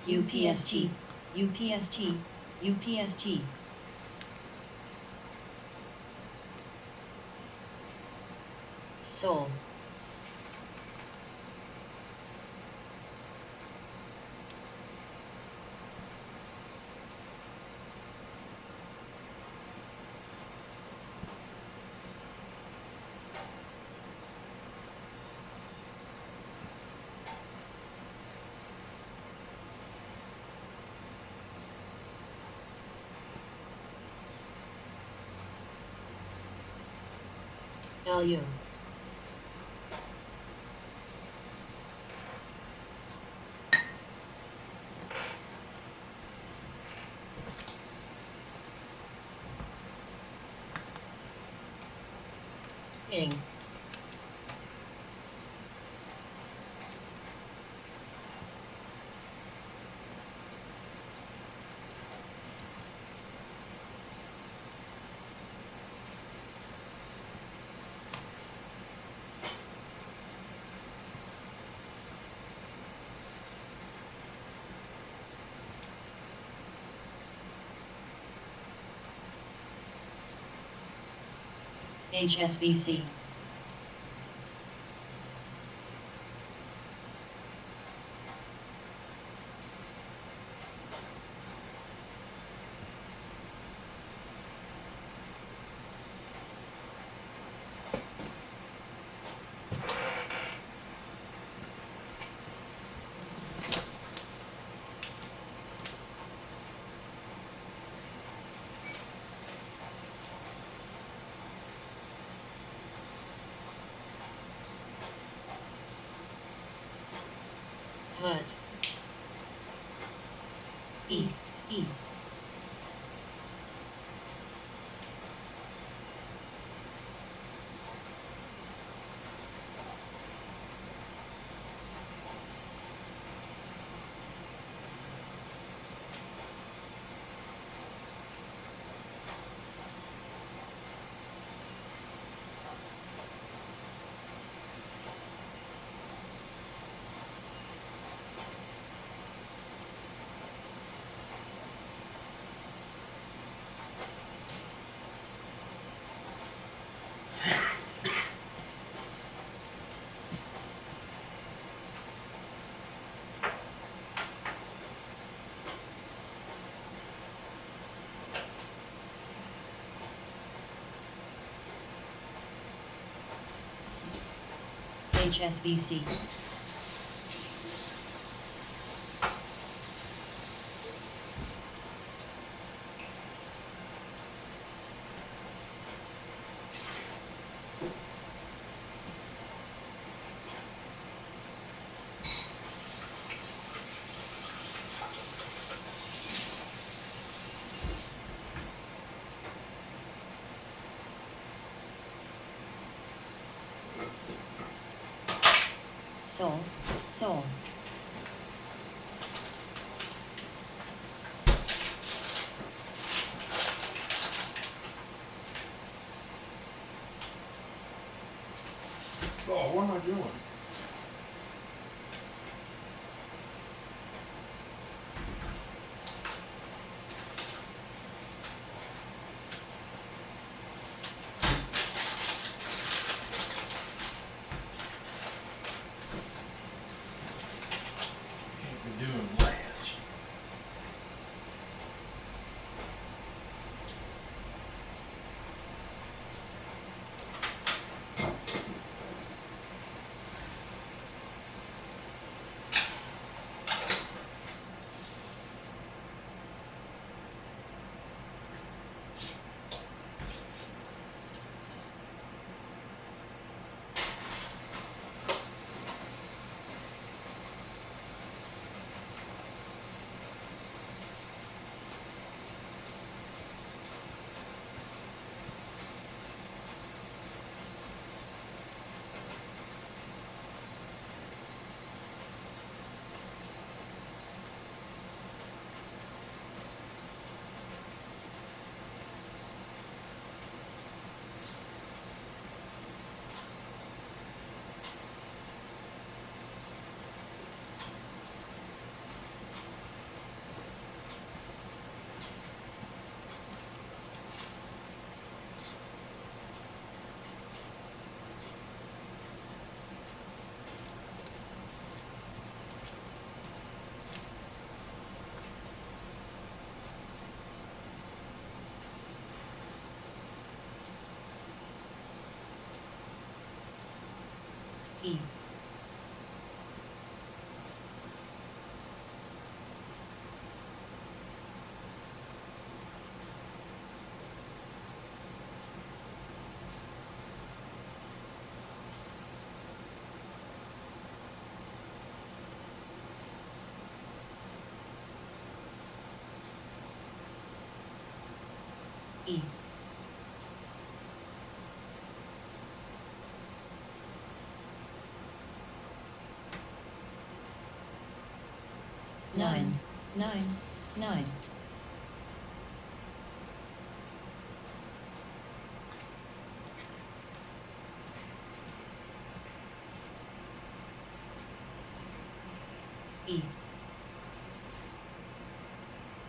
UPST, UPST, UPST. Soul. LU. Ing. HSBC. Hut. E. E. HSBC. Soul, soul. Oh, what am I doing? Can't be doing lads. E. E. Nine. E.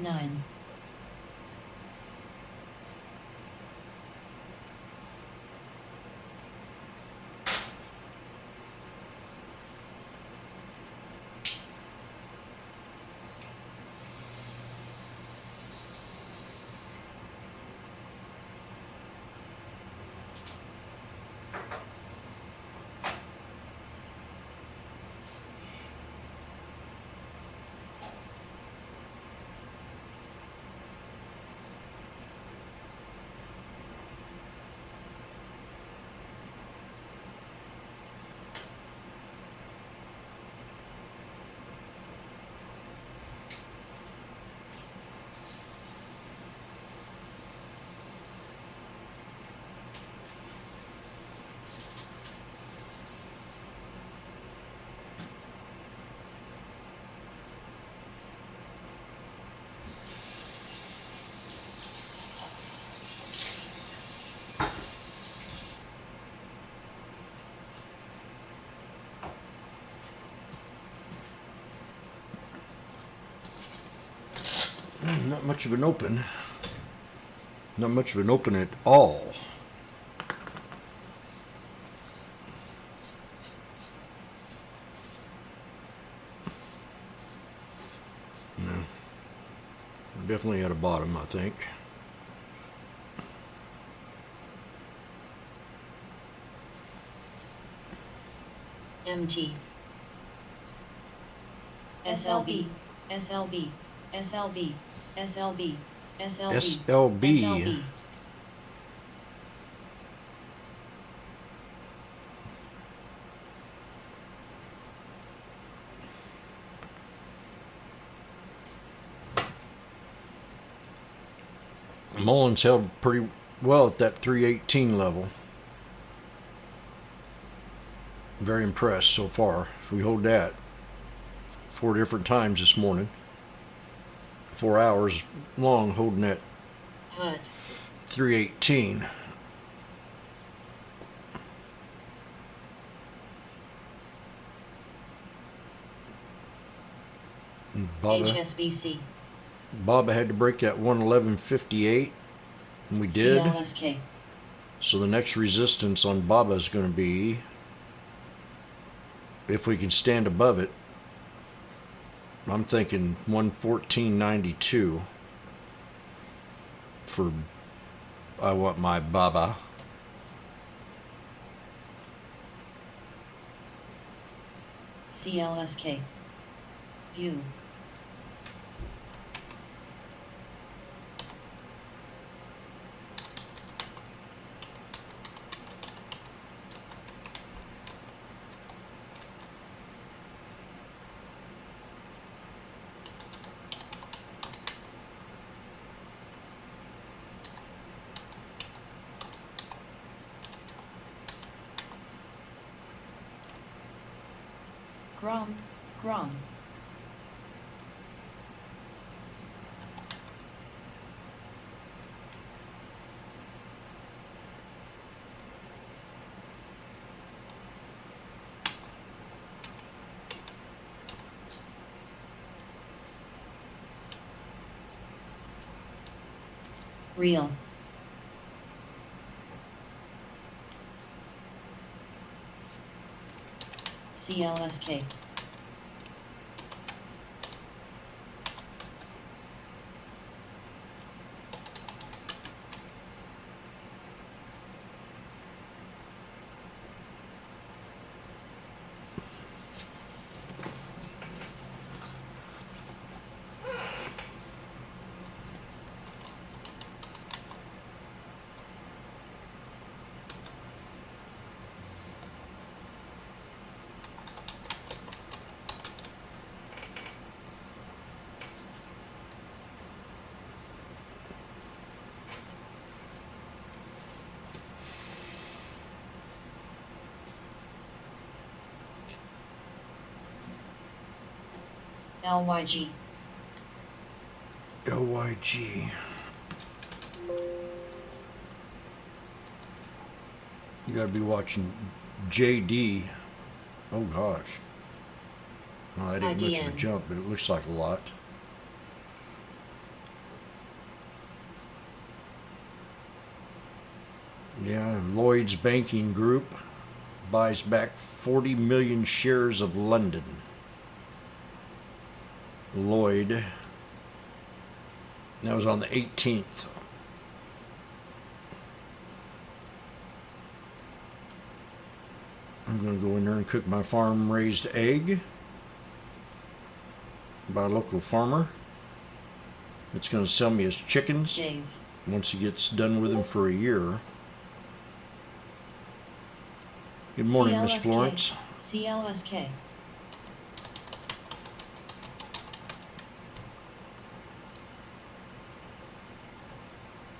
9. Not much of an open. Not much of an open at all. No. We're definitely at a bottom, I think. MT. SLB. SLB. SLB. SLB. SLB. SLB. Mullins held pretty well at that 318 level. Very impressed so far. If we hold that 4 different times this morning, 4 hours long holding that Hut. 318. HSBC. Baba had to break that 111.58, and we did. CLSK. So the next resistance on Baba is going to be, if we can stand above it, I'm thinking 114.92 for I want my Baba. CLSK. U. Grom. Real. CLSK. LYG. LYG. You gotta be watching JD. Oh gosh. No, that ain't much of a IDN. jump, but it looks like a lot. Yeah, Lloyd's Banking Group buys back 40 million shares of London. Lloyd. That was on the 18th. I'm going to go in there and cook my farm-raised egg by a local farmer. It's going to sell me his chickens Dave. once he gets done with them for a year. Good morning, Miss CLSK. Florence. CLSK.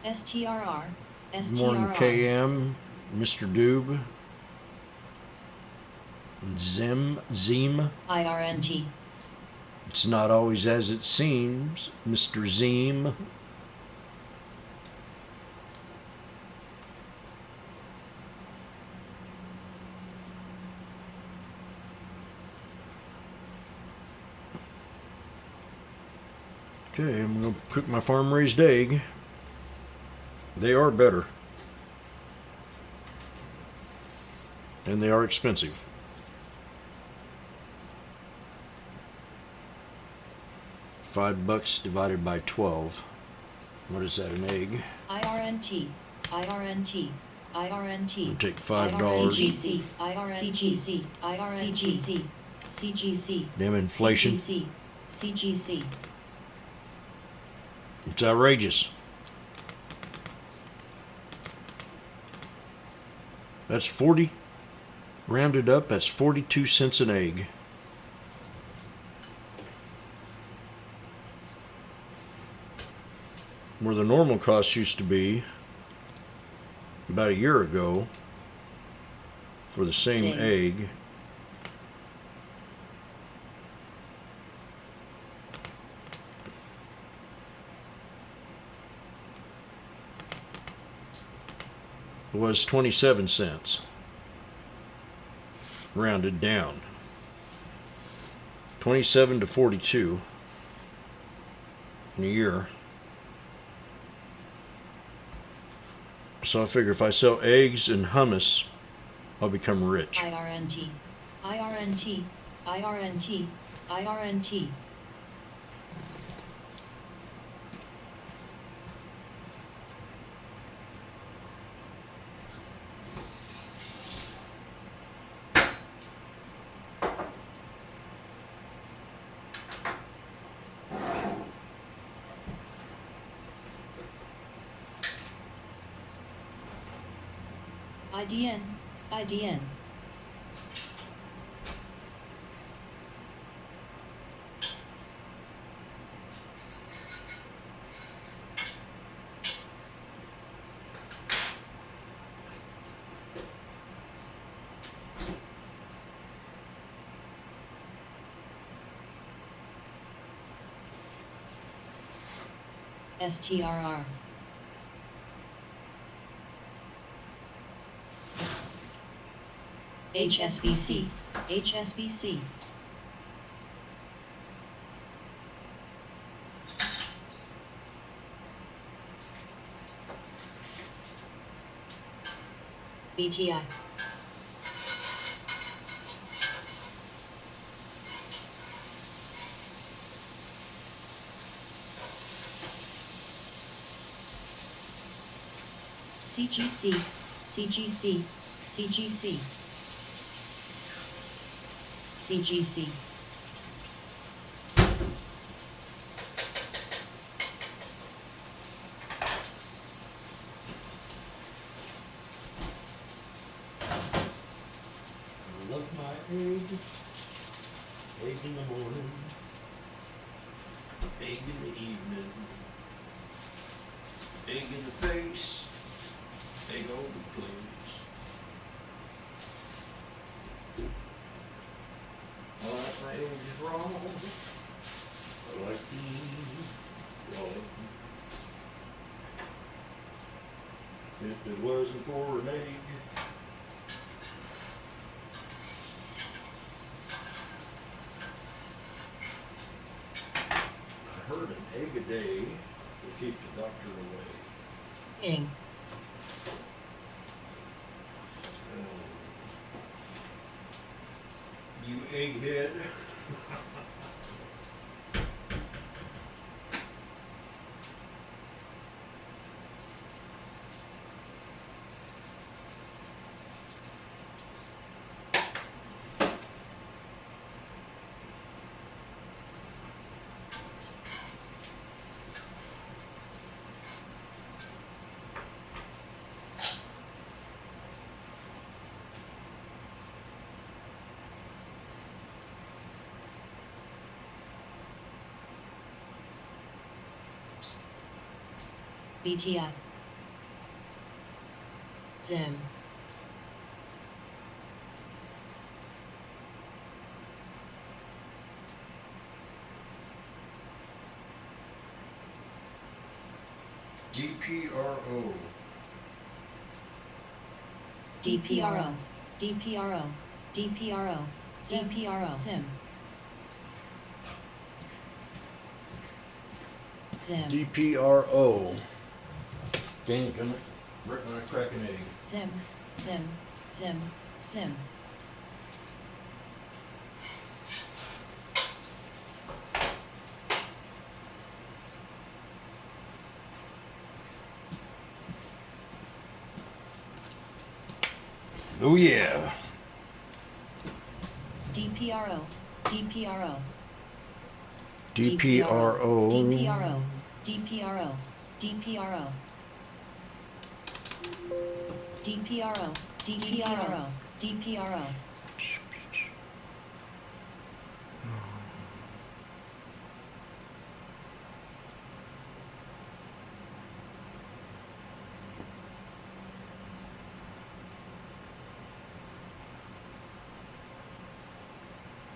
STRR. Good morning, STRR. KM, Mr. Doob, Zim. IRNT. It's not always as it seems, Mr. Zim. Okay, I'm going to cook my farm-raised egg. They are better. And they are expensive. $5 divided by 12. What is that, an egg? IRNT. IRNT. IRNT. I'll take $5. CGC. IRNTC. IRNTC. CGC. Damn inflation. CGC. CGC. It's outrageous. That's 40, rounded up, that's 42 cents an egg. Where the normal cost used to be about a year ago for the same Dang. egg. Was 27 cents, rounded down. 27 to 42 in a year. So I figure if I sell eggs and hummus, I'll become rich. IRNT. IRNT. IRNT. IRNT. IDN. IDN. STRR. HSBC. HSBC. BTI. CGC. CGC. CGC. CGC. I love my egg. Egg in the morning. Egg in the evening. Egg in the face. Egg over the place. I like my eggs raw. like these. If it wasn't for an egg. I heard an egg a day will keep the doctor away. Ing. You egghead. BTI. Zim. DPRO. DPRO. DPRO. DPRO. DPRO. Zim. Zim. DPRO. Gang coming. Right when I crack an egg. Zim. Zim. Zim. Zim. Oh yeah. DPRO. DPRO. DPRO. DPRO. DPRO. DPRO. DPRO. DPRO. DPRO.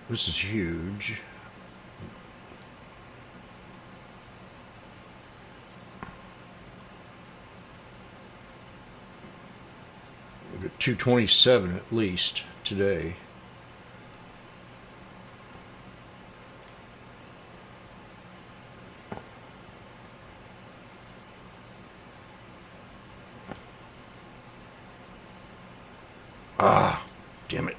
This is huge. We've got 227 at least today. Ah, damn it.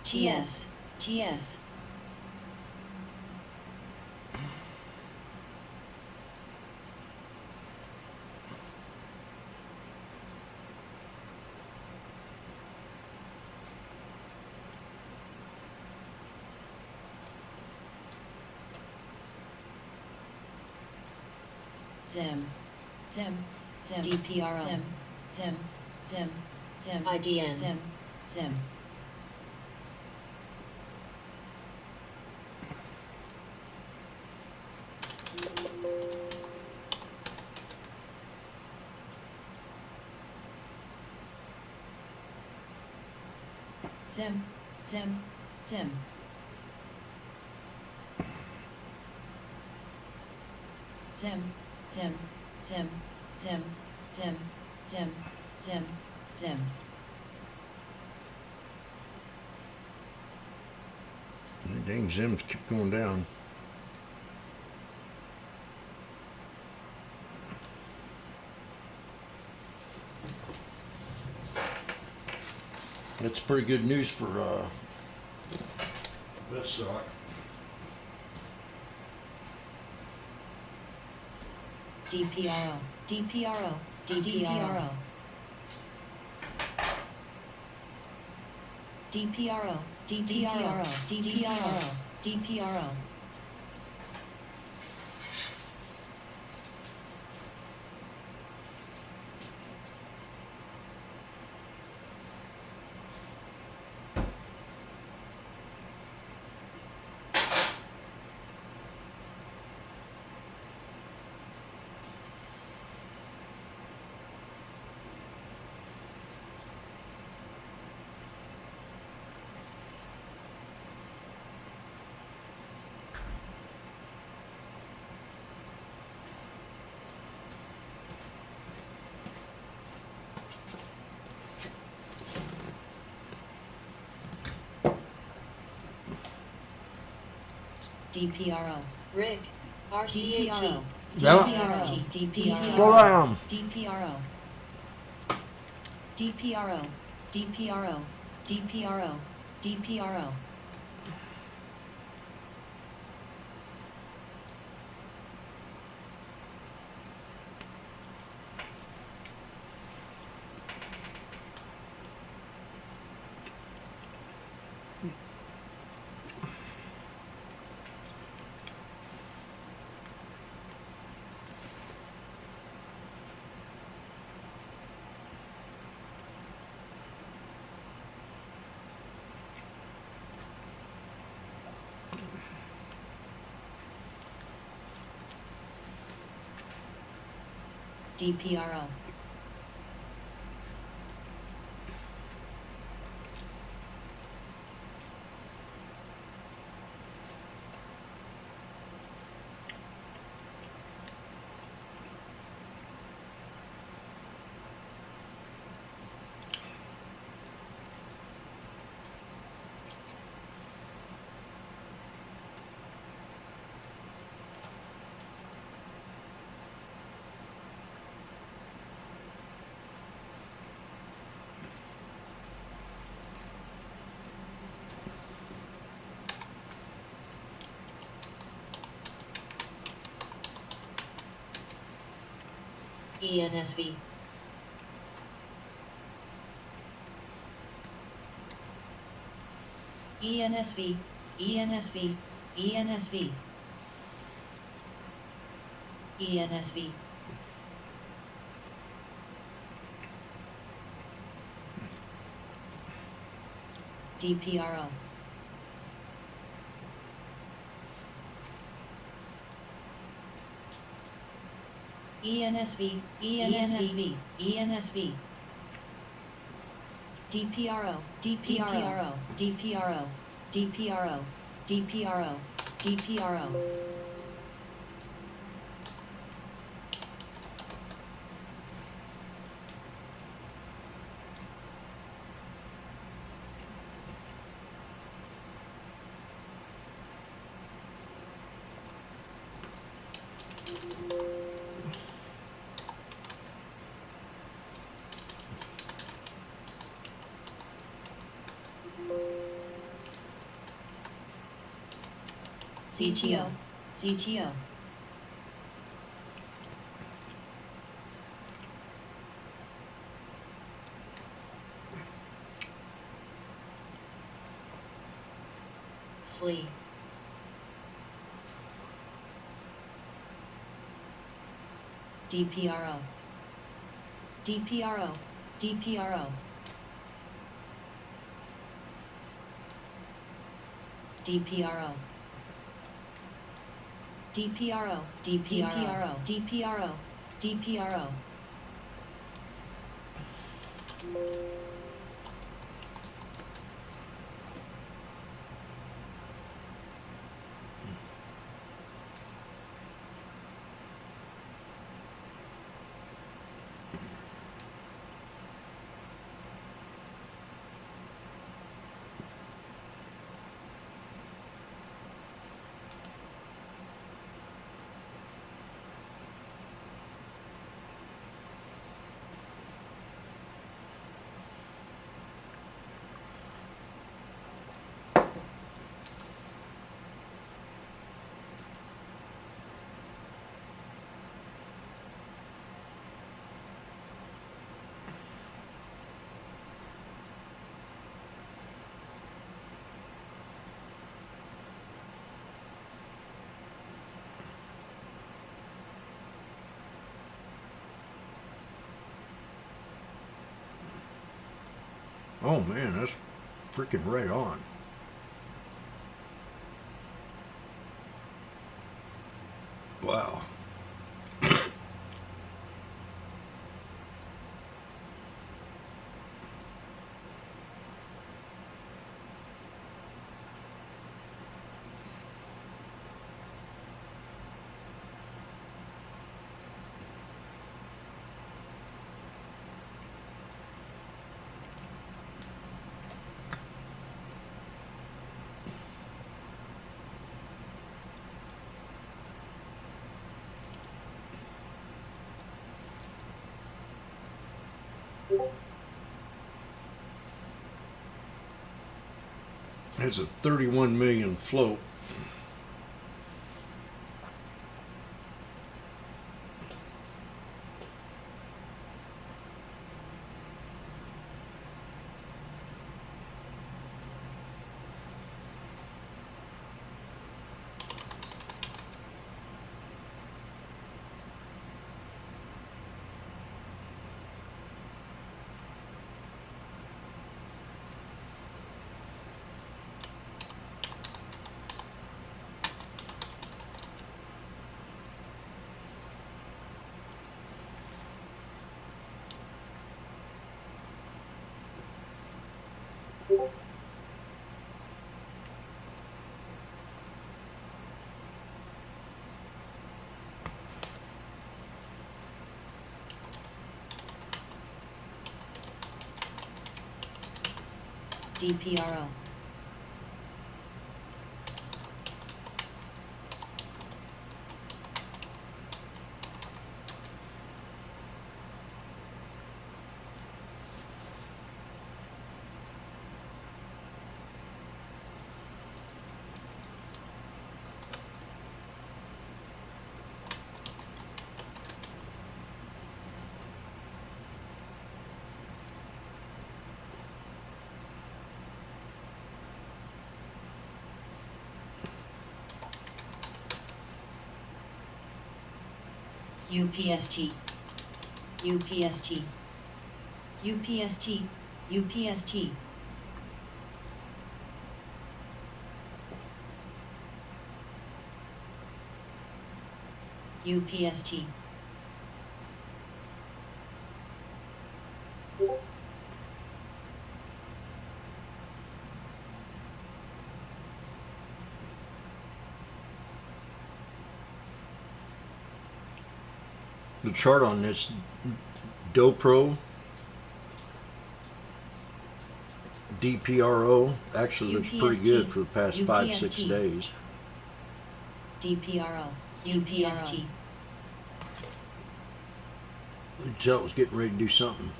TS. TS. Zim. Zim. Zim. DPRO. Zim. Zim. Zim. Zim. IDN. Zim. Zim. Zim. Zim. Zim. Zim. Zim. Zim. Zim. Zim. Zim. Zim. Zim. The dang Zims keep going down. That's pretty good news for that sock. DPRO. DPRO. DPRO. DPRO. DPRO. DPRO. DPRO. DPRO. Rig. RCAT. Down. DPRO. Slow down. DPRO. DPRO. DPRO. DPRO. DPRO. DPRO. ENSV. ENSV. ENSV. ENSV. ENSV. DPRO. ENSV. ENSV. ENSV. DPRO. DPRO. DPRO. DPRO. DPRO. DPRO. CTO. CTO. SLE. DPRO. DPRO. DPRO. DPRO. DPRO. DPRO. DPRO. DPRO. Oh man, that's freaking right on. Wow. Has a 31 million float. DPRO. UPST. UPST. UPST. UPST. UPST. The chart on this DoPro, DPRO, actually looks pretty good for the past 5-6 days. DPRO. DPST. You could tell it was getting ready to do something.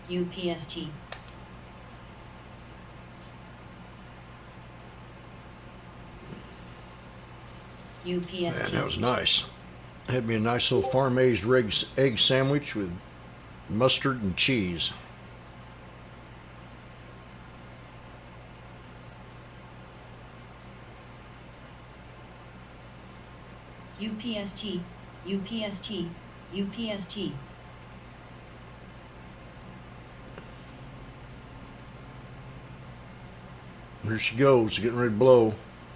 UPST. UPST. Man, that was nice. Had me a nice little farm-raised egg sandwich with mustard and cheese. UPST. UPST. UPST. There she goes, getting ready to blow.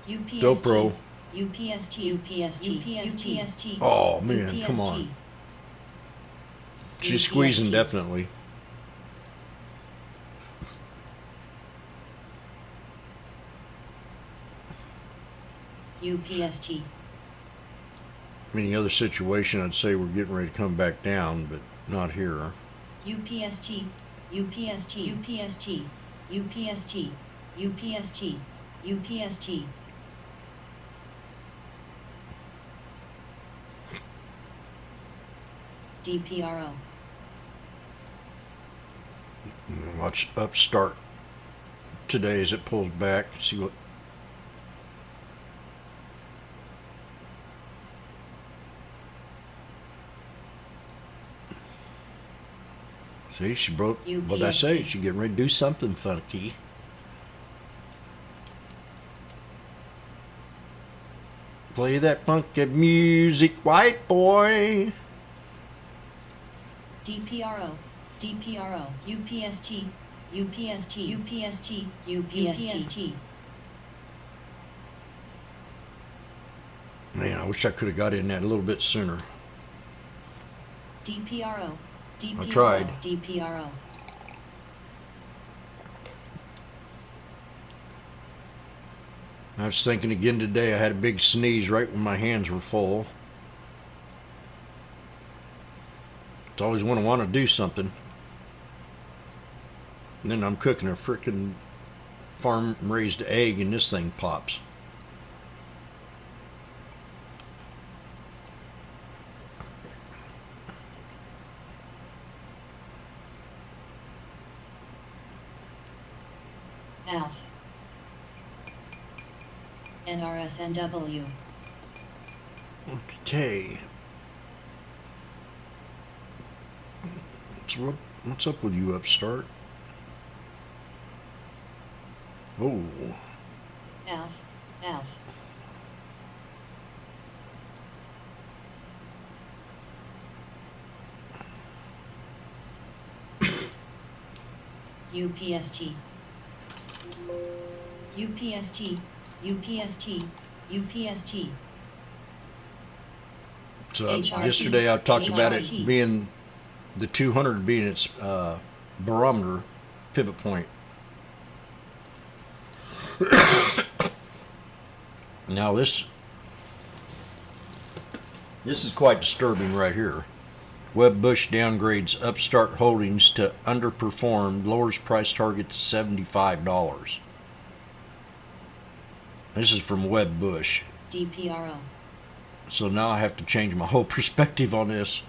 UPST. DoPro. UPST. UPST. UPST. Oh man, come on. She's squeezing UPST. definitely. UPST. Any other situation, I'd say we're getting ready to come back down, but not here. UPST. UPST. UPST. UPST. UPST. UPST. DPRO. Watch Upstart today as it pulls back. See what. See, she broke. What'd I say? She getting ready to do something funky. Play that funky music, white boy. DPRO. DPRO. UPST. UPST. UPST. UPST. Man, I wish I could have got in that a little bit sooner. DPRO. DPRO. I tried. DPRO. I was thinking again today, I had a big sneeze right when my hands were full. It's always when I want to do something. And then I'm cooking a frickin' farm-raised egg and this thing pops. ALF. NRSNW. Okay. What's up with you, upstart? Oh, ALF. ALF. UPST. UPST. UPST. UPST. so HRT. yesterday I talked about it HRT. being the 200 being its barometer pivot point. Now this is quite disturbing right here. Webb Bush downgrades Upstart Holdings to underperformed, lowers price target to $75. This is from Webb Bush. DPRO. So now I have to change my whole perspective on this.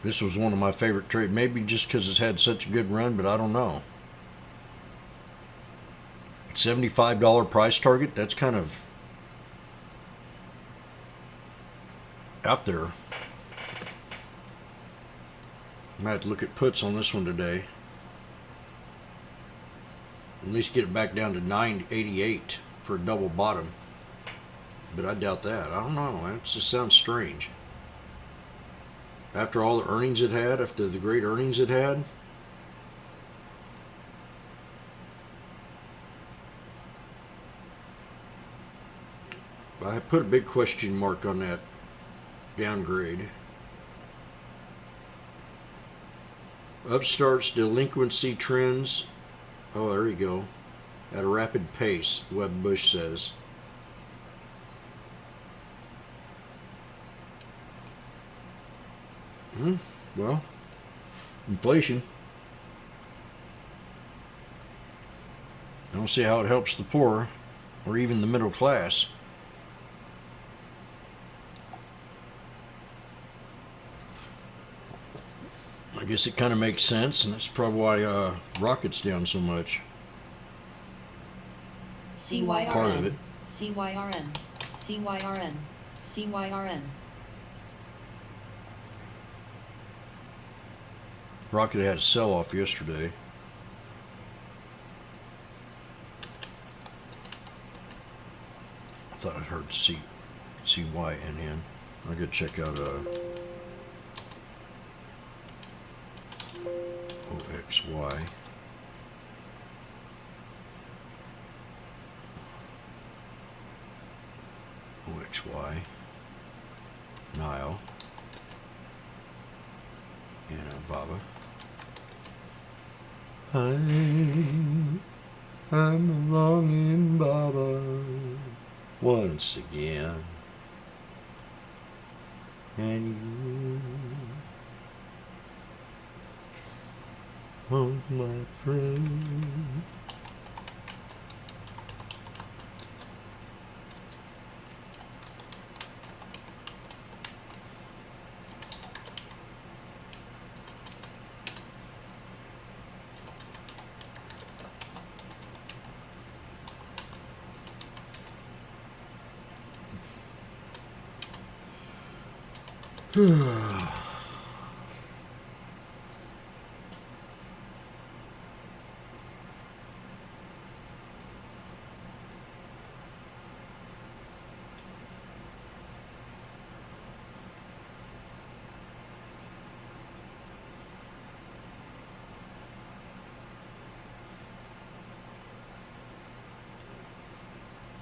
This was one of my favorite trades. Maybe just because it's had such a good run, but I don't know. $75 price target, that's kind of out there. I might have to look at puts on this one today. At least get it back down to 988 for a double bottom. But I doubt that. I don't know. That just sounds strange. After all the earnings it had, after the great earnings it had, I put a big question mark on that downgrade. Upstart's delinquency trends, oh, there you go, at a rapid pace, Webb Bush says. Well, inflation. I don't see how it helps the poor or even the middle class. I guess it kind of makes sense, and that's probably why Rocket's down so much. CYRN. Part of it. CYRN. CYRN. CYRN. Rocket had a sell-off yesterday. I thought I heard CYNN. I gotta check out OXY. OXY. Nile. And Baba. I'm longing, Baba, once again. And you, oh my friend.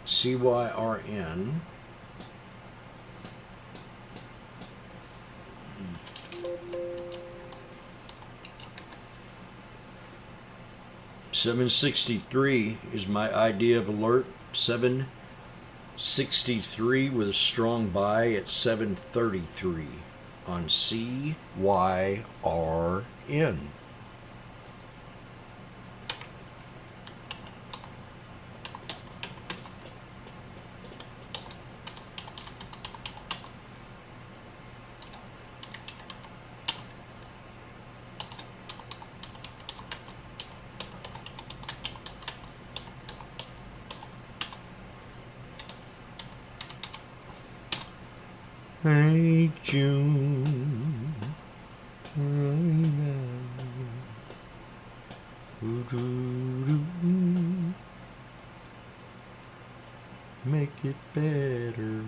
CYRN. $763 is my idea of alert. $763 with a strong buy at $733 on CYRN. Hey June. Make it better.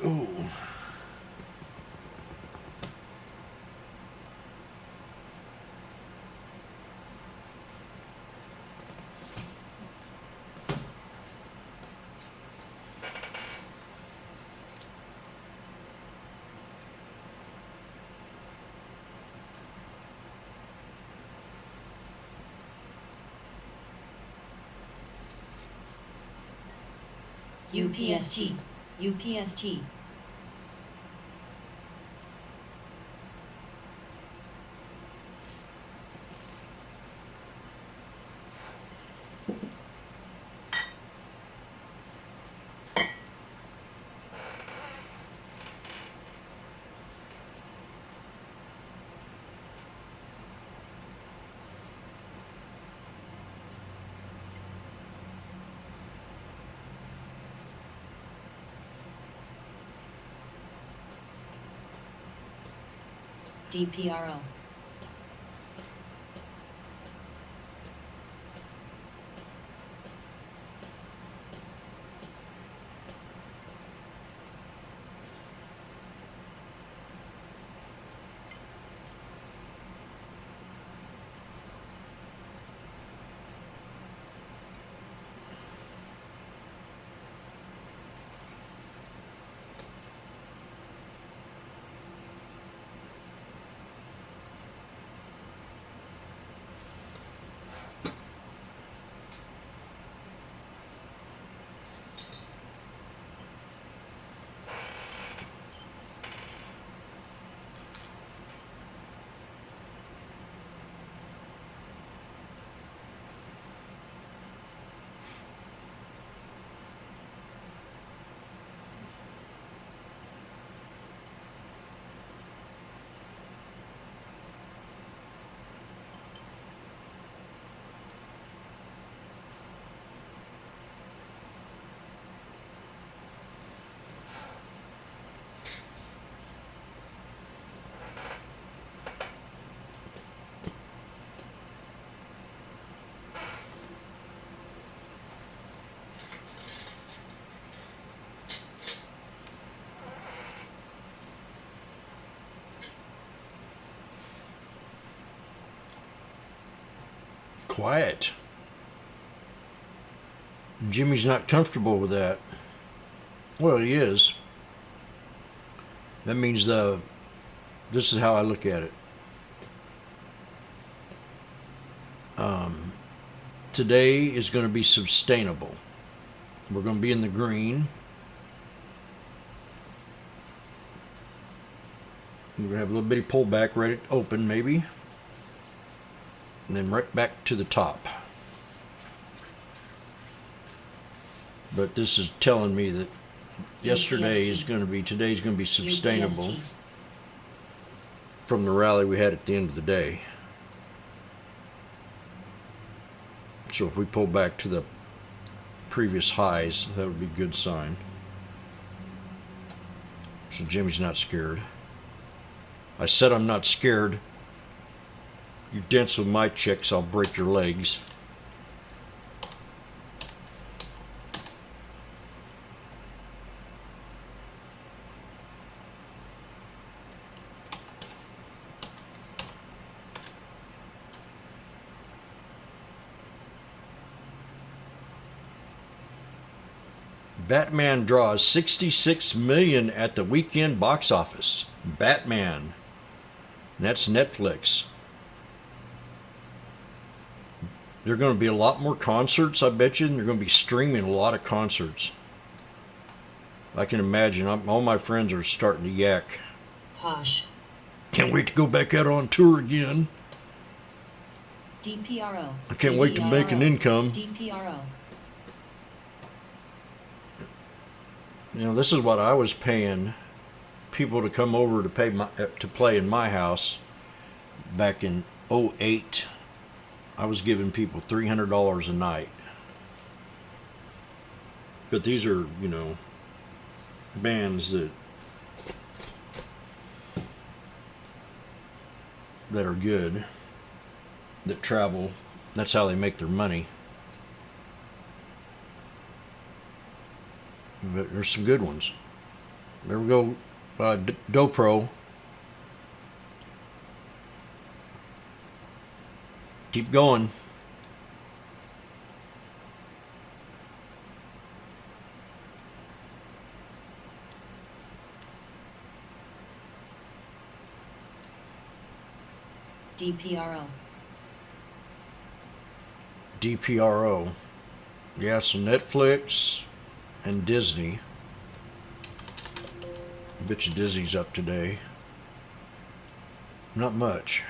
Oh. UPST. UPST. DPRO. Quiet. Jimmy's not comfortable with that. Well, he is. That means this is how I look at it. Today is going to be sustainable. We're going to be in the green. We're going to have a little bitty pullback ready to open maybe. And then right back to the top. But this is telling me that today's going to be sustainable UPST. from the rally we had at the end of the day. So if we pull back to the previous highs, that would be a good sign. So Jimmy's not scared. I said I'm not scared. You dance with my chicks, I'll break your legs. Batman draws 66 million at the weekend box office. Batman. And that's Netflix. There are going to be a lot more concerts, I bet you, and they're going to be streaming a lot of concerts. I can imagine. All my friends are starting to yak. Posh. Can't wait to go back out on tour again. DPRO. I can't wait to make an income. DPRO. You know, this is what I was paying people to come over to play in my house back in '08. I was giving people $300 a night. But these are, you know, bands that are good, that travel. That's how they make their money. But there's some good ones. There we go. Dobro. Keep going. DPRO. DPRO. Yeah, so Netflix and Disney. I bet you Disney's up today. Not much.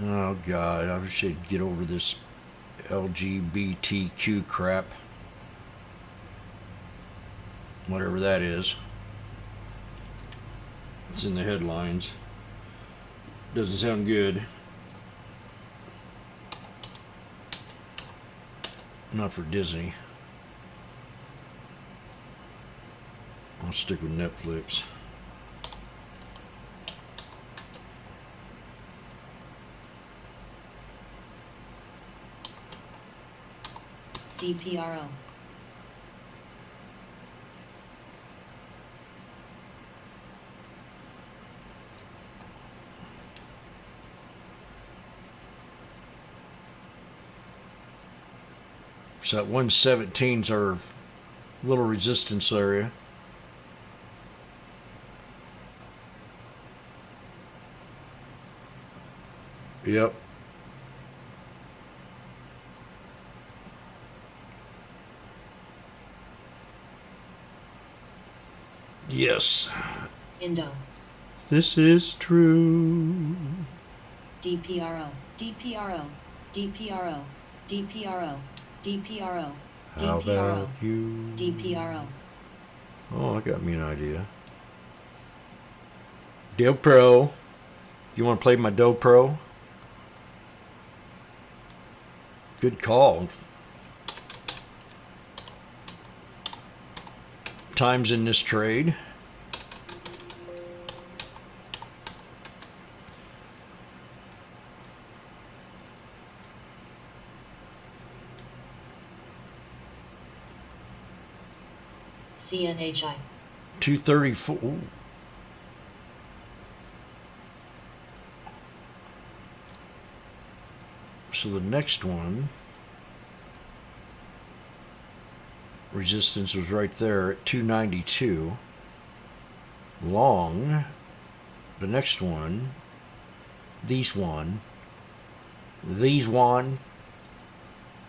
Oh God, I wish they'd get over this LGBTQ crap. Whatever that is. It's in the headlines. Doesn't sound good. Not for Disney. I'll stick with Netflix. DPRO. So that 117's our little resistance area. Yep. Yes. Indo. This is true. DPRO. DPRO. DPRO. DPRO. DPRO. How DPRO. about you? DPRO. Oh, I got me an idea. Dobro. You want to play my Dobro? Good call. Times in this trade. CNHI. 234. Ooh. So the next one, resistance was right there at 292. Long, the next one, these one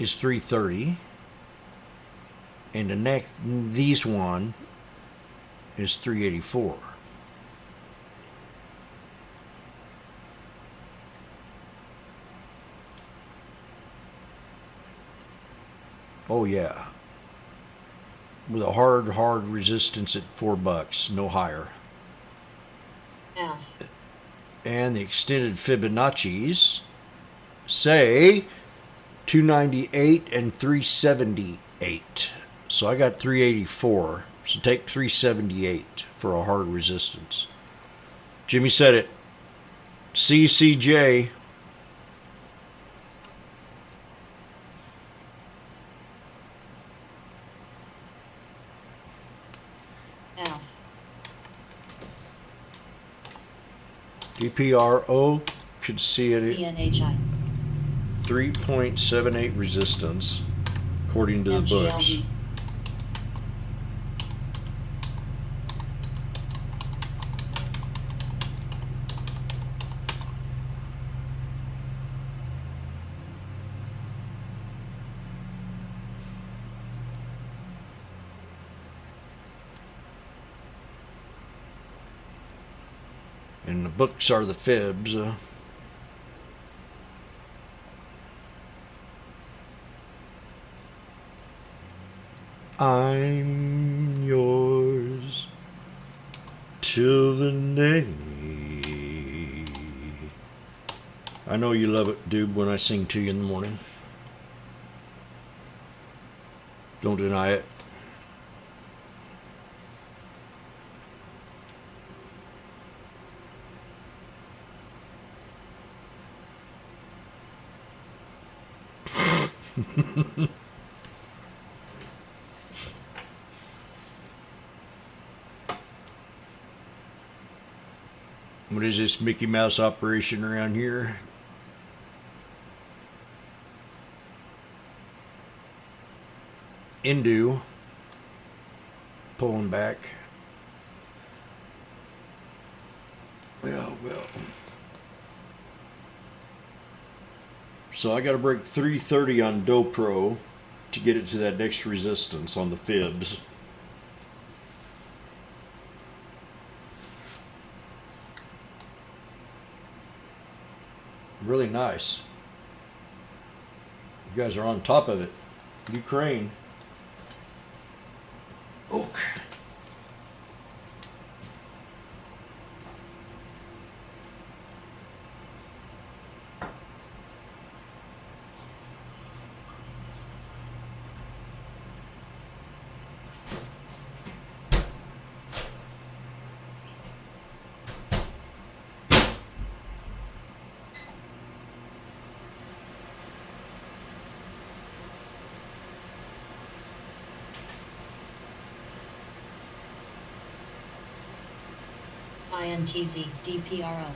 is 330. And the next, these one is 384. Oh yeah. With a hard resistance at $4, no higher. F. And the extended Fibonacci's say 298 and 378. So I got 384. So take 378 for a hard resistance. Jimmy said it. CCJ. F. DPRO could see it at CNHI. 3.78 resistance, according to the books. MGLD. And the books are the fibs. I'm yours till the day. I know you love it, dude, when I sing to you in the morning. Don't deny it. What is this Mickey Mouse operation around here? Indu. Pulling back. Well. So I got to break 330 on Dopro to get it to that next resistance on the fibs. Really nice. You guys are on top of it. Ukraine. Oak. INTZ DPRO.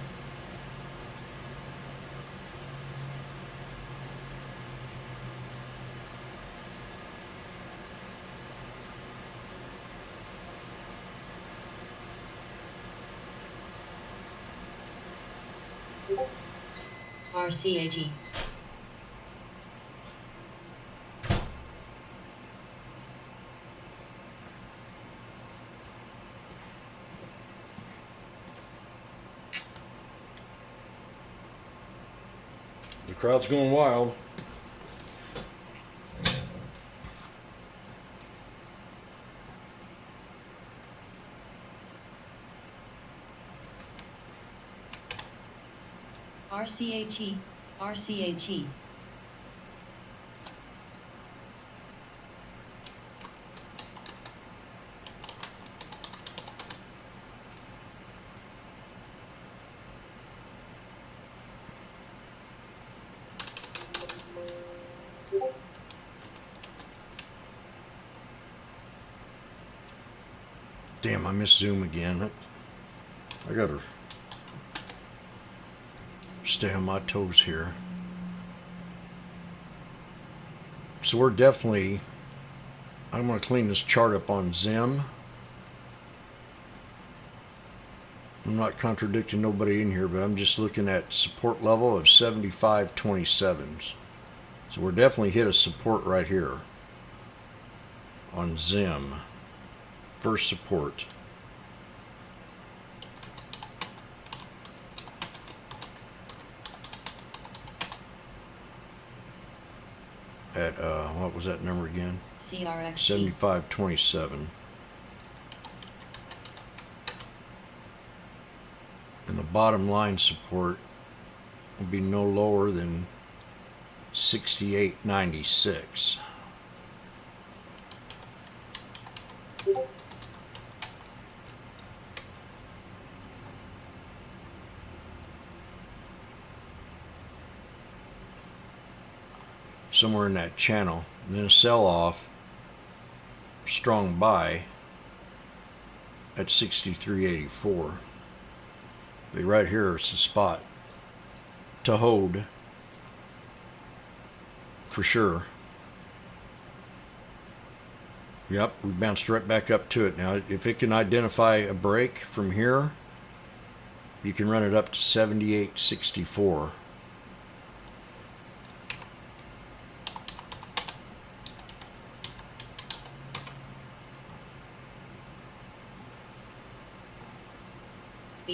RCAG. The crowd's going wild. RCAT. Damn, I missed Zoom again. I gotta stay on my toes here. So we're definitely, I'm going to clean this chart up on Zim. I'm not contradicting nobody in here, but I'm just looking at support level of 75.27s. So we're definitely hit a support right here on Zim. First support. At what was that number again? CRXG. 75.27. And the bottom line support will be no lower than 68.96. Somewhere in that channel. And then a sell-off, strong buy at 63.84. But right here is the spot to hold for sure. Yep, we bounced right back up to it. Now, if it can identify a break from here, you can run it up to 78.64.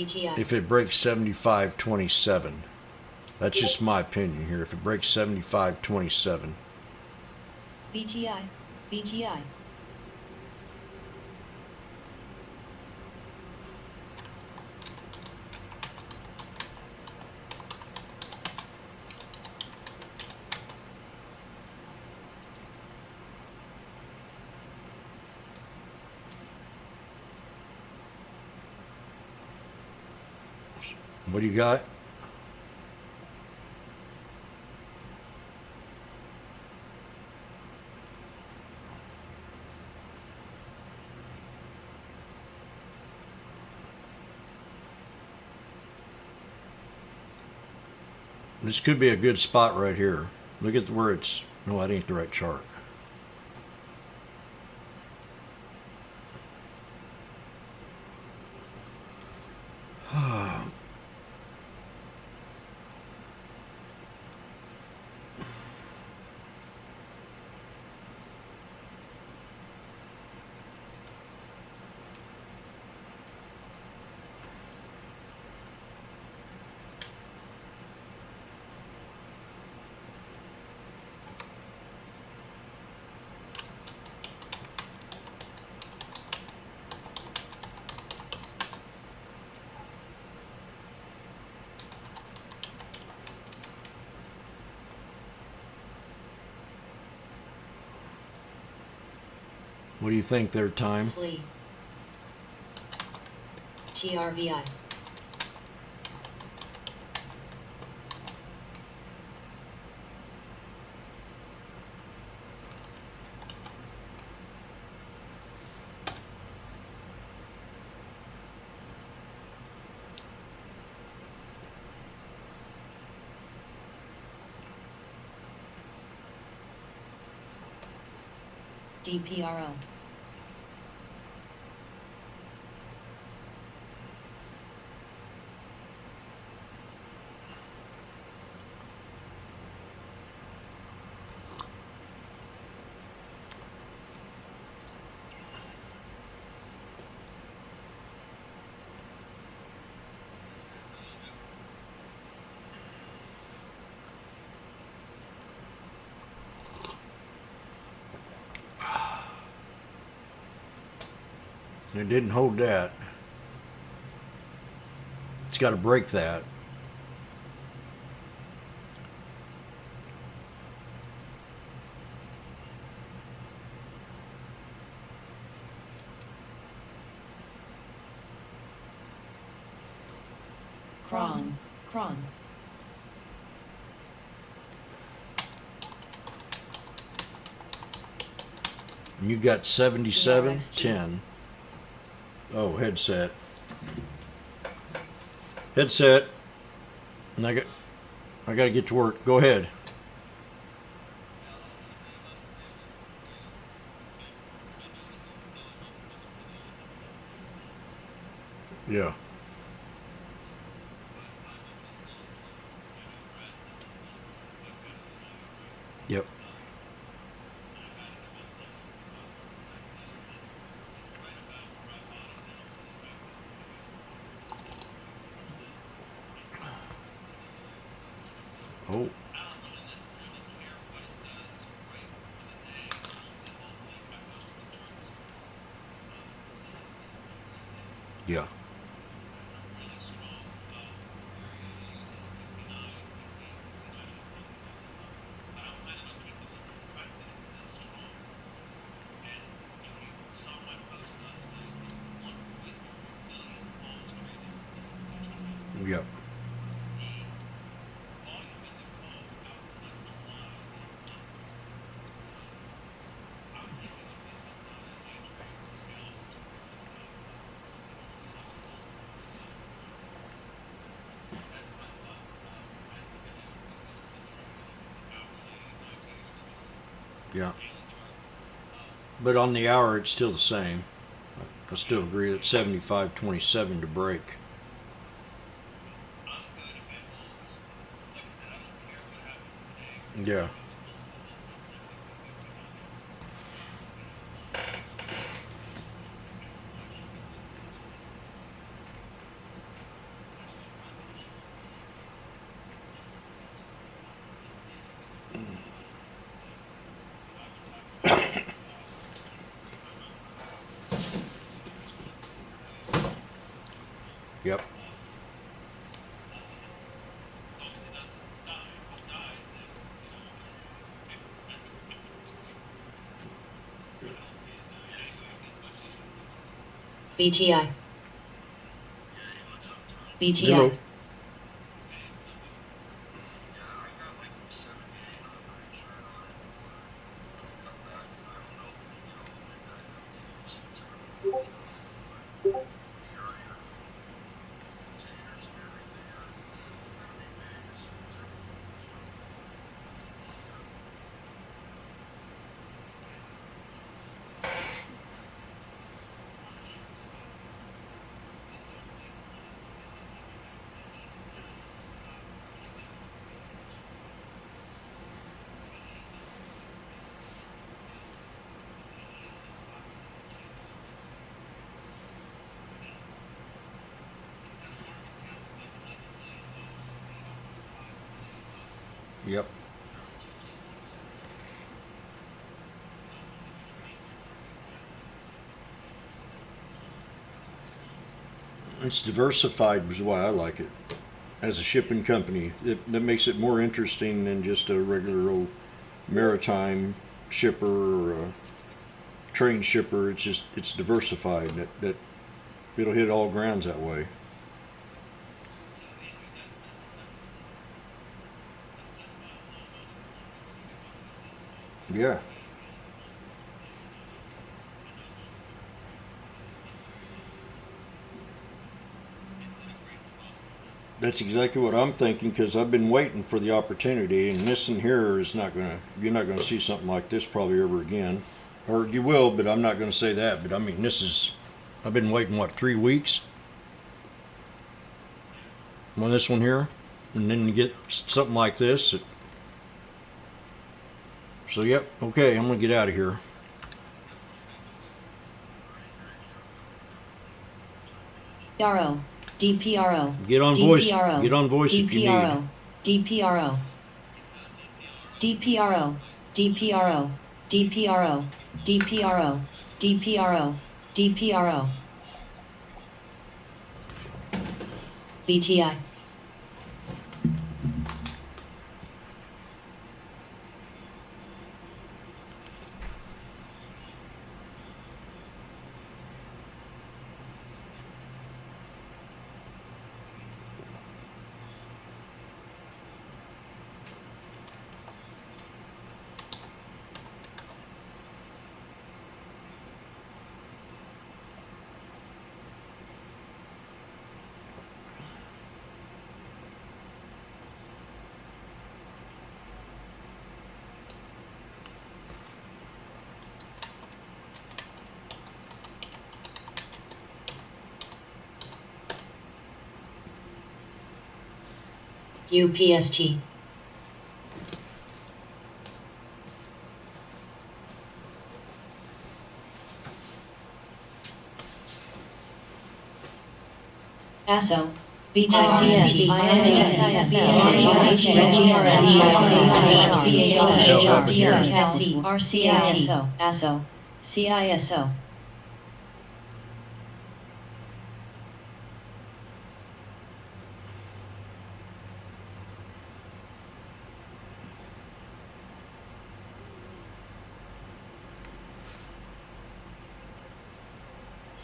BTI. if it breaks 75.27. That's just my opinion here. If it breaks 75.27. BTI. BTI. What do you got? This could be a good spot right here. Look at where it's... No, that ain't the right chart. What do you think their time? SLE. TRVI. DPRO. It didn't hold that. It's got to break that. Cron. Cron. And you got 77.10. Oh, headset. Headset. And I got to get to work. Go ahead. Yeah. Yep. Oh. Yeah. Yep. Yeah. But on the hour, it's still the same. I still agree that 75.27 to break. Yeah. Yep. BTI. BTI. Hello. Yep. It's diversified is why I like it. As a shipping company, that makes it more interesting than just a regular old maritime shipper or a train shipper. It's diversified. That it'll hit all grounds that way. Yeah. That's exactly what I'm thinking because I've been waiting for the opportunity, and this in here is not gonna. You're not gonna see something like this probably ever again, or you will, but I'm not gonna say that. But I mean, this is. I've been waiting what 3 weeks on this one here, and then you get something like this. So yep, okay, I'm gonna get out of here. DPRO. DPRO. Get on voice. DPRO. Get on voice if you need. DPRO. DPRO. DPRO. DPRO. DPRO. DPRO. DPRO. DPRO. BTI. UPST. ASO. BTCS. RCISO. ASO. CISO.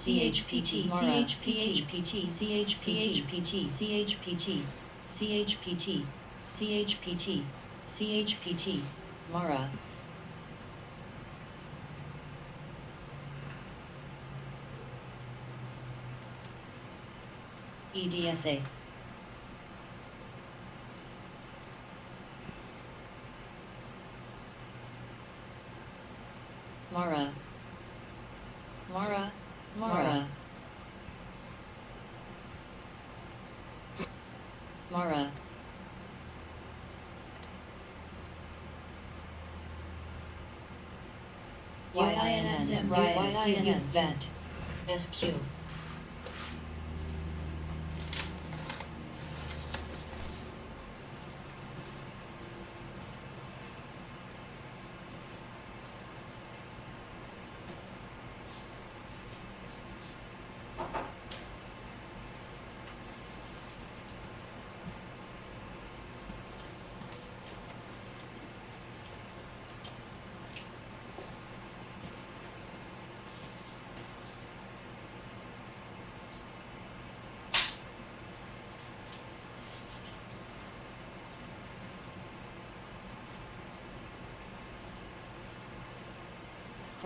CHPT, CHPT, CHPT, CHPT, CHPT, CHPT, CHPT, Mara. EDSA. Mara. Mara. Mara. Mara. YINN, YINN, vet. SQ.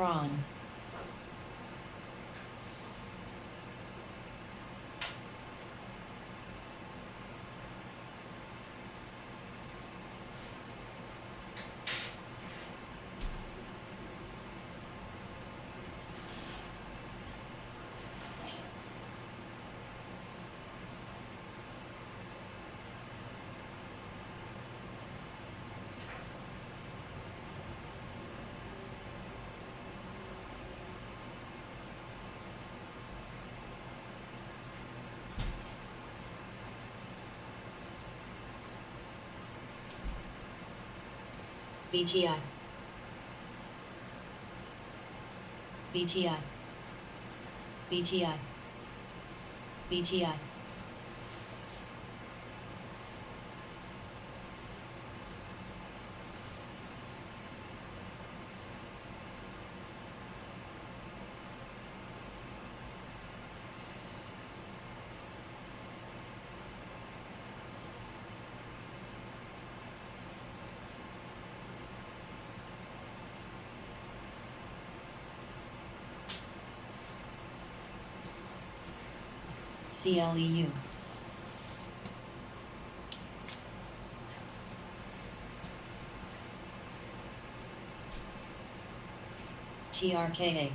prawn, BTI, BTI, BTI, BTI, CLEU, TRKA,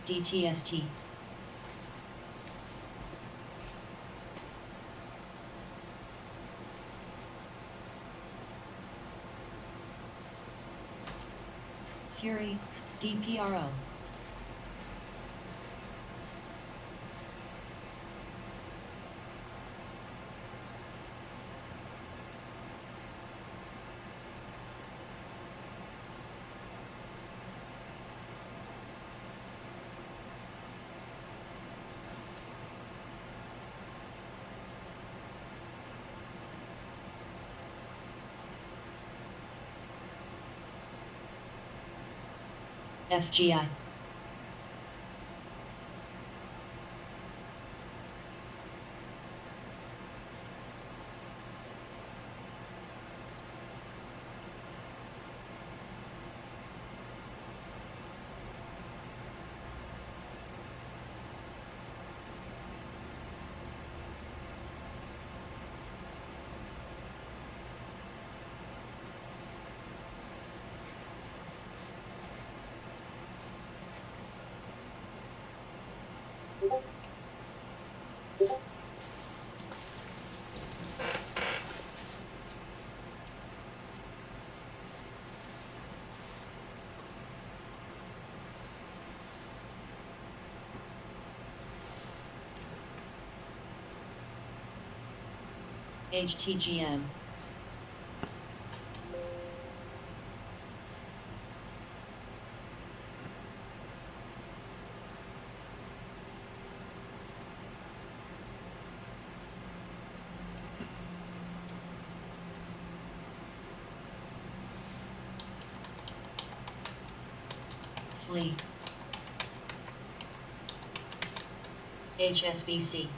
DTST, Fury, DPRO, FGI, HTGM, SLE, HSBC,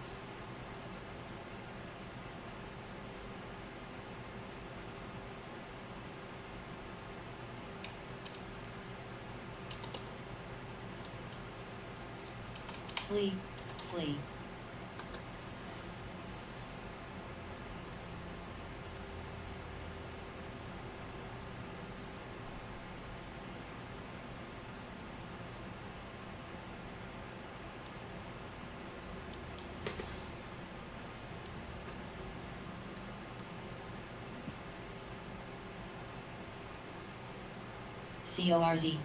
SLE, CORZ,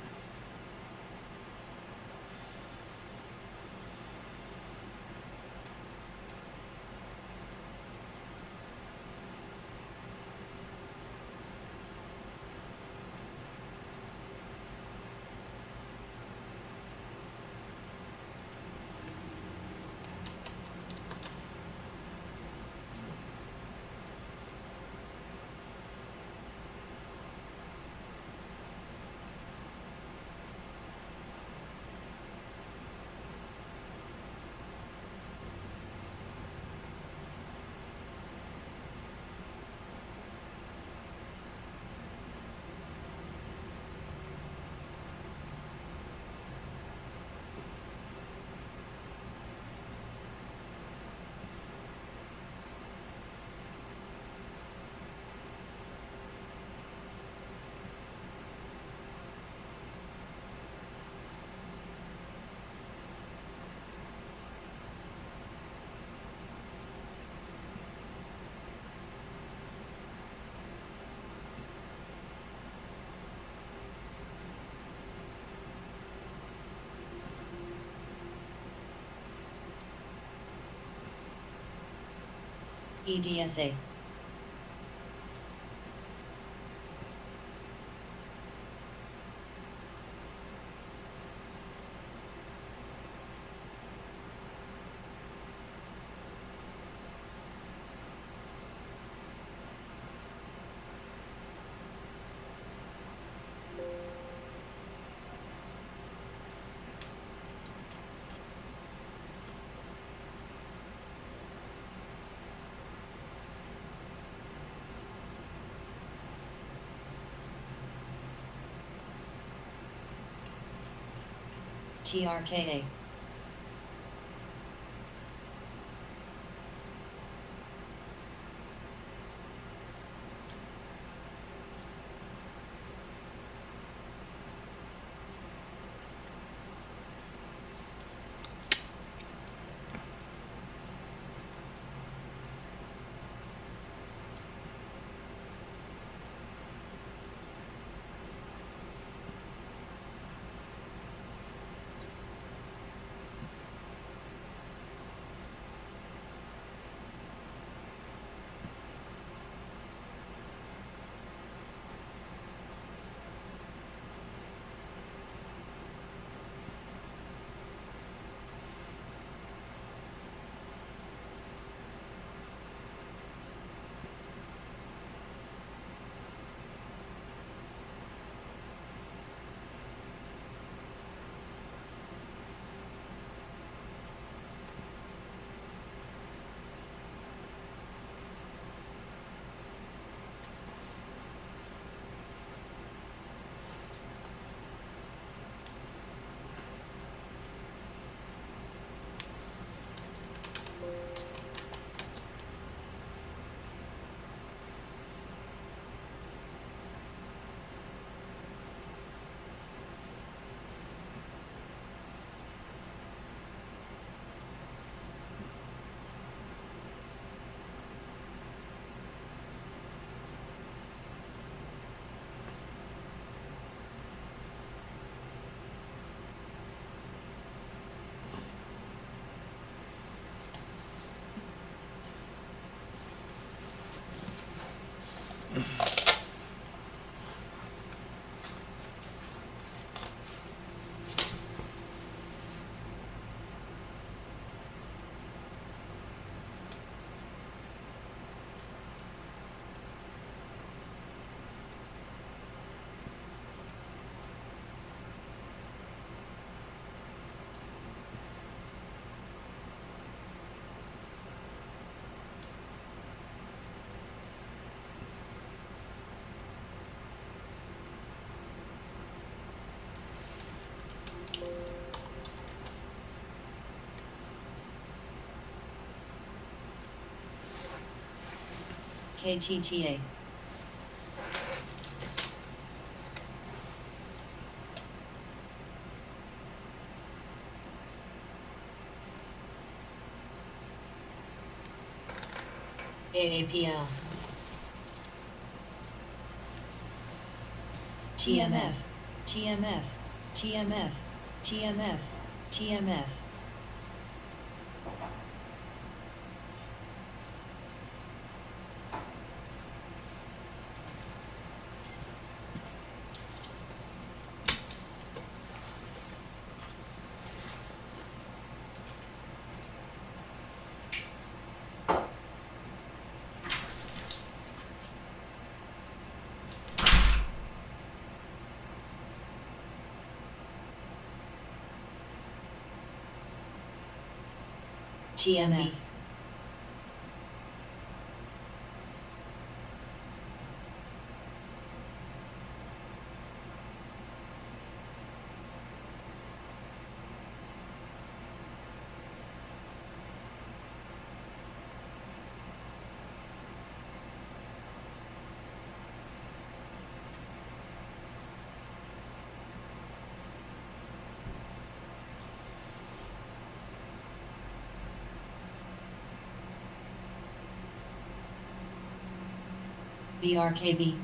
EDSA. TRKA. KTTA. AAPL. TMF. TMF. TMF. TMF. TMF. TMF. BRKB.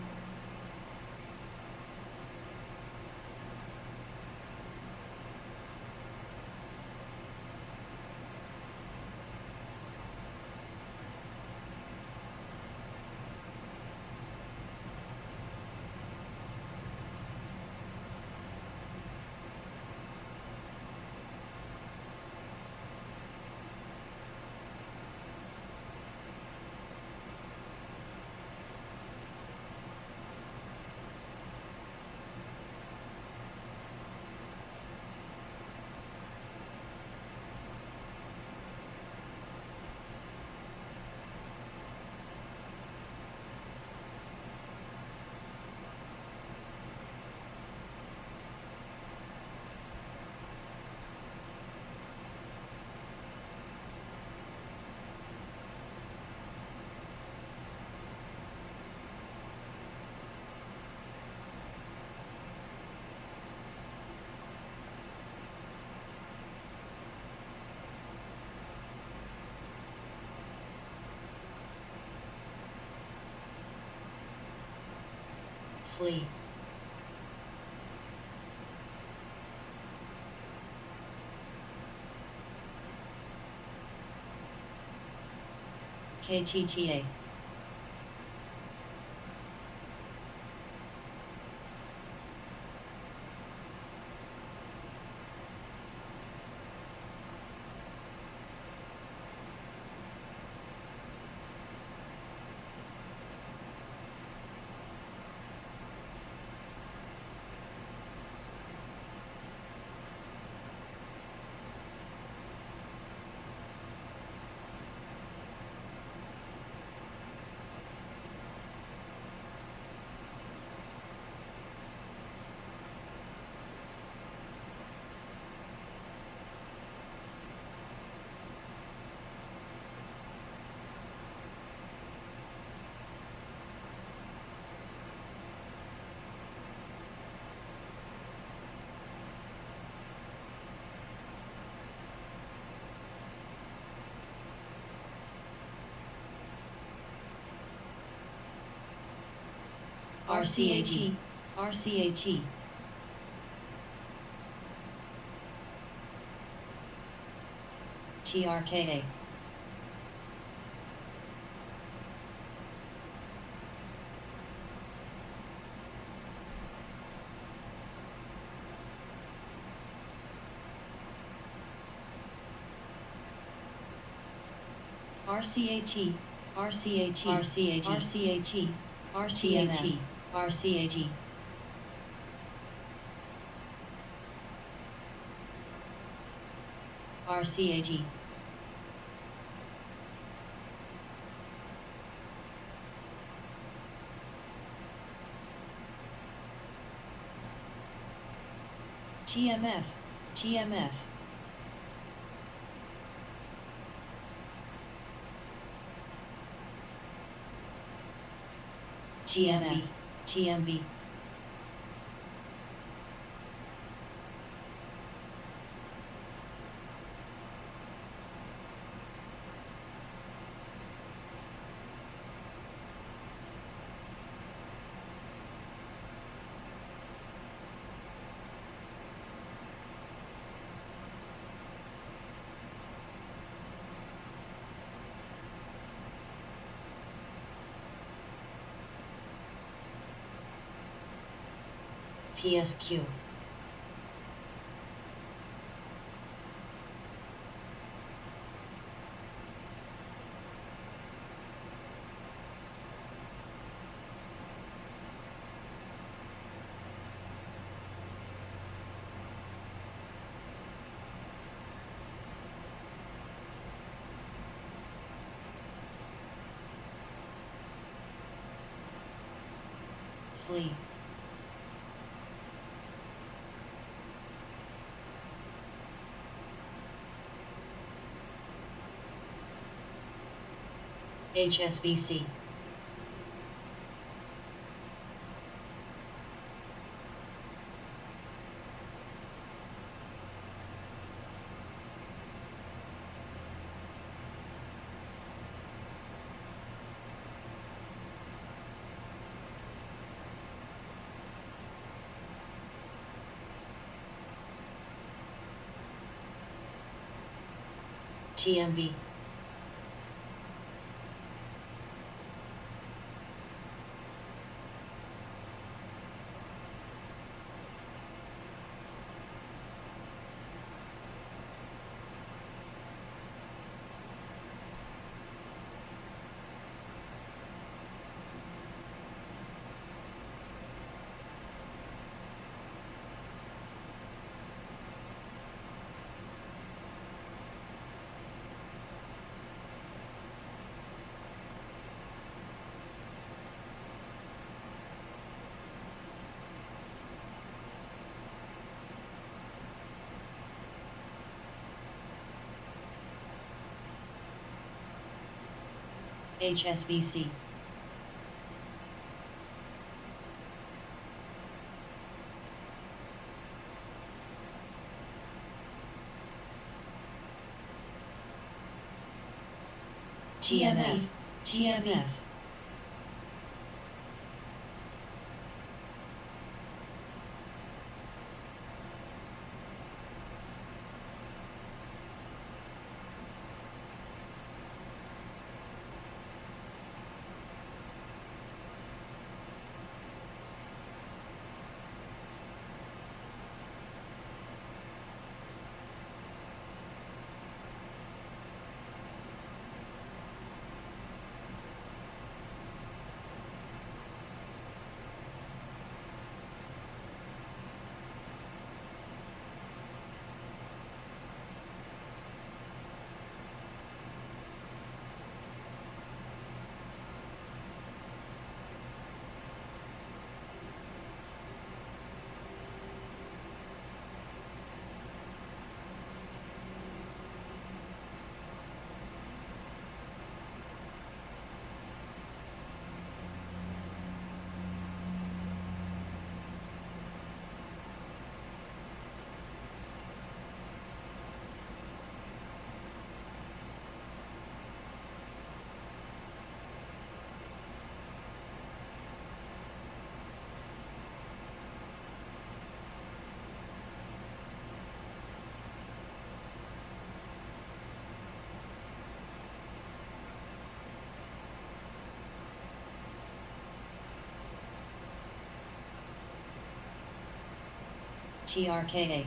Sleep. KTTA. RCAT. RCAT. TRKA. RCAT. RCAT. RCAT. RCAT. RCAT. RCAT. RCAT. TMF. TMF. TMB. TMB. PSQ. Sleep. HSBC. TMB. HSBC. TMF. TMF. TRKA.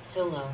Solo.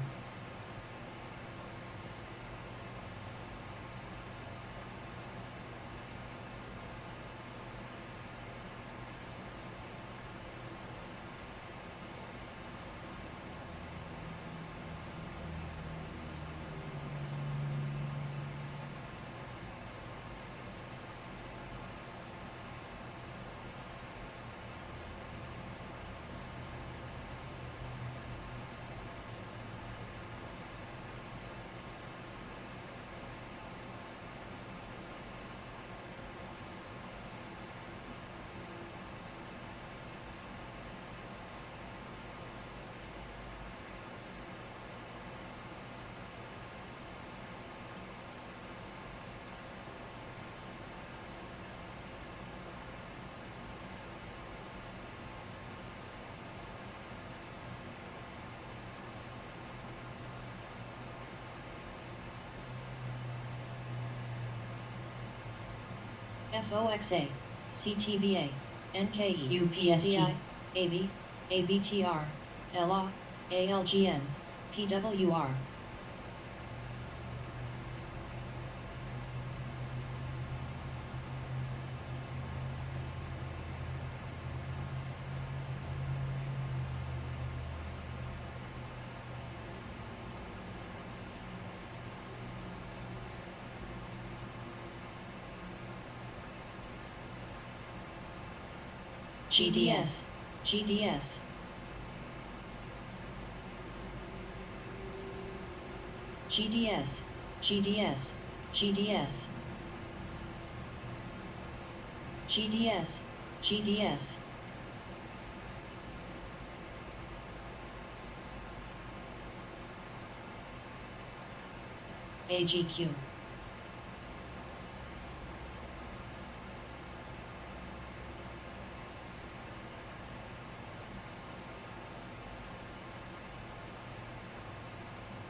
FOXA, CTVA, NKE, UPST, AV, AVTR, LA, ALGN, PWR. GDS, GDS. GDS, GDS, GDS. GDS, GDS. AGQ.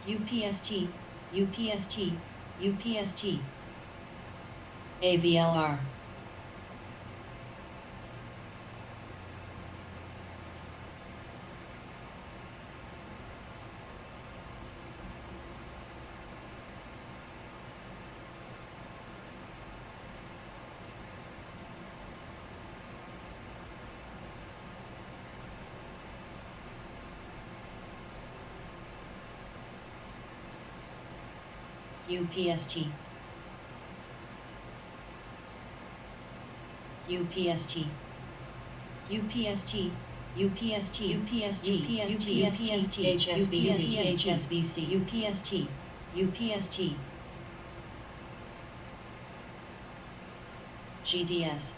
UPST, UPST, UPST. AVLR. UPST. UPST. UPST. UPST. UPST. UPST. HSBC. HSBC. UPST. UPST. GDS.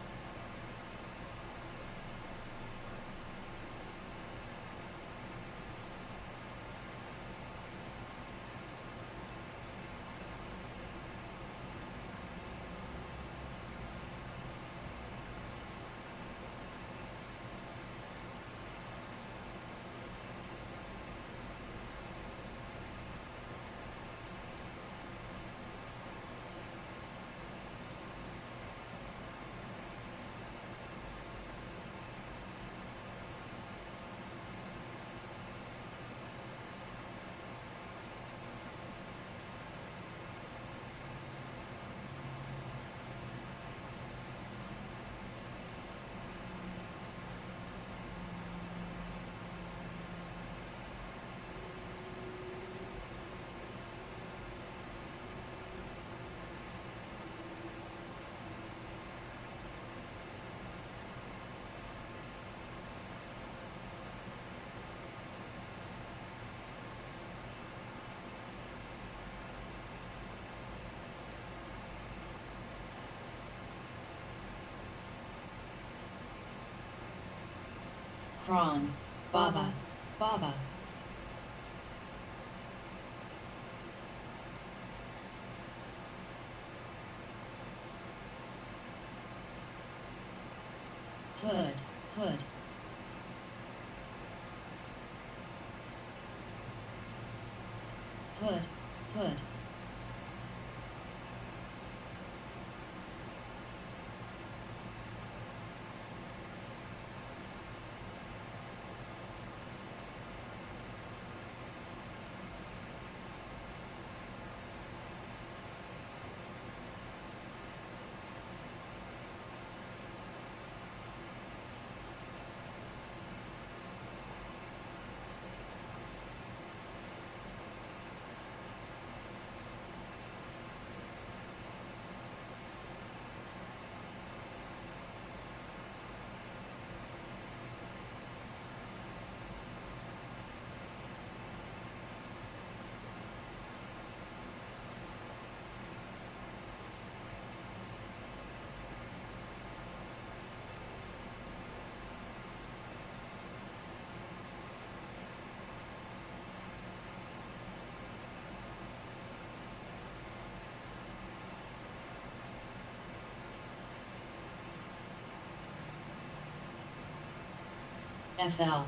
Prawn. Baba. Baba. Hood. Hood. Hood. Hood. FL.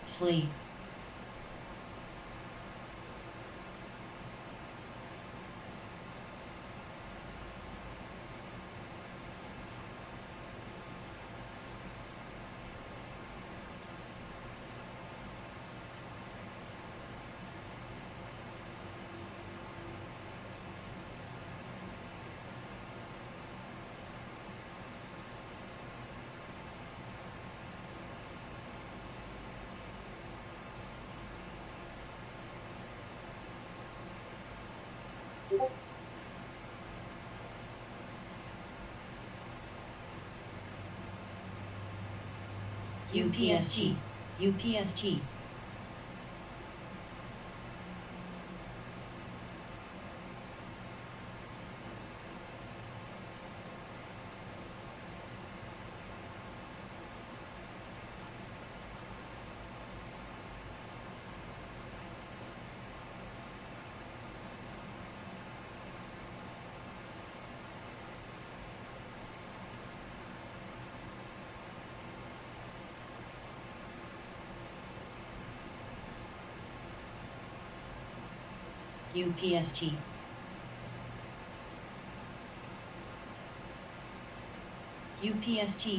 Sleep. UPST. UPST. UPST.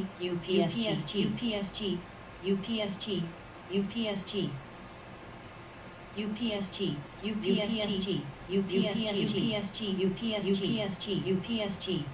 UPST. UPST. UPST. UPST. UPST. UPST. UPST. UPST. UPST. UPST.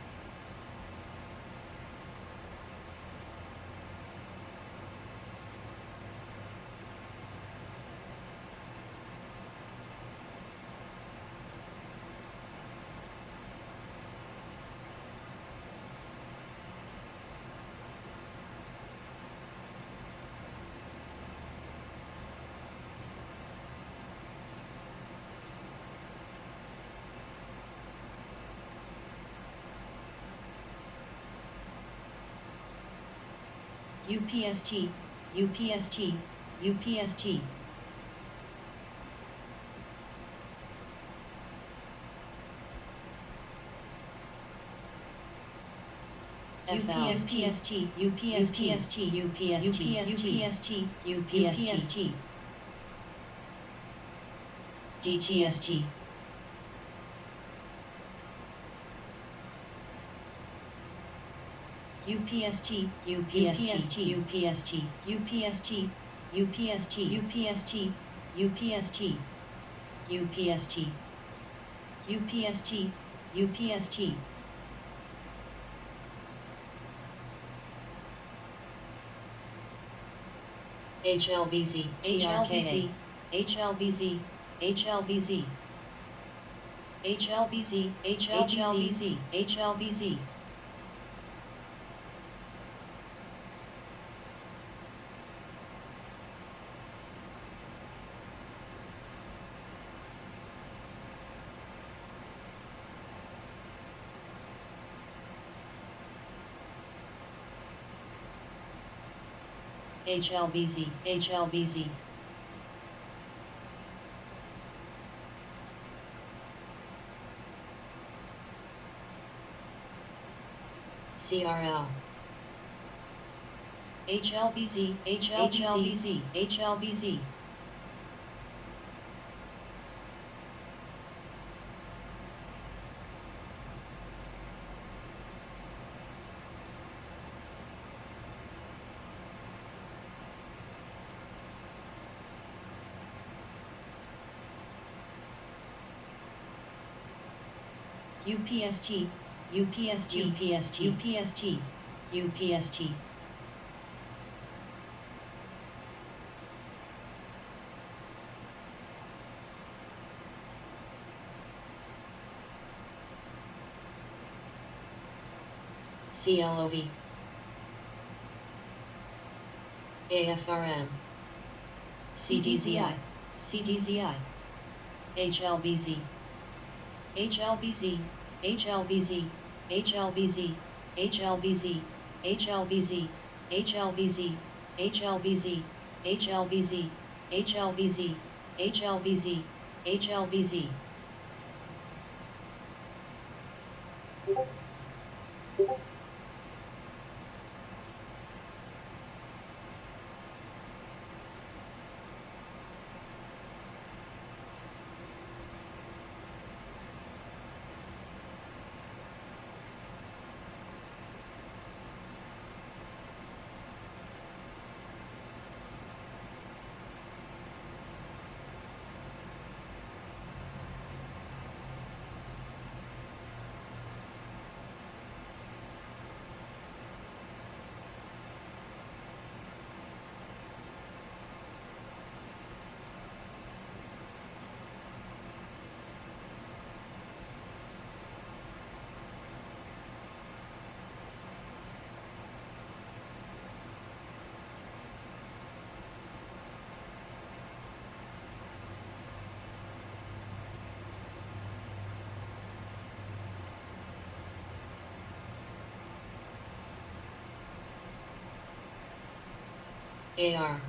UPST, UPST, UPST. UPST, UPST, UPST, UPST, DTST. UPST, UPST, UPST, UPST, UPST, UPST, UPST, UPST, UPST, UPST. HLBZ, HLBZ, HLBZ, HLBZ, HLBZ, HLBZ, HLBZ. HLBZ, HLBZ. CRL. HLBZ, HLBZ, HLBZ. UPST, UPST, UPST, UPST, UPST. CLOV. AFRM. CDZI, CDZI. HLBZ. HLBZ, HLBZ, HLBZ, HLBZ, HLBZ, HLBZ, HLBZ, HLBZ, HLBZ, HLBZ, HLBZ. AR.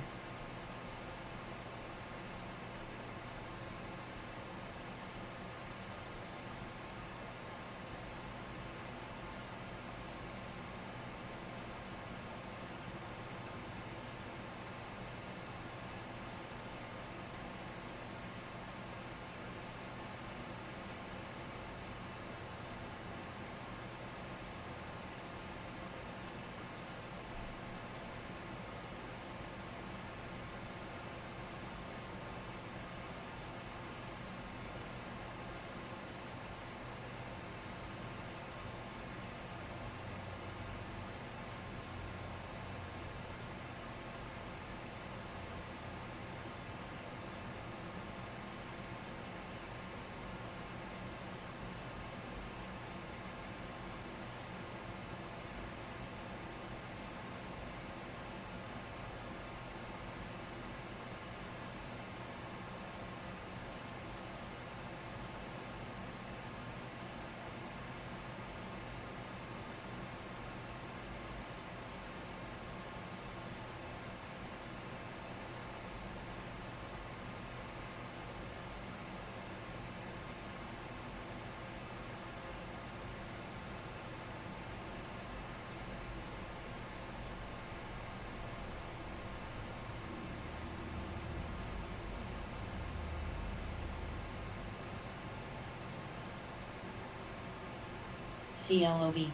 CLOV.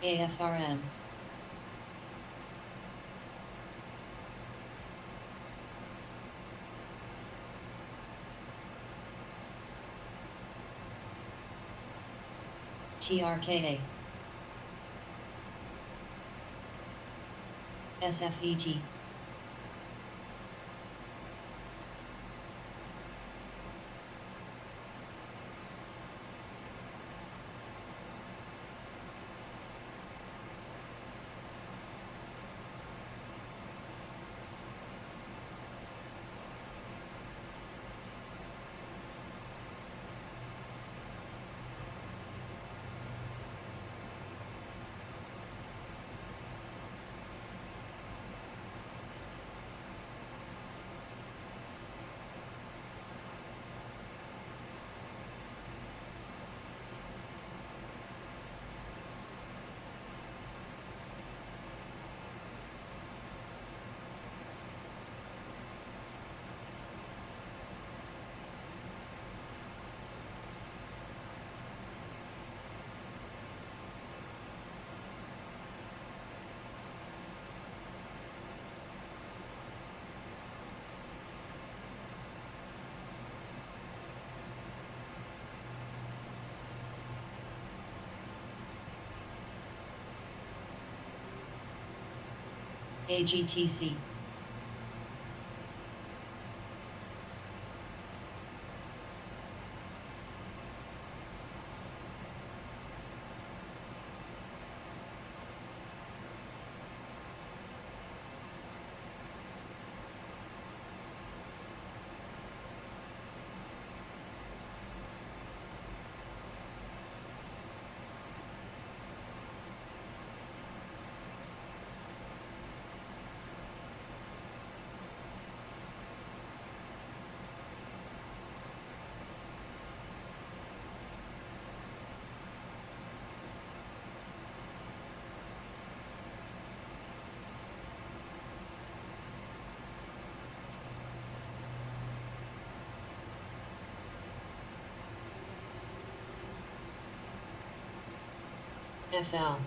AFRN. TRKA. SFET. AGTC. FL.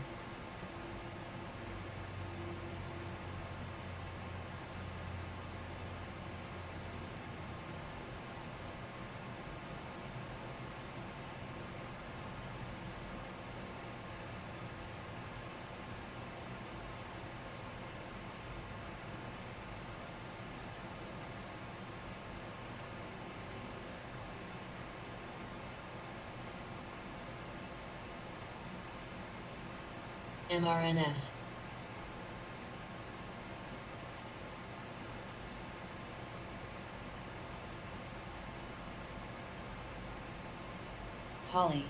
MRNS. Poly.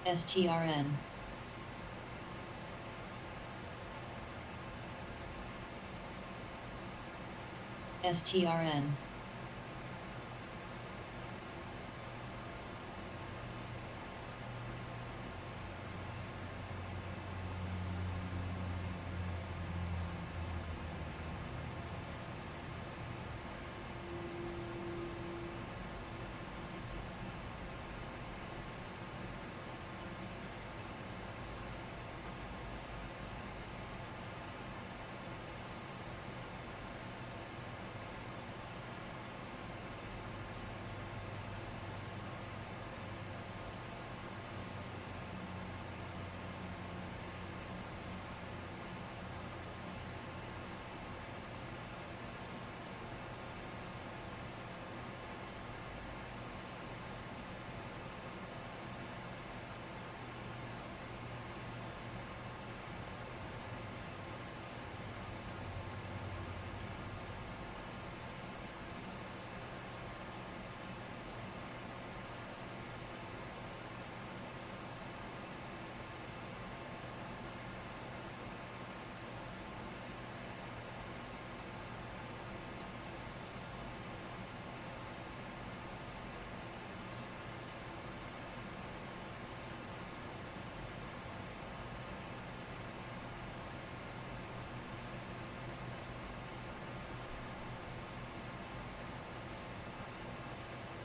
STRN. STRN.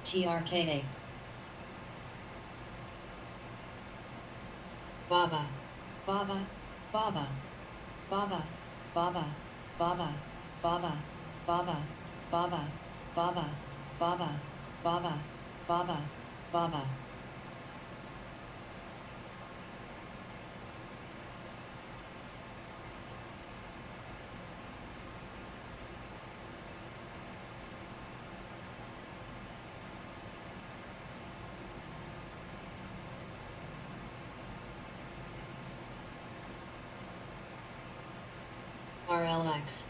TRKA. Baba, Baba, Baba, Baba, Baba, Baba, Baba, Baba, Baba, Baba, Baba, Baba, Baba, Baba. RLX.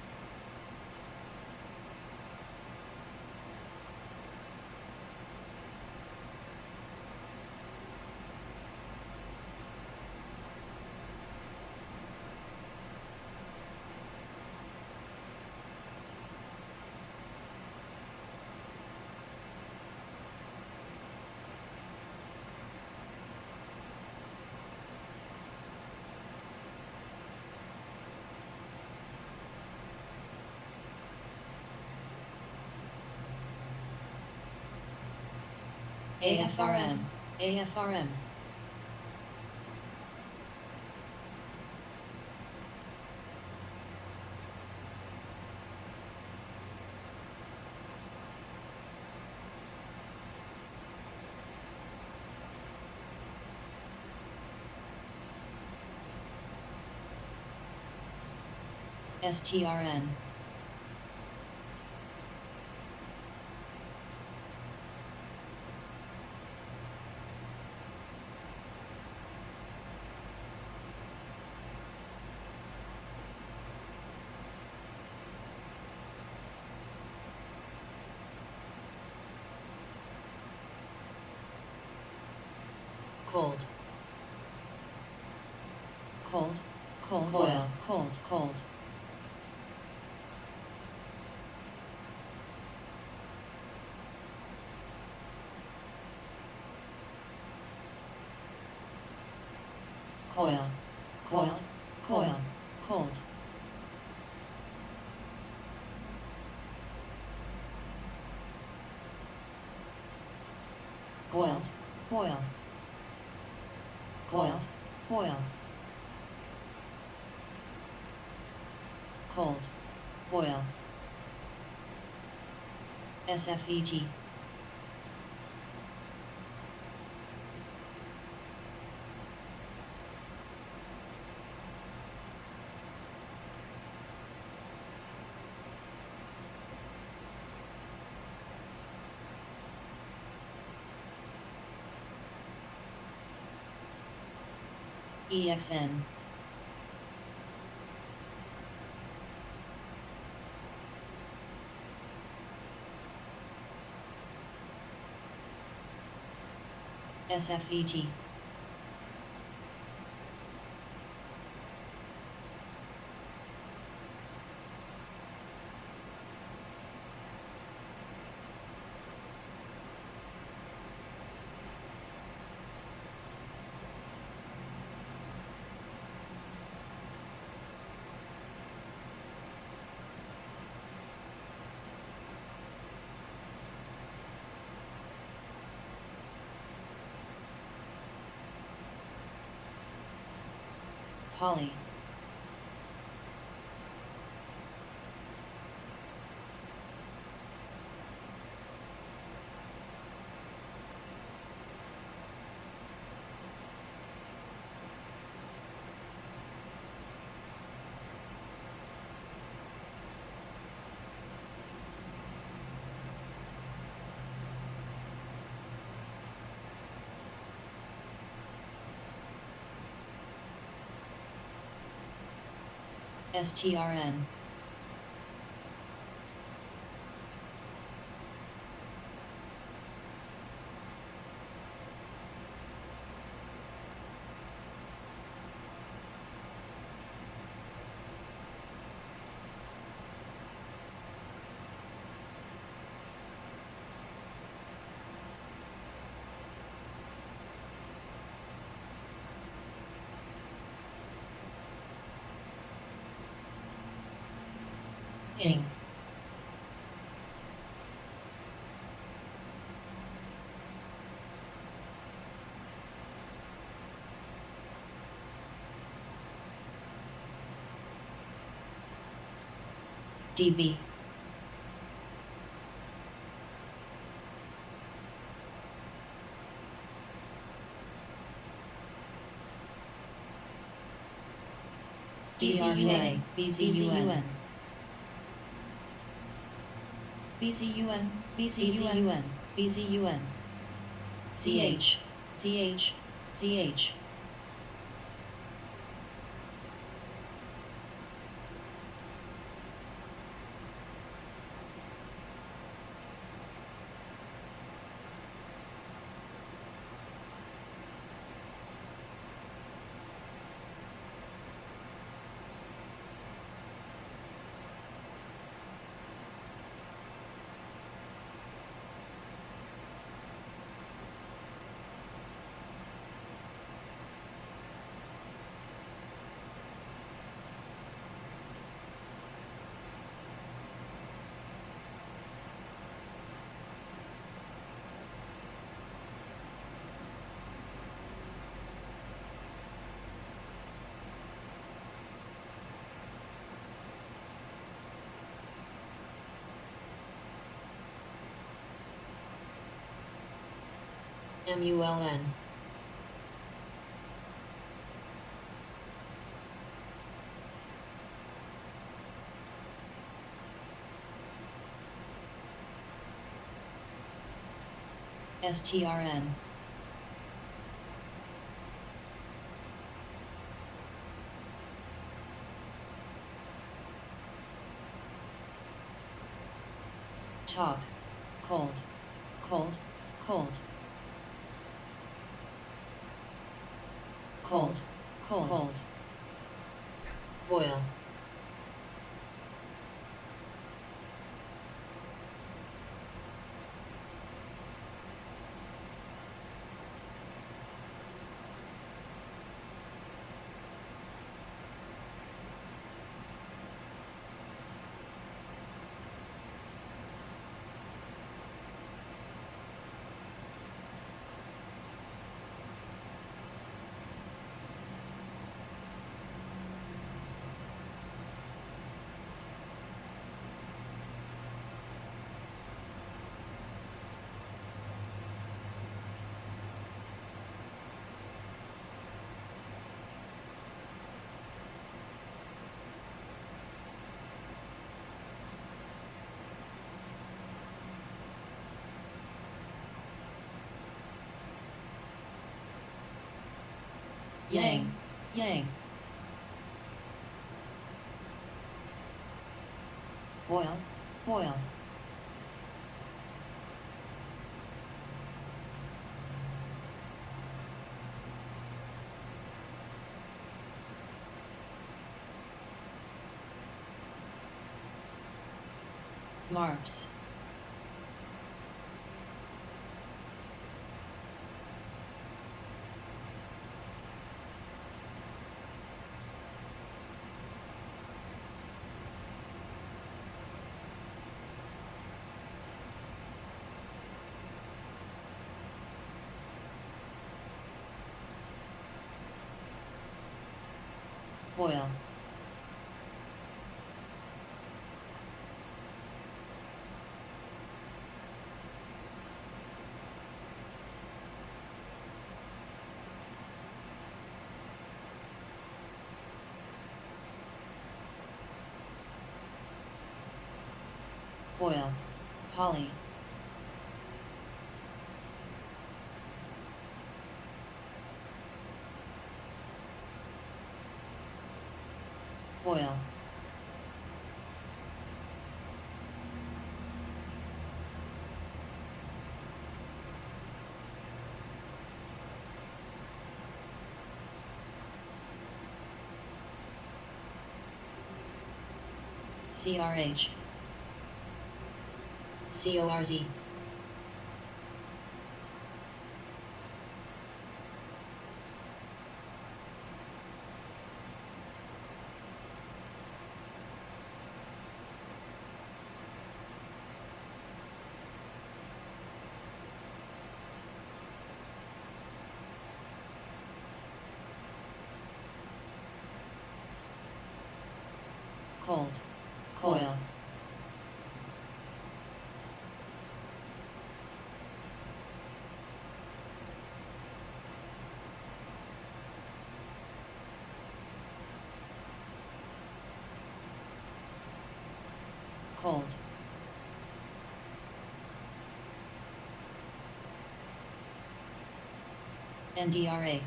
AFRM, AFRM. STRN. Cold. Cold, cold, coil, cold, cold. Coil, coil, coil, cold. Coiled, coil. Coiled, coil. Cold, coil. SFET. EXN. SFET. Poly. STRN. Ing. dB. DRK, BZUN, BZUN, BZUN, BZUN, CH, CH, CH. MULN. STRN. Talk. Cold. Cold. Cold. Cold. Cold. Cold. Boil. Yang. Yang. Boil. Boil. Marks. Boil. Boil. Poly. Boil. CRH. CORZ. Cold. Coil. cold, NDRA,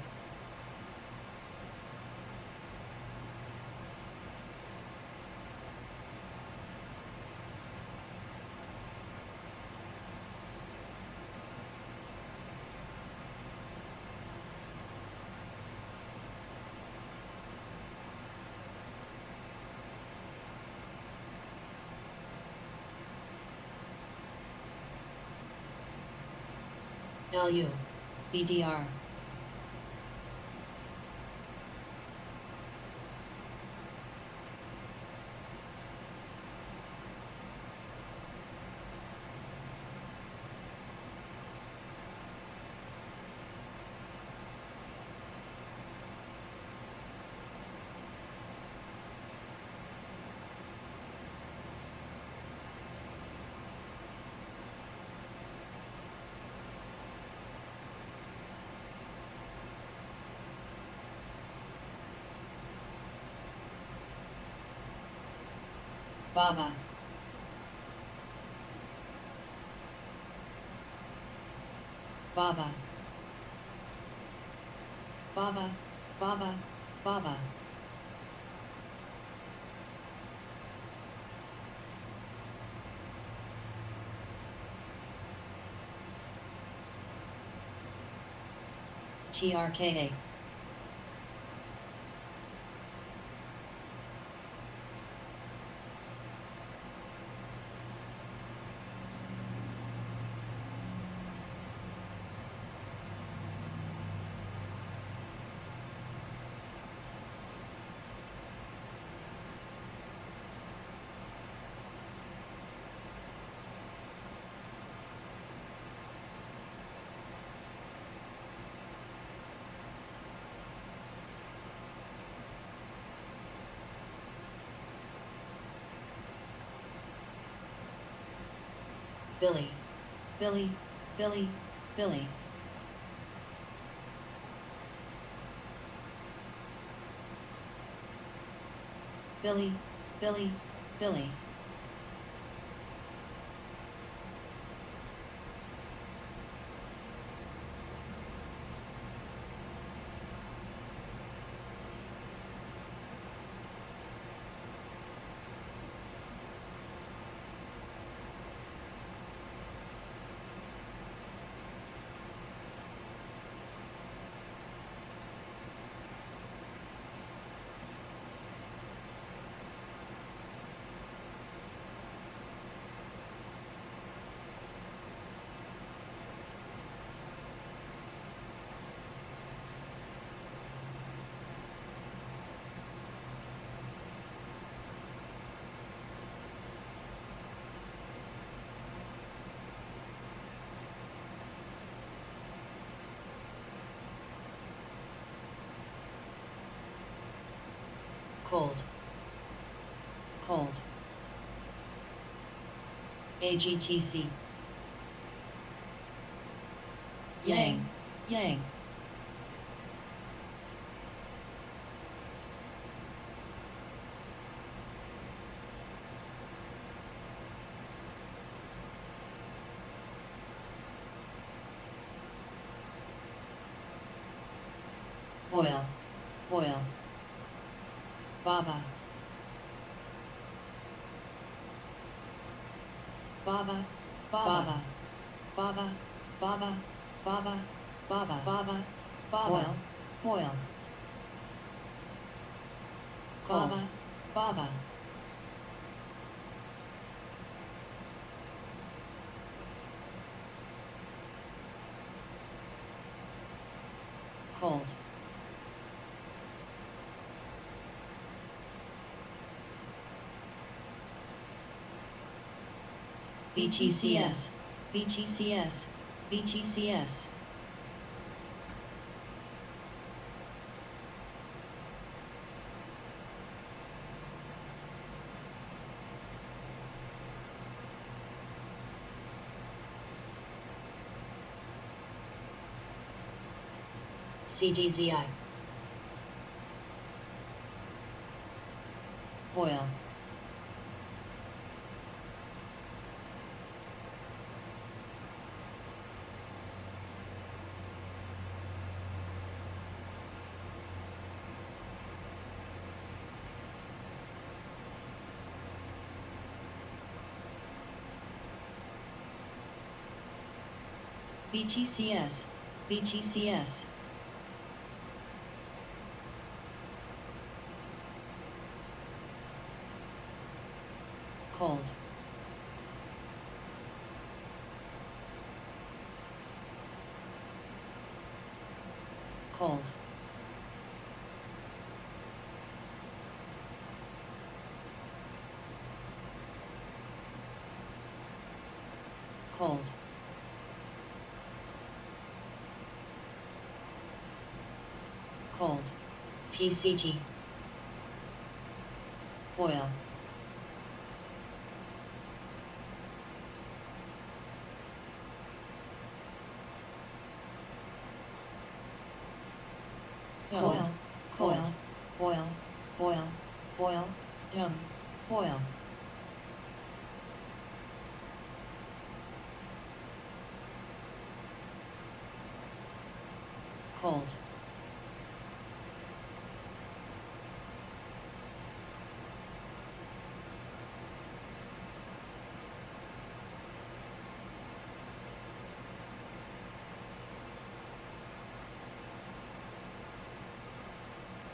LU, BDR, Baba, Baba, Baba, Baba, Baba, TRKA, Billy, Billy, Billy, Billy, Billy, Billy, Billy, cold, cold, AGTC, Yang, Yang, Oil, Oil, Baba, Baba, Baba, Baba, Baba, Baba, Baba, Baba, Baba, Oil, Baba, Baba, cold, BTCS, BTCS, BTCS, CDZI, Oil, BTCS, BTCS. Cold. Cold. Cold. Cold. PCT. Oil. Coil, coil, oil, oil, oil, dung, oil. Cold.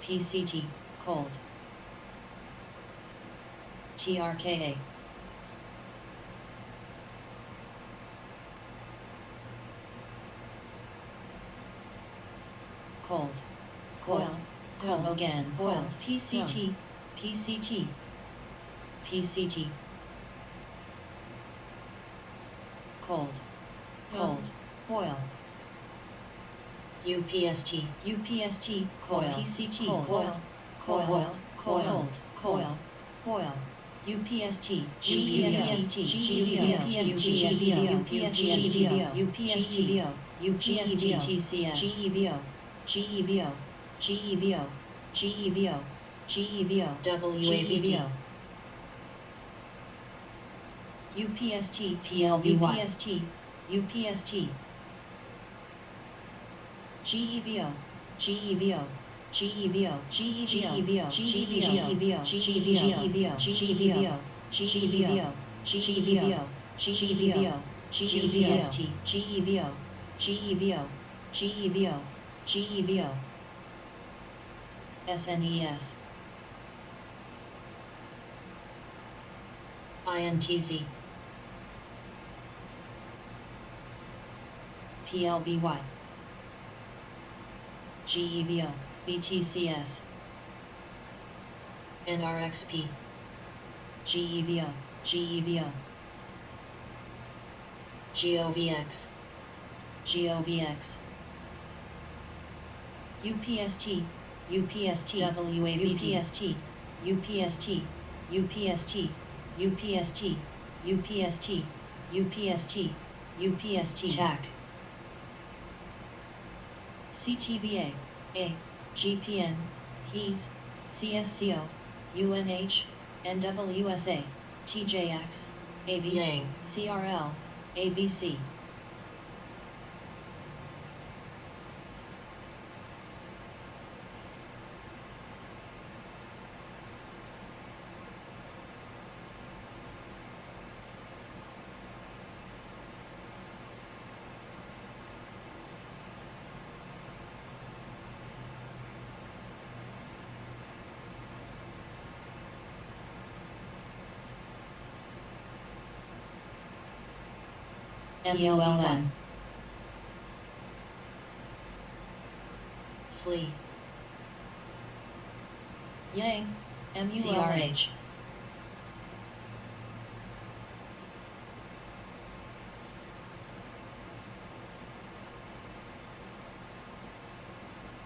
PCT, cold. TRKA. Cold. Coil. Cold again. Cold. PCT. PCT. PCT. Cold. Cold. Coil. UPST. UPST. Coil. PCT. Coil. Coil. Coil. Coil. Coil. UPST. GPST. GPST. UPST. UPST. TCS. GEVO. GEVO. GEVO. GEVO. GEVO. WAVD. UPST. PLVY. UPST. UPST. GEVO. GEVO. GEVO. GEVO. GEVO. GEVO. GEVO. GEVO. GEVO. GEVO. GEVO. GEVO. GEVO. GEVO. GEVO. GEVO. SNES. INTZ. PLBY. GEVO, BTCS. NRXP. GEVO, GEVO. GOVX. GOVX. UPST. UPST. WAVD. UPST. UPST. UPST. UPST. UPST. UPST. TAC. CTVA, A, GPN, HES, CSCO, UNH, NWSA, TJX, AVA, CRL, ABC. MULN. SLE. Yang, MULH.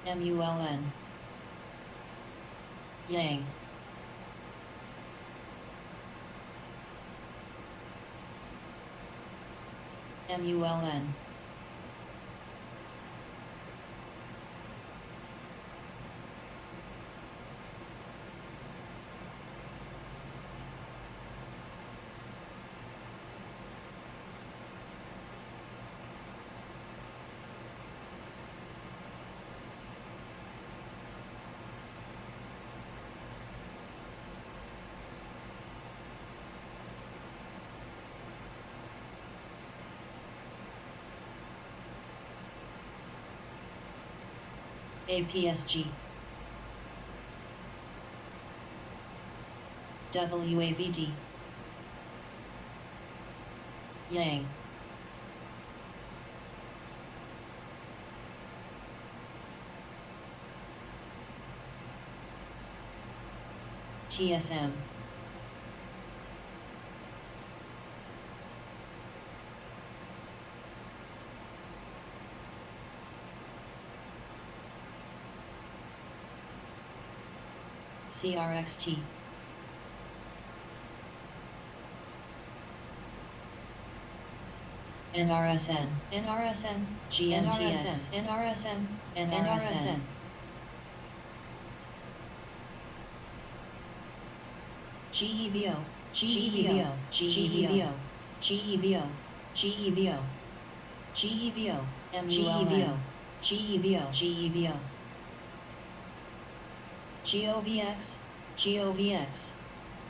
MULN. Yang. MULN. APSG, WAVD, Yang, TSM, CRXT, NRSN, GMTX, NRSN, GEVO, GEVO, GEVO, GEVO, GEVO, GEVO, MULN, GEVO, GEVO, GOVX, GOVX,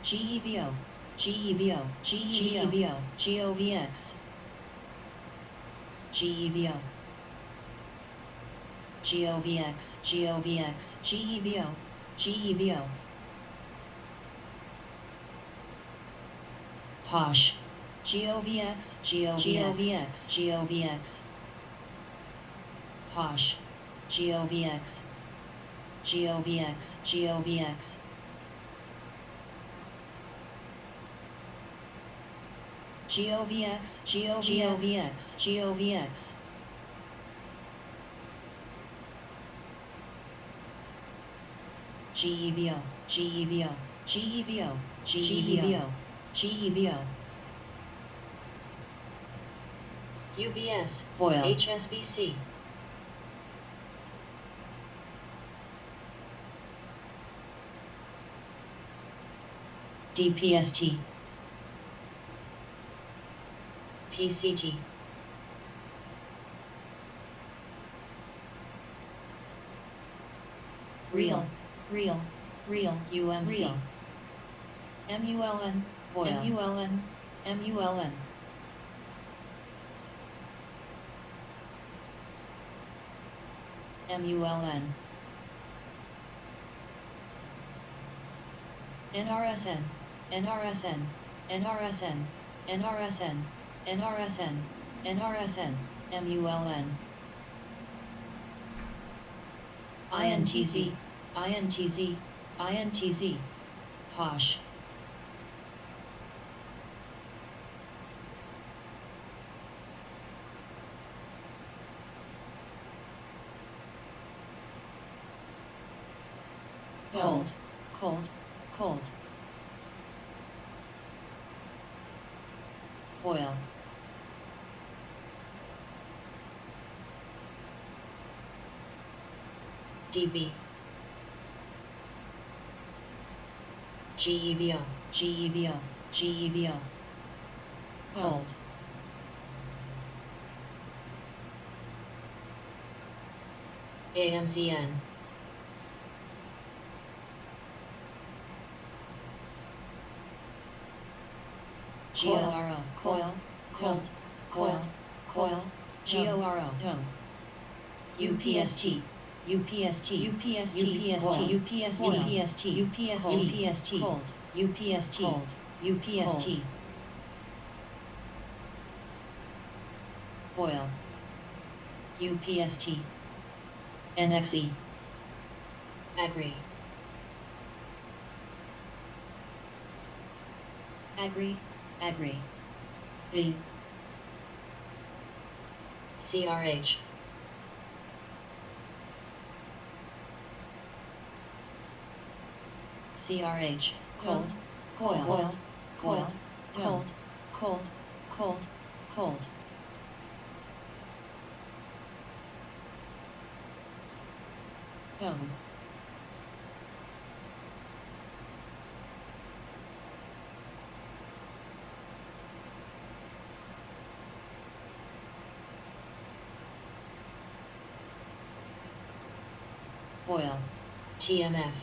GEVO, GEVO, GEVO, GOVX, GEVO, GOVX, GOVX, GEVO, GEVO, POSH, GOVX, GOVX, GOVX, POSH, GOVX, GOVX, GOVX, GOVX, GOVX, GOVX, GEVO, GEVO, GEVO, GEVO, GEVO, UBS, Foil, HSBC, DPST, PCT, Real, UMC, MULN, Foil, MULN, MULN, NRSN, NRSN, NRSN, NRSN, NRSN, NRSN, MULN, INTZ, INTZ, INTZ, POSH, cold, cold, cold, foil, DB, GEVO, GEVO, GEVO, cold, AMCN, GORO, coil, cold, coil, coil, GORO, tongue, UPST, UPST, UPST, UPST, UPST, UPST, UPST, UPST, cold, UPST, cold, UPST, foil, UPST, NXE, agree, agree, agree, V, CRH, CRH, cold, coil, coiled, coiled, cold, cold, cold, cold, home, foil, TMF,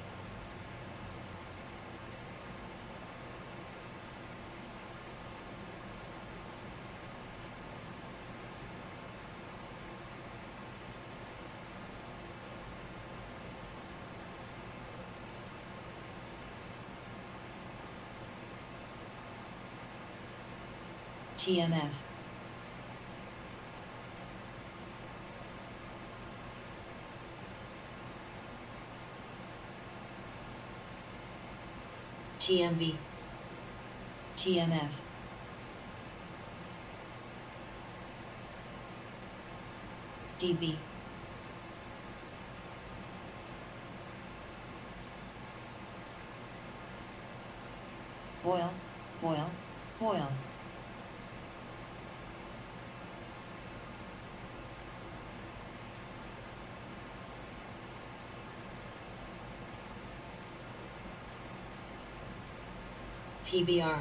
TMF. TMV. TMF. DB. Boil, boil, boil. PBR.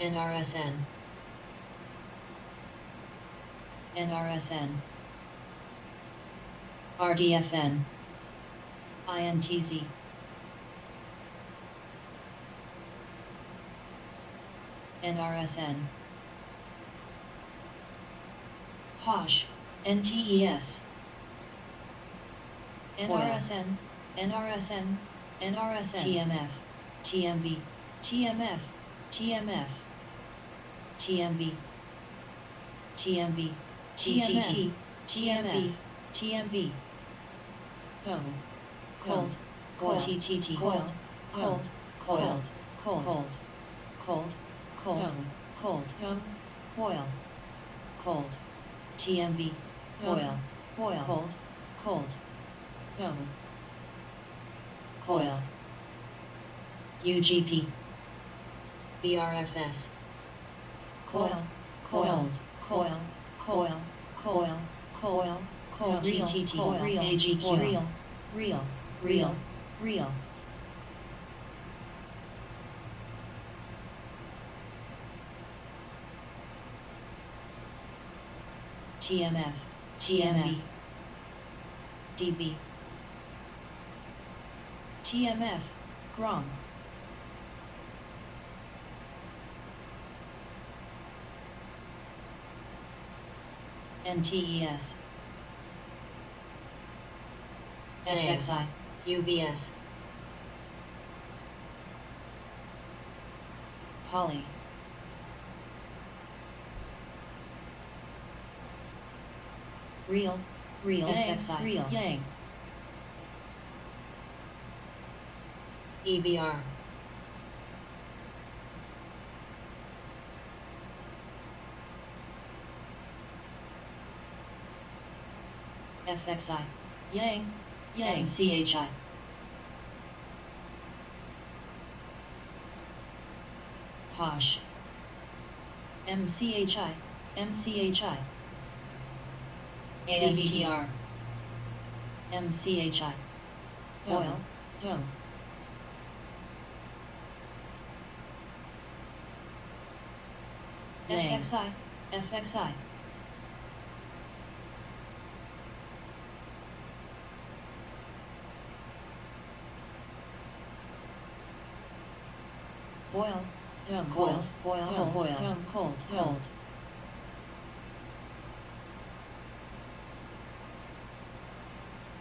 NRSN. NRSN. RDFN. INTZ. NRSN. HOSH. NTES. NRSN. NRSN. NRSN. TMF. TMV. TMF. TMF. TMV. TMV. TTT. TMV. TMV. Cold. Cold. Cold. TTT. Cold. Cold. Cold. Cold. Cold. Cold. Cold. Boil. Cold. TMV. Boil. Boil. Cold. Cold. Coil. UGP. BRFS. Coil. Coiled. Coil. Coil. Coil. Coil. Coil. TTT. Real. AGQ. Real. Real. Real. Real. TMF. TMV. DB. TMF. Grom. NTES. NXI. UBS. Poly. Real. Real. NXI. Real. Yang. EBR. FXI. Yang. Yang. CHI. Posh. MCHI. MCHI. CBTR. MCHI. Oil. Dome. FXI. FXI. Boil. Dome. Cold. Boil. Boil. Dome. Cold. Cold.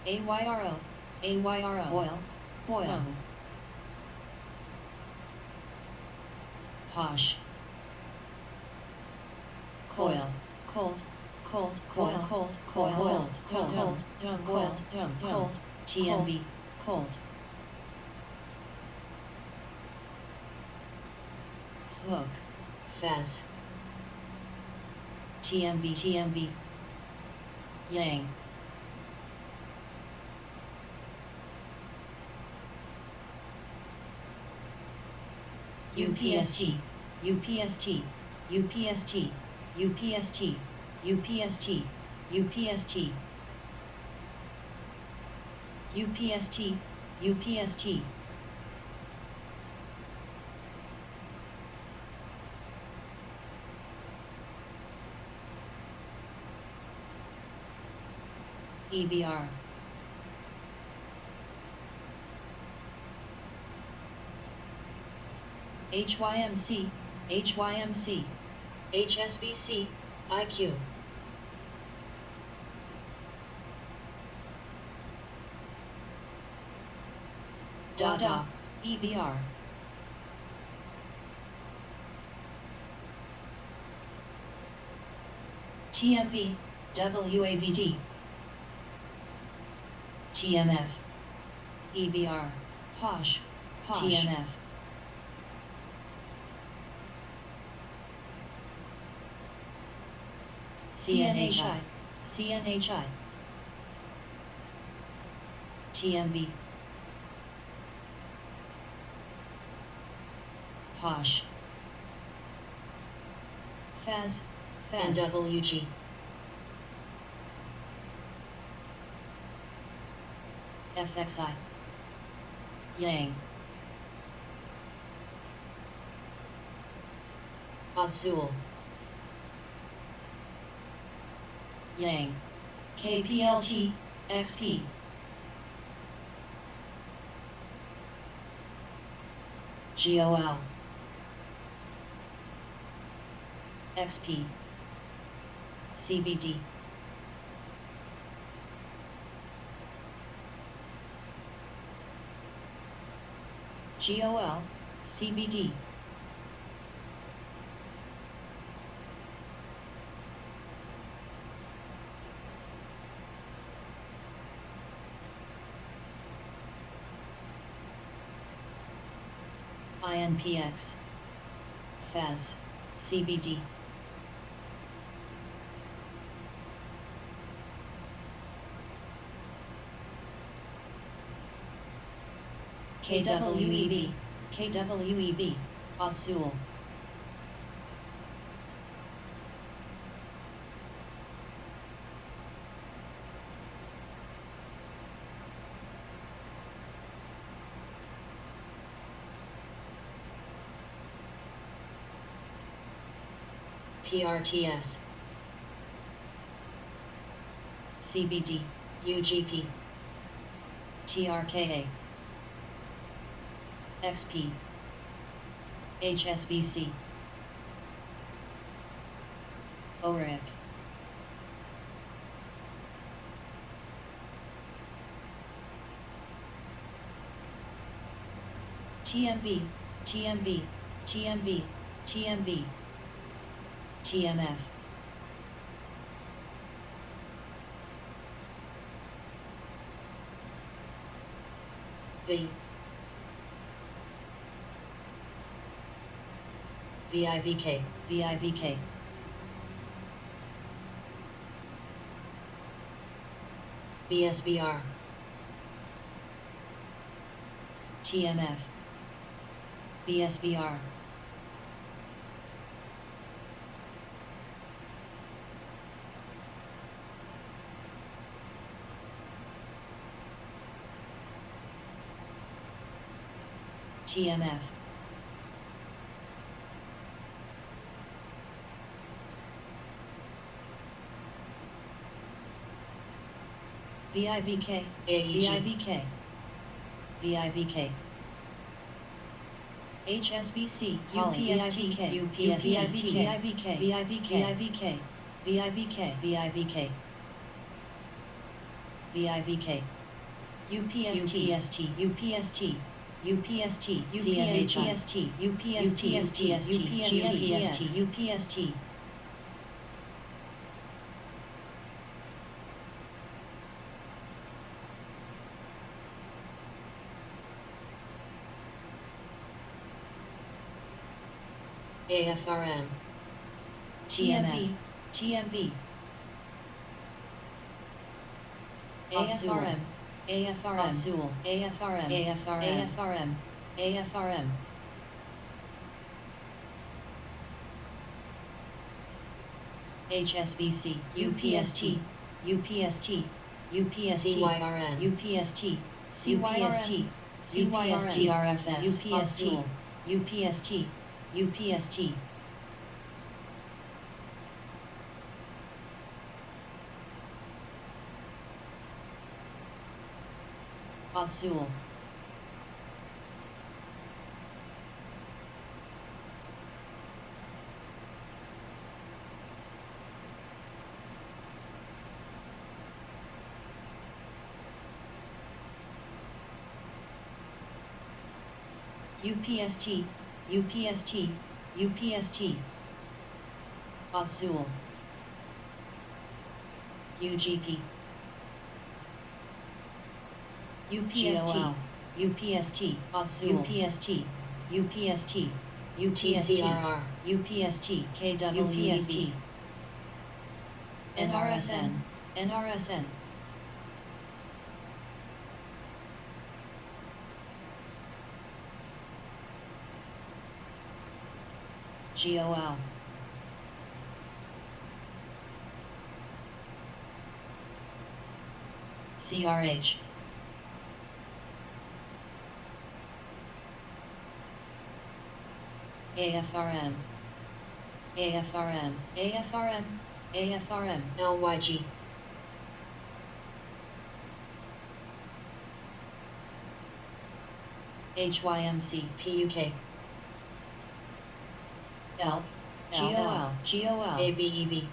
AYRO. AYRO. Boil. Boil. Posh. Coil. Cold. Cold. Coil. Cold. Coil. Cold. Cold. Cold. Cold. Cold. TMV. Cold. Hook. Fez. TMV. TMV. Yang. UPST. UPST. UPST. UPST. UPST. UPST. UPST. UPST. EBR. HYMC. HYMC, HSBC, IQ. Dada, EBR. TMV, WAVD. TMF, EBR, Posh, TMF. CNHI, CNHI. TMV. Posh. Faz, NWG. FXI. Yang. Azul. Yang. KPLT, XP. GOL. XP. CBD. GOL, CBD. INPX. FAS, CBD. KWEB, KWEB, Azul. PRTS. CBD, UGP. TRKA. XP. HSBC. ORIC. TMV, TMV, TMV, TMV. TMF. V. VIVK, VIVK. VSBR. TMF. VSBR. TMF. VIVK, VIVK, VIVK. HSBC, UPSTK, UPSTK, VIVK, VIVK, VIVK, VIVK, VIVK, UPST, UPST, UPST, CNHST, UPST, UPST. AFRN. TMB, TMB. AFRM, AFRM, Azul, AFRM, AFRM, AFRM, AFRM. HSBC, UPST, UPST, UPST, CYRN, UPST, CYRT, CYST, RFS, UPST, UPST, UPST. Azul. UPST, UPST, UPST. Azul. UGP. UPST, UPST, Azul, UPST, UPST, UTCRR, UPST, KWPST, NRSN, NRSN. GOL. CRH. AFRM. AFRM. AFRM. AFRM. LYG. HYMC. PUK. L. GOL. GOL. ABEV.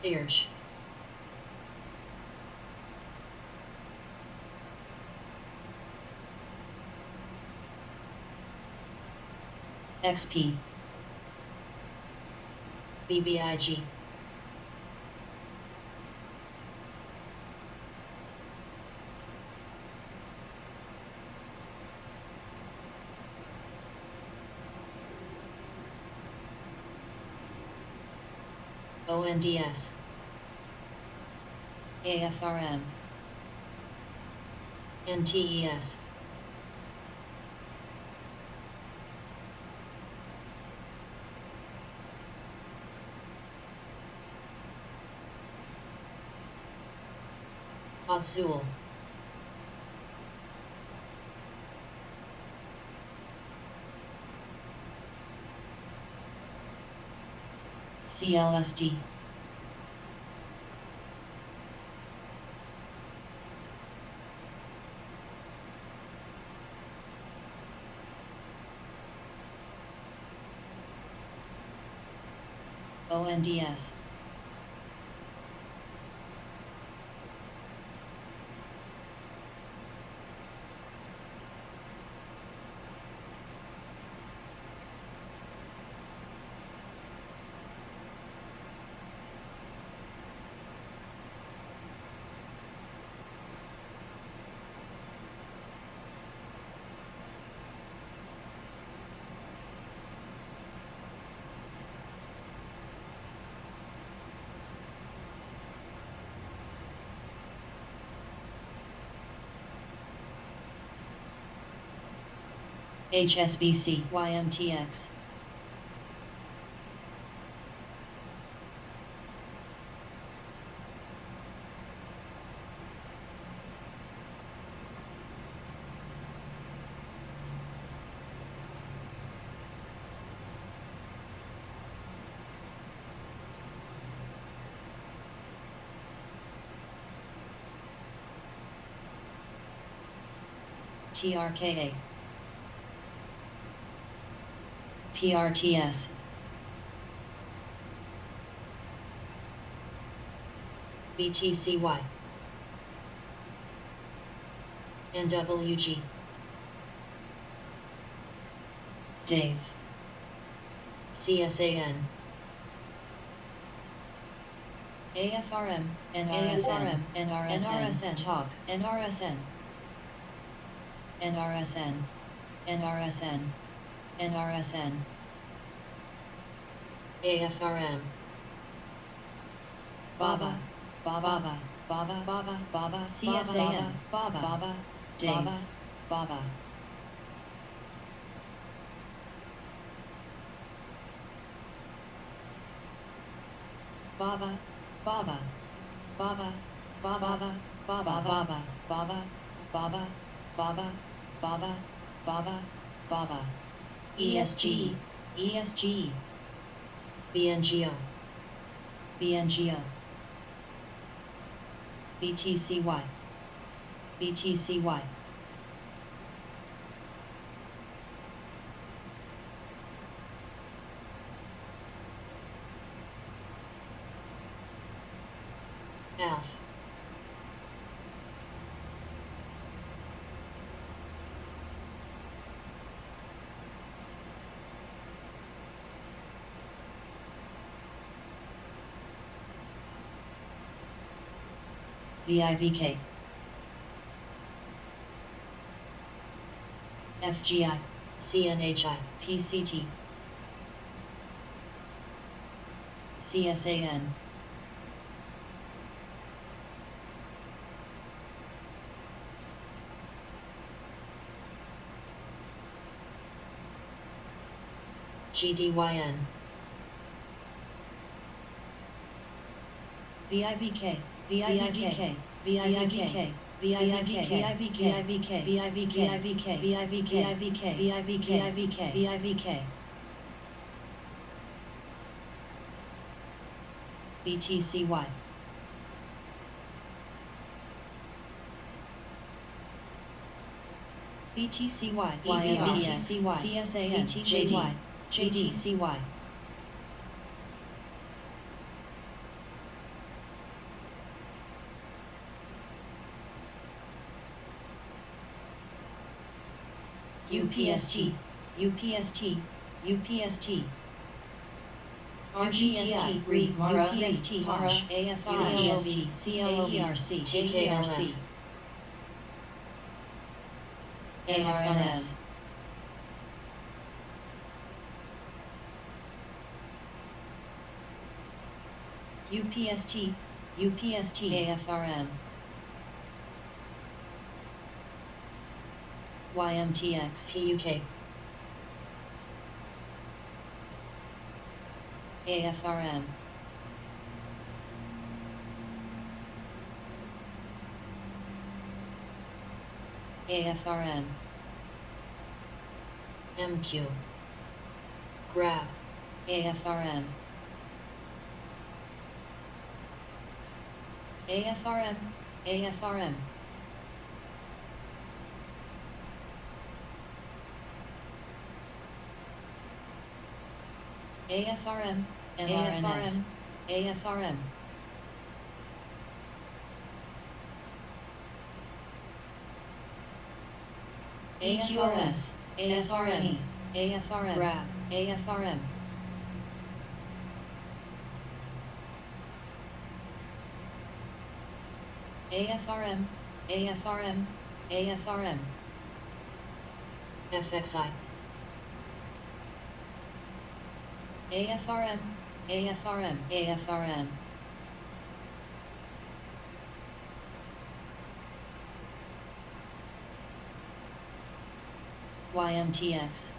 Urge. XP. BBIG. ONDS. AFRM. NTES. Azul. CLSD. ONDS. HSBC, YMTX. TRKA. PRTS. BTCY. NWG. Dave. CSAN. AFRM, NRSN, NRSN, Talk, NRSN, NRSN, NRSN, NRSN, AFRM, Baba, Baba, Baba, Baba, Baba, CSAN, Baba, Baba, Dave, Baba. Baba, Baba, Baba, Baba, Baba, Baba, Baba, Baba, Baba, Baba, Baba, Baba, ESG, ESG, BNGO, BNGO, BTCY, BTCY. F. VIVK. FGI, CNHI, PCT, CSAN, GDYN, VIVK, VIVK, VIVK. VIVK, VIVK, VIVK, VIVK, VIVK, VIVK, VIVK, VIVK, BTCY, BTCY, YMTS, CSAN, JD, JTCY, UPST, UPST, UPST, RGST, UPST, AFRST, CLOVRC, TKRC, ARNS, UPST, UPST, AFRM, YMTX, PUK, AFRM, AFRM, MQ, Grab, AFRM, AFRM, AFRM, AFRM, MRNS, AFRM, AFRS, ASRNE, AFRM, Grab, AFRM, AFRM, AFRM, AFRM, FXI, AFRM, AFRM, AFRM, YMTX,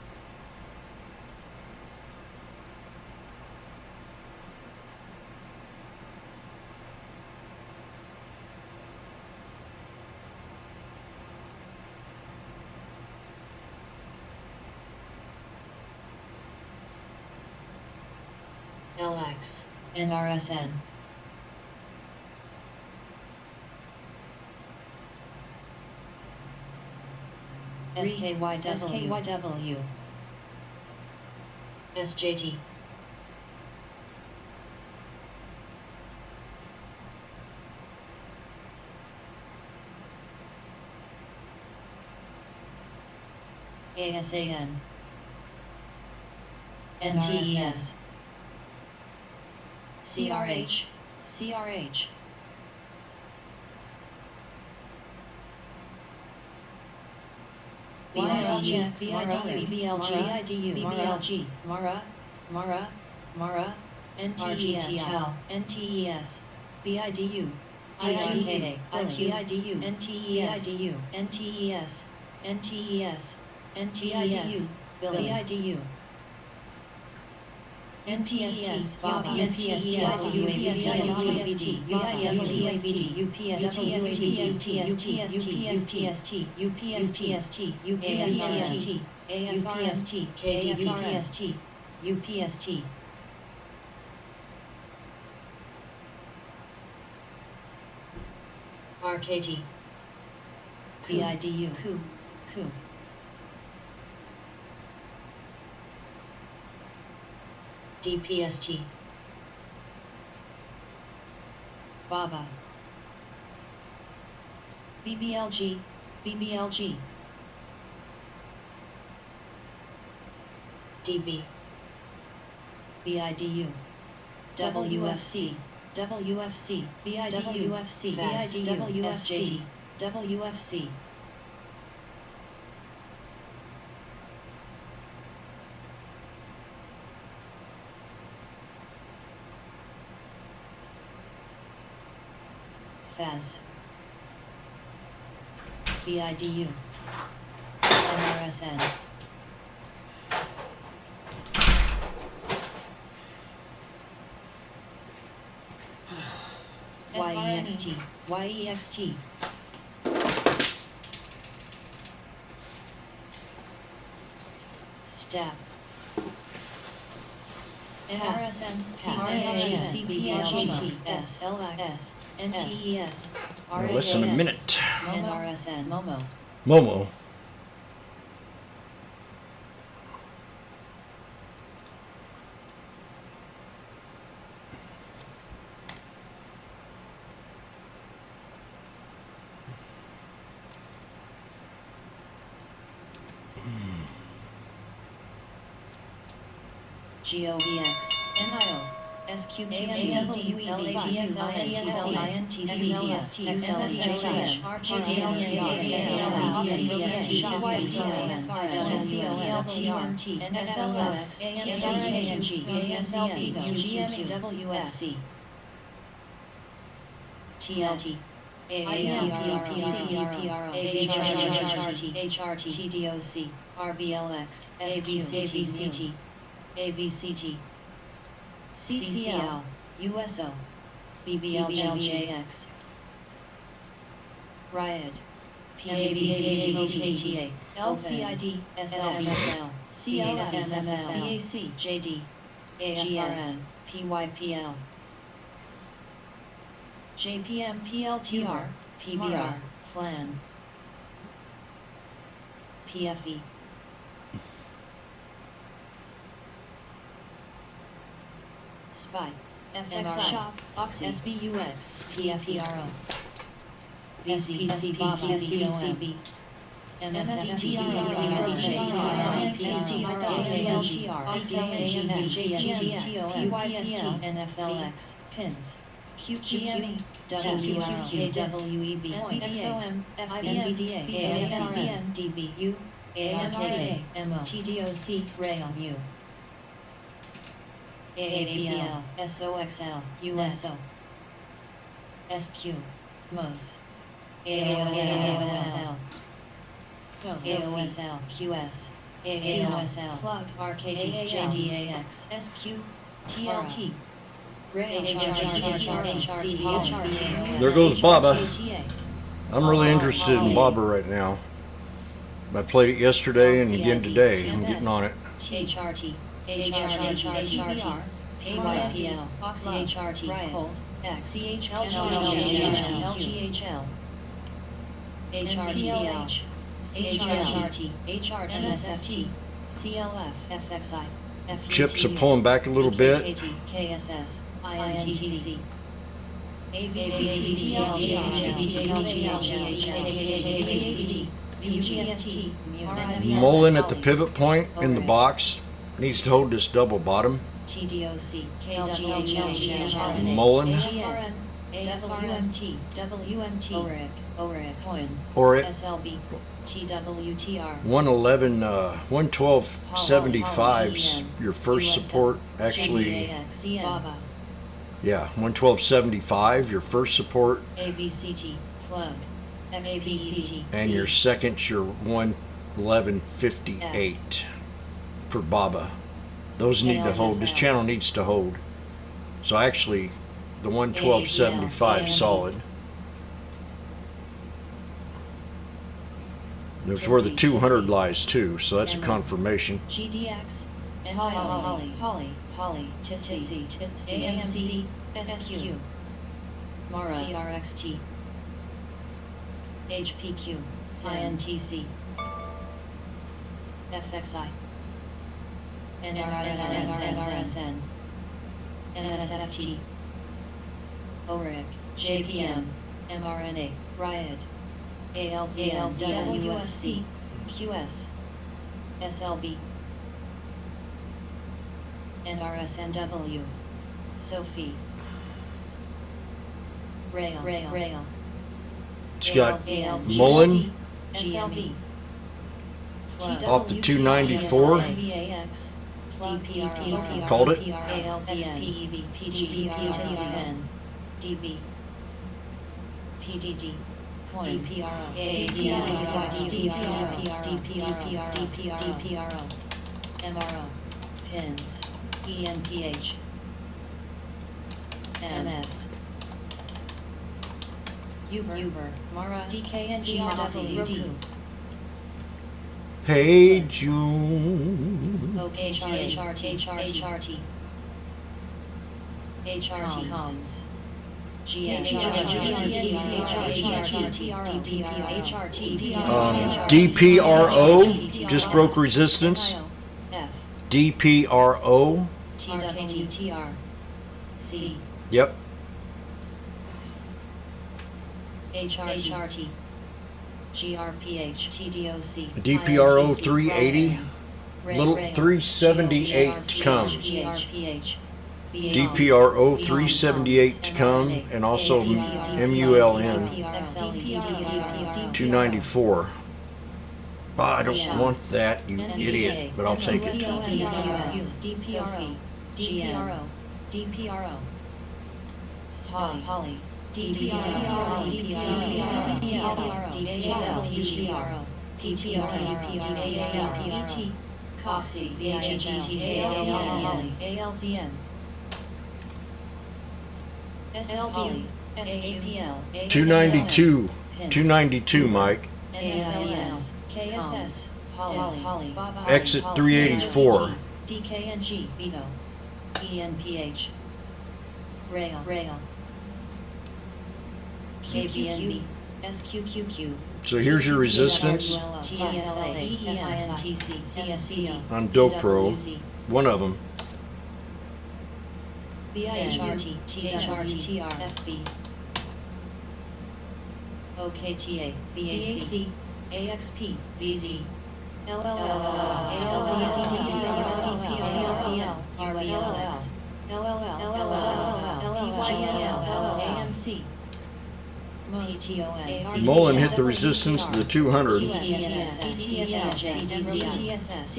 LX, and RSN. SKYW, SJT, ASAN, NTES, CRH, CRH, BIDU, BIDU, BBLG, MARA, MARA, MARA, NTES, NTES, BIDU, IIDK, IQIDU, NTES, NTES, NTES, NTES, BIDU, NTST, BABA, NTST, UPST, UPST, UPST, UPST, UPST, AFRST, KDFRST, UPST, RKT, BIDU, KU, DPST, BABA. BBLG, BBLG. DB. BIDU. WFC, WFC, BIDU, WFC, BIDU, SJT, WFC. FAS. BIDU. MRSN. YEXT, YEXT. Step. MRSN, CPLGT, SLX, NTES, Now less than a minute. MRSN, Momo. Momo. GOVX, NIO, SQQAWELATSLTCINTCDST, MSJH, RJDST, NSLS, AMC, GMWFC, TLT, HRT, TDOC, RBLX, ABCT, AVCT, CCL, USO, BBLJX, Riot, PABCTA, LCID, SLBL, CLSML, BAC, JD, AFRN, PYPL, JPM, PLTR, PBR, Plan, PFE. SPY, FXI, Shop, Oxy, SBUX, PFERO, VCCB, NFLX, Pins, QGME, WRKWEB, XOM, FBMBDA, ASCN, DBU, AMRA, MO, TDOC, Rail, U. AAPL, SOXL, USO, SQ, MOS, AOSL, AOSL, QS, AOSL, Plug, RKT, JDAX, SQ, TLT, There goes Baba. I'm really interested in Baba right now. I played it yesterday and again today. I'm getting on it. HRT, HRT, PYPL, Oxy HRT, Cold, X, CHL, LGHL, HRTL, CHRT, HRT, CLF, FXI, Chips are pulling back a little bit. KSS, INTC, Mullen at the pivot point in the box needs to hold this double bottom. TDOC, Mullen. WMT, ORIC, Or it SLB, TWTR, 111, 112.75's your first support. Actually, Baba, yeah, 112.75 your first support, ABCT, Plug, XPCT, and your second's your 111.58 for Baba. Those need to hold. This channel needs to hold. So actually, the 112.75 solid. There's where the 200 lies too, so that's a confirmation. GDX, Holly, Tissy, AMC, SQ, Mara, CRXT, HPQ, INTC, FXI, NRSN, NSFT, ORIC, JPM, mRNA, Riot, ALZN, WFC, QS, SLB, NRSNW, Sophie, Rail, It's got Mullen SLB, off the 294. Called it? ALZN, PGDPTZN, DB, PDD, DPRO, DPRO, MRO, PINS, ENPH, MS, Uber, Mara, DKNGRWD, Hey June. HRT, Comms, DPRO just broke resistance. F, DPRO. TWTR, C, Yep. HRT, GRPH, TDOC, DPRO 380. Little 378 to come. GRPH, DPRO 378 to come, and also MULN 294. Oh, I don't want that, you idiot, but I'll take it. DPRO, DPRO, Holly, DPRO, Coxie, ALZN, SLB, SAPL, 292, Mike. ALZS, KSS, Holly, Exit 384. DKNG, Vito, ENPH, Rail, KBNB, SQQQ, So here's your resistance TSLA, EINTC, CSCD, on Dopro, one of them. BIHRT, THRTR, FB, OKTA, BAC, AXP, VZ, LLL, ALZL, RBLX, AMC, PTON, Mullen hit the resistance to the 200.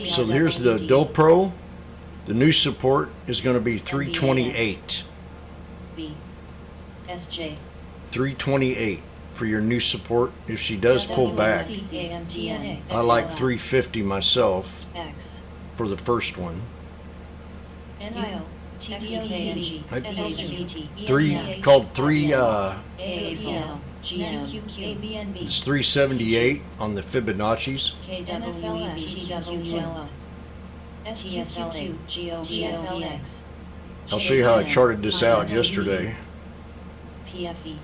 So here's the Dopro. The new support is going to be 328. B, SJ, 328 for your new support if she does pull back. I like 350 myself X, for the first one. NIO, TDOC, Three called three. AAPL, GM, It's 378 on the Fibonacci's. KWE, TWL, TSLA, GOGSLX, I'll show you how I charted this out yesterday. PFE,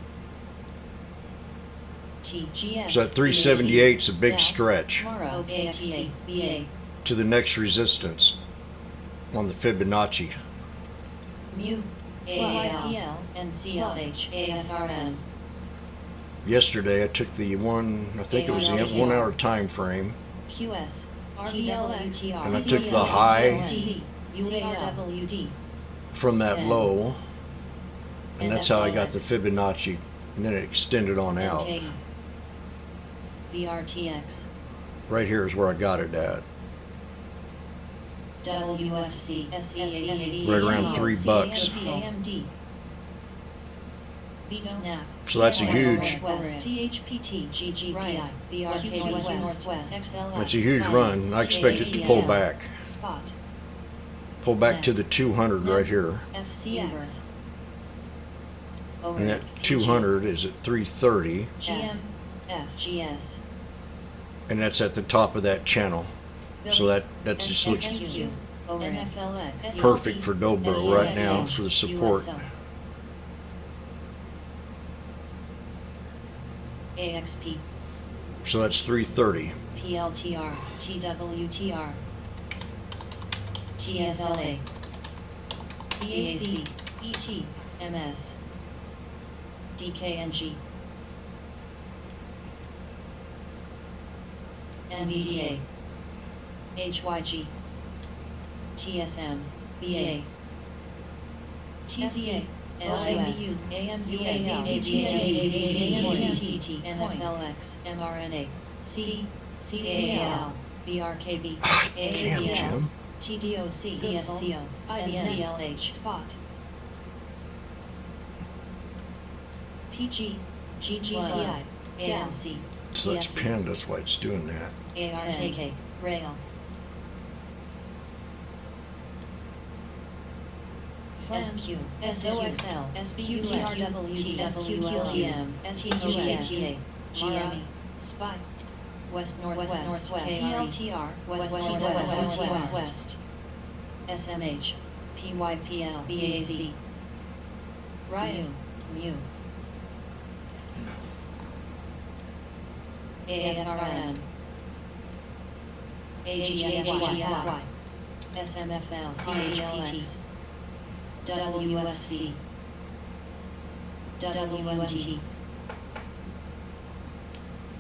TGS, So that 378 is a big stretch OKTA, BA, to the next resistance on the Fibonacci. Mu, AAL, NCLH, AFRN, Yesterday I took the one, I think it was the 1 hour time frame, QS, RTWTR, and I took the high UAWD, from that low, and that's how I got the Fibonacci, and then it extended on out. NKE, BRTX, Right here is where I got it at. WFC, SEAC, Right around $3. AMD, Snap, So that's a huge, CHPT, GGPI, BRK Northwest, XLI, that's a huge run. I expect it to pull back. Spot, Pull back to the 200 right here. FCX, And that 200 is at 330, GM, FGS, and that's at the top of that channel. So that just looks SQ, NFLX, perfect for Dobro right now for the support. AXP, So that's 330. PLTR, TWTR, TSLA, BAC, ET, MS, DKNG, NVDA, HYG, TSM, BA, TZA, LIBU, AMZA, AZT, NFLX, mRNA, C, CAL, BRKB, Damn, AABL, Jim. TDOC, CSCO, IBCLH, Spot, PG, GGVI, AMC, So that's TFB, pinned, that's why it's doing that. ARKK, Rail, SQ, SOXL, SBURW, TSQLGM, STQATA, GME, SPY, West Northwest, KRTR, West, SMH, PYPL, BAC, Riot, Mu, AFRN, AGHY, SMFL, CHPT, WFC, WMT,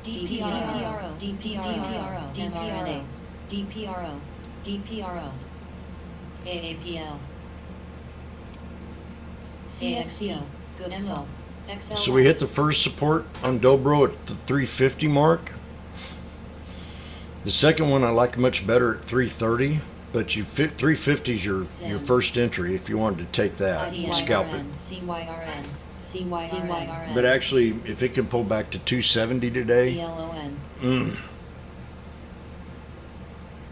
DPRO, mRNA, DPRO, AAPL, CXCO, GoodMO, XL. So we hit the first support on Dobro at the 350 mark. The second one I like much better at 330, but you fit 350 is your first entry if you wanted to take that and scalp it. CYRN, But actually, if it can pull back to 270 today, BLON,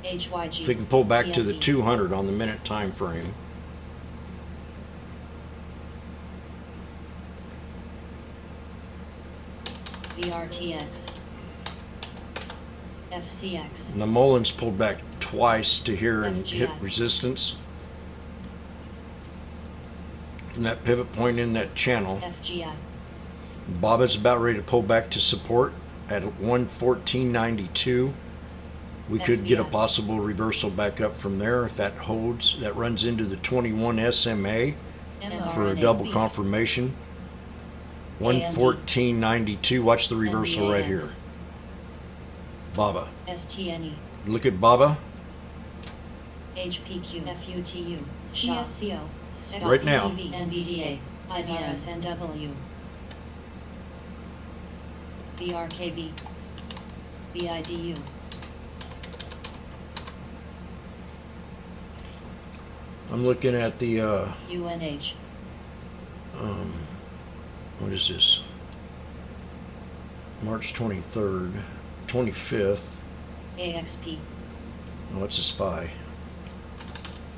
HYG, if it can pull back to the PFE, 200 on the minute time frame, VRTX, FCX, and the Mullins pulled back twice to here and hit FGI. resistance from that pivot point in that channel. FGI, Baba's about ready to pull back to support at 114.92. We could get a SBI. possible reversal back up from there if that holds. That runs into the 21 SMA for a double mRNA, confirmation. AMD. 114.92. Watch the reversal right here. NVAX. Baba. STNE, Look at Baba. HPQ, FUTU, CSCO, Right now. NVDA, IBSNW, BRKB, BIDU, I'm looking at the UNH, what is this? March 23rd, 25th. AXP, Oh, it's a SPY.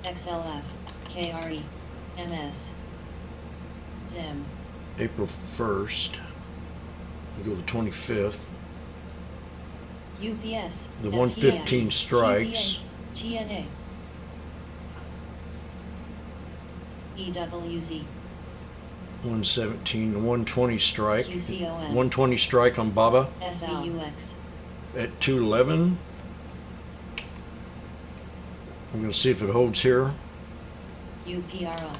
XLF, KRE, MS, ZIM, April 1st. We go to the 25th. UPS, The 115 FPX, strikes. TNA, EWZ, 117, the 120 strike. QCON, 120 strike on Baba SBUX, at 211. I'm going to see if it holds here. UPRO,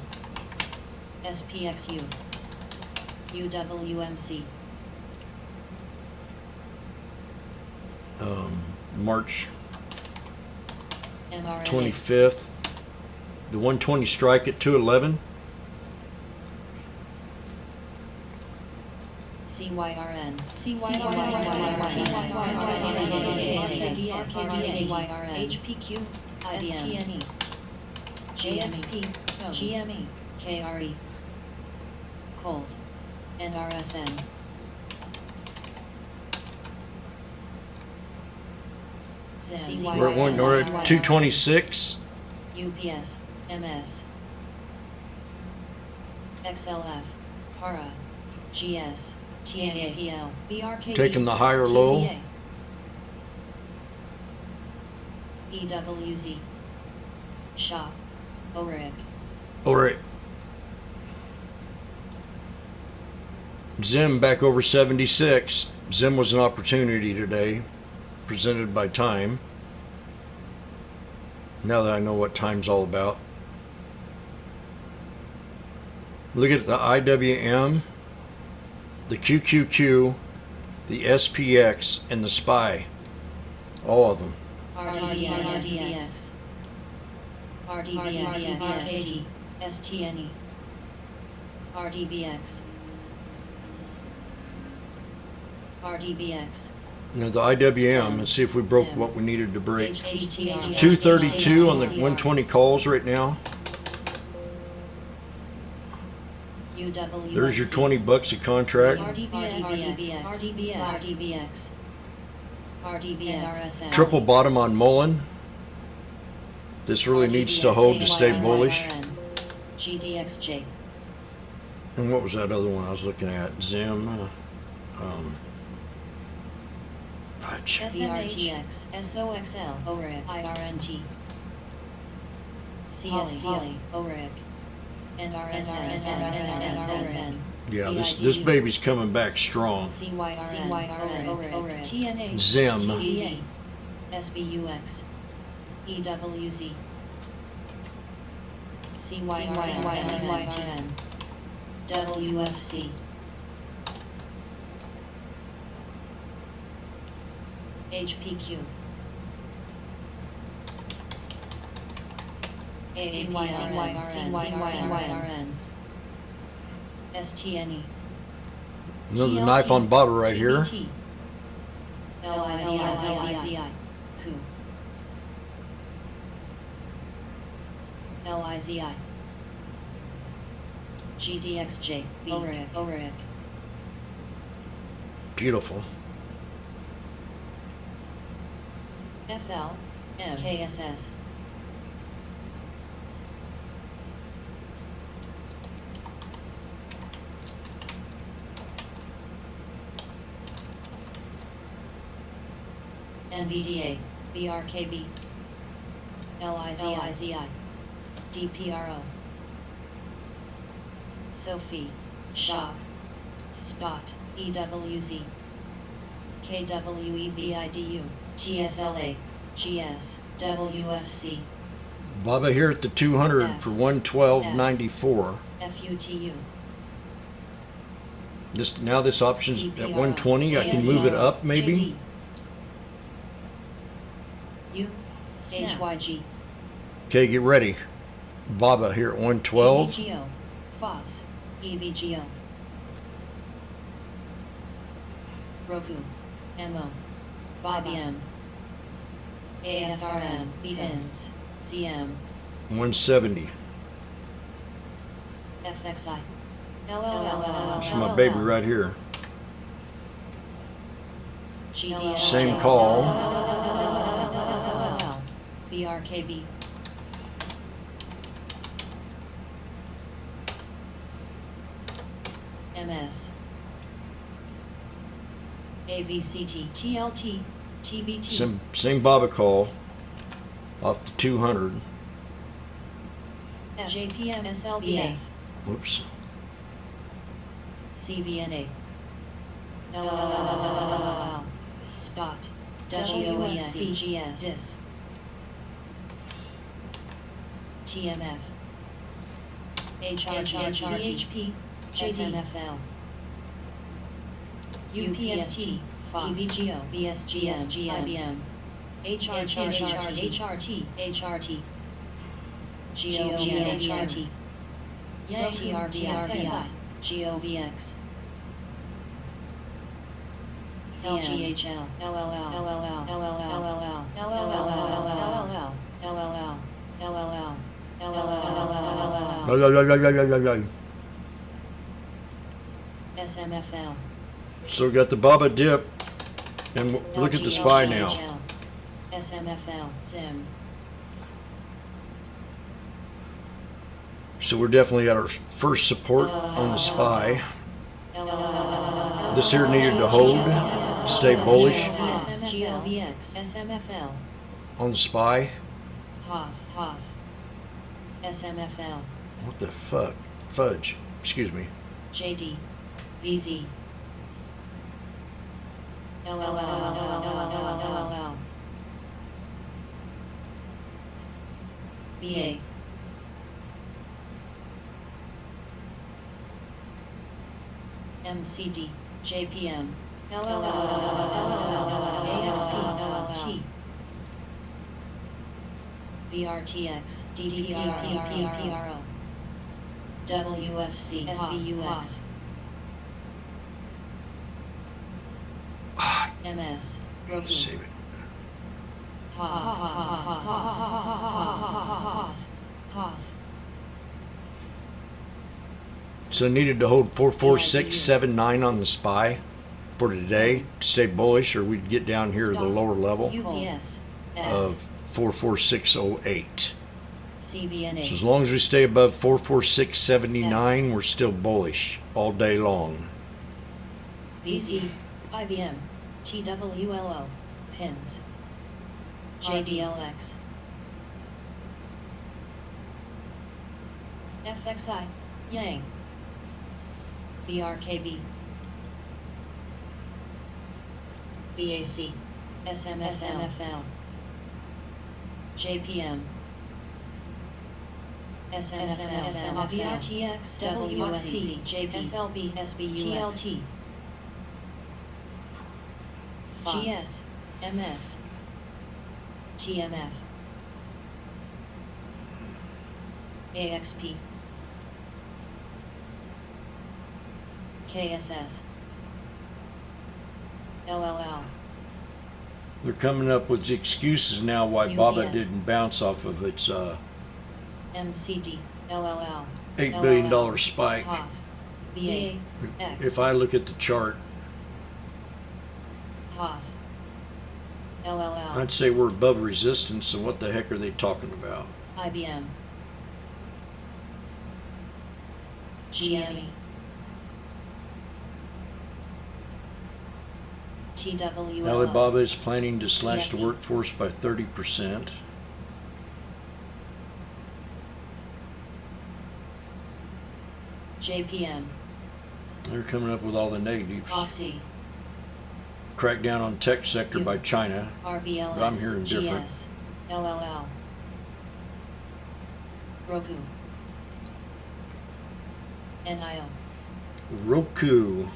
SPXU, UWMC, March mRNA, 25th. The 120 strike at 211. CYRN, HPQ, STNE, JXP, GME, KRE, Colt, NRSN, We're at 226. UPS, MS, XLF, PARA, GS, TAAPL, BRKB, Taking the higher low. TZA, EWZ, Shop, ORIC, All right. Zim back over 76. Zim was an opportunity today, presented by time. Now that I know what time's all about. Look at the IWM, the QQQ, the SPX, and the SPY. All of them. RDBX, RDBX, STNE, RDBX, RDBX, Now the IWM, let's see if we broke what we needed to break. HTTR, 232 on the 120 calls right now. UWFC, There's your $20 a contract. RDBX, Triple bottom on Mullen. This really needs to hold to stay bullish. GDXJ, And what was that other one I was looking at? Zim. Fudge. SMHX, SOXL, ORIC, IRNT, CSC, ORIC, NRSN, Yeah, this baby's coming back strong. CYRN, ORIC, TNA, Zim. TZA, SBUX, EWZ, CYRN, WFC, HPQ, CYRN, STNE, Another knife on Baba right here. TBT, LIZI, KU, LIZI, GDXJ, ORIC, Beautiful. FL, KSS, NVDA, BRKB, LIZI, DPRO, Sophie, Shock, Spot, EWZ, KWEBIDU, TSLA, GS, WFC, Baba here at the 200 for 112.94. FUTU, This option's at 120. I can move it up maybe. U, HYG, Okay, get ready. Baba here at 112. EVGO, FOSS, EVGO, Roku, MO, BIBM, AFRN, BHINS, ZM, 170. FXI, This is my baby right here. GDS, Same call. BRKB, MS, AVCT, TLT, TBT, Same Baba call off the 200. JPM, SLBA, Whoops. CVNA, Spot, WESCGS, DIS, TMF, HRHP, SMFL, UPST, EVGO, BSGS, IBM, HRT, GOVX, TRTRVS, GOVX, LGHL, LLL, LLL, LLL, LLL, LLL, LLL, LLL, SMFL. So we got the Baba dip, and look at the SPY now. SMFL, ZIM. So we're definitely at our first support on the SPY. This here needed to hold, stay bullish GOVX, SMFL, on the SPY. HOF, SMFL, What the fuck? Fudge. Excuse me. JD, VZ, LLL, BA, MCD, JPM, AXP, LLT, BRTX, DDPRO, WFC, SVUX, MS, Roku, Save it. Hoth. So I needed to hold 44679 on the SPY for today to stay bullish, or we'd get down here to the lower level UPS, of 44608. CBNA, So as long as we stay above 44679, we're still bullish all day long. VZ, IBM, TWLO, pins, JDLX, FXI, Yang, BRKB, BAC, SMSMFL, JPM, SMFL, BRTX, WXC, JPSLB, SBUX, TLT, GS, MS, TMF, AXP, KSS, LLL, They're coming up with excuses now why Baba UBS. didn't bounce off of its MCD, LLL, $8 billion spike. Hoth, BA, X, If I look at the chart, Hoth, LLL, I'd say we're above resistance, so what the heck are they talking about? IBM, GME, TWLO, Alibaba is planning to slash the Yeah. workforce by 30%. JPM, They're coming up with all the negatives. Aussie, Crackdown on tech sector by China. RBLX, But I'm hearing different. GS, LLL, Roku, NIO, Roku.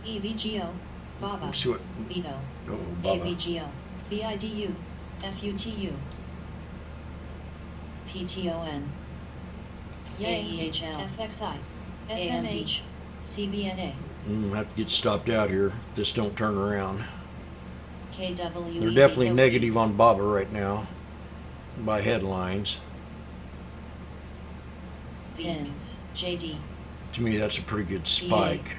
EVGO, Baba, Let's see what. Vito, Oh, Baba. AVGO, BIDU, FUTU, PTON, AEHL, FXI, SMH, CBNA, Have to get stopped out here. This don't turn around. KW. They're definitely negative on Baba right now by headlines. Pins, JD, To me, that's a pretty good spike.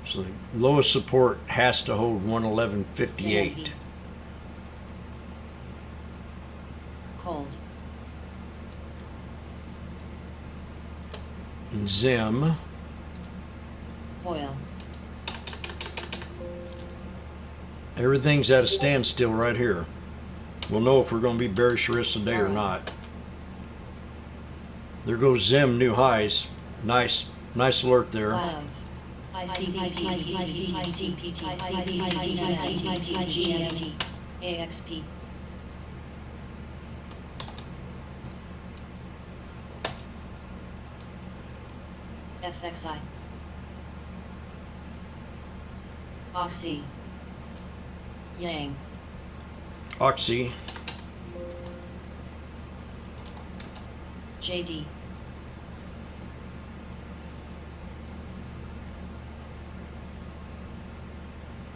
So the lowest support has to hold 111.58. Cold, And Zim, Oil, everything's at a standstill right here. We'll know if we're going to be bearish the rest of the day or not. There goes Zim, new highs. Nice alert there. Live, ICPT, AXP, FXI, Oxy, Yang, Oxy, JD,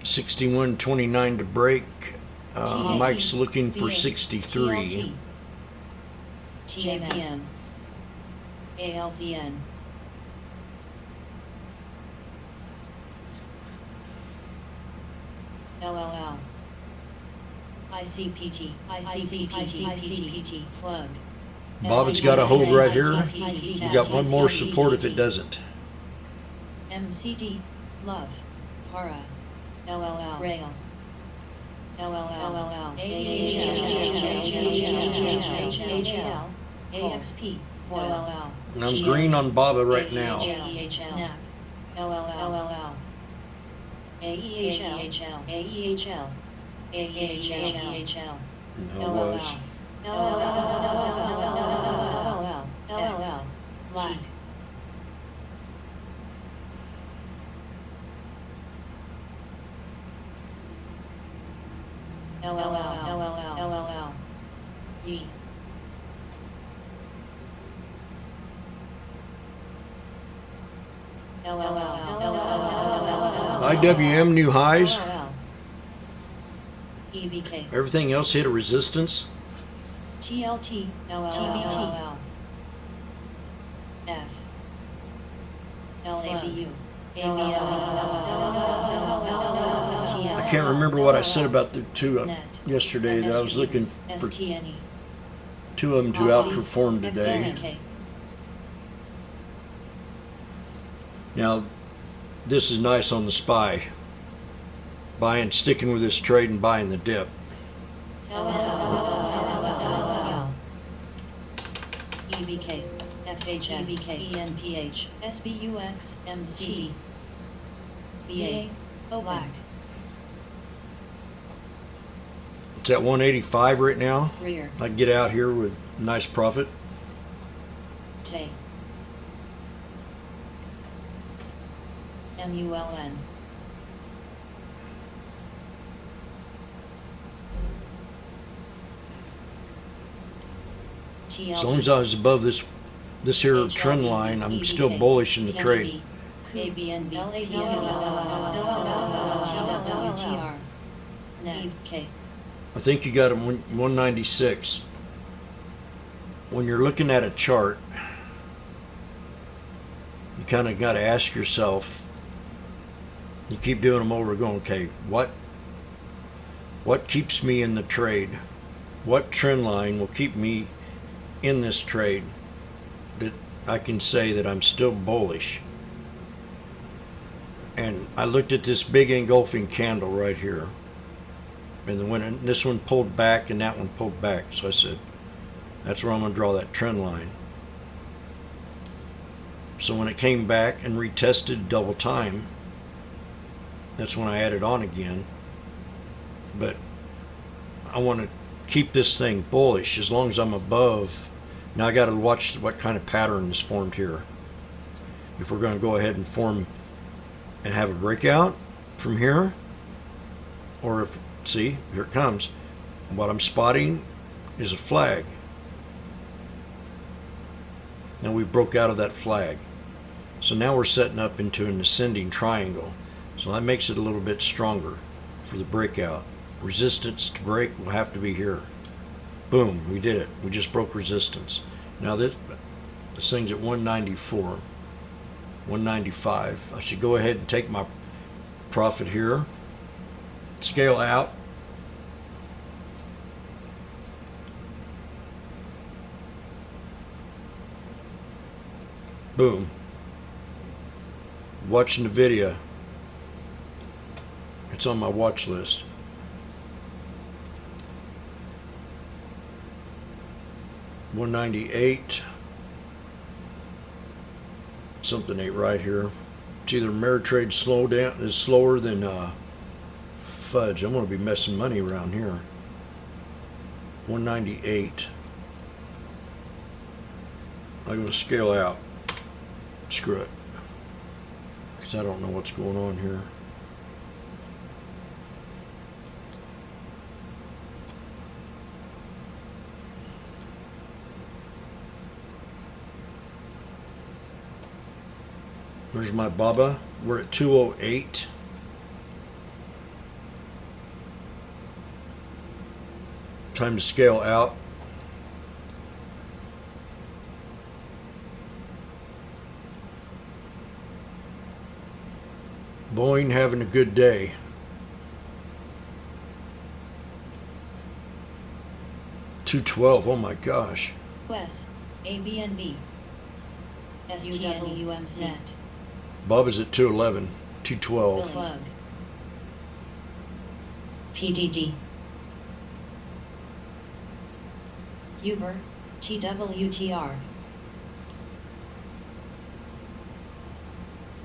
61.29 to break. TNT, Mike's looking for TNT, 63. TMM, ALZN, LLL, ICPT, plug. Baba's got a hold right here. We got one more support if it doesn't. MCD, love, para, LLL, rail, LLL, AHL, AXP, LLL. And I'm green on Baba right now. Snap, LLL, AEHL, AEHL, AEHL, No, it was. LLL, black. LLL, E. IWM new highs. EBK. Everything else hit a resistance. TLT. TBT. F. LABU. I can't remember what I said about the two yesterday, that I was looking for STNE. two of them to outperform today. XLNK. Now, this is nice on the SPY. Sticking with this trade and buying the dip. EBK, FHS, EBK, ENPH, SBUX, MCD, BA, OBLAC, It's at 185 right now. rear, I can get out here with nice profit. Tay, MULN, As long as I was above this here trend line, I'm still bullish in the trade. KBNB, TWTR, NEK, I think you got 196. When you're looking at a chart, you kind of got to ask yourself, you keep doing them over, going, okay, what keeps me in the trade? What trend line will keep me in this trade that I can say that I'm still bullish? And I looked at this big engulfing candle right here, and when this one pulled back and that one pulled back, so I said, that's where I'm going to draw that trend line. So when it came back and retested double time, that's when I added on again. But I want to keep this thing bullish as long as I'm above. Now I got to watch what kind of pattern is formed here. If we're going to go ahead and form and have a breakout from here, or if, see, here it comes. What I'm spotting is a flag. Now we broke out of that flag. So now we're setting up into an ascending triangle. So that makes it a little bit stronger for the breakout. Resistance to break will have to be here. Boom, we did it. We just broke resistance. Now this thing's at 194, 195. I should go ahead and take my profit here. Scale out. Boom. Watching the video. It's on my watch list. $198. Something ain't right here. It's either Ameritrade is slower than fudge. I'm gonna be messing money around here. 198. I'm gonna scale out. Screw it. Because I don't know what's going on here. There's my Baba. We're at 208. Time to scale out. Boeing having a good day. $212. Oh my gosh. Wes, ABNB, STNUMC, Net, Bubba's at 211. 212. Plug, PDD, Uber, TWTR,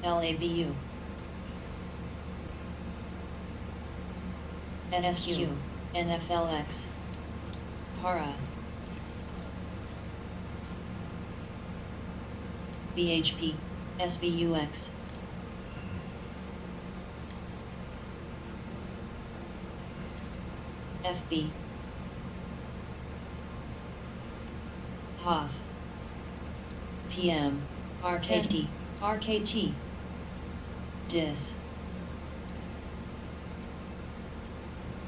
LABU, SQ, NFLX, Para, BHP, SBUX, FB, Hoth. PM. RKT. RKT. Dis.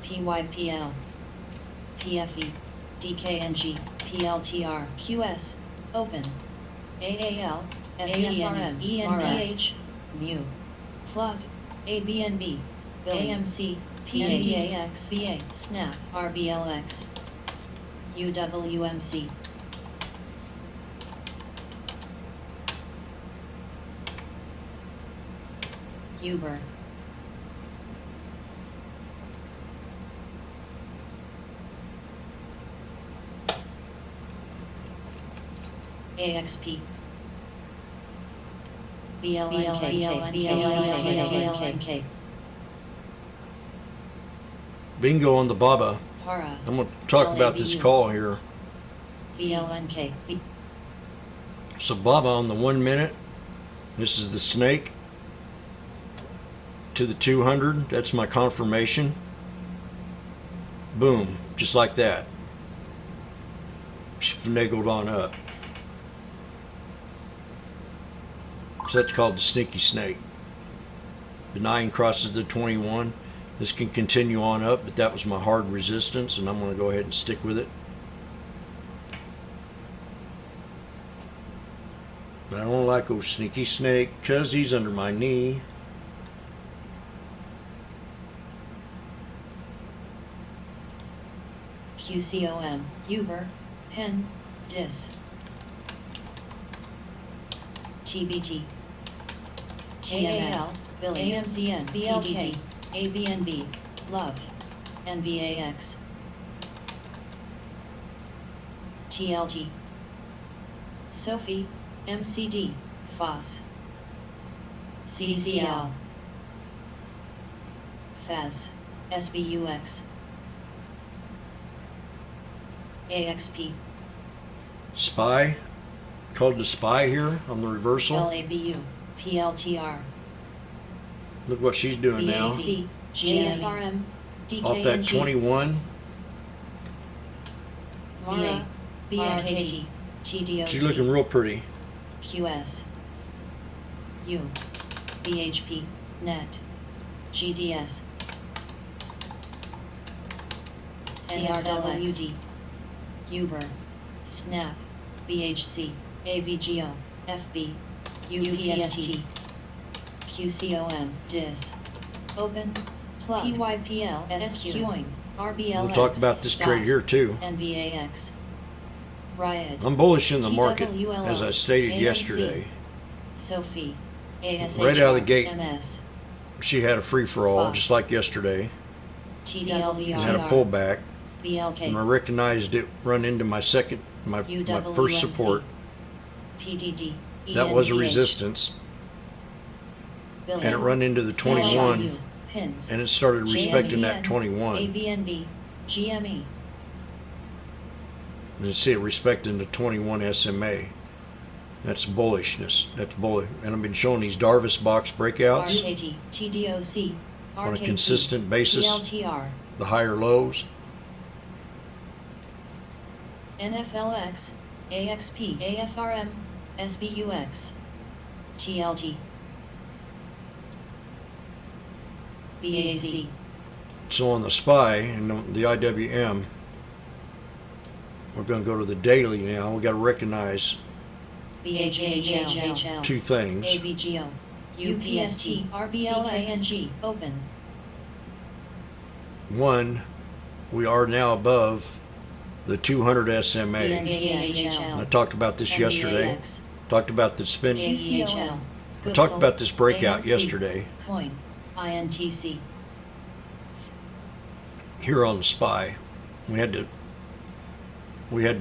PYPL. PFE. DKNG. PLTR. QS. Open. AAL. STM. ENPH. Mu. Plug. ABNB. AMC. PDAX. BA. Snap. RBLX. UWMC. Uber. AXP. BLNK. Bingo on the Baba. Para. I'm going to talk about this call here. BLNK. So Baba on the 1 minute. This is the snake. To the 200. That's my confirmation. Boom. Just like that. She finagled on up. So that's called the sneaky snake. The 9 crosses the 21. This can continue on up, but that was my hard resistance, and I'm going to go ahead and stick with it. But I don't like old sneaky snake because he's under my knee. QCOM. Uber. Pen. Dis. TBT. TAL. Billy. AMZN. BLK. ABNB. Love. NVAX. TLT. Sophie. MCD. FOS. CCL. FAS. SBUX. AXP. Spy. Called the spy here on the reversal. LABU. PLTR. Look what she's doing now. BAC. GFRM. Off that 21. Mara. BRKT. TDOC. She's looking real pretty. QS. U. BHP. Net. GDS. CRWD. Uber. Snap. BHC. AVGO. FB. UPST. QCOM. DIS. Open. Plug. PYPL. SQing. RBLX. We'll talk about this trade here too. NVAX. Riot. I'm bullish in the market, TWLO, as I stated AMC, yesterday. Sophie. ASH. Right out of the gate. MS. She had a free-for-all, Fox. just like yesterday. TDLVR. And had a pullback. BLK. And I recognized it run into my first support. PDD. That was a ENVH. resistance. Billion. And it run into the 21. CLU. Pins. And it started respecting that JMEN, 21. ABNB. GME. And you see it respecting the 21 SMA. That's bullishness. That's bullish. And I've been showing these Darvis box breakouts RKT. TDOC. on a RKT, consistent basis. PLTR. The higher lows. NFLX. AXP. AFRM. SBUX. TLT. BAC. So on the SPY and the IWM, we're going to go to the daily now. We've got to recognize BHHL. two things. AVGO. UPST. RBLXNG. Open. One, we are now above the 200 SMA. And I NTHL. talked about this yesterday. NVAX. Talked about the spin. QCOM. I talked about this breakout AMC. yesterday Coin. INTC. here on the SPY. We had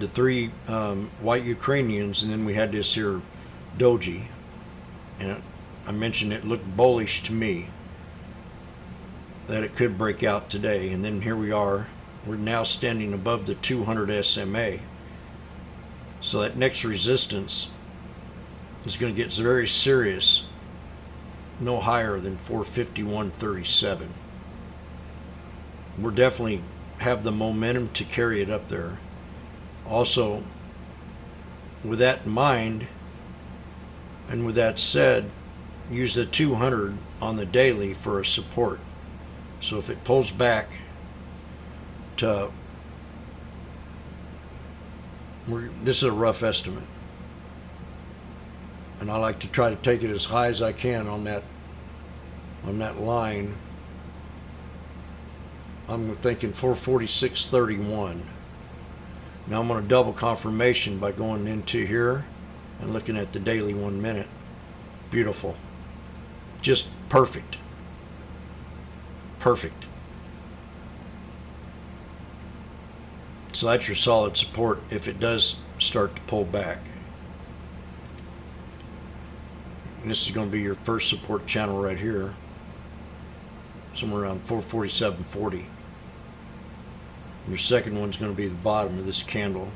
the three white Ukrainians, and then we had this here doji. And I mentioned it looked bullish to me, that it could break out today. And then here we are. We're now standing above the 200 SMA. So that next resistance is going to get very serious. No higher than 451.37. We're definitely have the momentum to carry it up there. Also, with that in mind, and with that said, use the 200 on the daily for a support. So if it pulls back to, this is a rough estimate, and I like to try to take it as high as I can on that line. I'm thinking 446.31. Now I'm going to double confirmation by going into here and looking at the daily 1 minute. Beautiful. Just perfect. Perfect. So that's your solid support if it does start to pull back. And this is going to be your first support channel right here. Somewhere around 447.40. Your second one's going to be the bottom of this candle.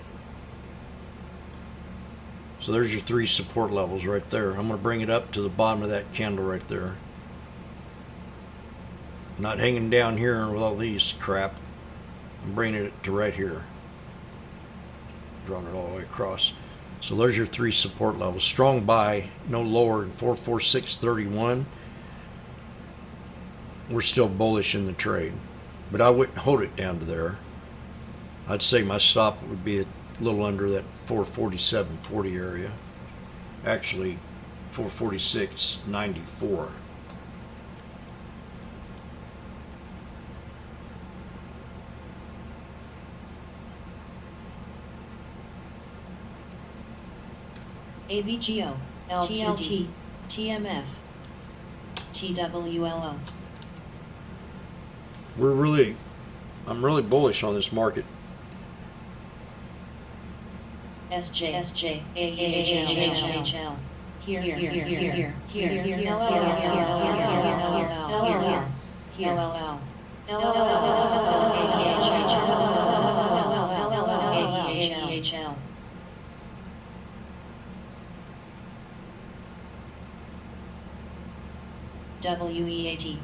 So there's your 3 support levels right there. I'm going to bring it up to the bottom of that candle right there. Not hanging down here with all these crap. I'm bringing it to right here. Drawing it all the way across. So there's your 3 support levels. Strong buy, no lower than 446.31. We're still bullish in the trade, but I wouldn't hold it down to there. I'd say my stop would be a little under that 447.40 area. Actually, 446.94. AVGO, TLT, TMF, TWLO. I'm really bullish on this market. SJ, AHL, here, AHL. WEAT.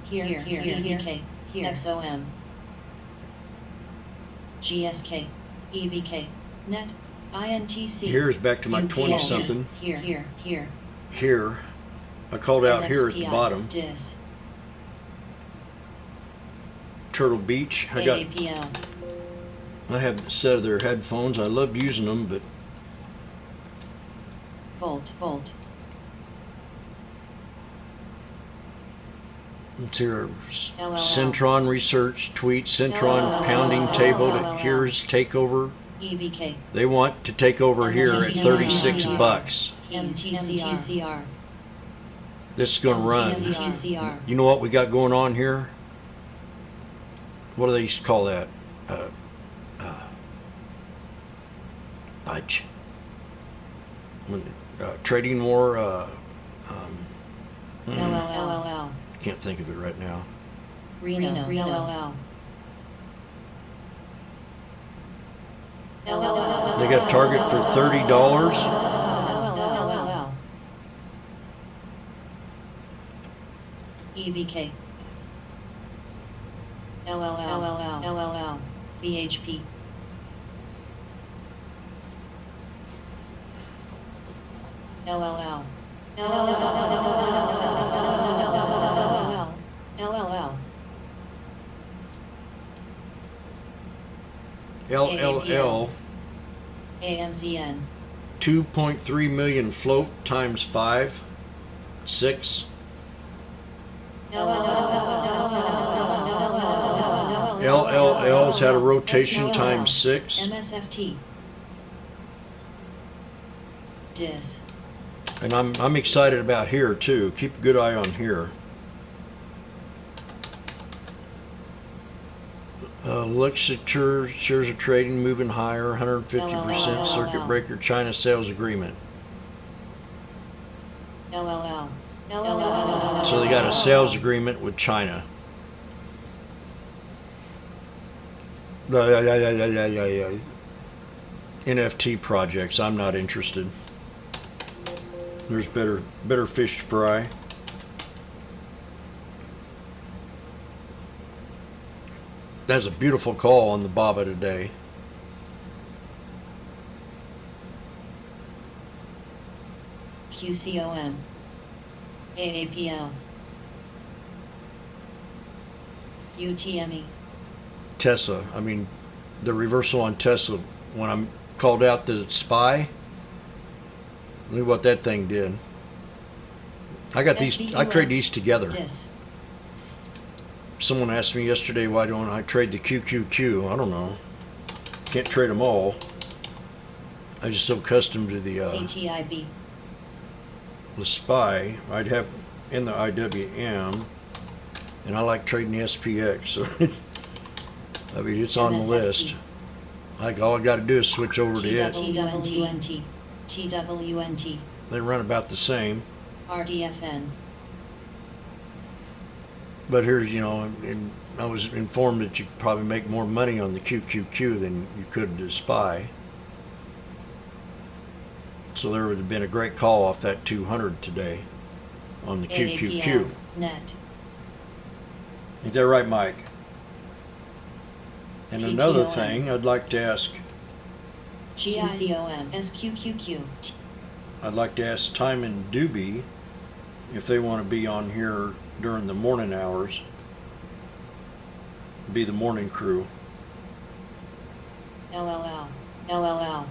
Here, VK, XOM. GSK, EVK, NET, INTC. Here's back to my UPS. 20 something. Here. Here. I called out here at the bottom. DIS. Turtle Beach. I have a set of their headphones. I love using them, but Volt. let's hear Centron research tweet. Centron pounding table that here's takeover. EVK. They want to take over here at 36 bucks. MTCR. This is going to run. MTCR. You know what we got going on here? What do they used to call that? Budge. Trading war. LLL. Can't think of it right now. Reno. They got a target for $30. LLL. EVK. LLL. BHP. LLL. LLL. AMZN. 2.3 million float times 5. 6. LLL's had a rotation times 6. MSFT. DIS. And I'm excited about here too. Keep a good eye on here. Luxature shares of trading moving higher, 150% circuit breaker China sales agreement. LLL. So they got a sales agreement with China. NFT projects, I'm not interested. There's better fish to fry. That's a beautiful call on the Baba today. QCOM. AAPL. UTME. Tesla. I mean, the reversal on Tesla. When I'm called out to spy, look at what that thing did. I got these. I trade these together. Dis. Someone asked me yesterday, why don't I trade the QQQ? I don't know. Can't trade them all. I'm just so accustomed to CTIB. the SPY. I'd have in the IWM, and I like trading the SPX. So I mean, it's on the MSFP. list. Like all I got to do is switch over to it. TWNT. TWNT. They run about the same. RDFN. But here's, and I was informed that you could probably make more money on the QQQ than you could the SPY. So there would have been a great call off that 200 today on the QQQ. AAPL. Net. Ain't that right, Mike? And another PTOM. thing I'd like to ask, GICOM. SQQQ. I'd like to ask Time and Doobie if they want to be on here during the morning hours. Be the morning crew. LLL. LLL.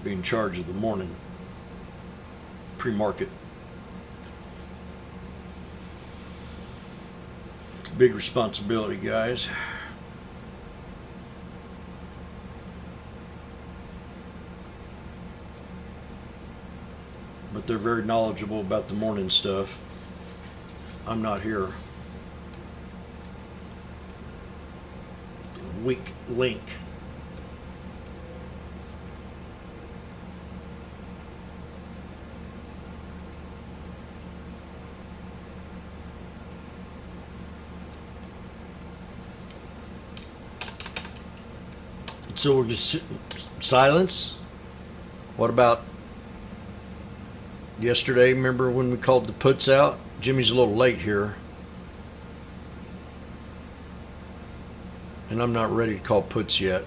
Be in charge of the morning pre-market. It's a big responsibility, guys. But they're very knowledgeable about the morning stuff. I'm not here. Weak link. So we're just silence. What about yesterday? Remember when we called the puts out? Jimmy's a little late here, and I'm not ready to call puts yet.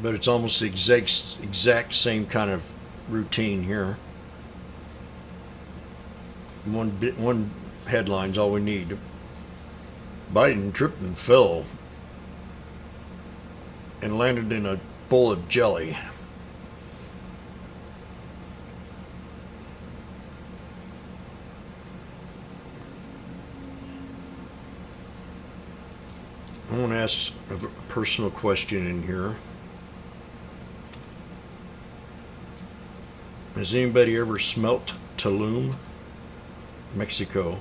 But it's almost the exact same kind of routine here. One headline's all we need. Biden tripped and fell and landed in a bowl of jelly. I want to ask a personal question in here. Has anybody ever smelt Tulum, Mexico?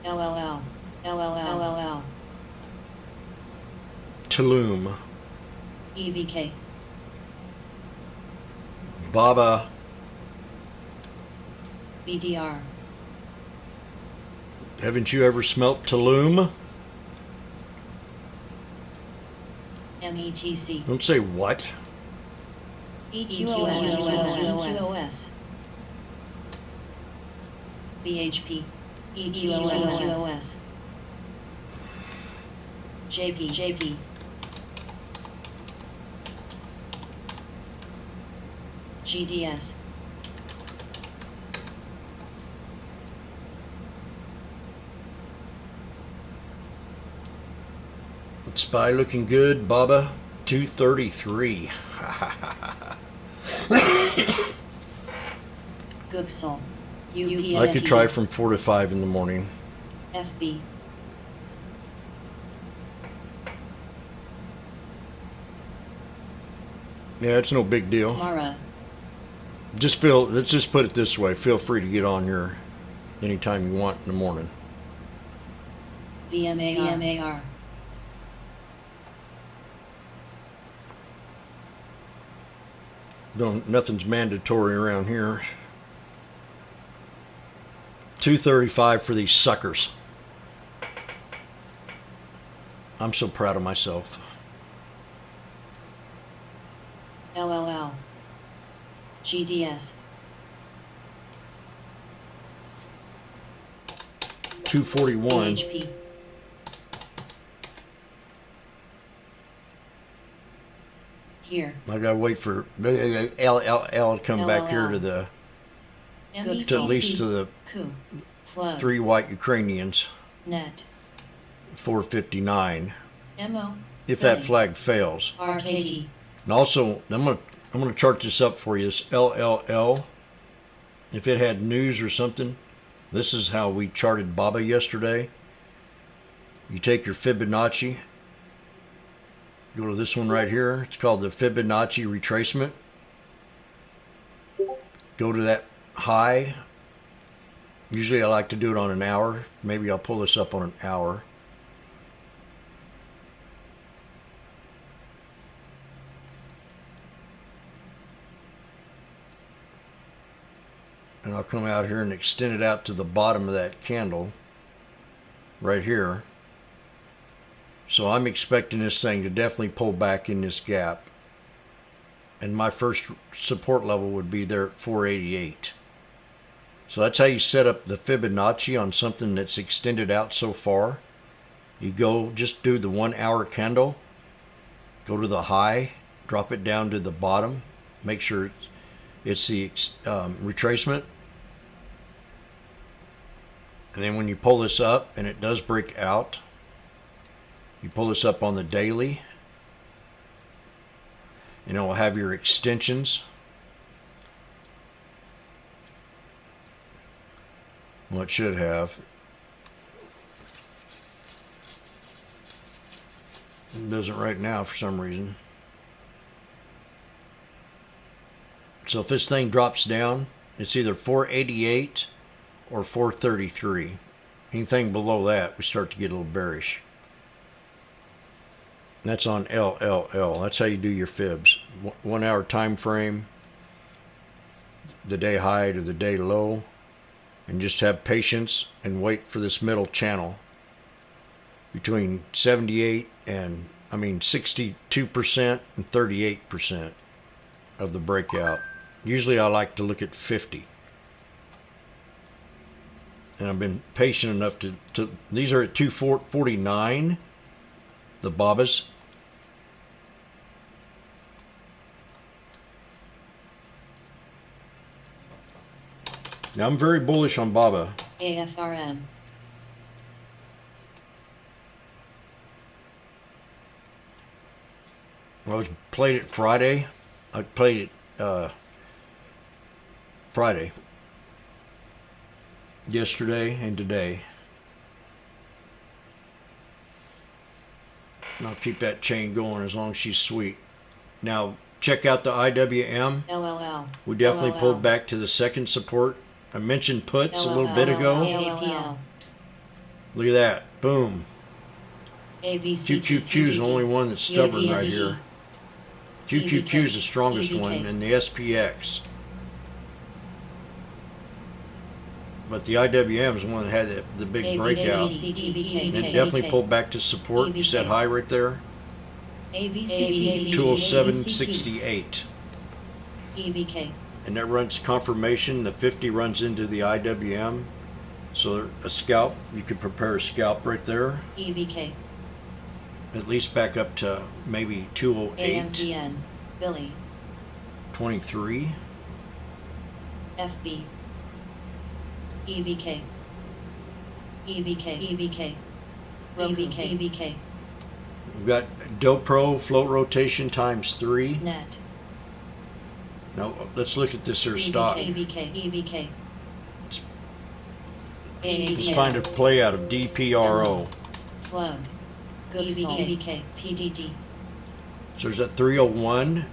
LLL. LLL. Tulum. EVK. Baba. BDR. Haven't you ever smelt Tulum? METC. Don't say what. EQOS. BHP. EQOS. JP. GDS. SPY looking good, Baba. 233. Gooksel. I could try from 4 to 5 in the morning. FB. Yeah, it's no big deal. Mara. Let's just put it this way. Feel free to get on here anytime you want in the morning. VMAR. Nothing's mandatory around here. 235 for these suckers. I'm so proud of myself. LLL. GDS. 241. HP. Here. I gotta wait for LLL to come back here to the MECC. to at least to the Coup. Plug. 3 white Ukrainians. Net. 459. MO. If that Billy. flag fails. RKT. And also, I'm gonna chart this up for you. This LLL. If it had news or something, this is how we charted Baba yesterday. You take your Fibonacci. Go to this one right here. It's called the Fibonacci retracement. Go to that high. Usually I like to do it on an hour. Maybe I'll pull this up on an hour. And I'll come out here and extend it out to the bottom of that candle right here. So I'm expecting this thing to definitely pull back in this gap. And my first support level would be there at 488. So that's how you set up the Fibonacci on something that's extended out so far. You go, just do the 1 hour candle, go to the high, drop it down to the bottom, make sure it's the retracement. And then when you pull this up and it does break out, you pull this up on the daily, and it will have your extensions. Well, it should have. It doesn't right now for some reason. So if this thing drops down, it's either 488 or 433. Anything below that, we start to get a little bearish. That's on LLL. That's how you do your fibs. 1 hour time frame, the day high to the day low, and just have patience and wait for this middle channel between 68 and 62% and 38% of the breakout. Usually I like to look at 50. And I've been patient enough to these are at 249, the Babas. Now I'm very bullish on Baba. AFRM. Well, I played it Friday. I played it Friday. Yesterday and today. And I'll keep that chain going as long as she's sweet. Now, check out the IWM. LLL. We definitely LLL. pulled back to the second support. I mentioned puts a little bit ago. AAPL. Look at that. Boom. ABC. QQQ is the only one that's stubborn right here. QQQ is the strongest one, and the SPX. But the IWM is the one that had the big breakout. And it definitely pulled back to support. You set high right there. 207.68. EBK. And that runs confirmation. The 50 runs into the IWM. So a scalp, you could prepare a scalp right there. EBK. At least back up to maybe 208. AMTN. Billy. 23. FB. EBK. EBK. EBK. EBK. EBK. We've got DoPro float rotation times 3. Net. Now let's look at this here stock. EBK. EBK. Let's find a play out of DPRO. Plug. Good EBK. PDD. So there's that 301.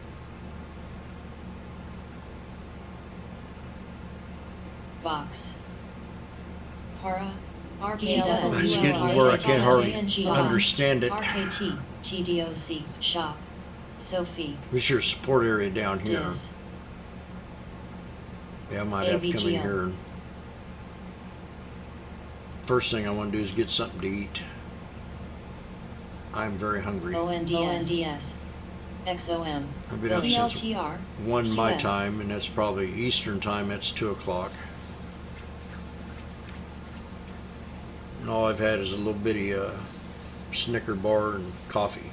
Box. Para. It's getting where I can't hardly understand it. RKT. TDOC. Shop. Sophie. This is your support area down here. Diz. Yeah, I might have to come in ABGL. here. First thing I want to do is get something to eat. I'm very hungry. ONDS. XOM. I've been up since PLTR. 1 my QS. time, and that's probably Eastern time. That's 2 o'clock. And all I've had is a little bitty Snicker bar and coffee.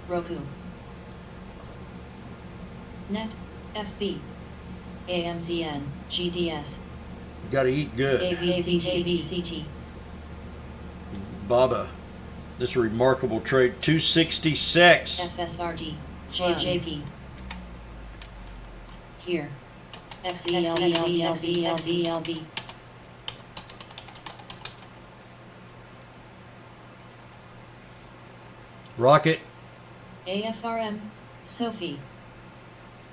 Roku. Net, FB. AMZN, GDS. You gotta eat good. AVCT. Baba, this remarkable trade, 266. FSRT, JJP. Here. XELB. Rocket, AFRM, Sophie.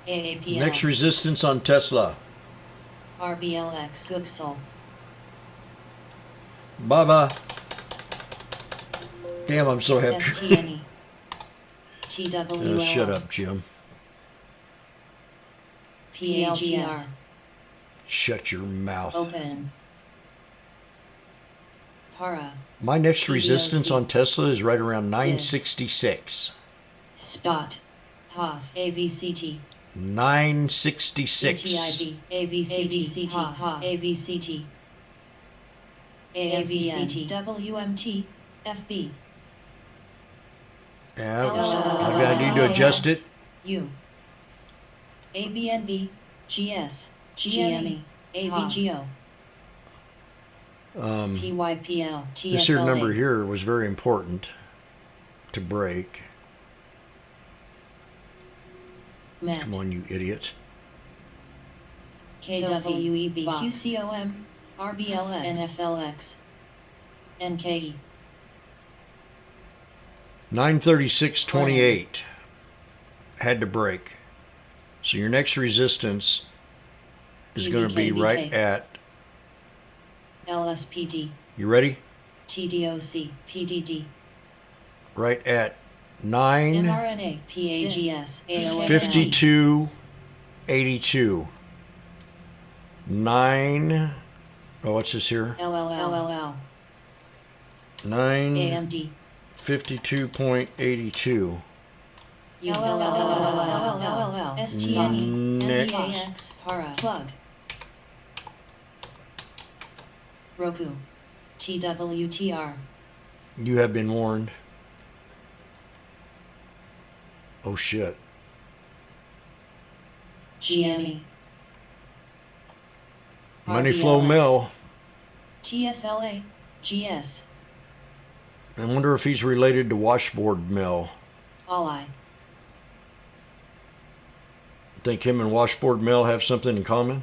AAPL. next resistance on Tesla. RBLX, Gooksel. Baba. Damn, I'm so happy. STNE. TWL. Shut up, Jim. PAGR. Shut your mouth. Open. Para. My next TDOC. resistance on Tesla is right around 966. Spot. Hoth. AVCT. 966. ATIB. AVCT. AVCT. AVCT. WMT. FB. Yeah, I'm gonna need to adjust it. U. ABNB. GS. GME. AVGO. PYPL. This here TSLA. number here was very important to break. MET. Come on, you idiots. KWEB. QCOM. RBLX. NFLX. NKE. 936.28 had to break. So your next resistance is going to be right at, LSPD. you ready? TDOC. PDD. Right at 9 mRNA. PAGS. AOS. 52.82. 9, oh, what's this here? LLL. 9 AMD. 52.82. LLL. STNE. Next. NCAX. Para. Plug. Roku. TWTR. You have been warned. Oh shit. GME. Money Flow RBLX. Mill. TSLA. GS. I wonder if he's related to Washboard Mill. All I. Think him and Washboard Mill have something in common?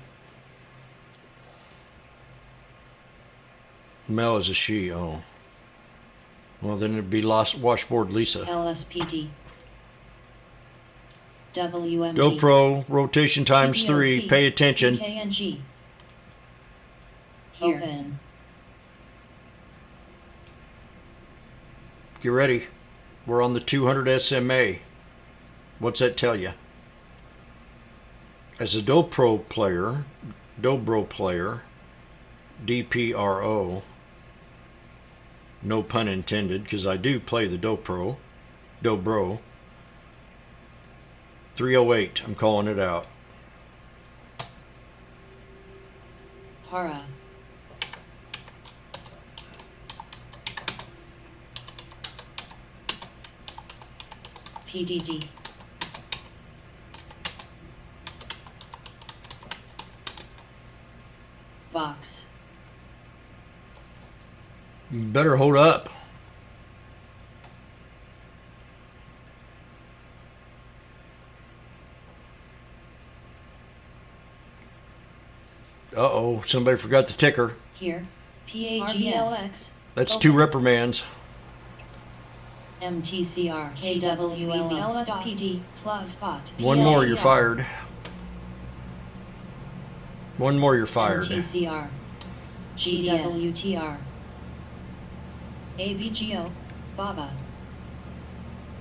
Mel is a she, oh. Well, then it'd be Washboard Lisa. LSPD. WMT. GoPro, rotation times 3, pay attention. KNG. Here. Open. Get ready. We're on the 200 SMA. What's that tell you? As a dobro player, DPRO, no pun intended, because I do play the dobro, 308, I'm calling it out. Para. PDD. Box. You better hold up. Uh-oh, somebody forgot the ticker. Here. PAGLX. That's 2 reprimands. MTCR. KWL. LSPD. Plus spot. One more, you're PLTR. fired. One more, you're fired. MTCR. GWTR. AVGO. Baba.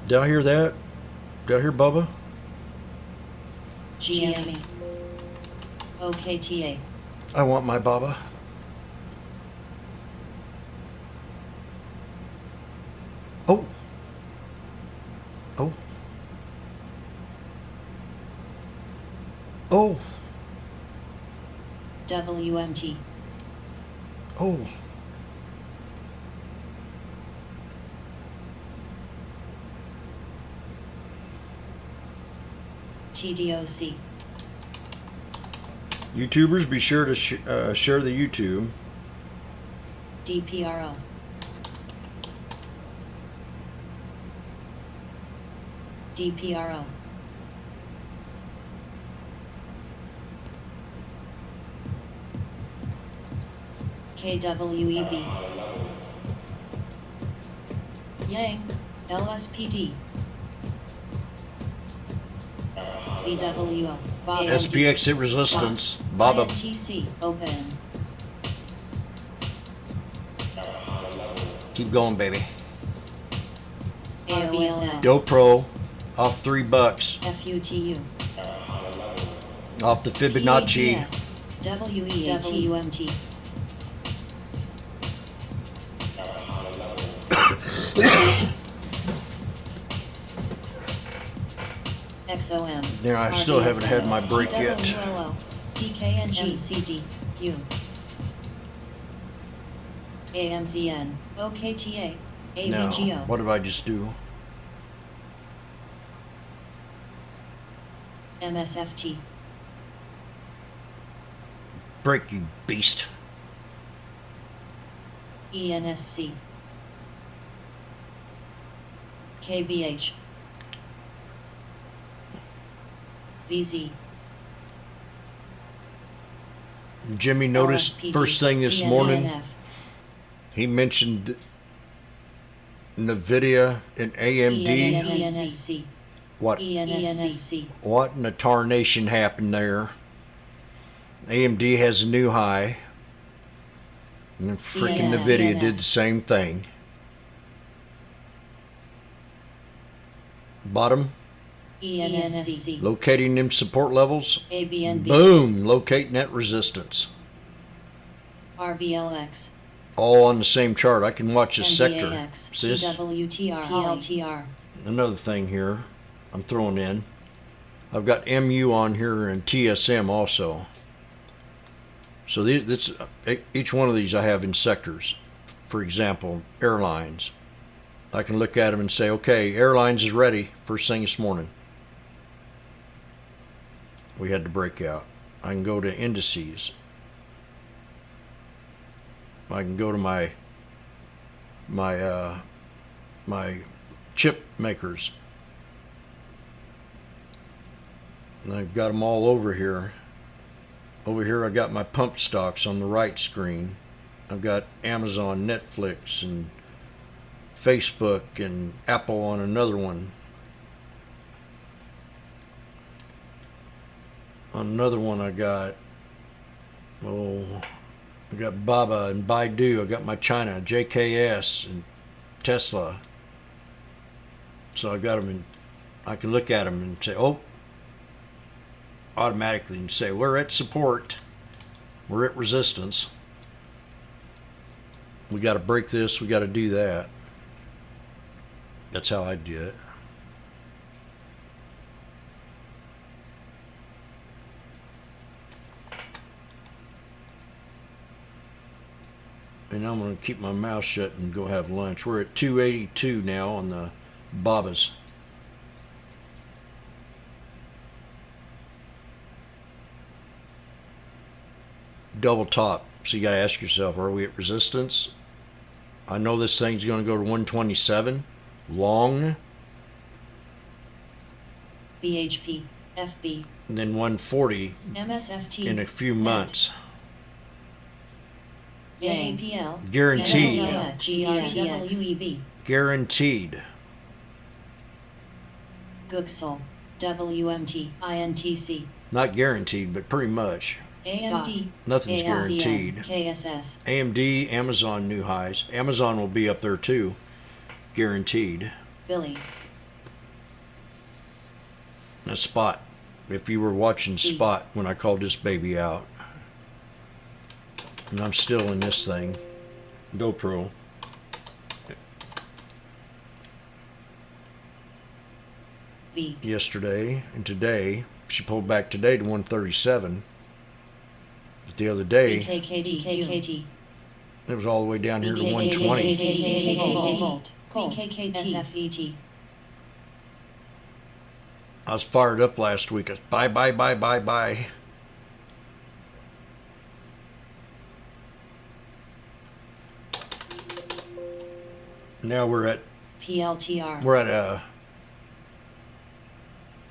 Did I hear that? Did I hear Bubba? GME. OKTA. I want my Baba. Oh. Oh. Oh. WMT. Oh. TDOC. YouTubers, be sure to share the YouTube. DPRO. DPRO. KWEB. Yang, LSPD. VWO. Bob SPX hit resistance. Baba. INTC. Open. Keep going, baby. AOSS. GoPro off $3. FUTU. Off the Fibonacci. WEATUMT. XOM. Yeah, I still haven't had my break yet. TWLO. DKNGCD. U. AMZN. OKTA. Now, AVGO. what did I just do? MSFT. Break, you beast. ENSC. KBH. VZ. Jimmy noticed RSPT, first thing this morning, CNNF. he mentioned NVIDIA and AMD. ENSC. What ENSC. what in the tarnation happened there? AMD has a new high. And freaking ENF. NVIDIA did the same thing. Bottom, ENSC. locating them support levels. ABNB. Boom, locate net resistance. RBLX. All on the same chart. I can watch a sector. NDAX. See this? CWTR. PLTR. Another thing here I'm throwing in. I've got MU on here and TSM also. So each one of these I have in sectors. For example, airlines. I can look at them and say, okay, airlines is ready first thing this morning. We had to break out. I can go to indices. I can go to my chip makers. And I've got them all over here. Over here I got my pump stocks on the right screen. I've got Amazon, Netflix, and Facebook, and Apple on another one. On another one I got Baba and Baidu. I got my China, JKS, and Tesla. So I got them, and I can look at them and say, oh, automatically, and say, we're at support, we're at resistance. We got to break this, we got to do that. That's how I do it. And I'm going to keep my mouth shut and go have lunch. We're at 282 now on the Babas. Double top. So you got to ask yourself, are we at resistance? I know this thing's going to go to 127. Long. BHP. FB. And then 140 MSFT. in a few months. APL. Guaranteed. GRTX. Guaranteed. Gooksel. WMT. INTC. Not guaranteed, but pretty much. AMD. Nothing's guaranteed. KSS. AMD, Amazon new highs. Amazon will be up there too. Guaranteed. Billy. A spot. If you were watching Spot when I called this baby out. And I'm still in this thing. GoPro. B. Yesterday and today. She pulled back today to 137. But the other day, KKT. it was all the way down here to 120. SFET. I was fired up last week. Buy, buy, buy, buy, buy. Now we're at PLTR.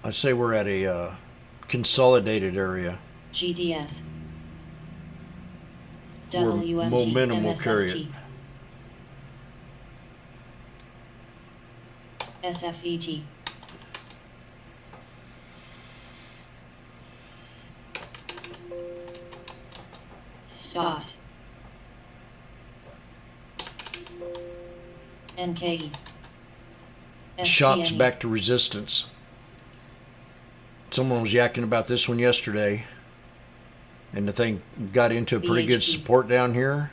I'd say we're at a consolidated area. GDS. Where WMT. momentum will carry it. SFET. Spot. NKE. Shop's STNE. back to resistance. Someone was yakking about this one yesterday, and the thing got into a pretty good BHP. support down here,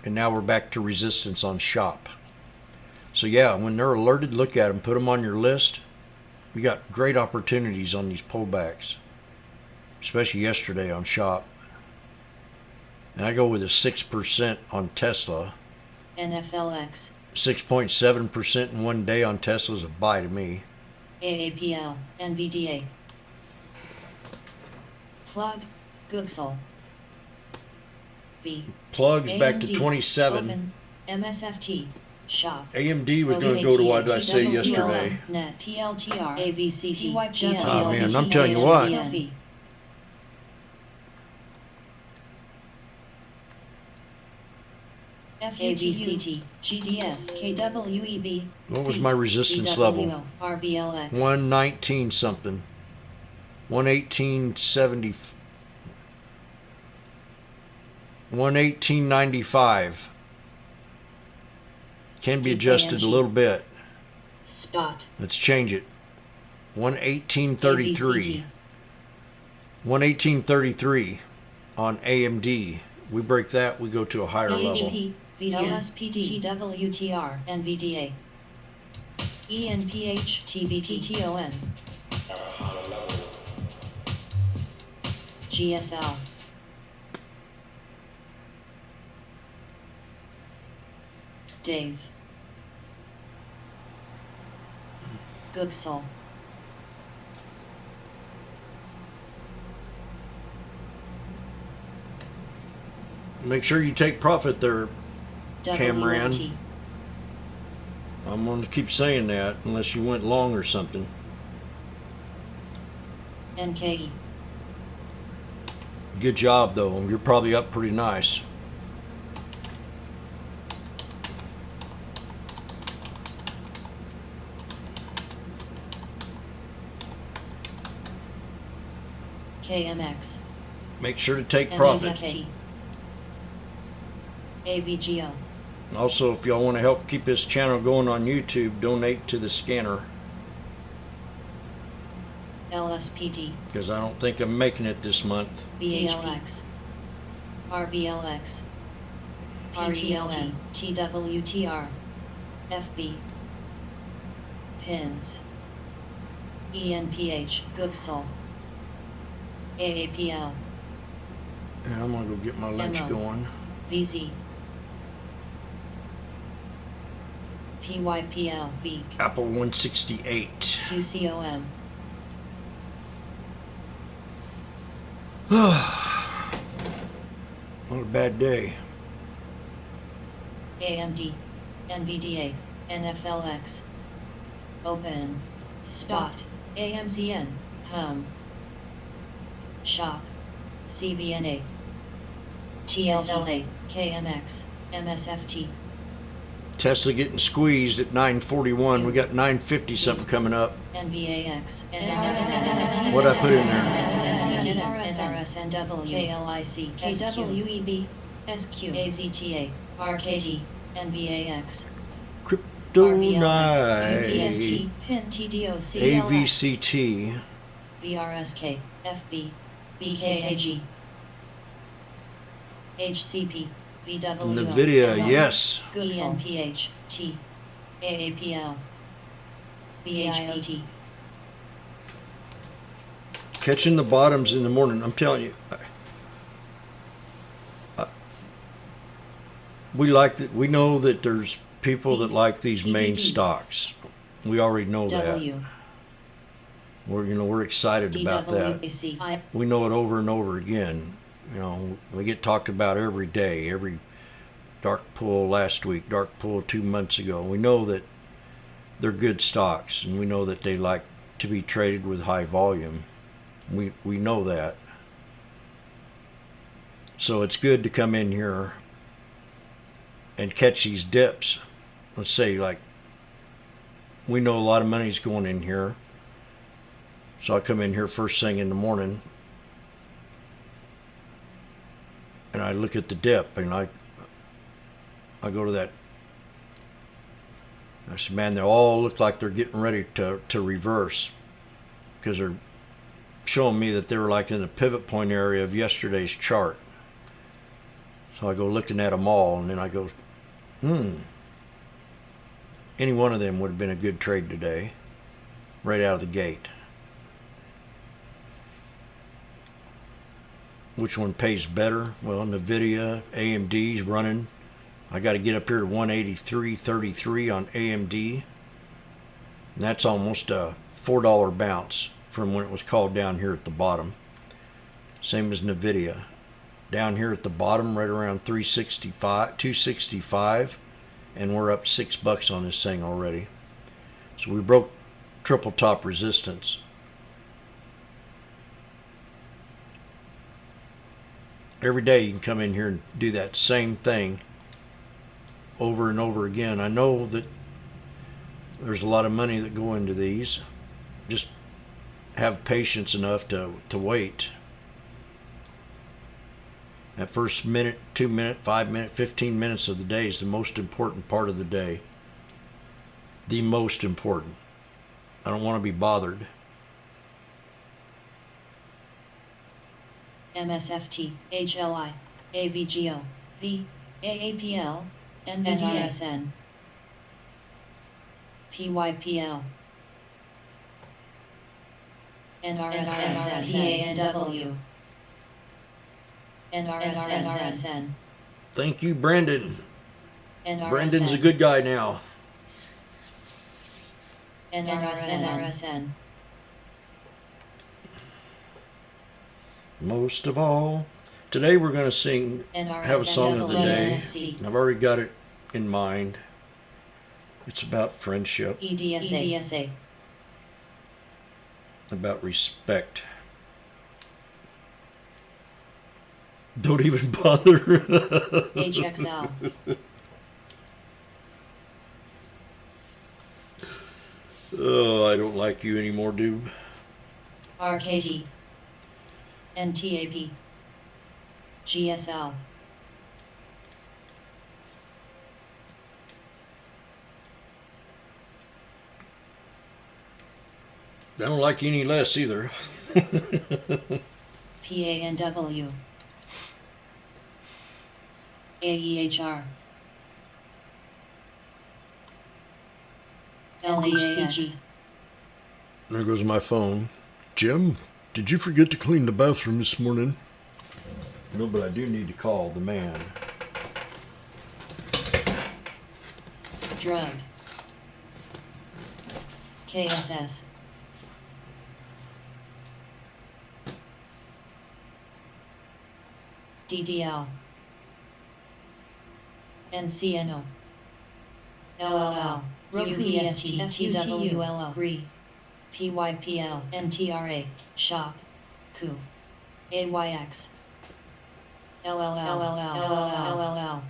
and now we're back to resistance on shop. So yeah, when they're alerted, look at them, put them on your list. You got great opportunities on these pullbacks, especially yesterday on shop. And I go with a 6% on Tesla. NFLX. 6.7% in one day on Tesla is a buy to me. AAPL. NVDA. Plug. Googsel. V. Plugs back to AMD, 27. Open, MSFT, Shop. AMD was going to go to, what did I say yesterday? Net, TLTR, AVCT, Oh, man, I'm telling you what. FAVCT, GDS, KWEB. What was my resistance level? RBLX. 119 something. 118.70. 118.95. Can be adjusted a little bit. Spot. Let's change it. 118.33. 118.33 on AMD. We break that, we go to a higher level. LSPD, TWTR, NVDA. ENPH, TBTTON. GSL. Dave. Googsel. Make sure you take profit there, Cameron. WMT. I'm going to keep saying that unless you went long or something. NKE. Good job, though. You're probably up pretty nice. KMX. Make sure to take profit. NZT. AVGO. Also, if y'all want to help keep this channel going on YouTube, donate to the scanner, LSPD. because I don't think I'm making it this month. BHLX. RBLX. RTLT. TWTR. FB. Pins. ENPH. Googsel. AAPL. And I'm going to go get my lunch MO. going. VZ. PYPL. Beak. Apple 168. QCOM. Not a bad day. AMD. NVDA. NFLX. Open. Spot. AMZN. Home. Shop. CVNA. TSLA. KMX. MSFT. Tesla getting squeezed at 941. We got 950 something coming up. NVAX. What'd I put in there? NRSNW. KLIC. KWEB. SQ. AZTA. RKT. NVAX. Crypto RBLX. Night. UPST. PIN TDOC. AVCT. VRSK. FB. BKAG. HCP. VW. NVIDIA, yes. ENPH. T. AAPL. BHPT. Catching the bottoms in the morning. I'm telling you. We know that there's people that like these main PDD. stocks. We already know that. W. We're excited about that. DWACI. We know it over and over again. We get talked about every day, every dark pull last week, dark pull 2 months ago. We know that they're good stocks, and we know that they like to be traded with high volume. We know that. So it's good to come in here and catch these dips. Let's say, like, we know a lot of money's going in here. So I come in here first thing in the morning and I look at the dip, and I go to that. I said, man, they all look like they're getting ready to reverse, because they're showing me that they were like in the pivot point area of yesterday's chart. So I go looking at them all, and then I go, any one of them would have been a good trade today, right out of the gate. Which one pays better? Well, NVIDIA, AMD's running. I got to get up here to 183.33 on AMD. And that's almost a $4 bounce from when it was called down here at the bottom. Same as NVIDIA. Down here at the bottom, right around 265, and we're up $6 on this thing already. So we broke triple top resistance. Every day you can come in here and do that same thing over and over again. I know that there's a lot of money that go into these. Just have patience enough to wait. That first minute, 2 minute, 5 minute, 15 minutes of the day is the most important part of the day. The most important. I don't want to be bothered. MSFT, HLI, AVGO, V, AAPL, NVDSN, PYPL, NRSN, PANW, NRSN, Thank you, Brandon. NRSN, Brandon's a good guy now. NRSN, Most of all, today we're going to sing, have a song of the day, and I've already got it in mind. It's about friendship, EDSA, about respect. Don't even bother. HXL, Oh, I don't like you anymore, dude. RKT, NTAP, GSL, I don't like you any less either. PANW, AEHR, LDAX, There goes my phone. Jim, did you forget to clean the bathroom this morning? No, but I do need to call the man. Drug, KSS, DDL, NCNO, LLL, UPST, FTWLO, GRI, PYPL, NTRA, SHOP, COO, AYX, LLL,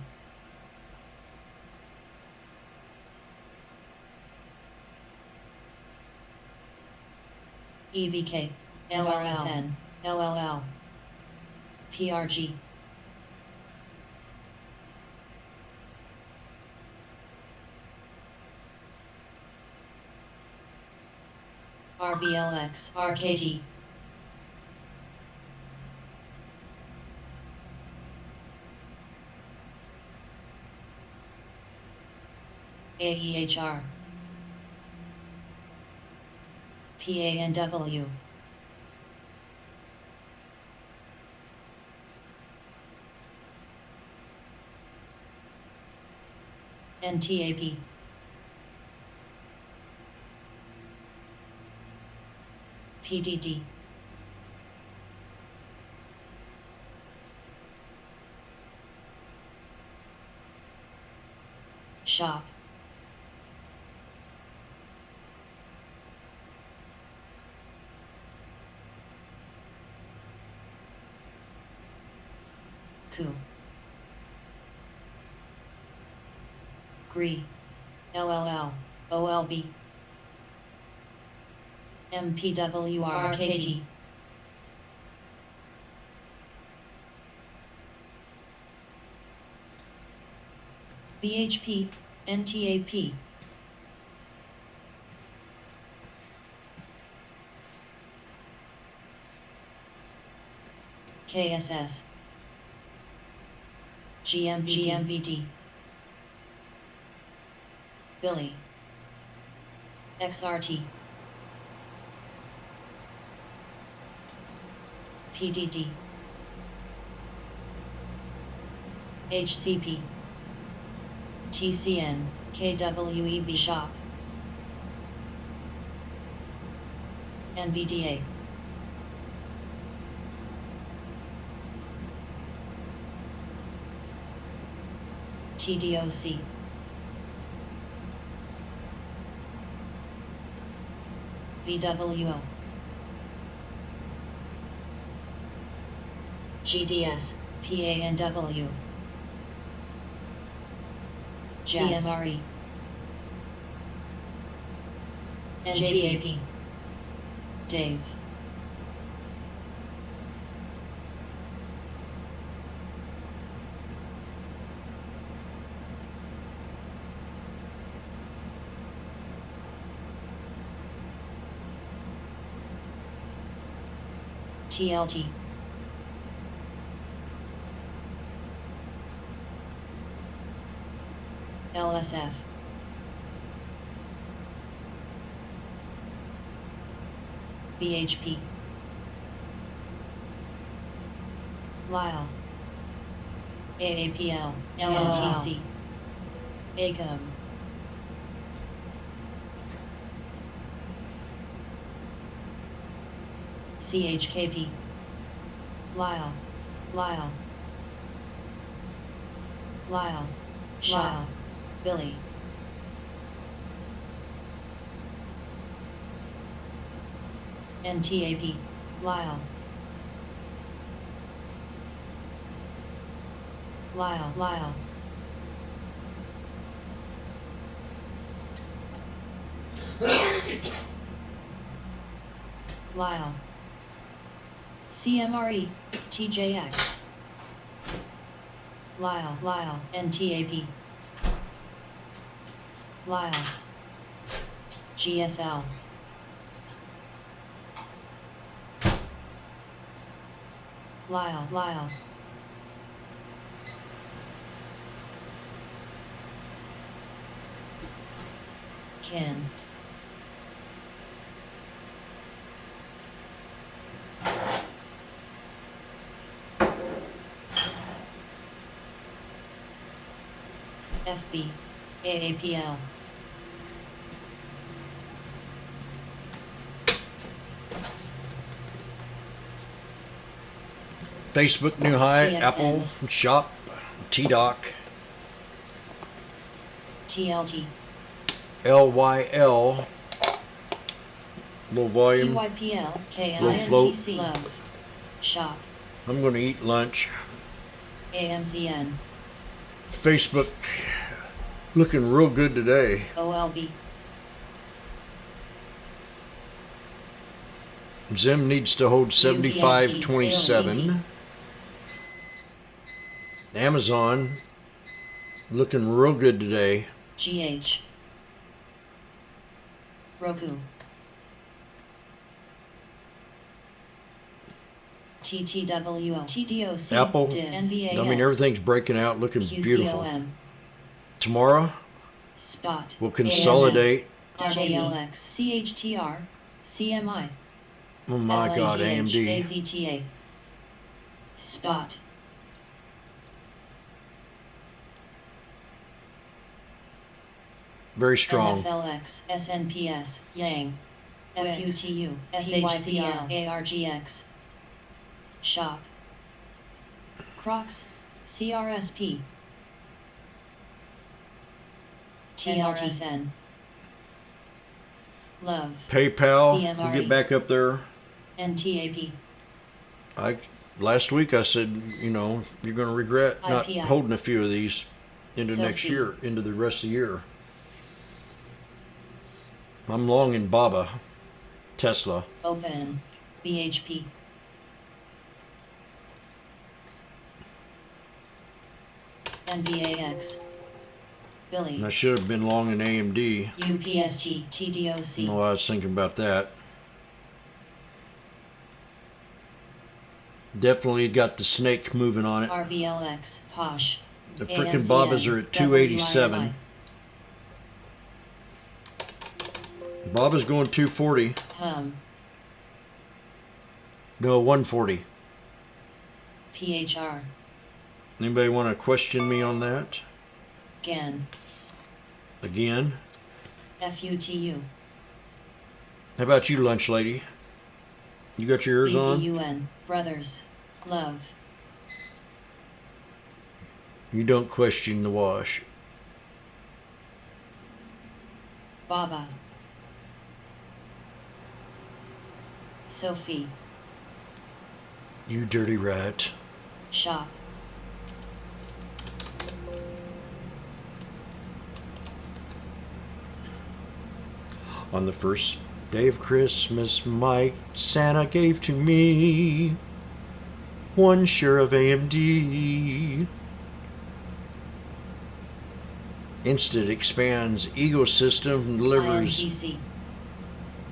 EVK, LRSN, LLL, PRG, RBLX, RKT, AEHR, PANW, NTAP, PDD. Shop. Coup. Gree. LLL. OLB. MPWRKT. BHP, NTAP. KSS. GMVD. Billy. XRT. PDD. HCP. TCN, KWEB Shop. NVDA. TDOC. VWO. GDS, PANW. GMRE. NTAP. Dave. TLT. LSF. BHP. Lyle. AAPL. LNTC. ACOM. CHKP. Lyle. Lyle. Lyle. Lyle. Billy. NTAP. Lyle. Lyle. Lyle. Lyle. CMRE. TJX. Lyle. Lyle. NTAP. Lyle. GSL. Lyle. Lyle. Ken. FB. AAPL. Facebook New High, TSN. Apple Shop, T-Doc, TLT. LYL, low volume. PYPL. Low float. KINTC. Love. Shop. I'm going to eat lunch. AMZN. Facebook looking real good today. OLB. Zim needs to hold 75.27. Amazon looking real good today. GH. Roku. TTWO. TDOC. Apple, NVAX. I mean, everything's breaking out, looking beautiful. QCOM. Tomorrow, Spot. we'll consolidate. RJLX. CHTR. CMI. Oh my God, LNGH, AMD. AZTA. Spot. Very strong. LFLX. SNPS. Yang. FUTU SHCLARGX. Shop. Crocs CRSP. TRSN. Love. PayPal, we'll CMRE. get back up there. NTAP. Last week I said, you know, you're going to regret not IPI. holding a few of these into next Sophie. year, into the rest of the year. I'm long in Baba, Tesla. Open. BHP. NVAX. Billy. And I should have been long in AMD. UPST TDOC. No, I was thinking about that. Definitely got the snake moving on it. RBLX. Posh. The frickin' Babas are at 287. Baba's going 240. Hum. No, 140. PHR. Anybody want to question me on that? GAN. Again? FUTU. How about you, lunch lady? You got your ears on? BZUN. Brothers. Love. You don't question the wash. Baba. Sophie. You dirty rat. Shop. On the first day of Christmas, Mike, Santa gave to me one share of AMD. Instant expands ecosystem and delivers IMPC.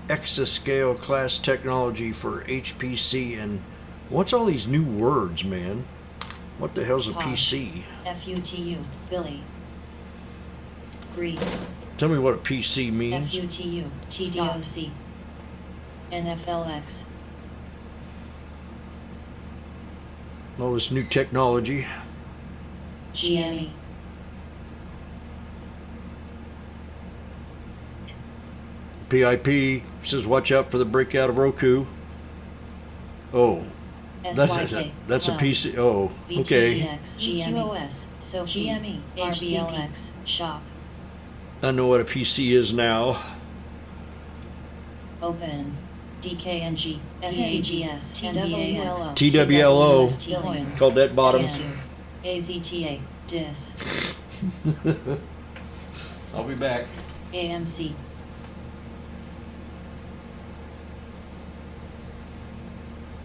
exascale class technology for HPC. And what's all these new words, man? What the hell's a Posh. PC? FUTU. Billy. Greed. Tell me what a PC means. FUTU. TDOC. NFLX. All this new technology. GME. PIP says watch out for the breakout of Roku. Oh, SYK. that's a Hum. PC. Oh, okay. VTEX. GME. So GME. RBLX. Shop. I know what a PC is now. Open. DKNG. SPGS. TWLO. TWLO. Billion. Called that bottom. AZTA. DIS. I'll be back. AMC.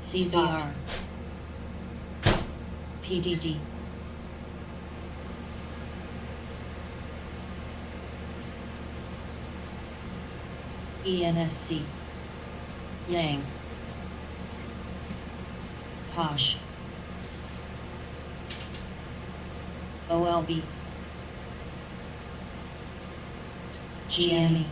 CZR. PDD. ENSC. Yang. Posh. OLB. GME.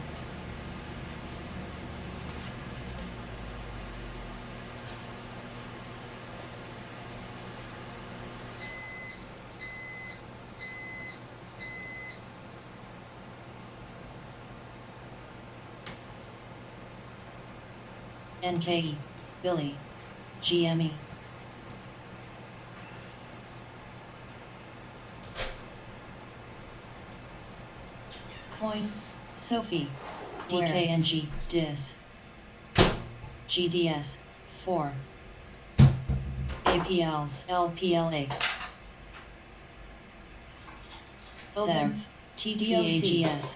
NKE. Billy. GME. Coin. Sophie. DKNG. DIS. GDS. 4. APLs. LPLA. Sev. TDOCS.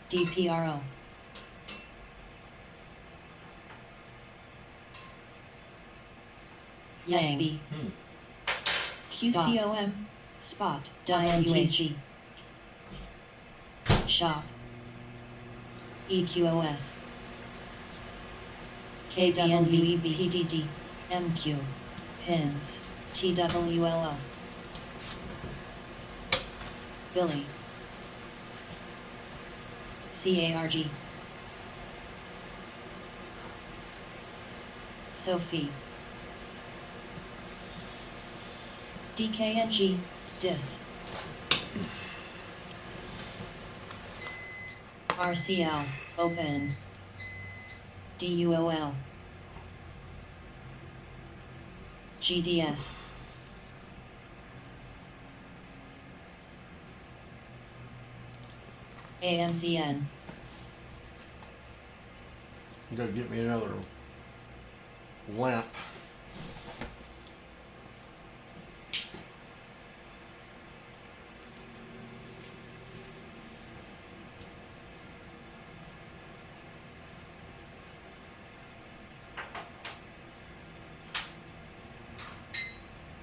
DPRO. Yang. QCOM. Spot. INTC. Shop. EQOS. KWEB. PDD. MQ. Pins. TWLO. Billy. CARG. Sophie. DKNG, dis. RCL, open. DUOL. GDS. AMCN. You gotta get me another lamp.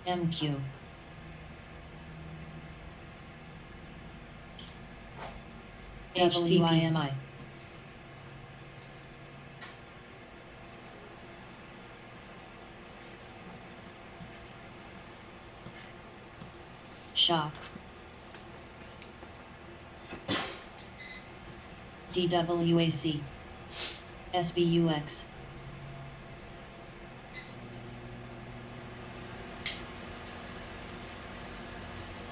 MQ. HCPMI. Shop. DWAC. SBUX.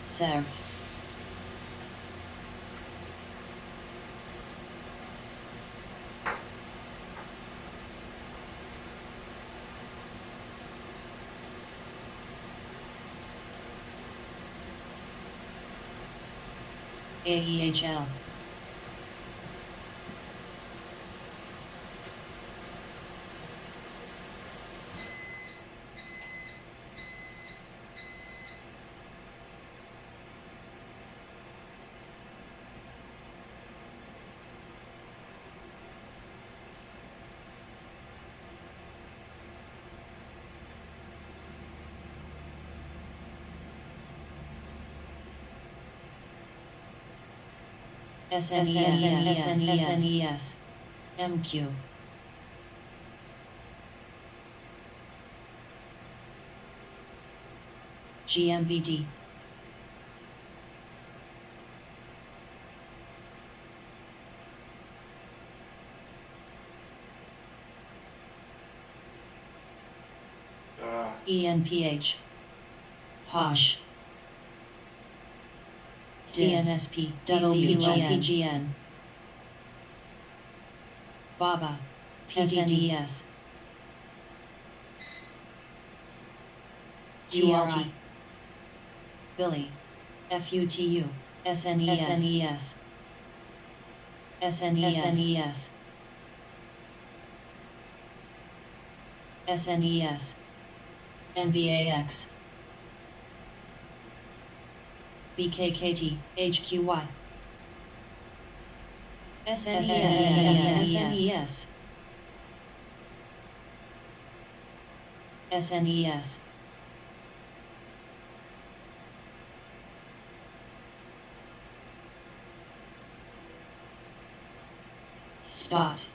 Serve. AEHL. SNES. MQ. GMVD. ENPH. POSH. CNSP, WPGN, BABA, PDDS, TLT, Billy, FUTU, SNES, SNES, SNES, NBAX. BKKT, HQY. SNES. SNES. Spot.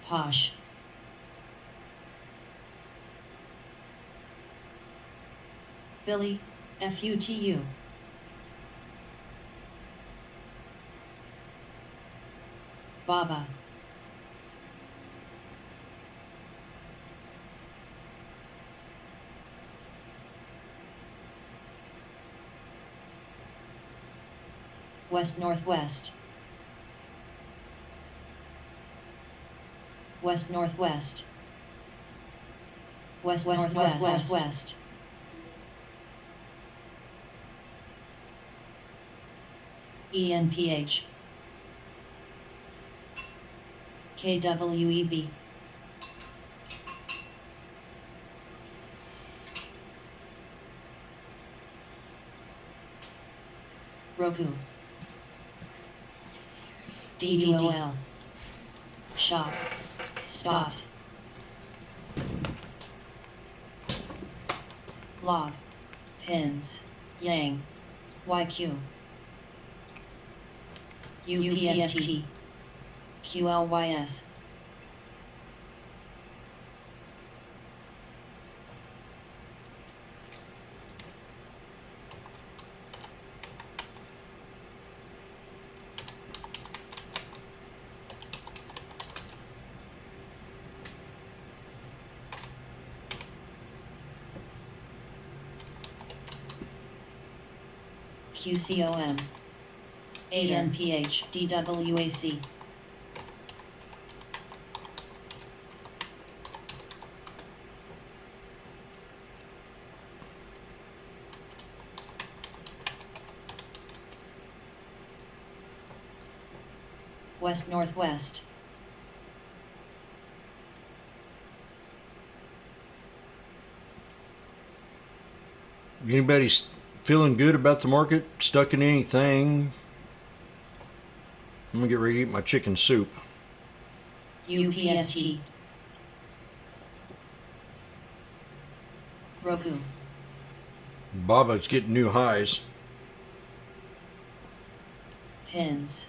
Posh. Billy, FUTU. Baba. West-northwest. West-northwest. West-northwest. ENPH. KWEB. Roku. DDOL. Shop. Spot. Log. Pins. Yang. YQ. UPST QLYS QCOM ANPH DWAC West Northwest Anybody feeling good about the market? Stuck in anything? I'm gonna get ready to eat my chicken soup. UPST Roku Baba's getting new highs. Pins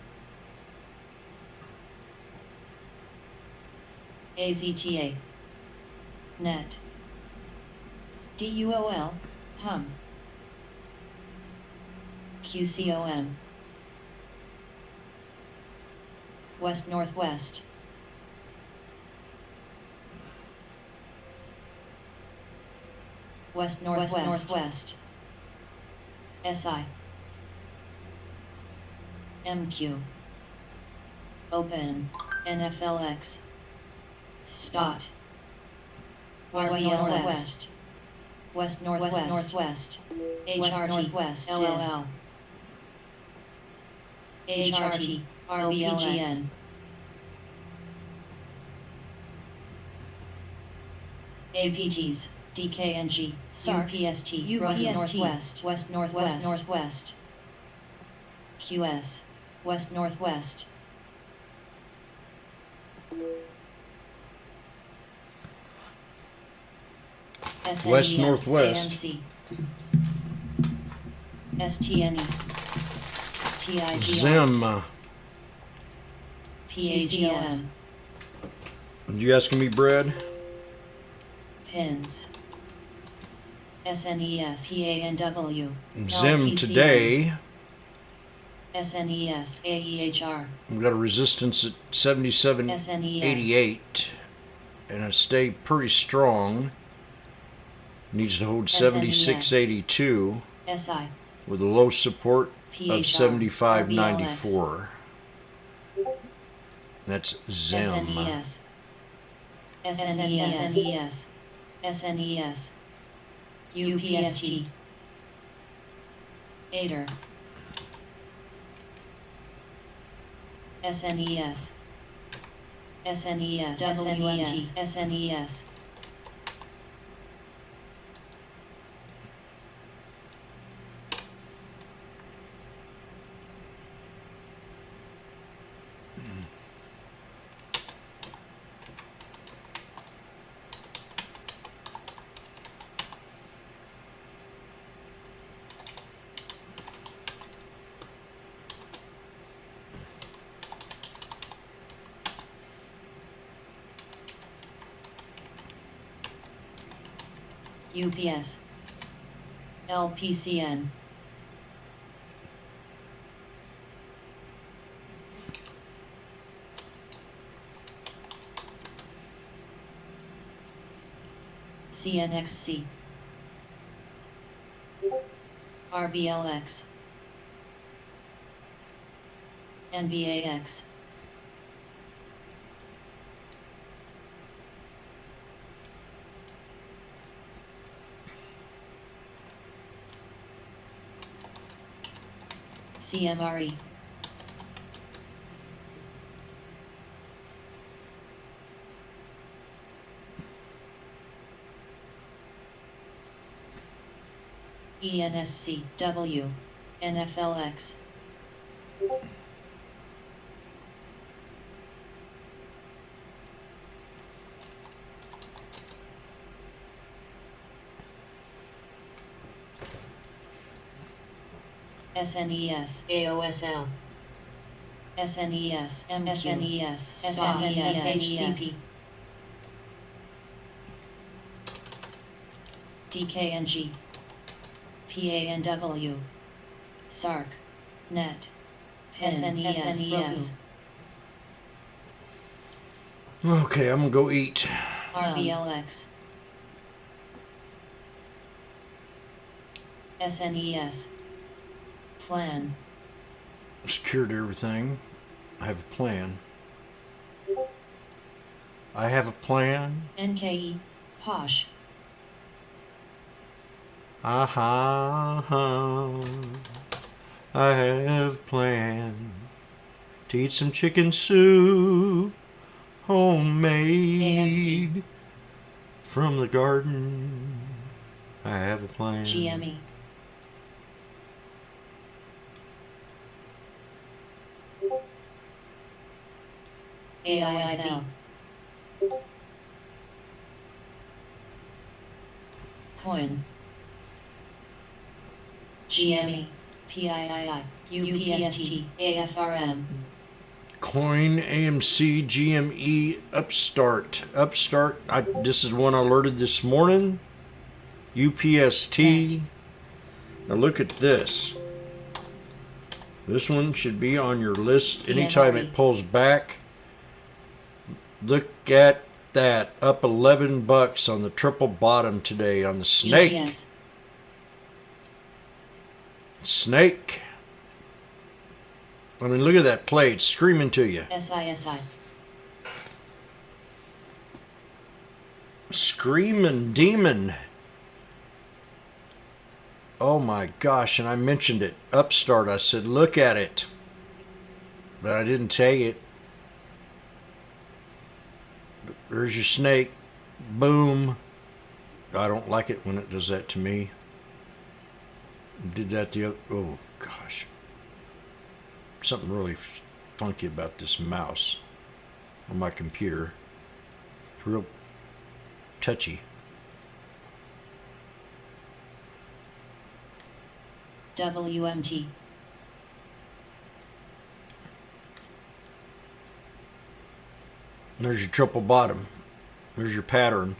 AZTA Net DUOL Hum QCOM West Northwest West Northwest SI MQ Open NFLX Spot RBL West Northwest HRT LLL HRT RBGN APTs DKNG UPST West Northwest QS West Northwest West Northwest. ANC STNE TIGR Zim. PAGM You asking me, Brad? Pins SNES PANW Zim LPCM, today. SNES AEHR We've got a resistance at 77.88, and it stayed pretty strong. Needs to hold 76.82 SI with a low support PHR, of 75.94. That's Zim. SNES UPST Ader SNES WNT SNES UPS LPCN CNXC RBLX NVAX CMRE ENSC W NFLX SNES AOSL SNES, SNES, SNES, DKNG, PANW, SARC, NET, SNES, Okay, I'm gonna go eat. RBLX, SNES, Plan, Secured everything. I have a plan. I have a plan. NKE, Posh, Aha. I have a plan to eat some chicken soup, homemade from the garden. I have a plan. GME, AIIB, Coin, GME, PIII, UPST, AFRM, Coin, AMC, GME, Upstart. This is one I alerted this morning. UPST. Now look at this. This one should be on your list anytime it pulls back. Look at that. Up $11 on the triple bottom today on the snake. UPS, Snake. I mean, look at that plate screaming to you. SISI, Screaming demon. Oh my gosh, and I mentioned it. Upstart. I said, look at it. But I didn't take it. There's your snake. Boom. I don't like it when it does that to me. Did that the other. Oh gosh. Something really funky about this mouse on my computer. It's real touchy. WMT, There's your triple bottom. There's your pattern.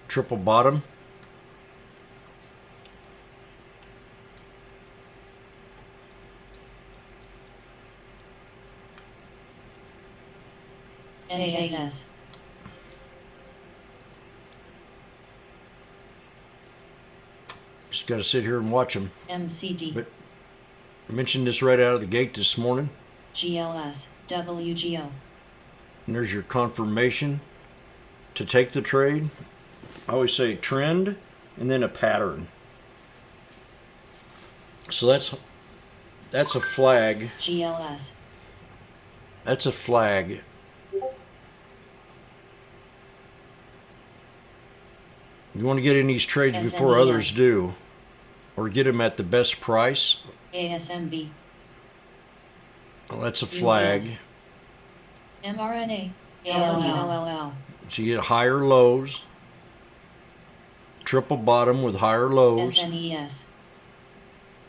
Triple bottom. NKS, Just got to sit here and watch them. MCD, But I mentioned this right out of the gate this morning. GLS, WGO, And there's your confirmation to take the trade. I always say trend and then a pattern. So that's a flag. GLS, That's a flag. You want to get in these trades before SNES. others do, or get them at the best price. ASMB, Well, that's a flag. US, mRNA, LLL, So you get higher lows. Triple bottom with higher lows. SNES,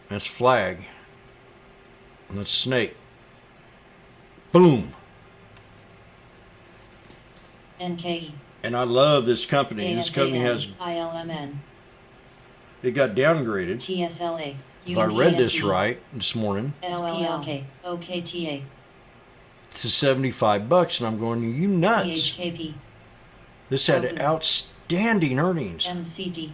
That's flag. And that's snake. Boom. NKE, And I love this company. This company has, ILMN, it got downgraded. TSLA, If I read this right this morning, SPLK, OKTA, to $75, and I'm going, you nuts. PHKP, This had outstanding earnings. MCD,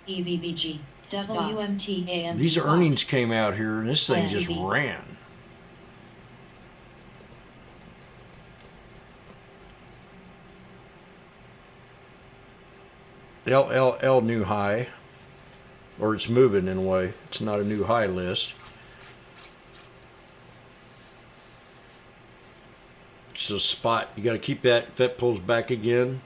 EVBG, WMT, AMT. These Spot, earnings came out here, and this thing just IVB. ran. LLL new high, or it's moving in a way. It's not a new high list. It's a spot. You got to keep that. If that pulls back again.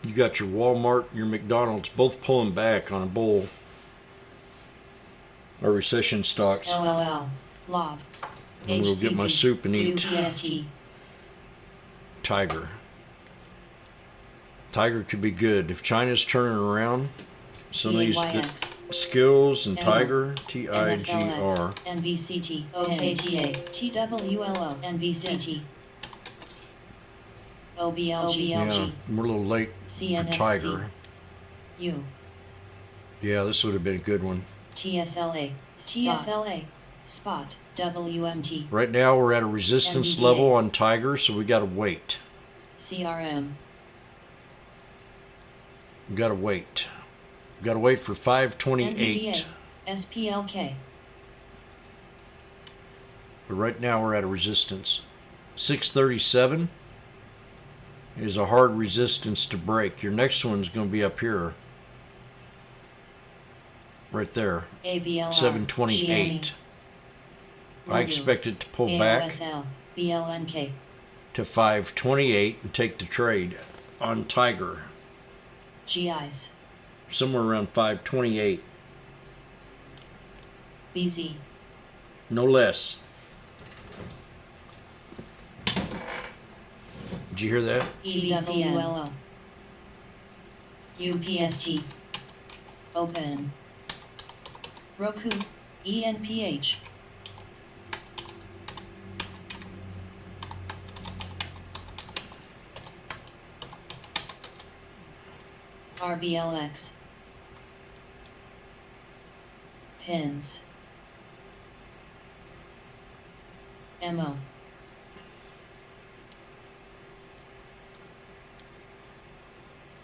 You got your Walmart, your McDonald's, both pulling back on a bull or recession stocks. LLL, LOB, I'm gonna go get my HCP, soup and eat. UPST, Tiger. Tiger could be good. If China's turning around, some of these skills and Tiger, TIGR. NVCT, OKTA, TWLO, NVCT, OBLG, Yeah, we're a little late for Tiger. U, Yeah, this would have been a good one. TSLA, Spot, WMT, Right now we're at a resistance NVDA. level on Tiger, so we got to wait. CRM, We got to wait. We got to wait for 528. NVDA, SPLK, But right now we're at a resistance. 637 is a hard resistance to break. Your next one's going to be up here. Right there. ABLR, 728. I expect it to pull back AOSL, BLNK, to 528 and take the trade on Tiger. GIs, Somewhere around 528. BZ, No less. Did you hear that? EVCWLO, UPST, Open, Roku, ENPH, RBLX, Pins, MO,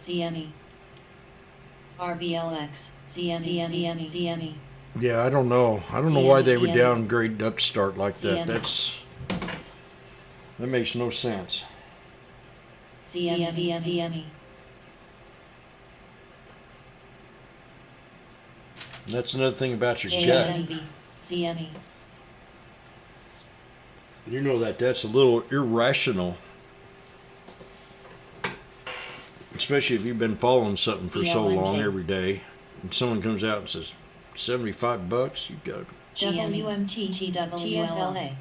ZME, RBLX, ZME. Yeah, I don't know. I don't know why they would downgrade Upstart like that. That makes no sense. ZME. That's another thing about your gut. JSMB, ZME, You know that's a little irrational. Especially if you've been following something for so long every day. And someone comes out and says, $75, you got it. WMT, TSLA,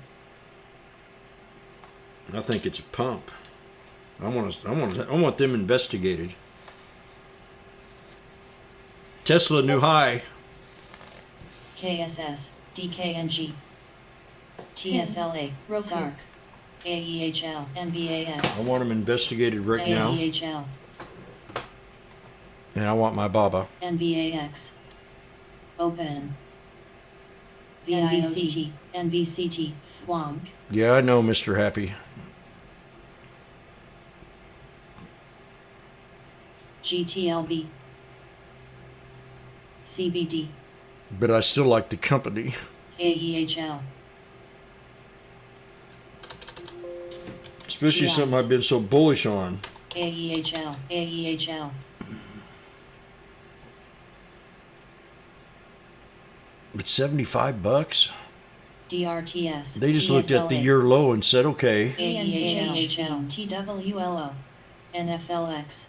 I think it's a pump. I want them investigated. Tesla new high. KSS, DKNG, TSLA, SARC, AEHL, I NVAS, want them investigated right now. AEHL, And I want my Baba. NVAX, Open, VIOT, NVCT, FWONK, Yeah, I know, Mr. Happy. GTLB, CBD, But I still like the company. AEHL, Especially GIs. something I've been so bullish on. AEHL, But $75? DRTS, They just looked at the year low and said, okay. AEHL, TWLO, NFLX,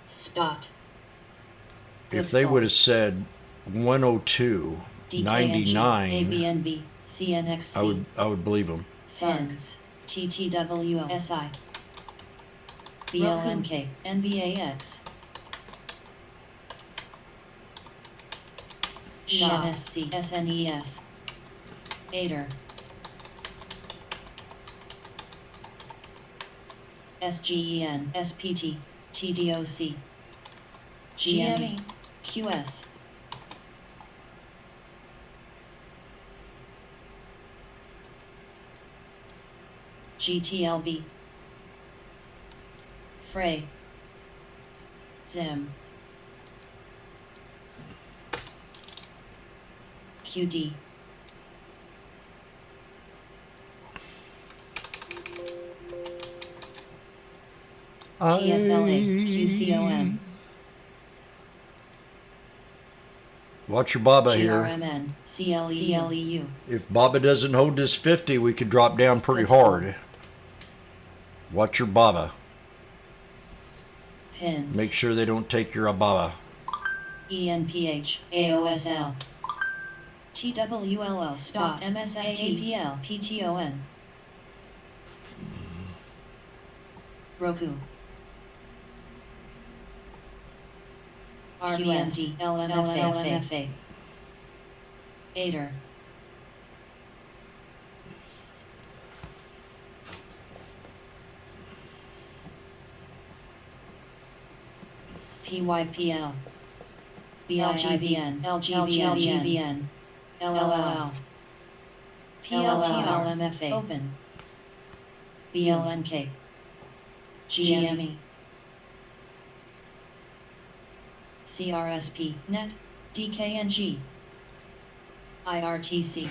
Spot, If they would have said 102, DKNG, 99, ABNB, CNXC, I would believe them. SENS, TTWO, SI, BLNK, NVAX, SHASC, SNES, ADER, SGEN, SPT, TDOC, GME, QS, GTLB, Frey, Zim, QD, TSLA, QCOM, Watch your Baba here. GRMN, CLEU, If Baba doesn't hold this 50, we could drop down pretty hard. Watch your Baba. Pins, Make sure they don't take your Ababa. ENPH, AOSL, TWLO, Spot, MSITPL, PTON, Roku. RBMD LMFA. Aider. PYPL. BIGBN. LGBN. LLL. PLTRMFA. Open. BLNK. GME. CRSP. Net. DKNG. IRTC.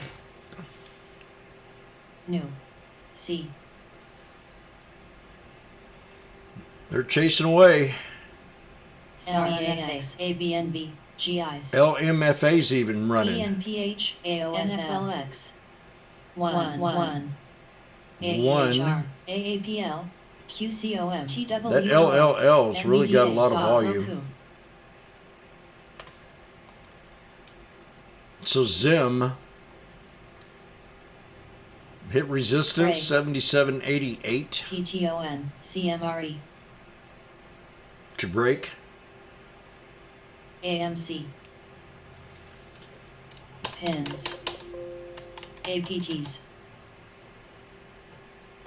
New. C. They're chasing away. LEAX. ABNB. GIs. LMFA's even running. ENPH. AOSFLX. 1. One. AEHR. AAPL. QCOM. TWL. That LLL's really got a lot of volume. Roku. So Zim hit resistance Ray. 7788 PTON. CMRE. to break. AMC. Pins. APTs.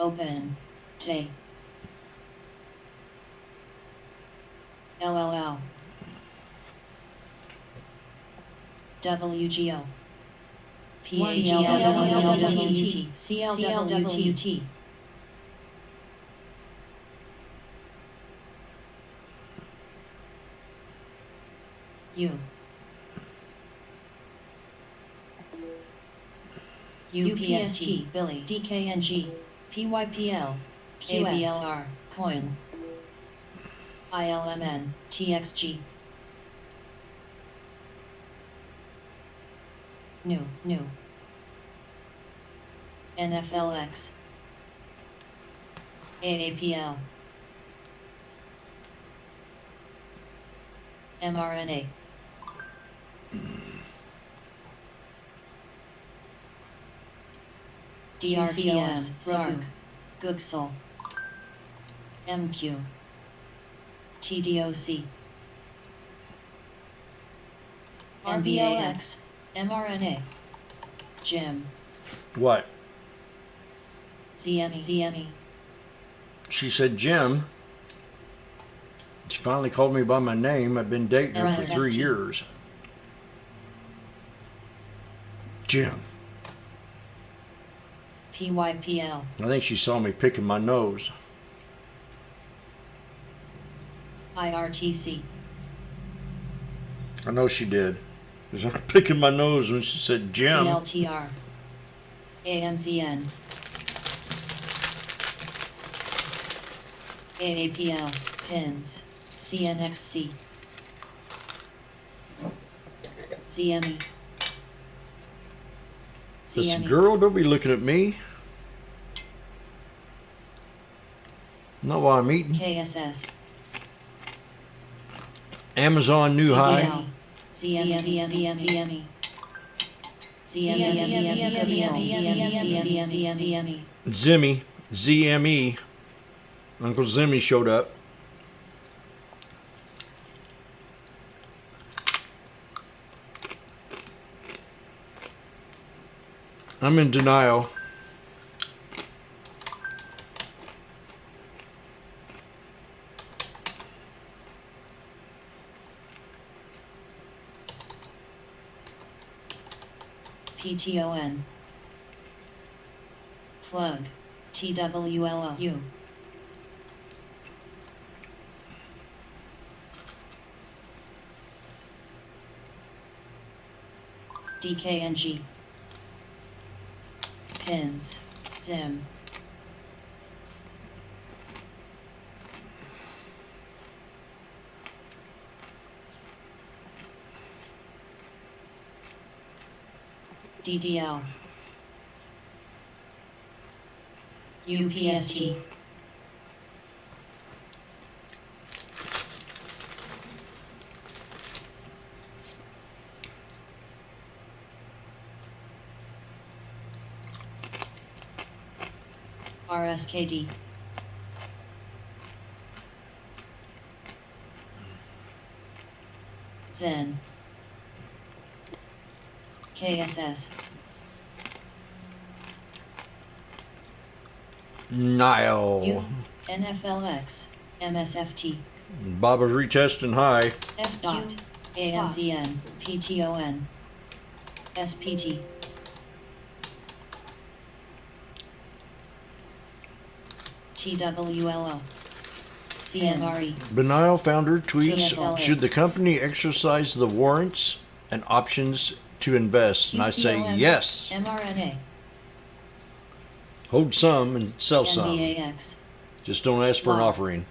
Open. Day. LLL. WGO. PHLWT. CLWT. U. UPST. Billy. DKNG. PYPL. KBLR. Coin. ILMN. TXG. New. NFLX. AAPL. mRNA. DRTM. Zark. Googsel. MQ. TDOC. RBLX. mRNA. Jim. What? ZME. She said, Jim. She finally called me by my name. I've been dating her for 3 years. Jim. PYPL. I think she saw me picking my nose. IRTC. I know she did. Because I'm picking my nose when she said Jim. PLTR. AMCN. AAPL. Pins. CNXC. ZME. Listen, girl, don't be looking at me. Not while I'm eating. KSS. Amazon new high. ZME. Zimmy. ZME. Uncle Zimmy showed up. I'm in denial. PTON. Plug. TWLO. DKNG. Pins. Zim. DDL. UPST. RSKD. Zen. KSS. Nile. U. NFLX. MSFT. Baba's retesting high. S. Dot. AMZN. PTON. SPT. TWLO. CMRE. Benile founder tweets, TSLA. should the company exercise the warrants and options to invest? And I say UCLM. yes. mRNA. Hold some and sell some. NVAX. Just don't ask for an Wow. offering.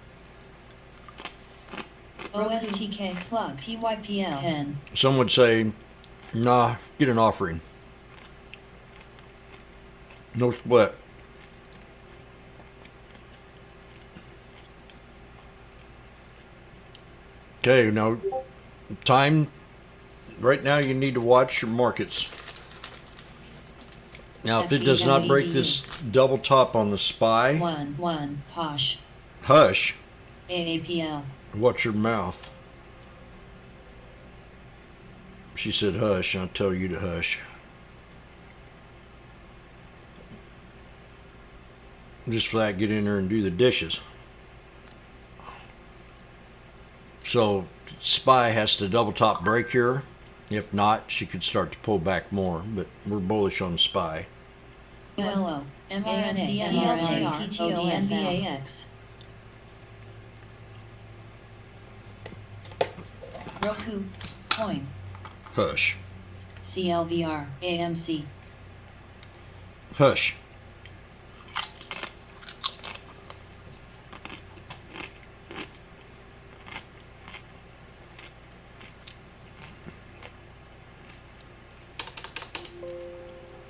OSTK plug PYPL pen. Some would say, nah, get an offering. No split. Okay, now time. Right now you need to watch your markets. Now if it does not break this double top on the SPY, 1 Posh. hush, AAPL. watch your mouth. She said hush, I'll tell you to hush. Just for that, get in there and do the dishes. So SPY has to double top break here. If not, she could start to pull back more, but we're bullish on SPY. LO. mRNA. CLTR. PTONVAX. Roku. Coin. Hush. CLVR. AMC. Hush.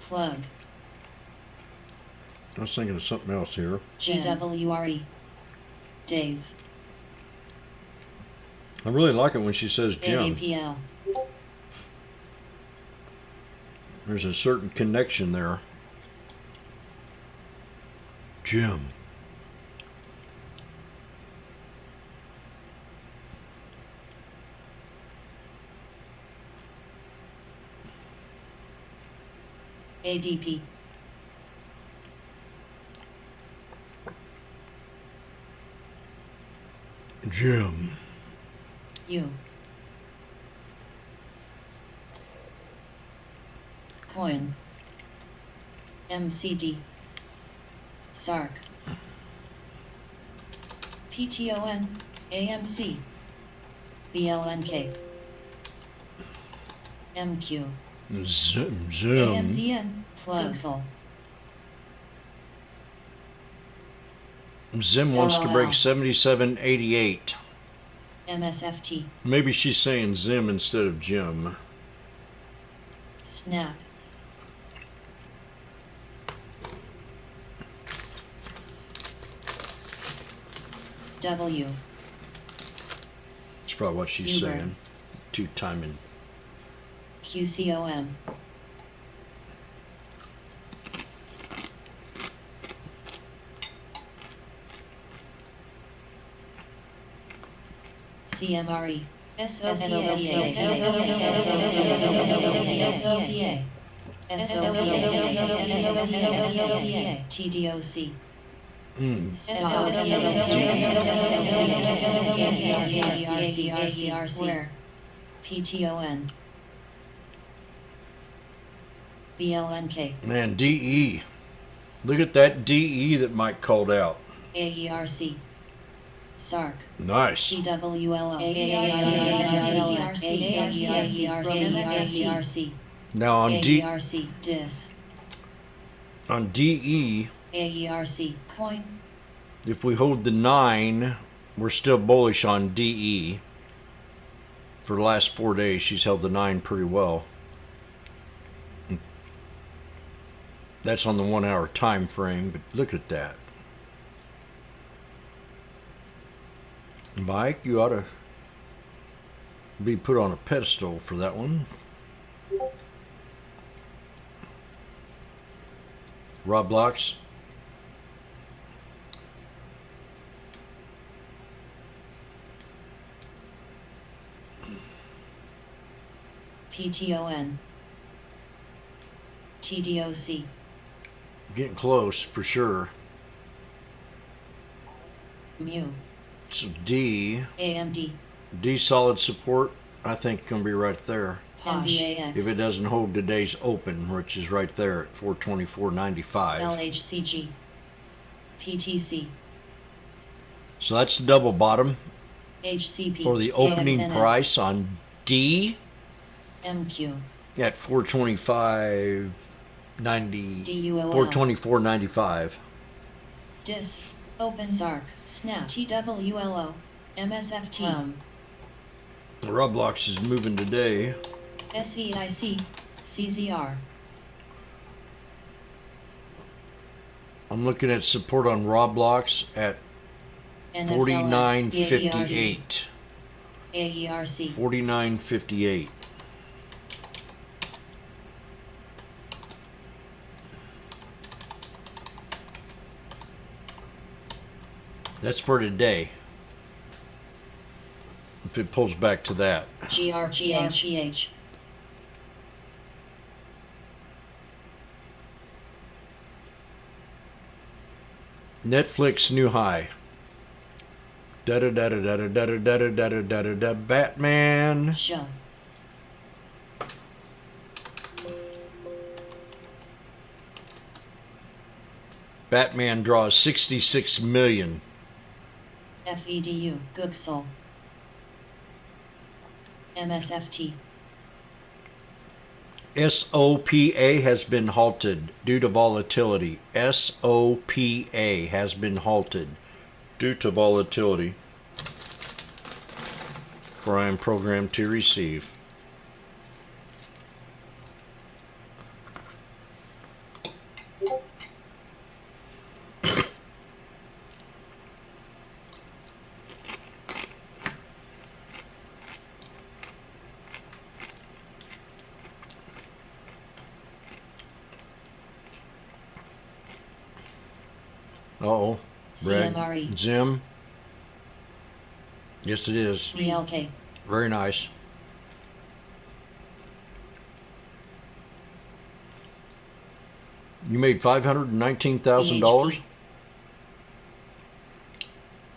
Plug. I was thinking of something else here. GWRE. Dave. I really like it when she says Jim. AAPL. There's a certain connection there. Jim. ADP. Jim. U. Coin. MCD. SARC. PTON. AMC. BLNK. MQ. Zim. AMZN. Plugsel. Zim wants to break LOL. 77.88. MSFT. Maybe she's saying Zim instead of Jim. Snap. W. That's probably what she's Uber. saying. Two timing. QCOM. CMRE. SOPA. TDOC. Where? PTON. BLNK. Man, DE. Look at that DE that Mike called out. AERC. SARC. Nice. TWLO. AERC. Now on AERC. DIS. on DE, AERC. Coin. if we hold the 9, we're still bullish on DE. For the last 4 days, she's held the 9 pretty well. That's on the 1 hour time frame, but look at that. Mike, you ought to be put on a pedestal for that one. Roblox. PTON. TDOC. Getting close for sure. Mu. So D. AMD. D solid support, I think can be right there. Posh. If it doesn't hold today's open, which is right there at 424.95. LHCG. PTC. So that's the double bottom HCP. for the opening AXNX. price on D MQ. at 425.90. DUOL. 424.95. DIS. OpenSARC. Snap. TWLO. MSFT. Roblox is moving today. SEIC. CZR. I'm looking at support on Roblox at NFLX. 49.58. AERC. 49.58. That's for today. If it pulls back to that. GRGH. Netflix new high. Da da da da da da da da da da da da da da. Batman. Show. Batman draws 66 million. FEDU. Gooksel. MSFT. SOPA has been halted due to volatility. SOPA has been halted due to volatility. For I am programmed to receive. Uh-oh. Red. CMRE. Zim. Yes, it is. VLK. Very nice. You made $519,000?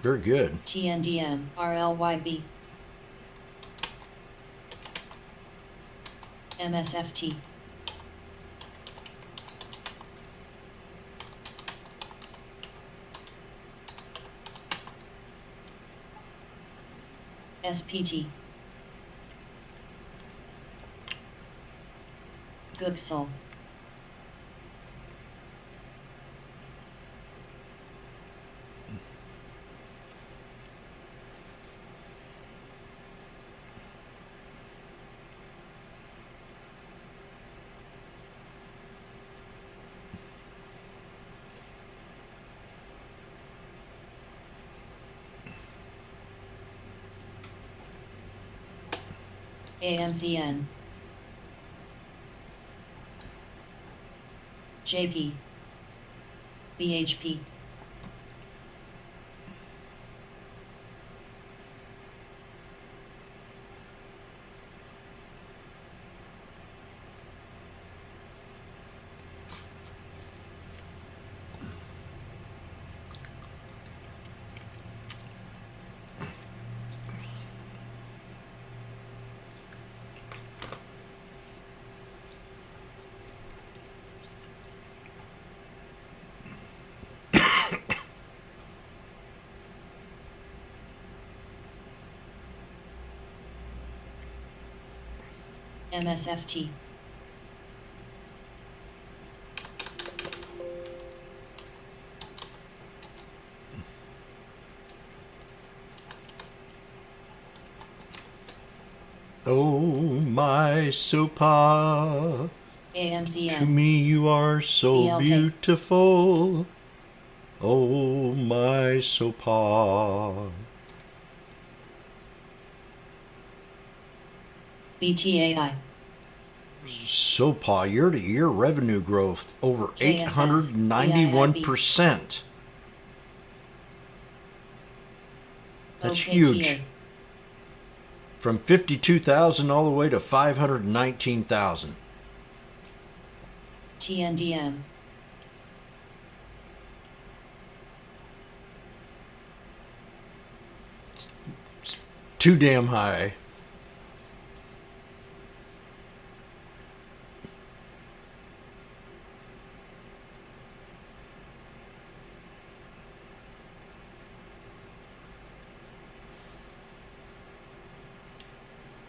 Very good. TNDN. RLYB. MSFT. SPT. Gooksel. AMCN. JP. BHP. MSFT. Oh, my Sopa. To AMCN. me you are so BLK. beautiful. Oh, my Sopa. BTAI. Sopa year-to-year revenue growth over KSS, 891%. That's OKTA. huge from 52,000 all the way to 519,000. TNDM. Too damn high.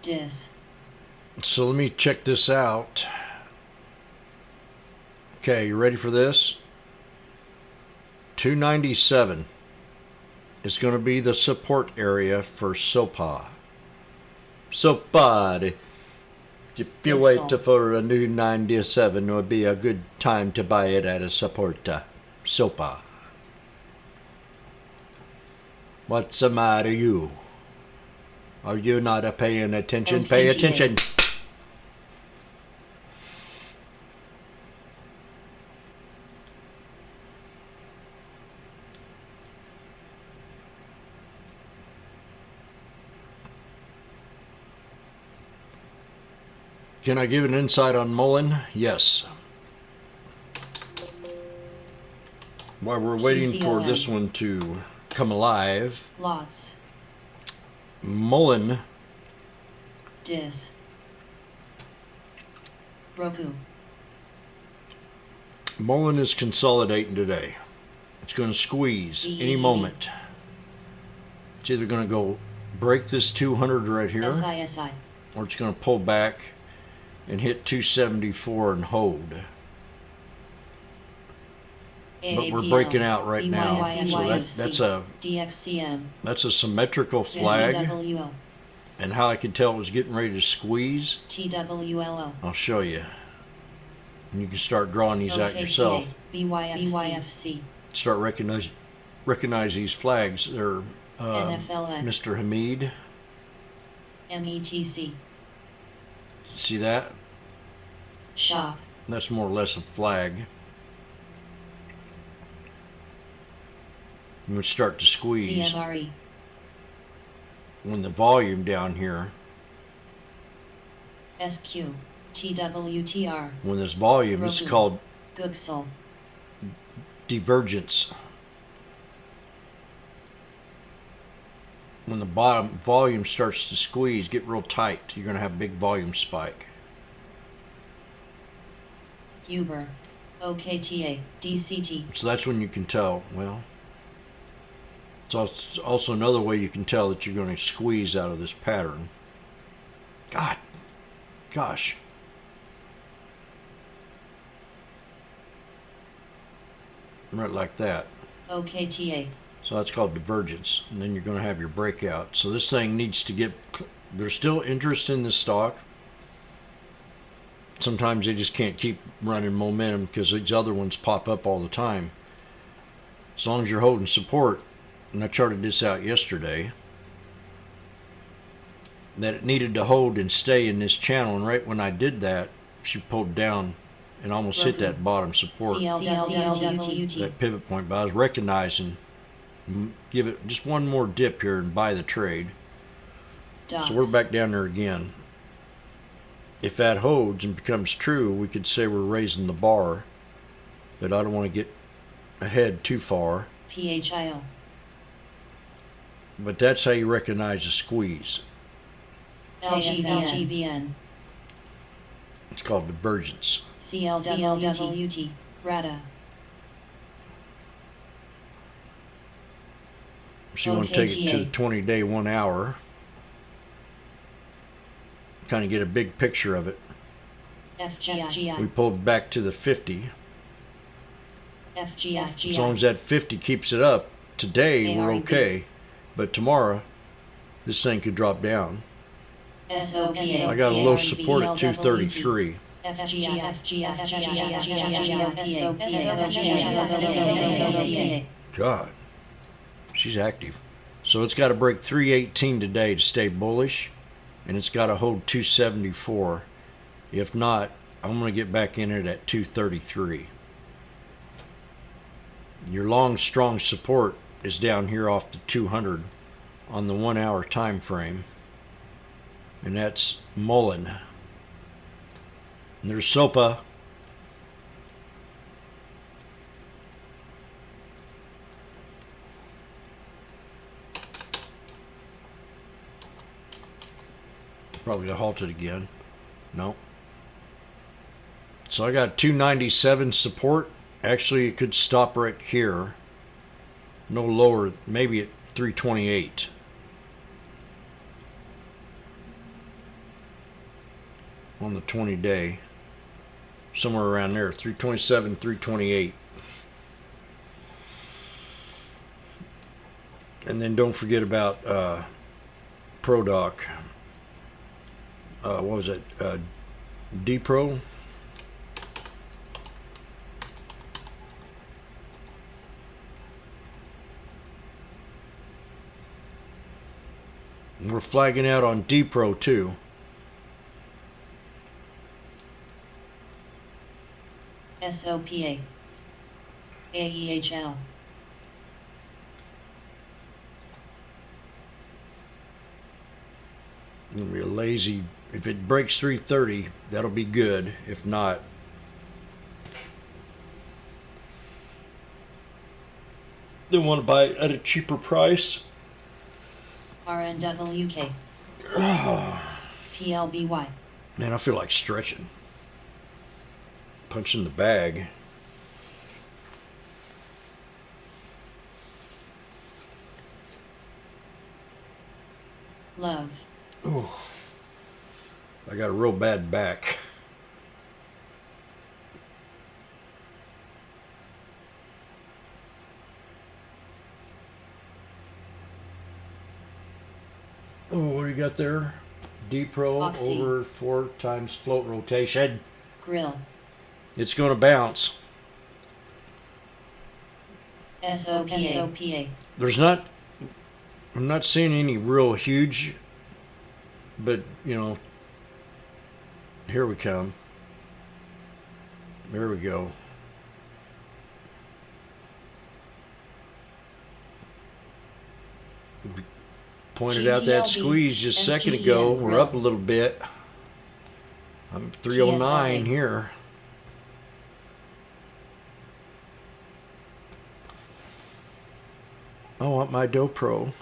Dis. So let me check this out. Okay, you ready for this? 297 is going to be the support area for SOPA. SOPA. If you wait for a new 97, it would be a good time to buy it at a support. SOPA. What's the matter, you? Are you not paying attention? Pay attention. Can I give an insight on Mullen? Yes. While we're waiting for this one to come alive, Lots. Mullen, Dis. Roku. Mullen is consolidating today. It's going to squeeze any moment. It's either going to go break this 200 right here, SISI. or it's going to pull back and hit 274 and hold. But we're breaking out right now, so that's a DXCM. That's a symmetrical flag. TWO. And how I could tell it was getting ready to squeeze, TWLO. I'll show you. And you can start drawing these out yourself. BYFC. Start recognize these flags. They're NFLX. Mr. Hamid. METC. See that? Shop. That's more or less a flag. And we start to squeeze. CMRE. When the volume down here, SQ. TWTR. when this volume is Roku. called Googsel. divergence. When the bottom volume starts to squeeze, get real tight, you're going to have a big volume spike. Uber. OKTA. DCT. So that's when you can tell, well, it's also another way you can tell that you're going to squeeze out of this pattern. Gosh. Right like that. OKTA. So that's called divergence. And then you're going to have your breakout. So this thing needs to get, there's still interest in this stock. Sometimes they just can't keep running momentum because these other ones pop up all the time. As long as you're holding support, and I charted this out yesterday, that it needed to hold and stay in this channel, and right when I did that, she pulled down and almost hit that bottom support, that pivot point. But I was recognizing, give it just one more dip here and buy the trade. So we're back down there again. If that holds and becomes true, we could say we're raising the bar, but I don't want to get ahead too far. PHIO. But that's how you recognize a squeeze. LGVN. It's called divergence. CLWT. RADA. So you want to take it to the 20-day 1 hour. Kind of get a big picture of it. FGI. We pulled back to the 50. FGI. As long as that 50 keeps it up, today we're okay. But tomorrow, this thing could drop down. SOPA. I got a low support at 233. God, she's active. So it's got to break 318 today to stay bullish, and it's got to hold 274. If not, I'm going to get back in it at 233. Your long, strong support is down here off the 200 on the 1 hour time frame. and that's Mullen. And there's Sopa. Probably halted again. No. So I got 297 support. Actually, it could stop right here. No lower, maybe at 328. On the 20-day. Somewhere around there. 327, 328. And then don't forget about ProDoc. What was it? D-Pro? We're flagging out on D-Pro too. SOPA. AEHL. It's gonna be a lazy. If it breaks 330, that'll be good. If not, they want to buy it at a cheaper price. RNWK. PLBY. Man, I feel like stretching. Punching the bag. Love. Ooh. I got a real bad back. Oh, what do you got there? D-Pro Oxy. over 4 times float rotation. Grill. It's going to bounce. SOPA. There's not, I'm not seeing any real huge, but you know, here we come. There we go. Pointed out that GTLB, squeeze just a second ago. SGEN, We're up a little bit. I'm 309 TSLA. here. I want my DoPro.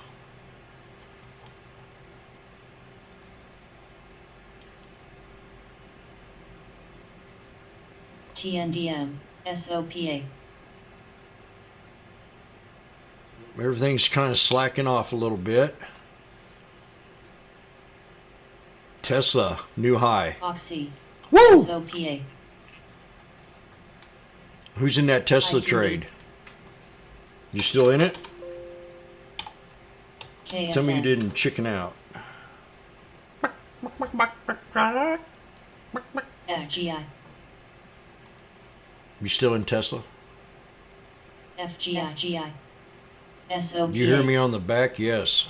TNDM. SOPA. Everything's kind of slacking off a little bit. Tesla, new high. Oxy. Woo! SOPA. Who's in that Tesla IQE. trade? You still in it? KSS. Tell me you didn't chicken out. FGI. You still in Tesla? FGI. FGI. SOPA. You hear me on the back? Yes.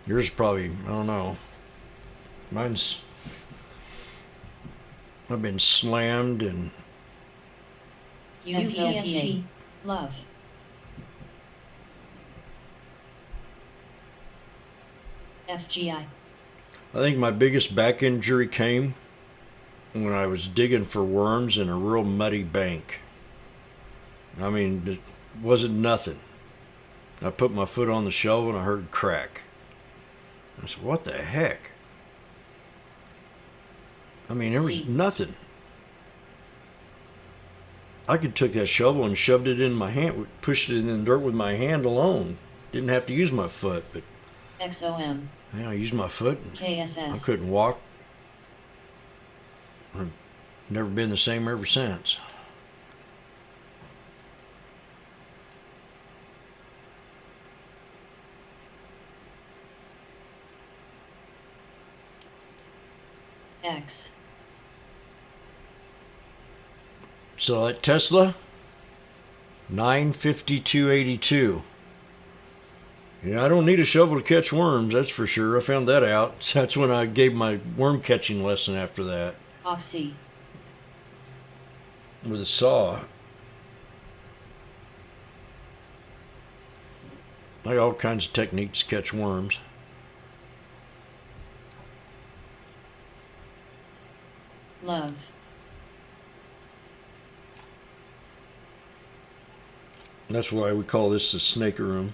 Yours probably, I don't know. Mine's, I've been slammed and UEST. Love. FGI. I think my biggest back injury came when I was digging for worms in a real muddy bank. I mean, it wasn't nothing. I put my foot on the shovel and I heard crack. I said, what the heck? I mean, there was nothing. I could took that shovel and shoved it in my hand, pushed it in the dirt with my hand alone. Didn't have to use my foot, but XOM. man, I used my foot and I KSS. couldn't walk. I've never been the same ever since. X. So at Tesla, 952.82. Yeah, I don't need a shovel to catch worms, that's for sure. I found that out. That's when I gave my worm catching lesson after that Oxy. with a saw. I got all kinds of techniques to catch worms. Love. That's why we call this the snake room.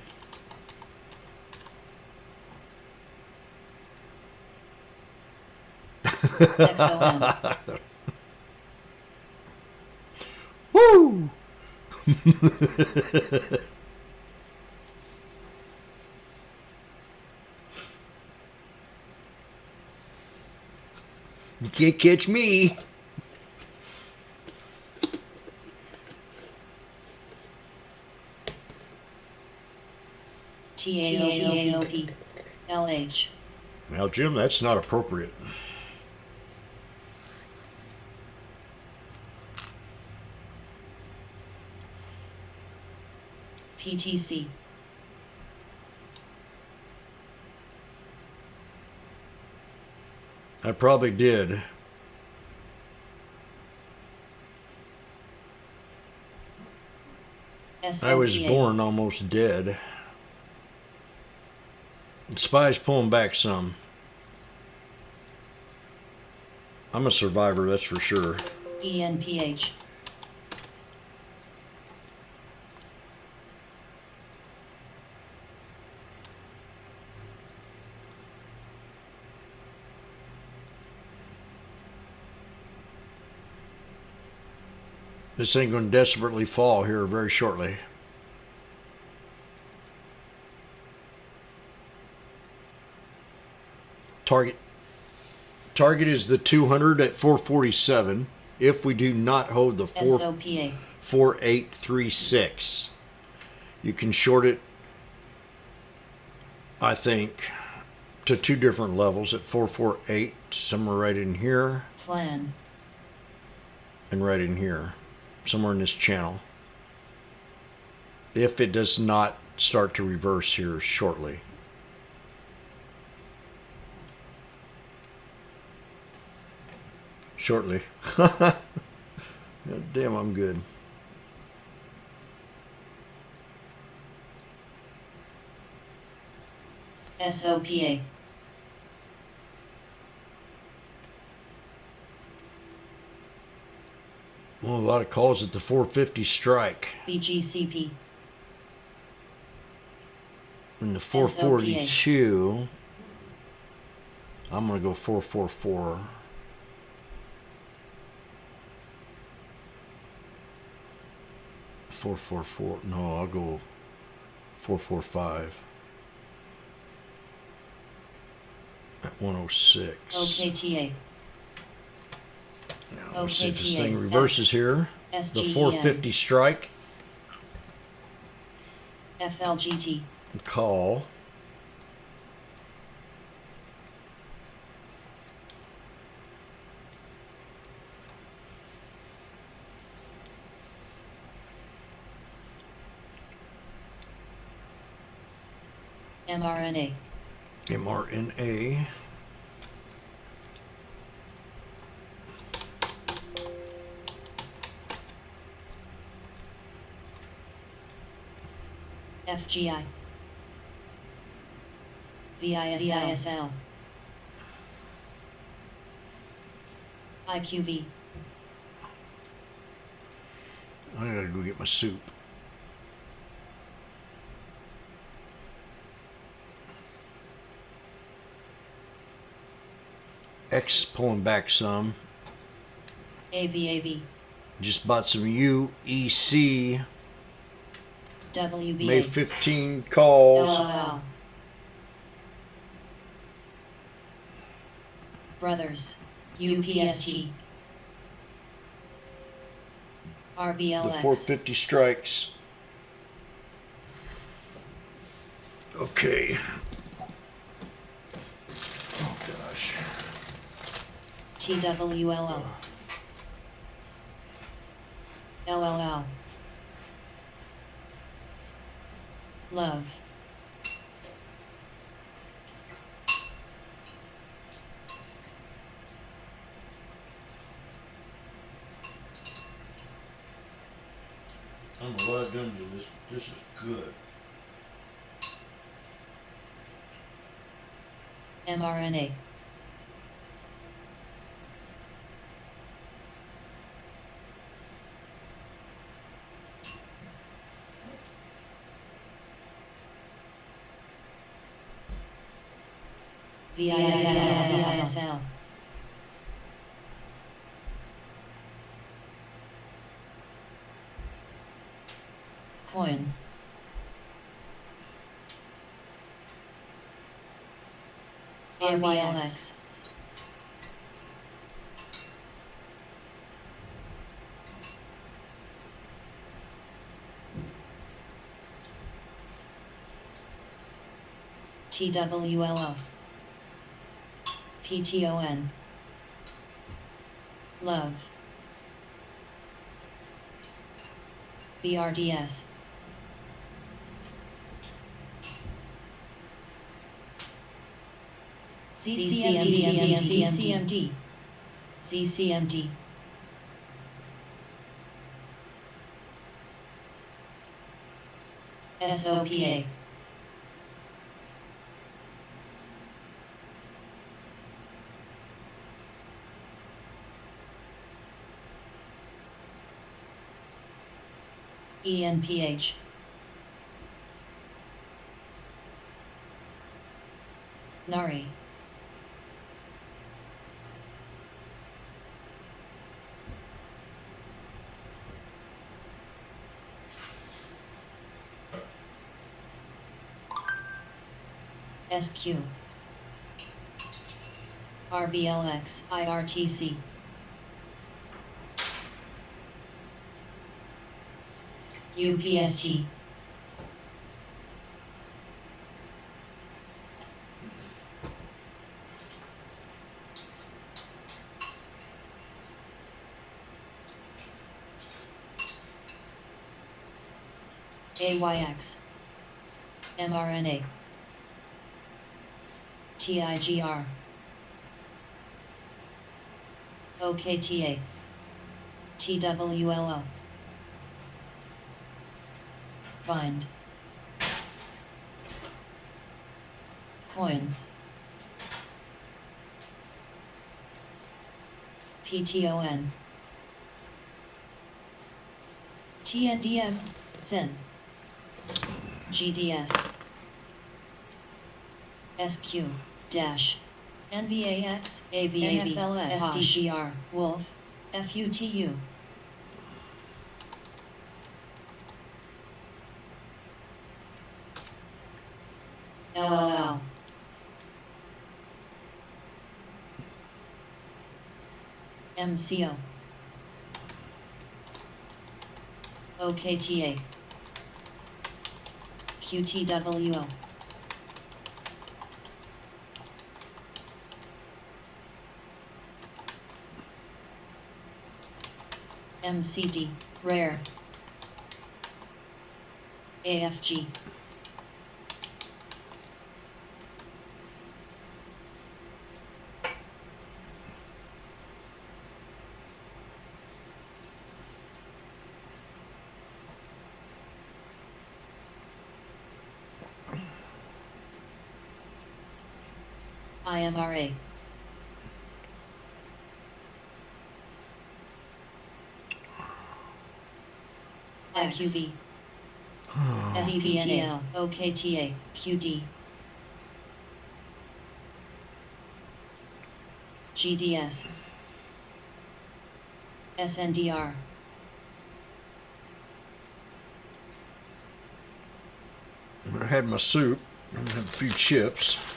XOM. Woo! You can't catch me. TAOP. LH. Now, Jim, that's not appropriate. PTC. I probably did. I was SOPA. born almost dead. The spy's pulling back some. I'm a survivor, that's for sure. ENPH. This ain't going to desperately fall here very shortly. Target is the 200 at 447 if we do not hold the SOPA. 4836. You can short it, I think, to two different levels at 448, somewhere right in here Plan. and right in here, somewhere in this channel. If it does not start to reverse here shortly. Shortly. God damn, I'm good. SOPA. Well, a lot of calls at the 450 strike. BGCP. And the 442, I'm going to go 444. No, I'll go 445. At 106. OKTA. Now, let's see if this OKTA. thing reverses here. The SGEN. 450 strike. FLGT. Call. mRNA. mRNA. FGI. VISL. IQV. I gotta go get my soup. X pulling back some. AVAV. Just bought some UEC WBA. May 15 calls. LOL. Brothers. UPST. The RBLX. 450 strikes. Okay. Oh gosh. TWLO. LLL. Love. I'm glad done to this. This is good. mRNA. VISL. Coin. AYLX. TWLO. PTON. Love. BRDS. ZCMD. ZCMD. SOPA. ENPH. Nari. SQ. RBLX, IRTC. UPST. AYX. mRNA. TIGR. OKTA. TWLO. Bind. Coin. PTON. TNDM. Zen. GDS. SQ. Dash. NVAX. AVAV. NFLS. SCGR. Wolf. FUTU. LLL. MCO. OKTA. QTWO. MCD. Rare. AFG. IMRA. IQB. SPNA. OKTA. QD. GDS. SNDR. I had my soup. I had a few chips.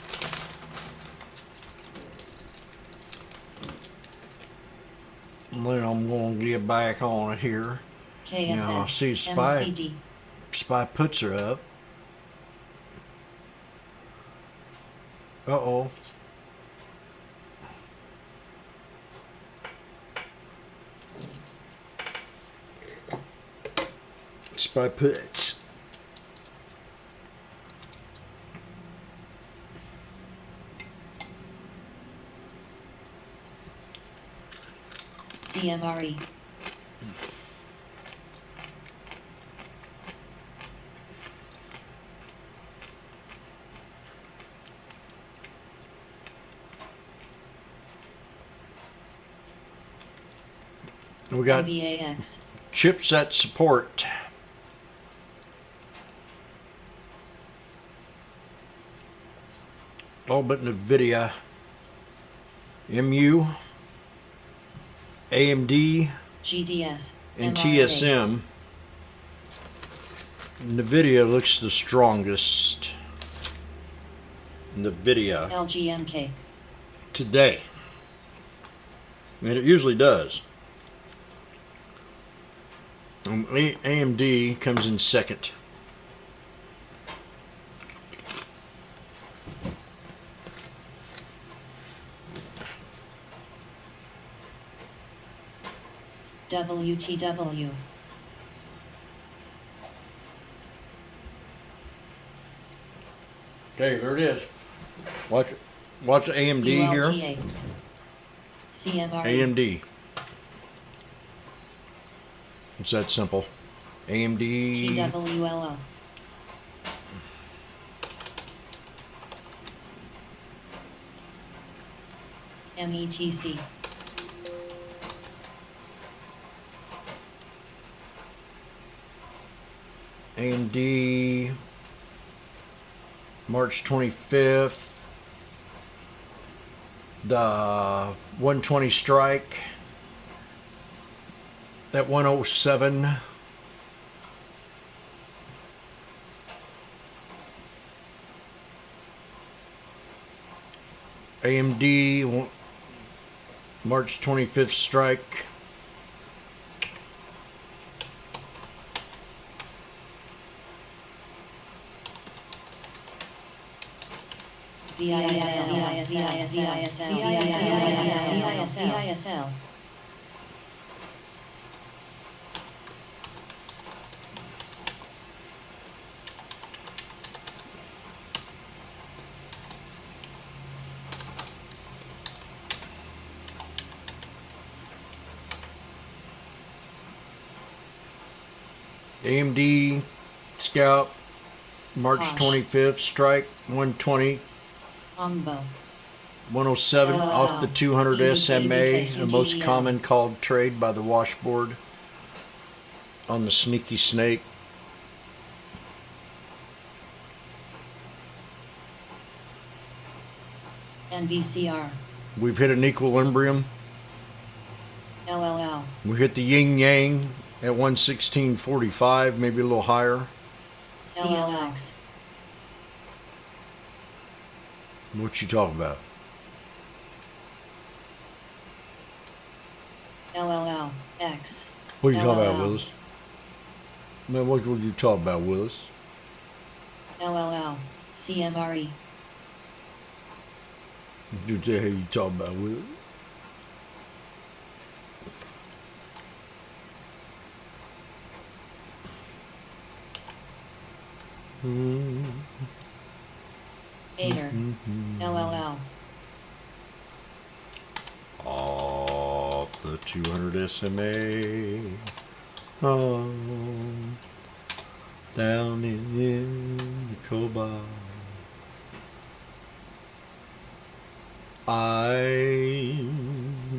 And then I'm going to get back on it here. KSS. Now, see, Spy MCD. puts her up. Uh-oh. Spy puts. CMRE. We got IBAX. chipset support. all but NVIDIA, MU, AMD, GDS, and MRA. TSM. NVIDIA looks the strongest. NVIDIA LGMK. today. I mean, it usually does. AMD comes in second. WTW. Okay, there it is. Watch the AMD here. ULTA. CMRE. AMD. It's that simple. AMD. TWLO. METC. AMD. March 25th. The 120 strike. That 107. AMD March 25th strike. VISL. AMD Scout March Posh. 25th strike 120 Ombo. 107 off the 200 SMA, the most common called trade by the washboard on the sneaky snake. NVCR. We've hit an equilibrium. LLL. We hit the yin yang at 116.45, maybe a little higher. CLX. What you talking about? LLL. X. What are you talking about, LLL. Willis? Man, what were you talking about, Willis? LLL. CMRE. What the hell you talking about, Willis? Ader. LLL. Off the 200 SMA. Oh, down in the cobalt. I'm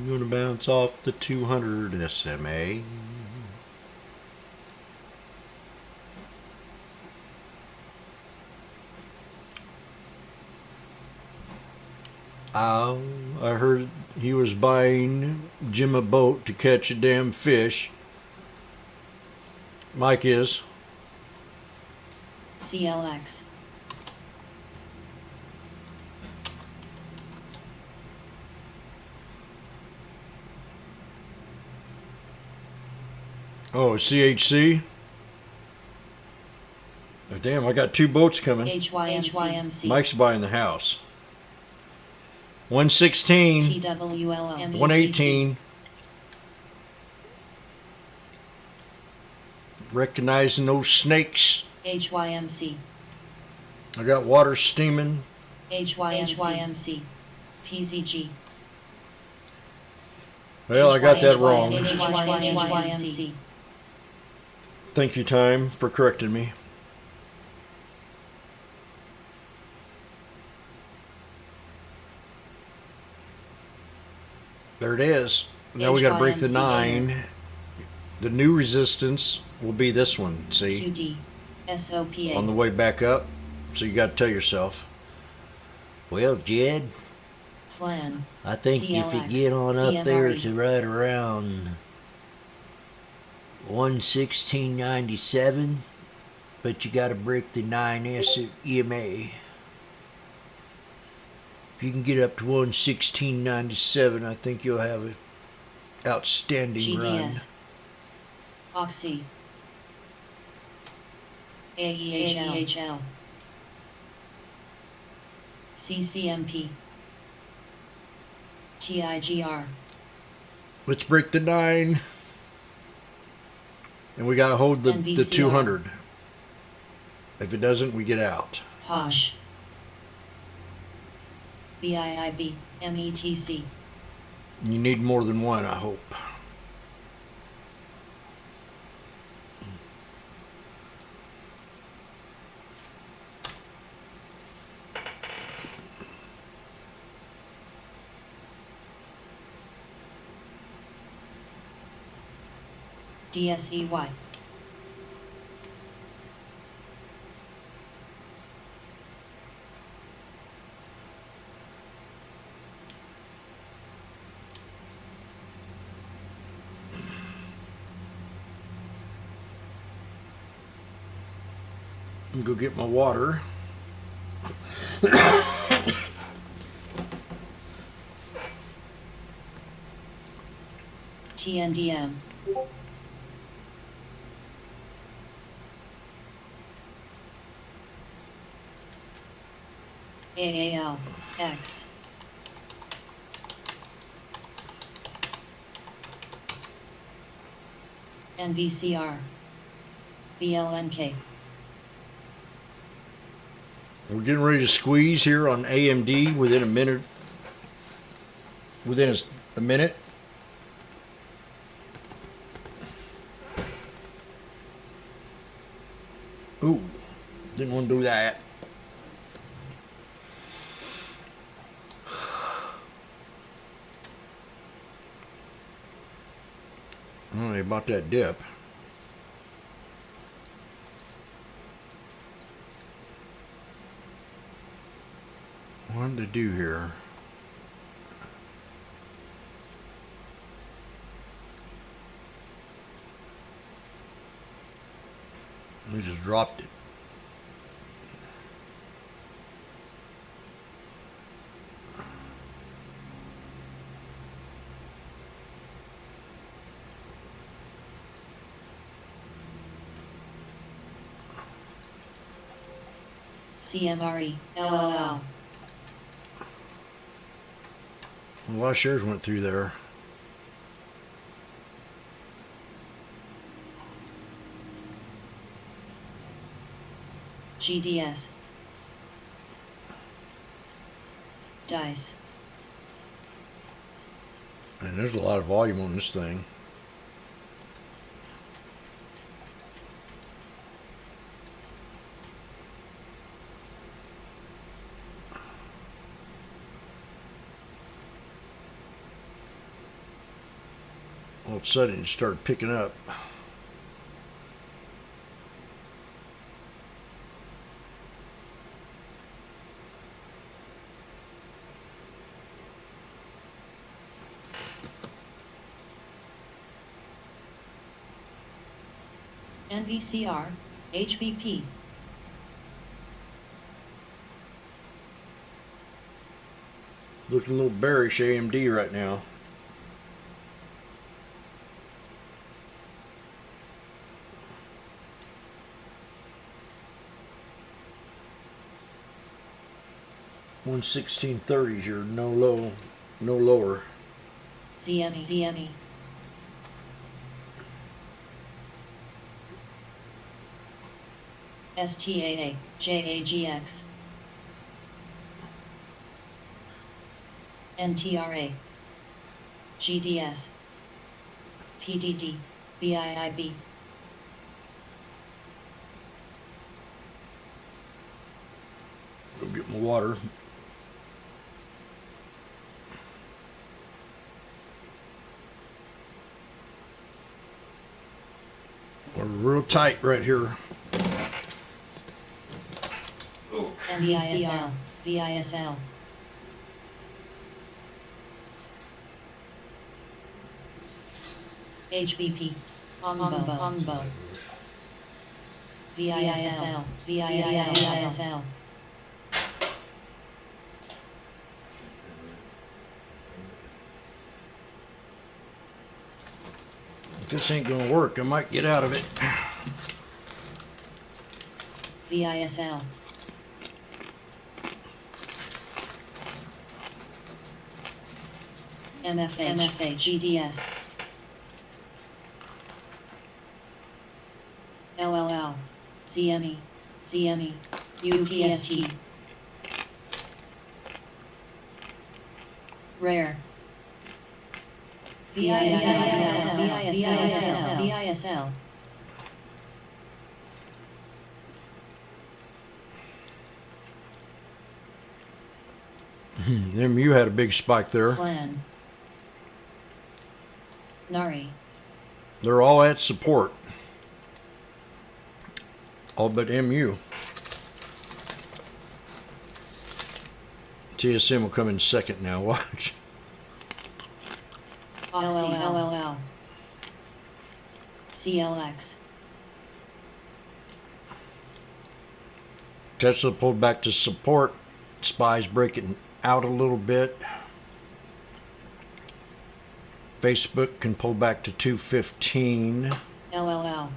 gonna bounce off the 200 SMA. Ow, I heard he was buying Jim a boat to catch a damn fish. Mike is. CLX. Oh, CHC? Oh, damn, I got two boats coming. HYMC. Mike's buying the house. 116, TWLO. 118. Recognizing those snakes. HYMC. I got water steaming. HYMC. PZG. Well, I got that wrong. HYMC. Thank you, Time, for correcting me. There it is. Now we got to break the 9. The new resistance will be this one, see? QD. SOPA. On the way back up. So you got to tell yourself. Well, Jed, Plan. I think if you CLX, get on up there CMRE. to right around 116.97, but you gotta break the 9S EMA. If you can get up to 116.97, I think you'll have an outstanding run. GDS. Oxy. AEHL. CCMP. TIGR. Let's break the 9. And we gotta hold the NVCR. 200. If it doesn't, we get out. Posh. BIIB. METC. You need more than one, I hope. DSEY. I'm gonna go get my water. TNDM. AAL. X. NVCR. BLNK. We're getting ready to squeeze here on AMD within a minute. Within a minute. Ooh, didn't want to do that. I don't know about that dip. What did I do here? We just dropped it. CMRE. LLL. A lot of shares went through there. GDS. Dice. And there's a lot of volume on this thing. All of a sudden it started picking up. NVCR. HBP. Looking a little bearish AMD right now. $116.30 is your no low, no lower. ZME. STAA. JAGX. NTRA. GDS. PDD. BIIB. Go get my water. We're real tight right here. VISL. VISL. HBP, Ombo, VISL, VISL. If this ain't gonna work, I might get out of it. VISL. MFH, GDS. LLL, ZME, UPST. Rare. VISL. You had a big spike there. Clan. Nari. They're all at support. All but MU. TSM will come in second now. Watch. LLL. CLX. Tesla pulled back to support. SPY's breaking out a little bit. Facebook can pull back to 215. LLL.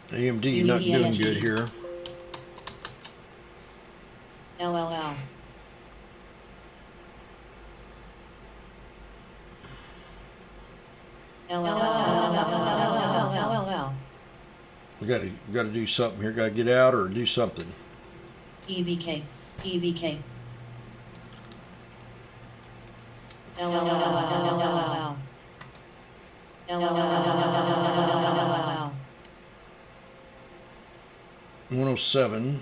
AMD not doing good here. LLL. LLL. We got to do something here. Got to get out or do something. EVK. LLL. 107.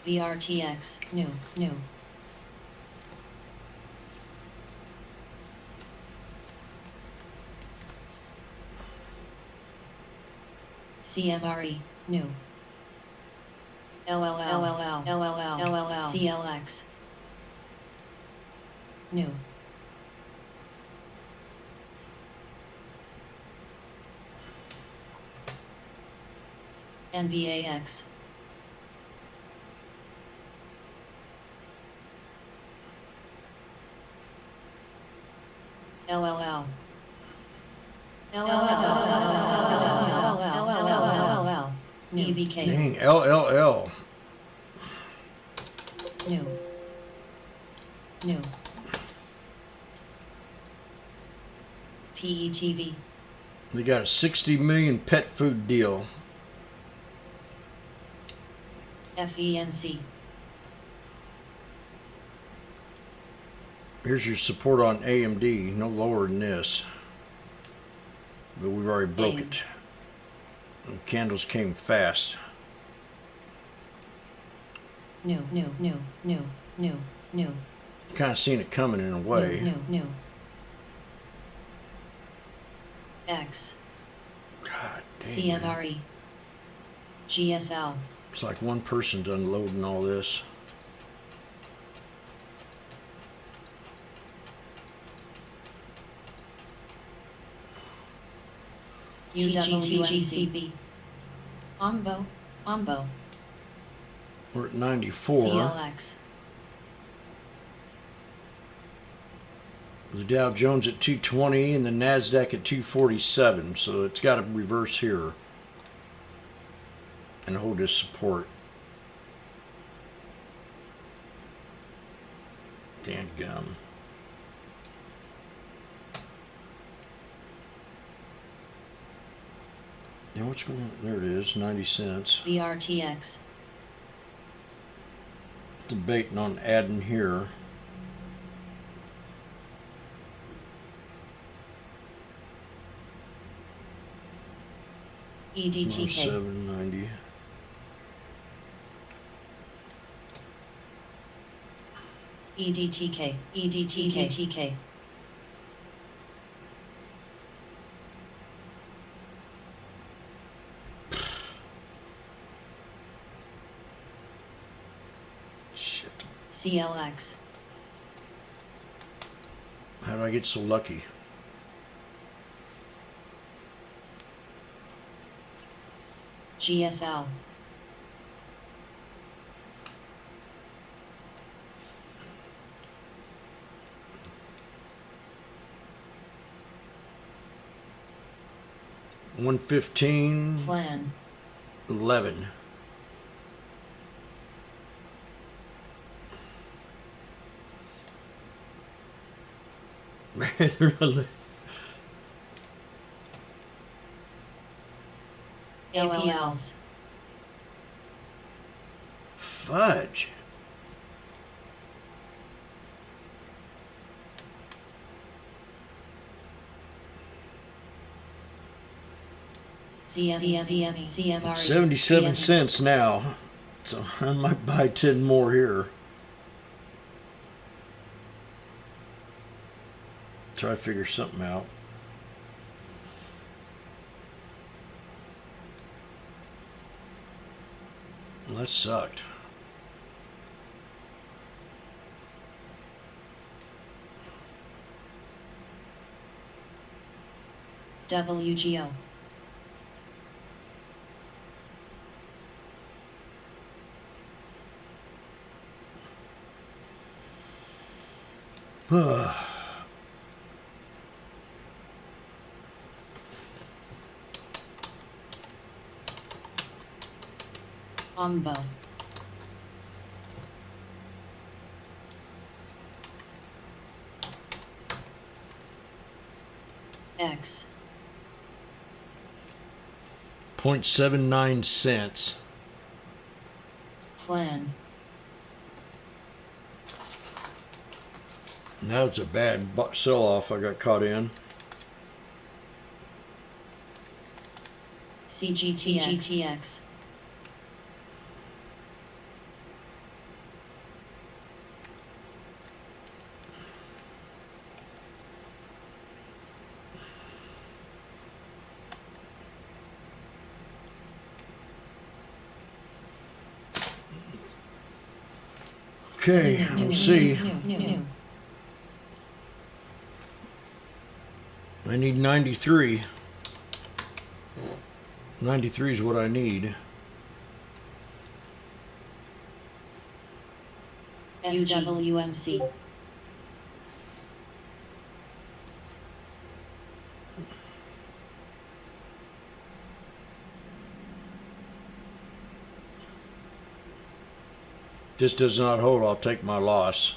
VRTX. New. CMRE. New. LLL. CLX. New. NVAX. LLL. EVK. Dang, LLL. New. PETV. They got a 60 million pet food deal. FENC. Here's your support on AMD, no lower than this. But we've already broke it. The candles came fast. New. Kind of seen it coming in a way. New. X. God damn. Man. CMRE. GSL. It's like one person's unloading all this. UWGCB. Ombo. We're at 94. CLX. The Dow Jones at 220 and the NASDAQ at 247. So it's got to reverse here and hold this support. Damn gum. Yeah, what's going on? There it is, 90 cents. VRTX. Debating on adding here. EDTK. 790. EDTK. Shit. CLX. How did I get so lucky? GSL. $115. Plan. 11. Really? APLs. Fudge. CMRE. 77 cents now. So I might buy 10 more here. Try to figure something out. Well, that sucked. WGO. Ombo. X. 0.79 cents. Plan. Now it's a bad sell-off I got caught in. CGTX. Okay, let's see. New. I need 93. 93 is what I need. UWMC. If this does not hold, I'll take my loss.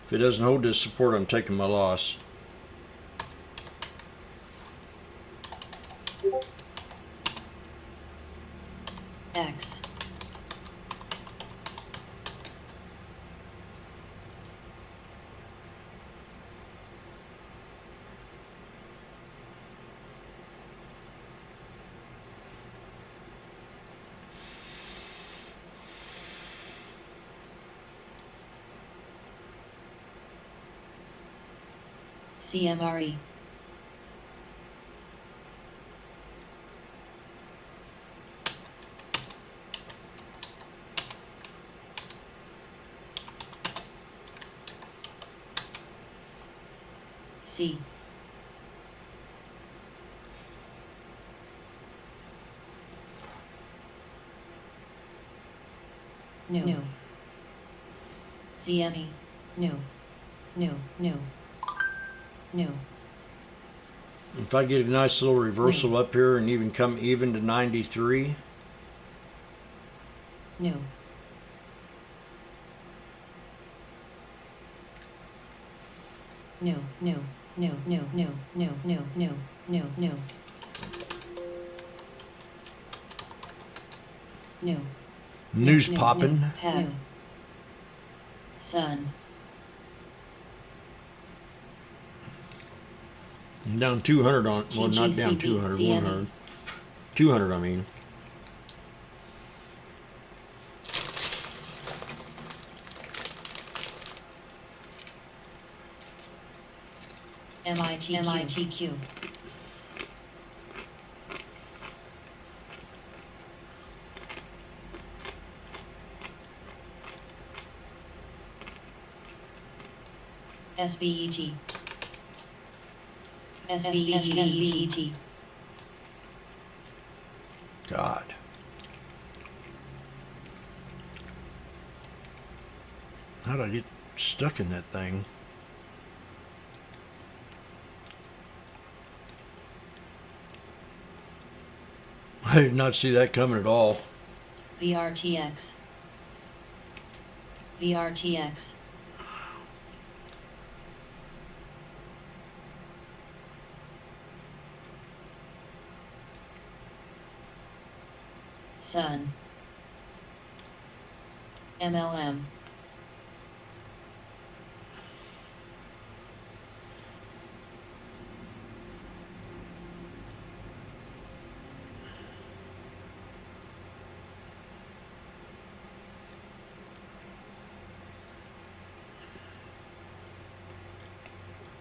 If it doesn't hold this support, I'm taking my loss. X. CMRE. C. New. CME. New. If I get a nice little reversal up here and even come even to 93, New. news popping. Peg. Sun. I'm down 200 on, well, not down 200, 100. 200, I mean. MITQ. SVET. SVET. God. How'd I get stuck in that thing? I did not see that coming at all. VRTX. VRTX. Sun. MLM.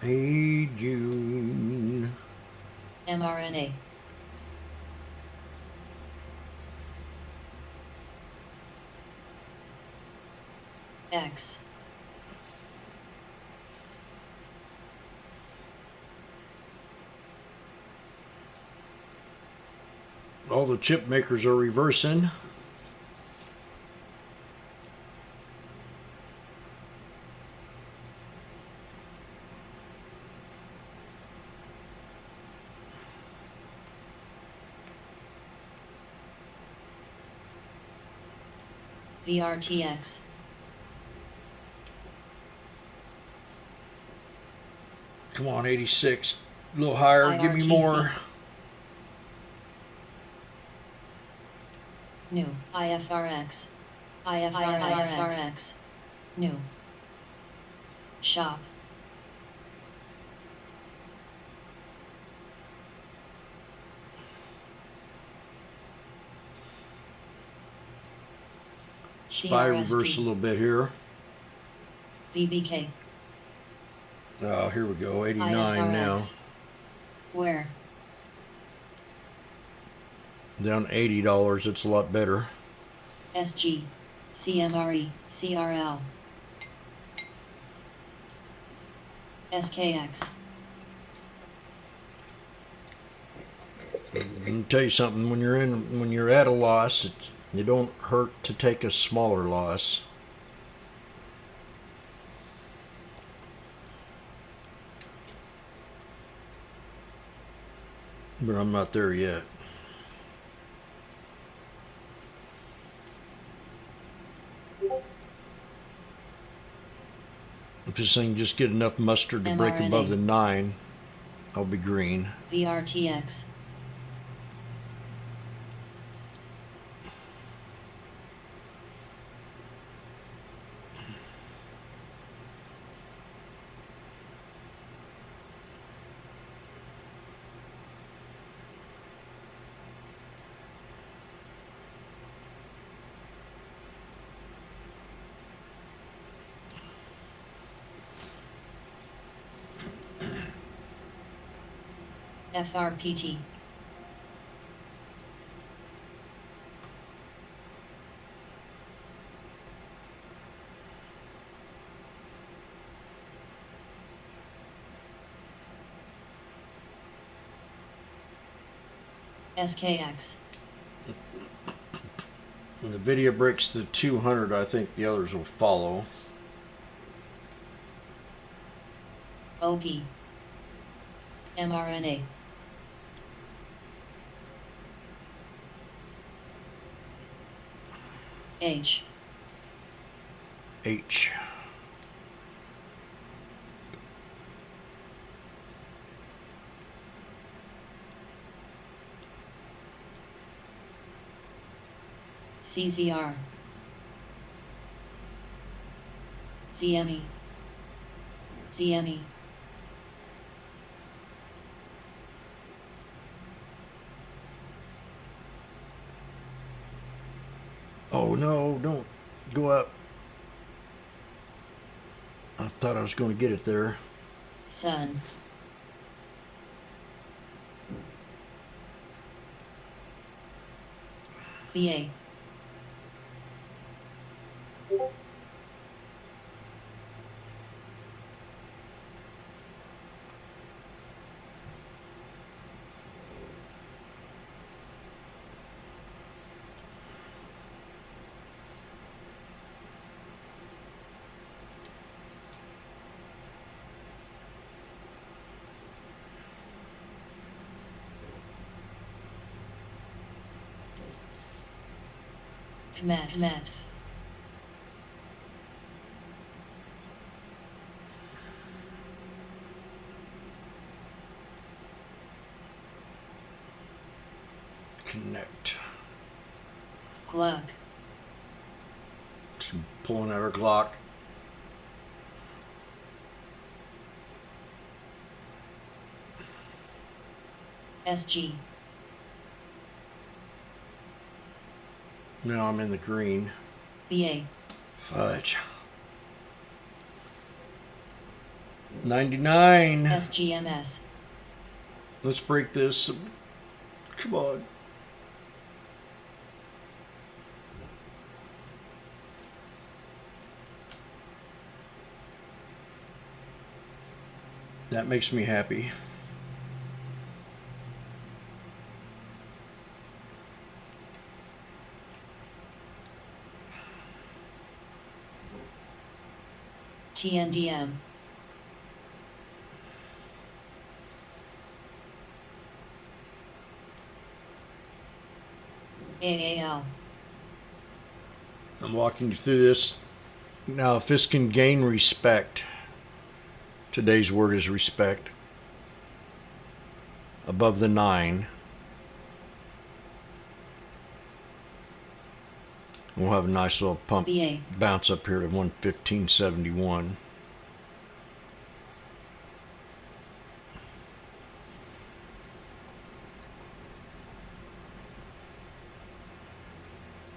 Hey, June. mRNA. X. All the chip makers are reversing. VRTX. Come on, 86. A little higher. Give me IRTC. more. New. IFRX. IFRX. New. Shop. Spy reverse a CRSP. little bit here. VBK. Oh, here we go. 89 now. IFRX. Where? Down $80. It's a lot better. SG. CMRE. CRL. SKX. Let me tell you something. When you're at a loss, it don't hurt to take a smaller loss. But I'm not there yet. If this thing just get enough mustard to break mRNA. above the 9, I'll be green. VRTX. FRPT. SKX. When the video breaks to 200, I think the others will follow. OP. mRNA. H. H. CZR. CME. CME. Oh no, don't go up. I thought I was going to get it there. Sun. BA. Command. Connect. Glock. She's pulling out her Glock. SG. Now I'm in the green. BA. Fudge. 99. SGMS. Let's break this. Come on. That makes me happy. TNDM. AAL. I'm walking you through this. Now, if this can gain respect, today's word is respect, above the 9, we'll have a nice little pump BA. bounce up here to 115.71.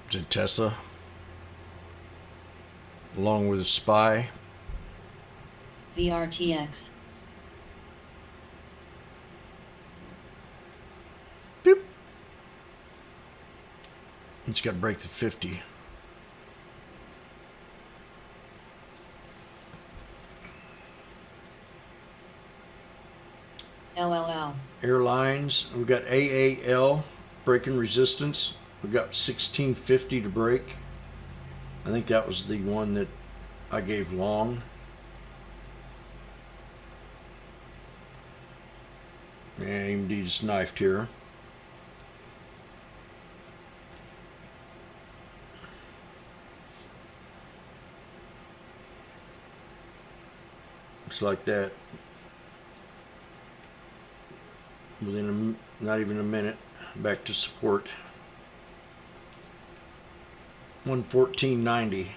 Is it Tesla? Along with a spy. VRTX. Boop. It's got to break the 50. LLL. Airlines, we've got AAL, breaking resistance. We've got 1650 to break. I think that was the one that I gave long. Yeah, AMD just knifed here. It's like that. Within not even a minute, back to support. 114.90.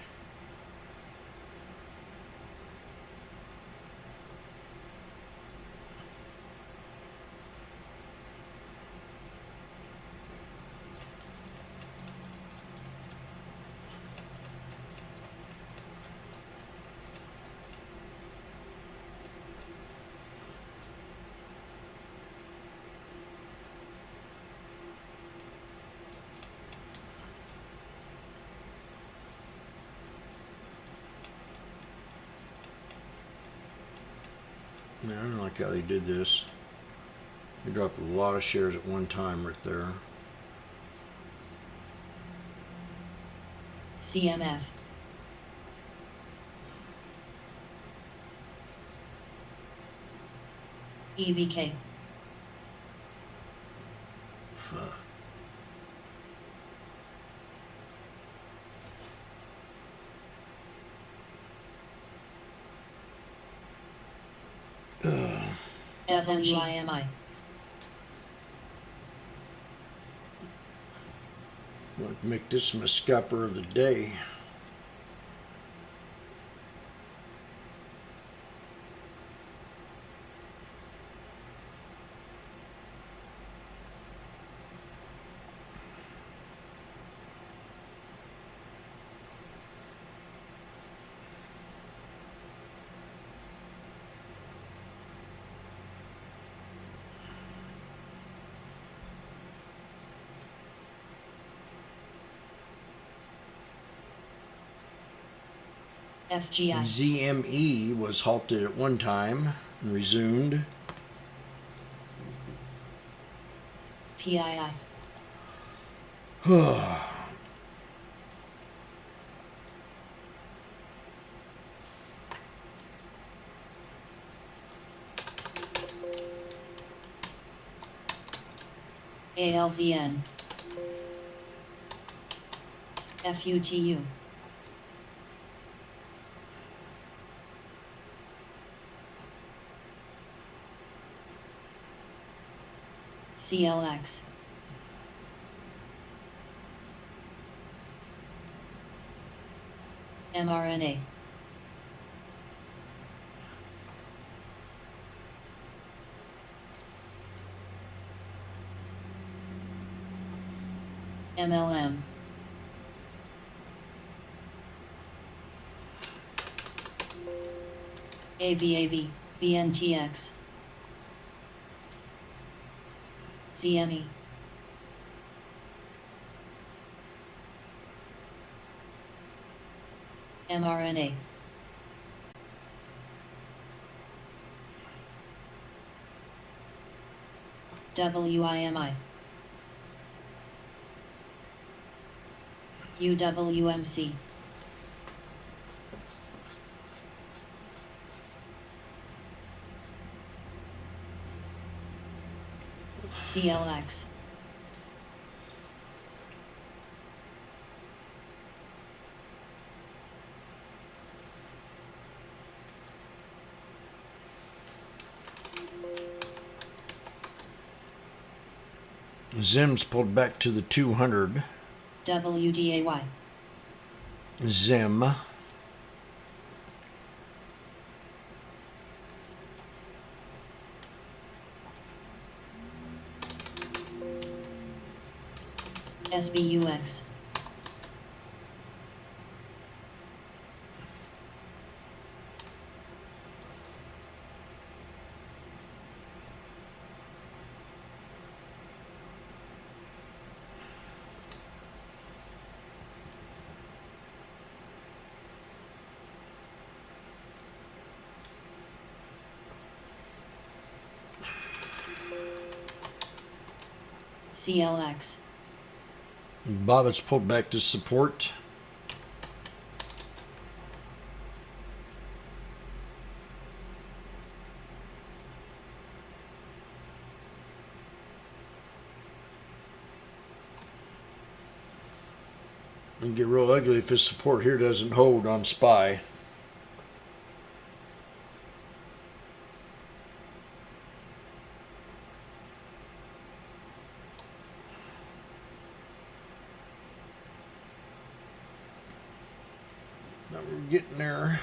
I don't like how they did this. They dropped a lot of shares at one time right there. CMF. EVK. Fuck. SNGIMI. Let's make this my scalper of the day. FGI. ZME was halted at one time and resumed. PII. ALZN. FUTU. CLX. mRNA. MLM. ABAV, BNTX. CME. mRNA. WIMI. UWMC. CLX. Zim's pulled back to the 200. WDAY. Zim. SBUX. CLX. Bobbitt's pulled back to support. It'll get real ugly if his support here doesn't hold on SPY. Now we're getting there.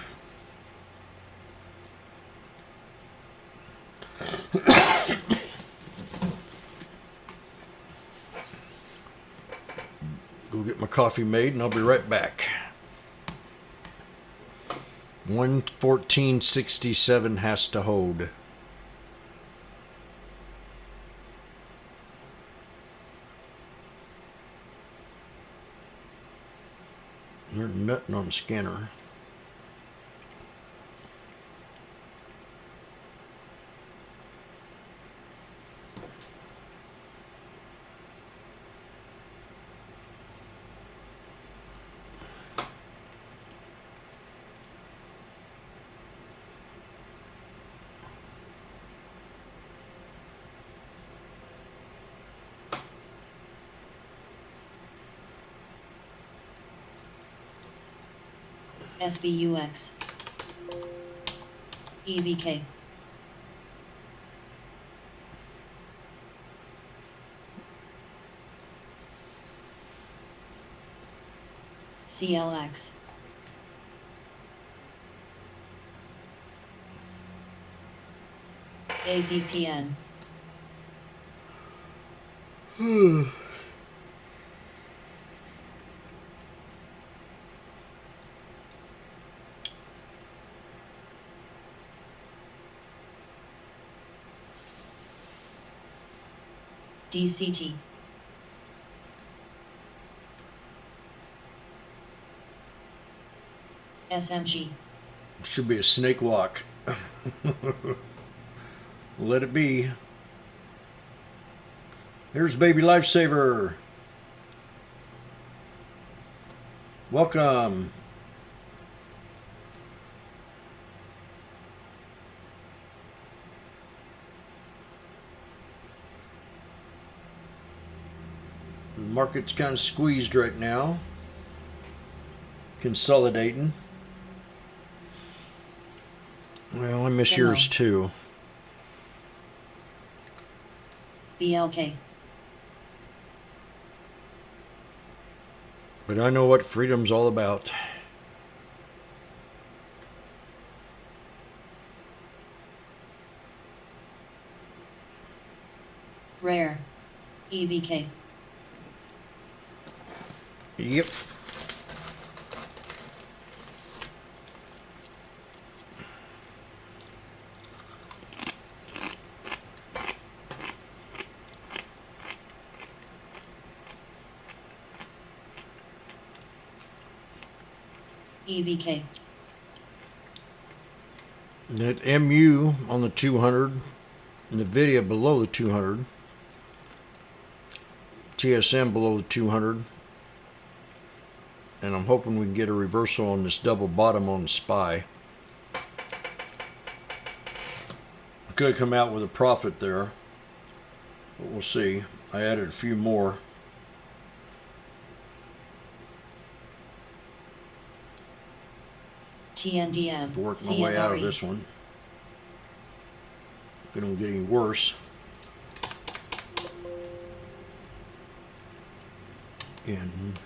Go get my coffee made and I'll be right back. 114.67 has to hold. They're nutting on the scanner. SBUX. EVK. CLX. AZPN. DCT. SMG. Should be a snake walk. Let it be. Here's Baby Lifesaver. Welcome. The market's kind of squeezed right now. consolidating. Well, I miss General. yours too. BLK. But I know what freedom's all about. Rare. EVK. Yep. EVK. That MU on the 200, NVIDIA below the 200, TSM below the 200, and I'm hoping we can get a reversal on this double bottom on the SPY. I could have come out with a profit there, but we'll see. I added a few more. TNDM. Work my way out of CMRE. this one. If it don't get any worse. And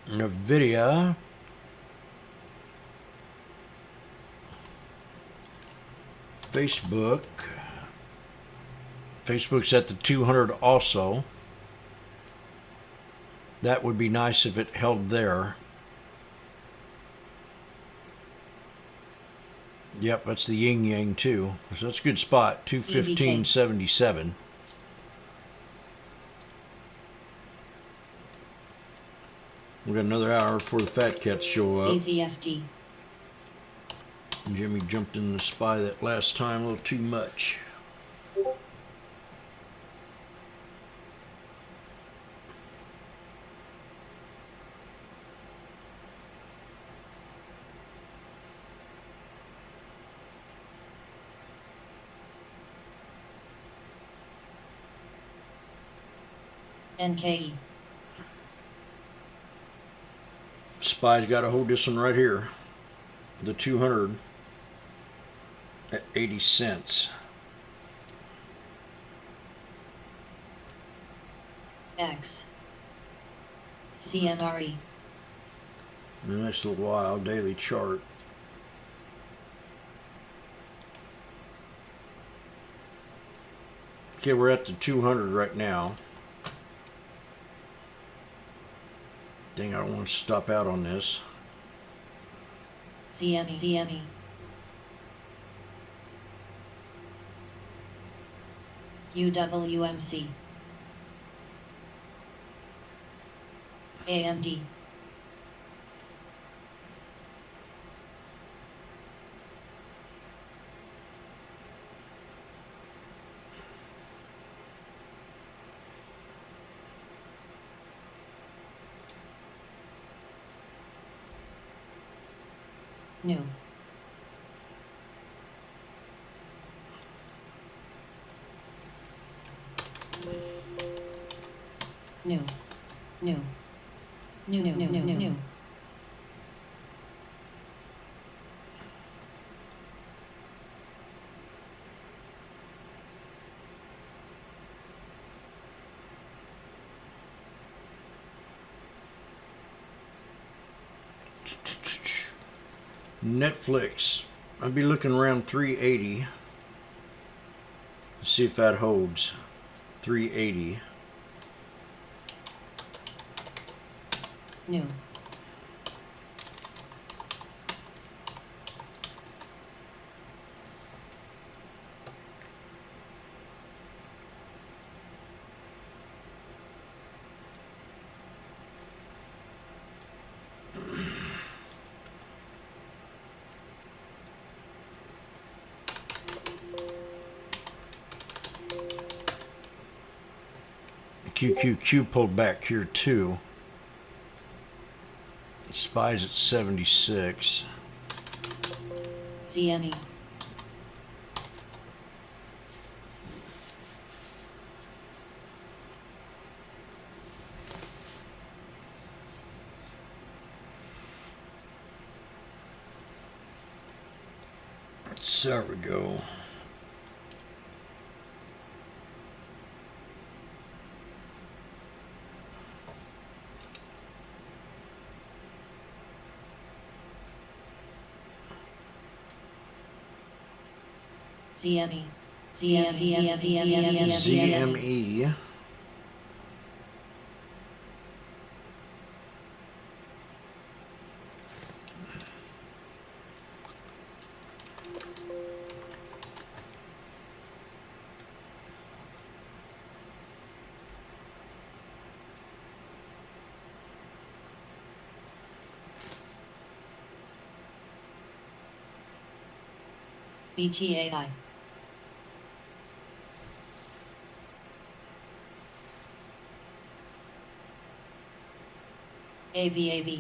NVIDIA. Facebook. Facebook's at the 200 also. That would be nice if it held there. Yep, that's the yin yang too. So that's a good spot. 215.77. We got another hour before the fat cats show up. AZFD. Jimmy jumped in the SPY that last time a little too much. NKE. SPY's got to hold this one right here. The 200 at 80 cents. X. CMRE. Nice little while daily chart. Okay, we're at the 200 right now. Dang, I don't want to stop out on this. CME. CME. UWMC. AMD. New. New. New. New. Netflix. I'd be looking around 380. See if that holds. 380. New. QQQ pulled back here too. SPY's at 76. CME. There we go. ZME. ZME. BTAI. AVAV.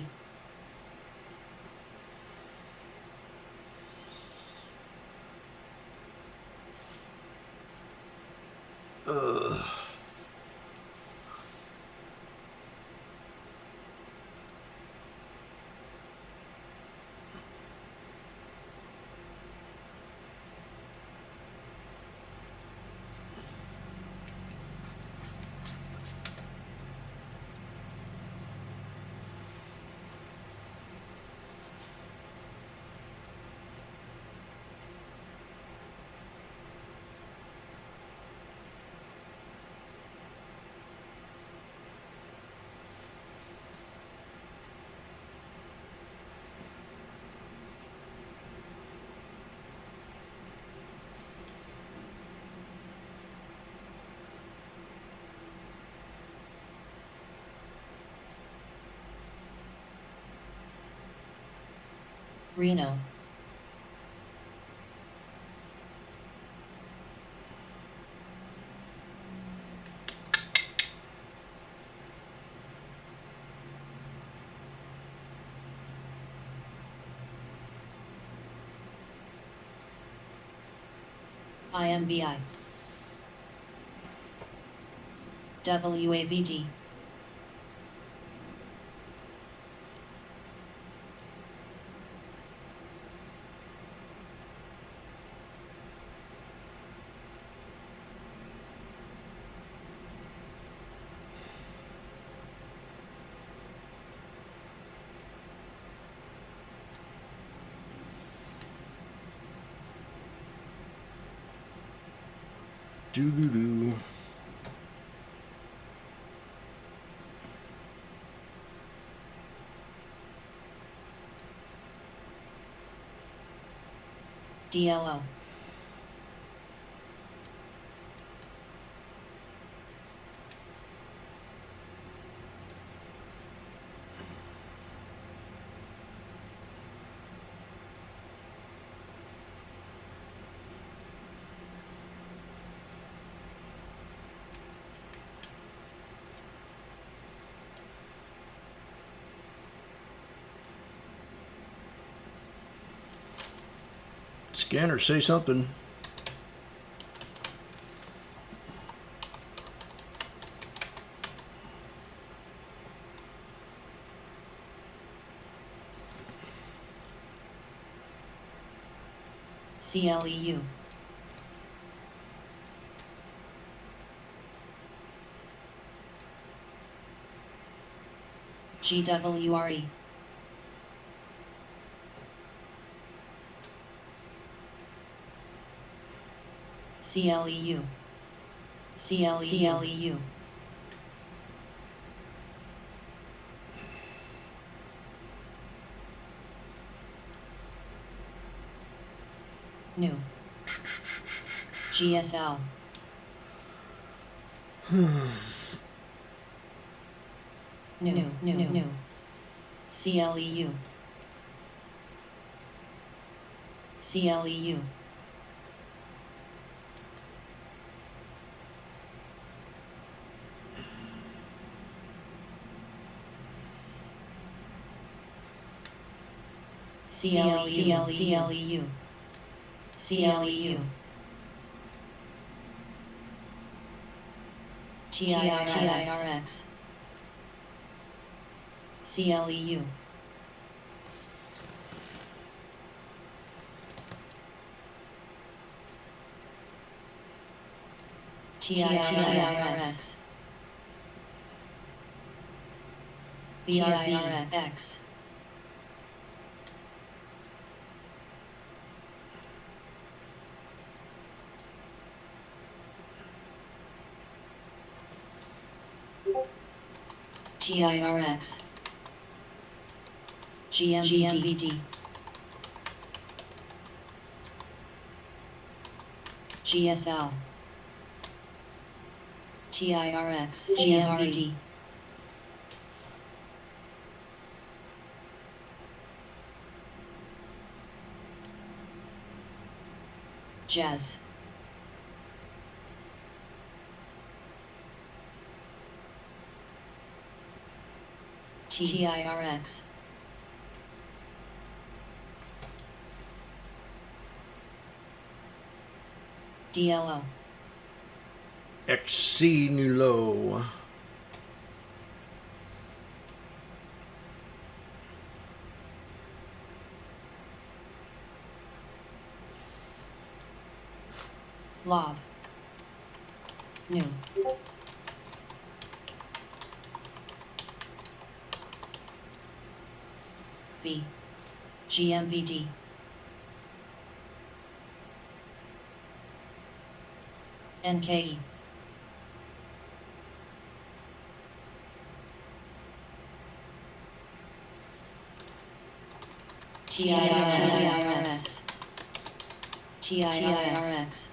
Reno. IMBI. WAVD. Doo-doo-doo. DLO. Scanner, say something. CLEU. GWRE. CLEU. CLEU. New. GSL. New. CLEU. CLEU. CLEU. CLEU. TIRX. CLEU. TIRX BRZX TIRX GMVD GSL TIRX GMVD Jazz TIRX DLO XC Nulo. Lob New V GMVD NKE TIRX TIRX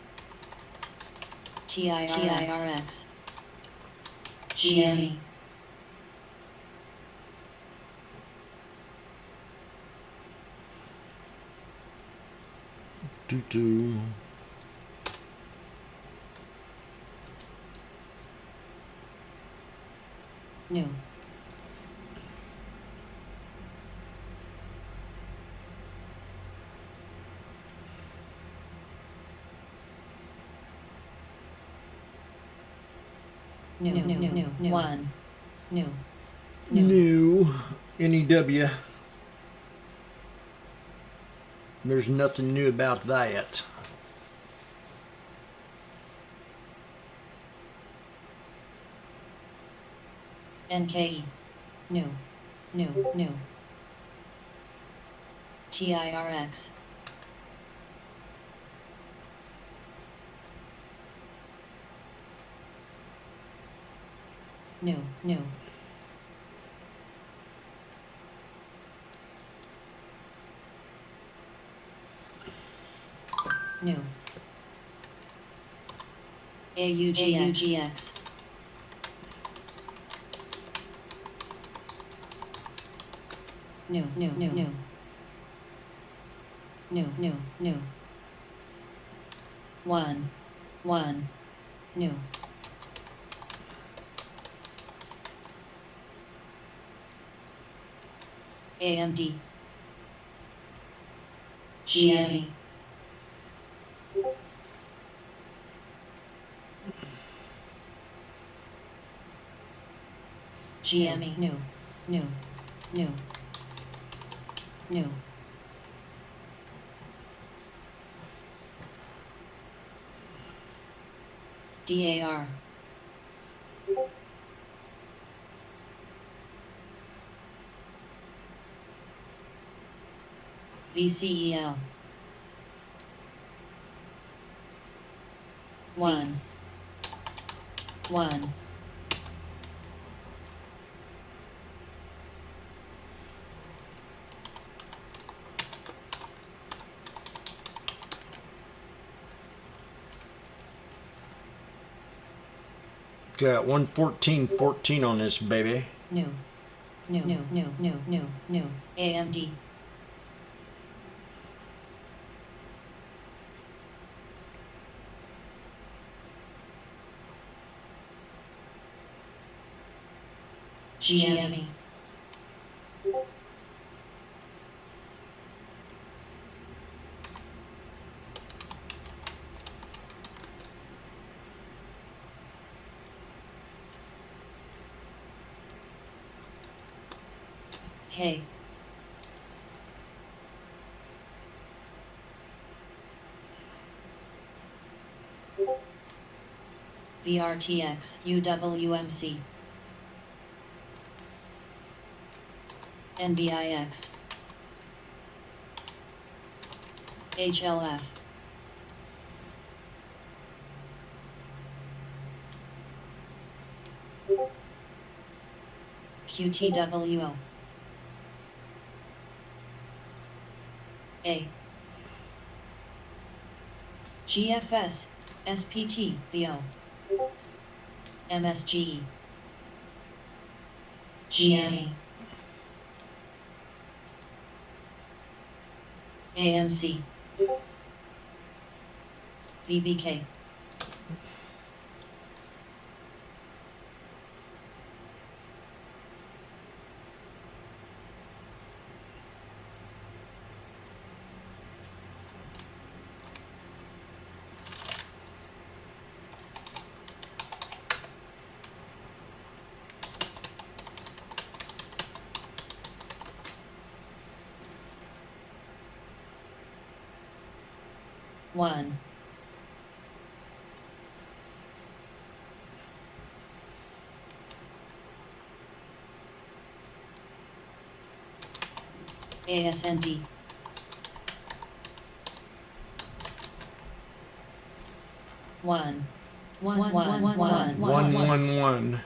TIRX GME Doo-doo. New One New New NEW. There's nothing new about that. NKE New TIRX New AUGX New One New AMD GME GME New DAR VCEL One Got 114.14 on this baby. New AMD GME Hey VRTX UWMC NBIX HLF QTWO A GFS SPT VO MSGE GME AMC VBK one ASND one 111.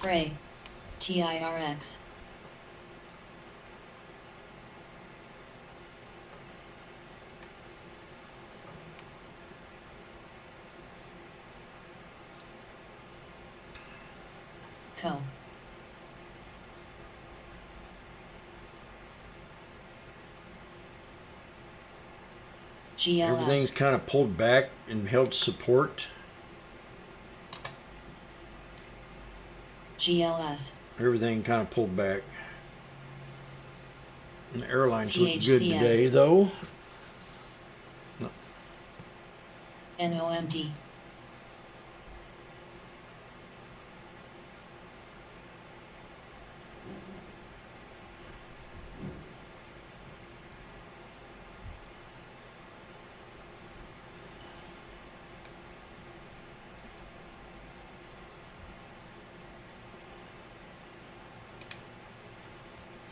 Fray TIRX Co Everything's GLS kind of pulled back and held support. GLS Everything kind of pulled back. And the airlines look good THCF. today, though. NOMD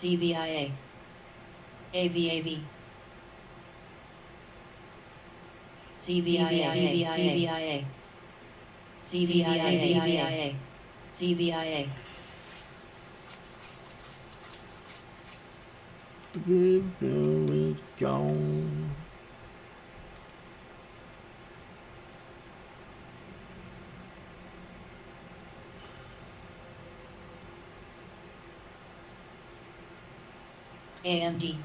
CVIA AVAV CVIA CVIA CVIA CVIA The good girl is gone. AMD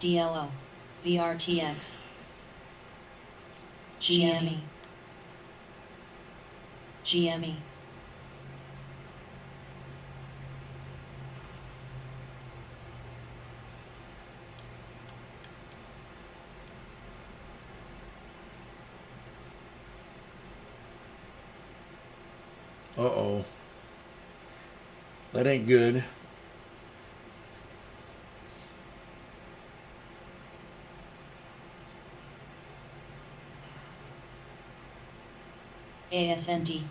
DLO VRTX GME GME Uh-oh. That ain't good. ASND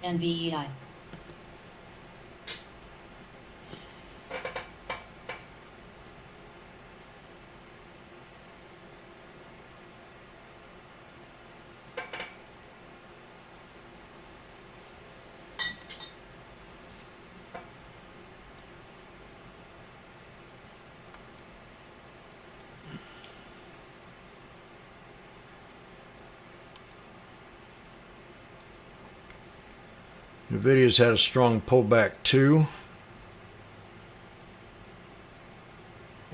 NVEI Nvidia's had a strong pullback too.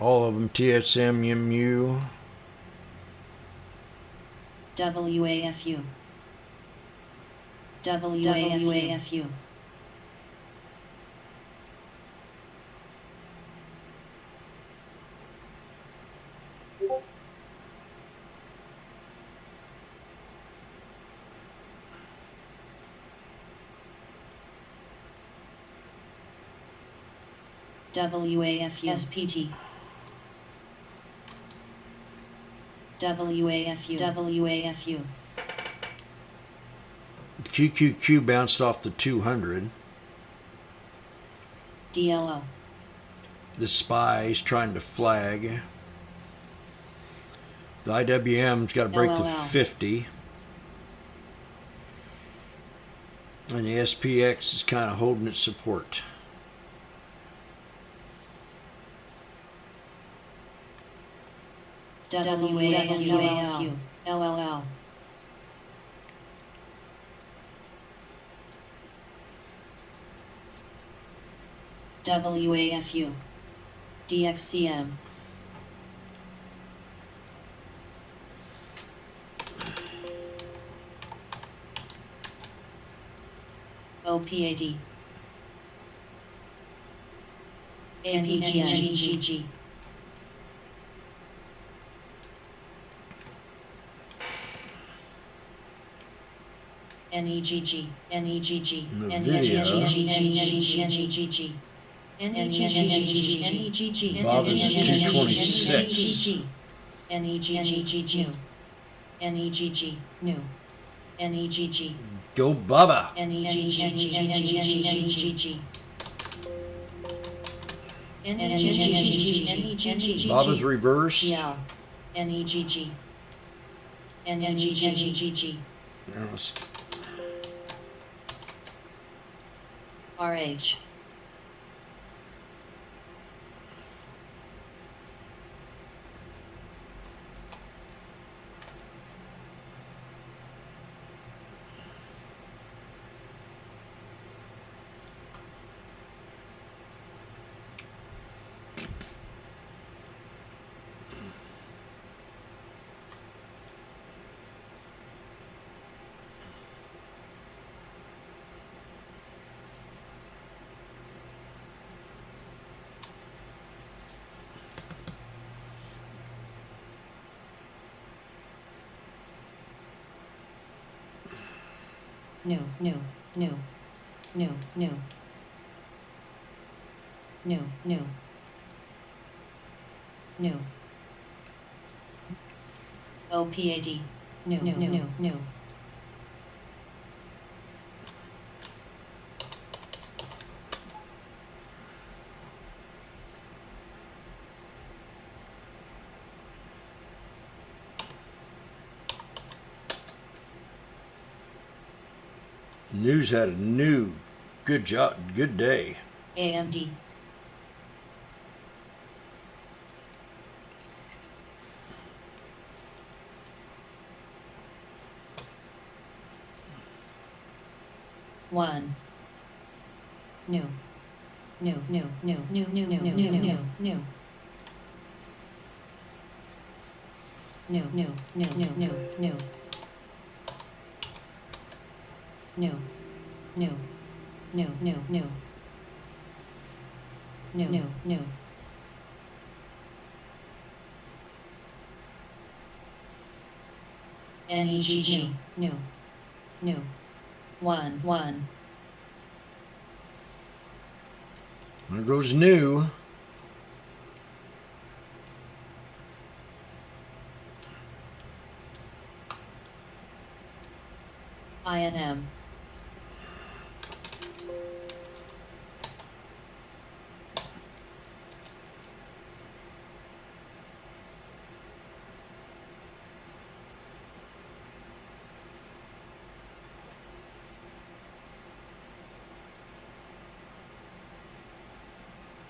All of them, TSM, MU. WAFU WAFU WAFU SPT WAFU WAFU QQQ bounced off the 200. DLO The SPY's trying to flag. The IWM's got to break the LLL. 50. And the SPX is kind of holding its support. WAFU LLL WAFU DXCM OPAD ANEGG NEGG NEGG NEGG Bob is at 226. NEGG new NEGG Go Bubba. Baba's reverse. Yeah. NEGG NEGG RH new OPAD new News had a new good job, good day. AMD one new NEGG new one There goes new. INM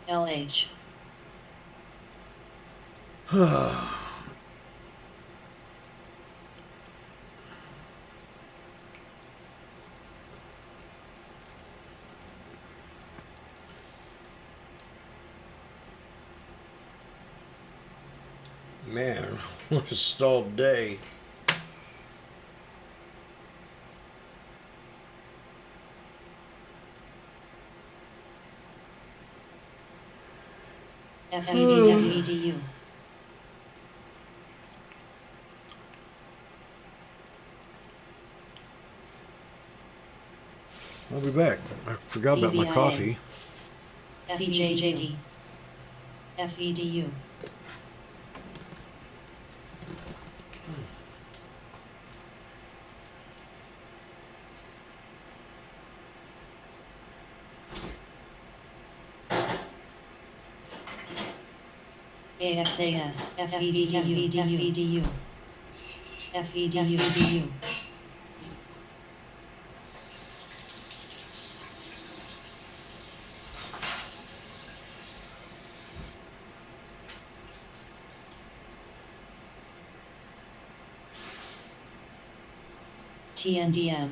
LH Man, what a stalled day. FEDU I'll be back. I forgot about my CVIA. coffee. CJJD FEDU. AXAS, FEDU, FEDU, FEDU, FEDU. TNDM.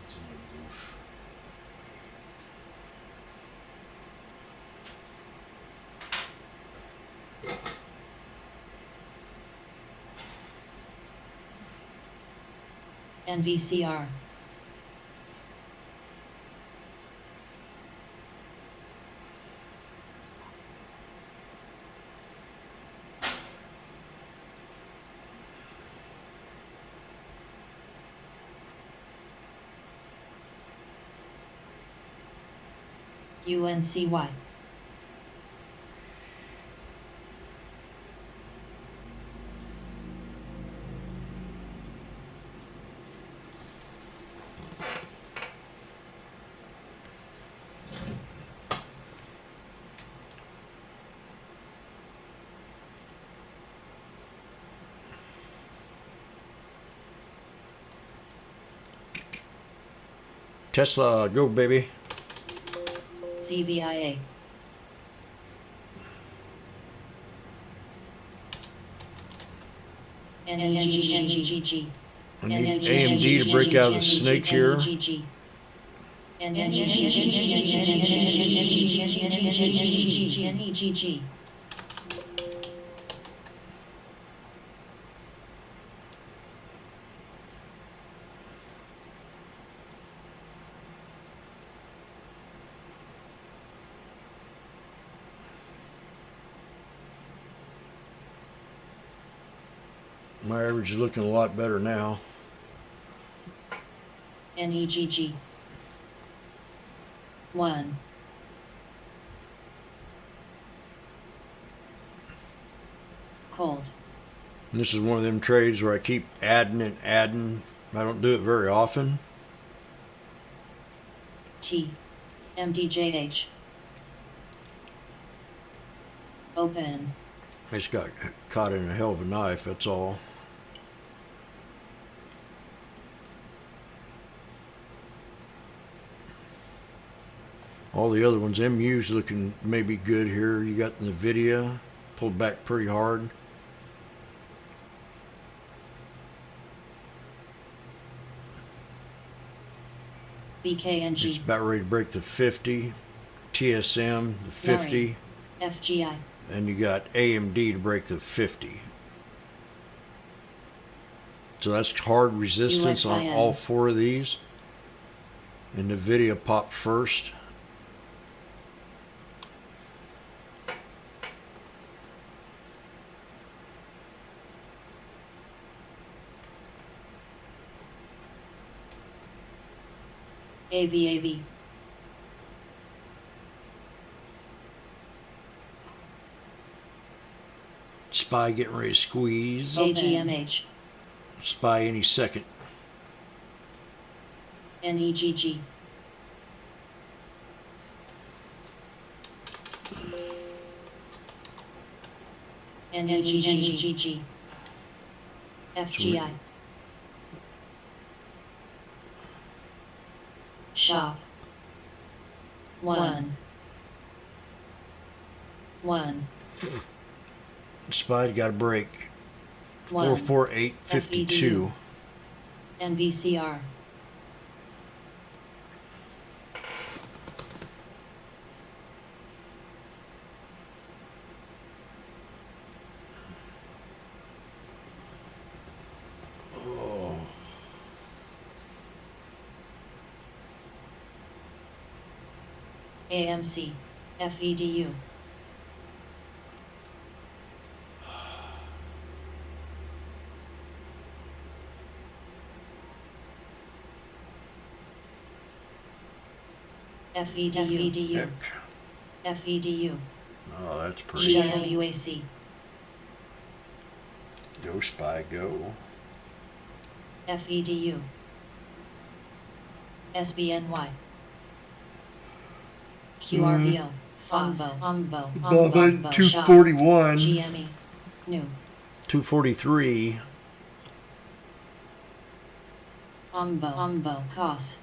It's in the bush. NVCR. UNCY. Tesla, go baby. CVIA. NNGGGG. I need AMD to break out of the snake here. NEGG. My average is looking a lot better now. NEGG. 1. Cold. And this is one of them trades where I keep adding and adding. I don't do it very often. T. MDJH. Open. I just got caught in a hell of a knife, that's all. All the other ones, MU's looking maybe good here. You got NVIDIA, pulled back pretty hard. BKNG. It's about ready to break the 50. TSM, the 50. FGI. And you got AMD to break the 50. So that's hard resistance on USIN. all four of these. And NVIDIA popped first. AVAV. SPY getting ready to squeeze. AGMH. SPY any second. NEGG. NEGGG. FGI. Shop. 1. 1. SPY got a break. 1. 448.52. NVCR. AMC. FEDU. FEDU. Heck. FEDU. Oh, that's pretty. GWAC. Go Spy, go. FEDU. SBNY. QRVO. Umbo. Bubba, 241. GME. New. 243. Umbo. COS.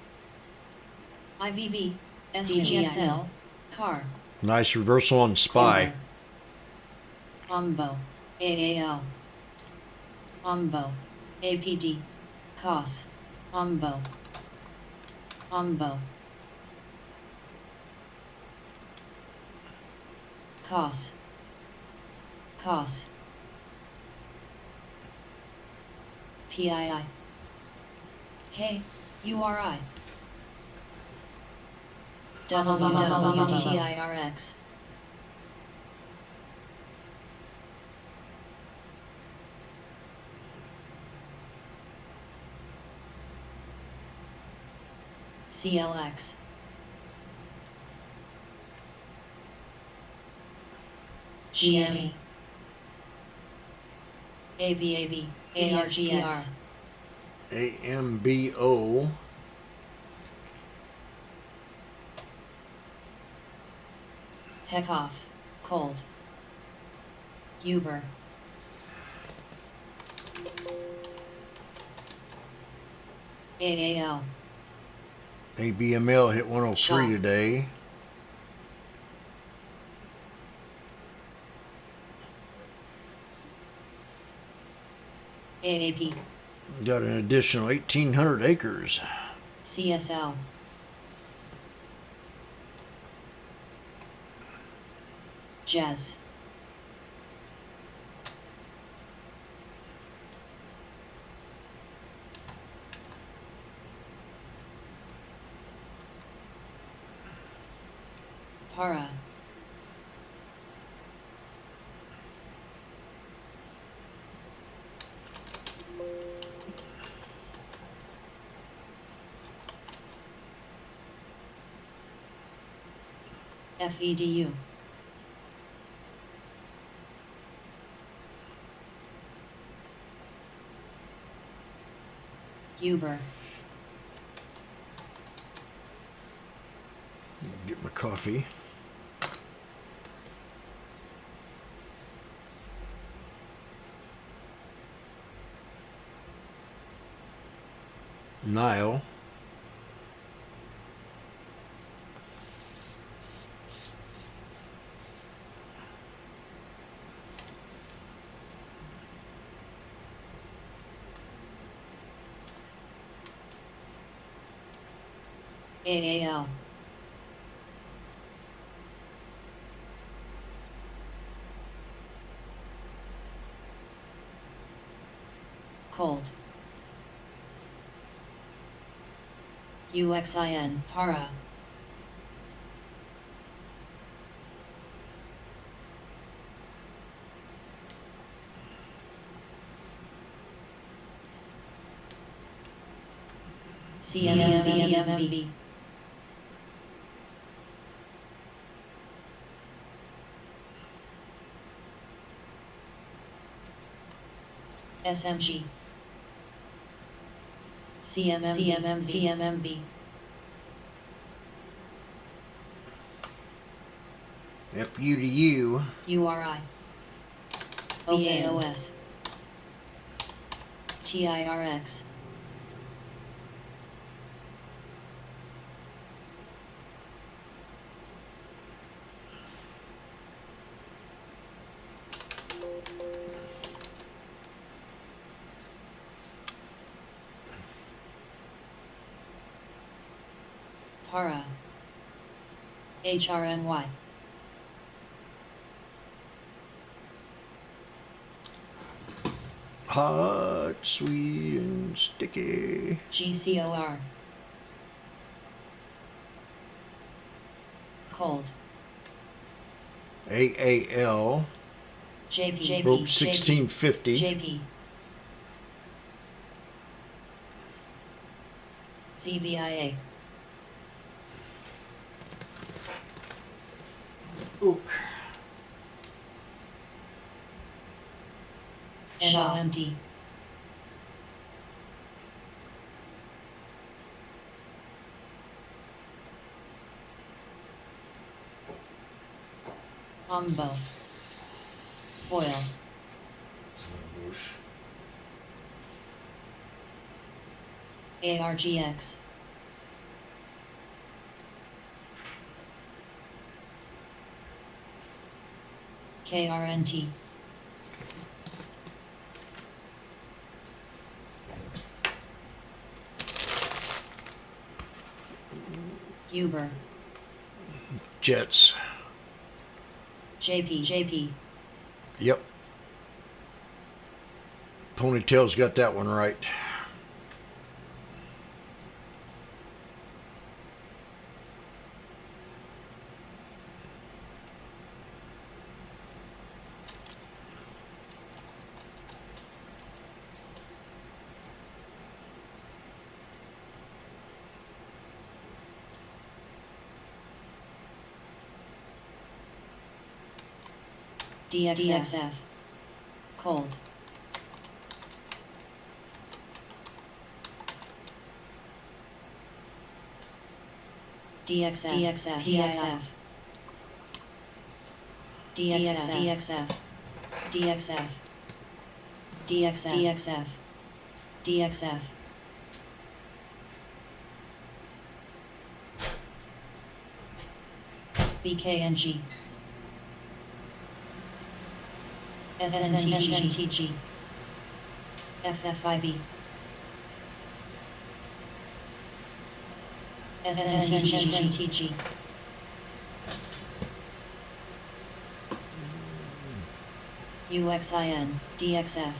IVB. SGXL. Car. Nice reversal on Spy. Umbo. AAL. Umbo. APD. COS. Umbo. COS. PII. Hey, URI. WWTIRX. CLX. GME. ABAB. ARGX. AMBO. Heckoff. Cold. Uber. AAL. ABML hit 103 Shaw. today. AAP. Got an additional 1,800 acres. CSL. Jazz. Para. FEDU. Uber. Get my coffee. Nile. AAL. Cold. UXIN. Para. CMB. SMG. CMMB. FU to U. URI. OAOS. TIRX. Para. HRNY. Hot, sweet, and sticky. GCOR. Cold. AAL. JP. Broke 1650. JP. ZBIA. Ooh. Shop empty. Umbo. Foil. Whoosh. ARGX. KRNT. Uber. Jets. JP. Yep. Ponytail's got that one right. DXF. Cold. DXF. DXF. DXF. DXF. DXF. DXF. BKNG. SNTG. FFIB. SNTG. UXIN. DXF.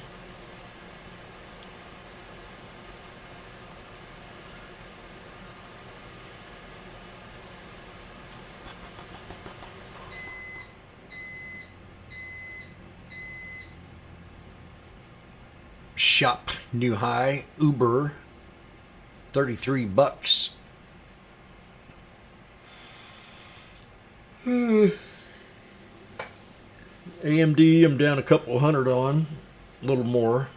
Shop new high. Uber. $33. AMD, I'm down a couple hundred on. A little more.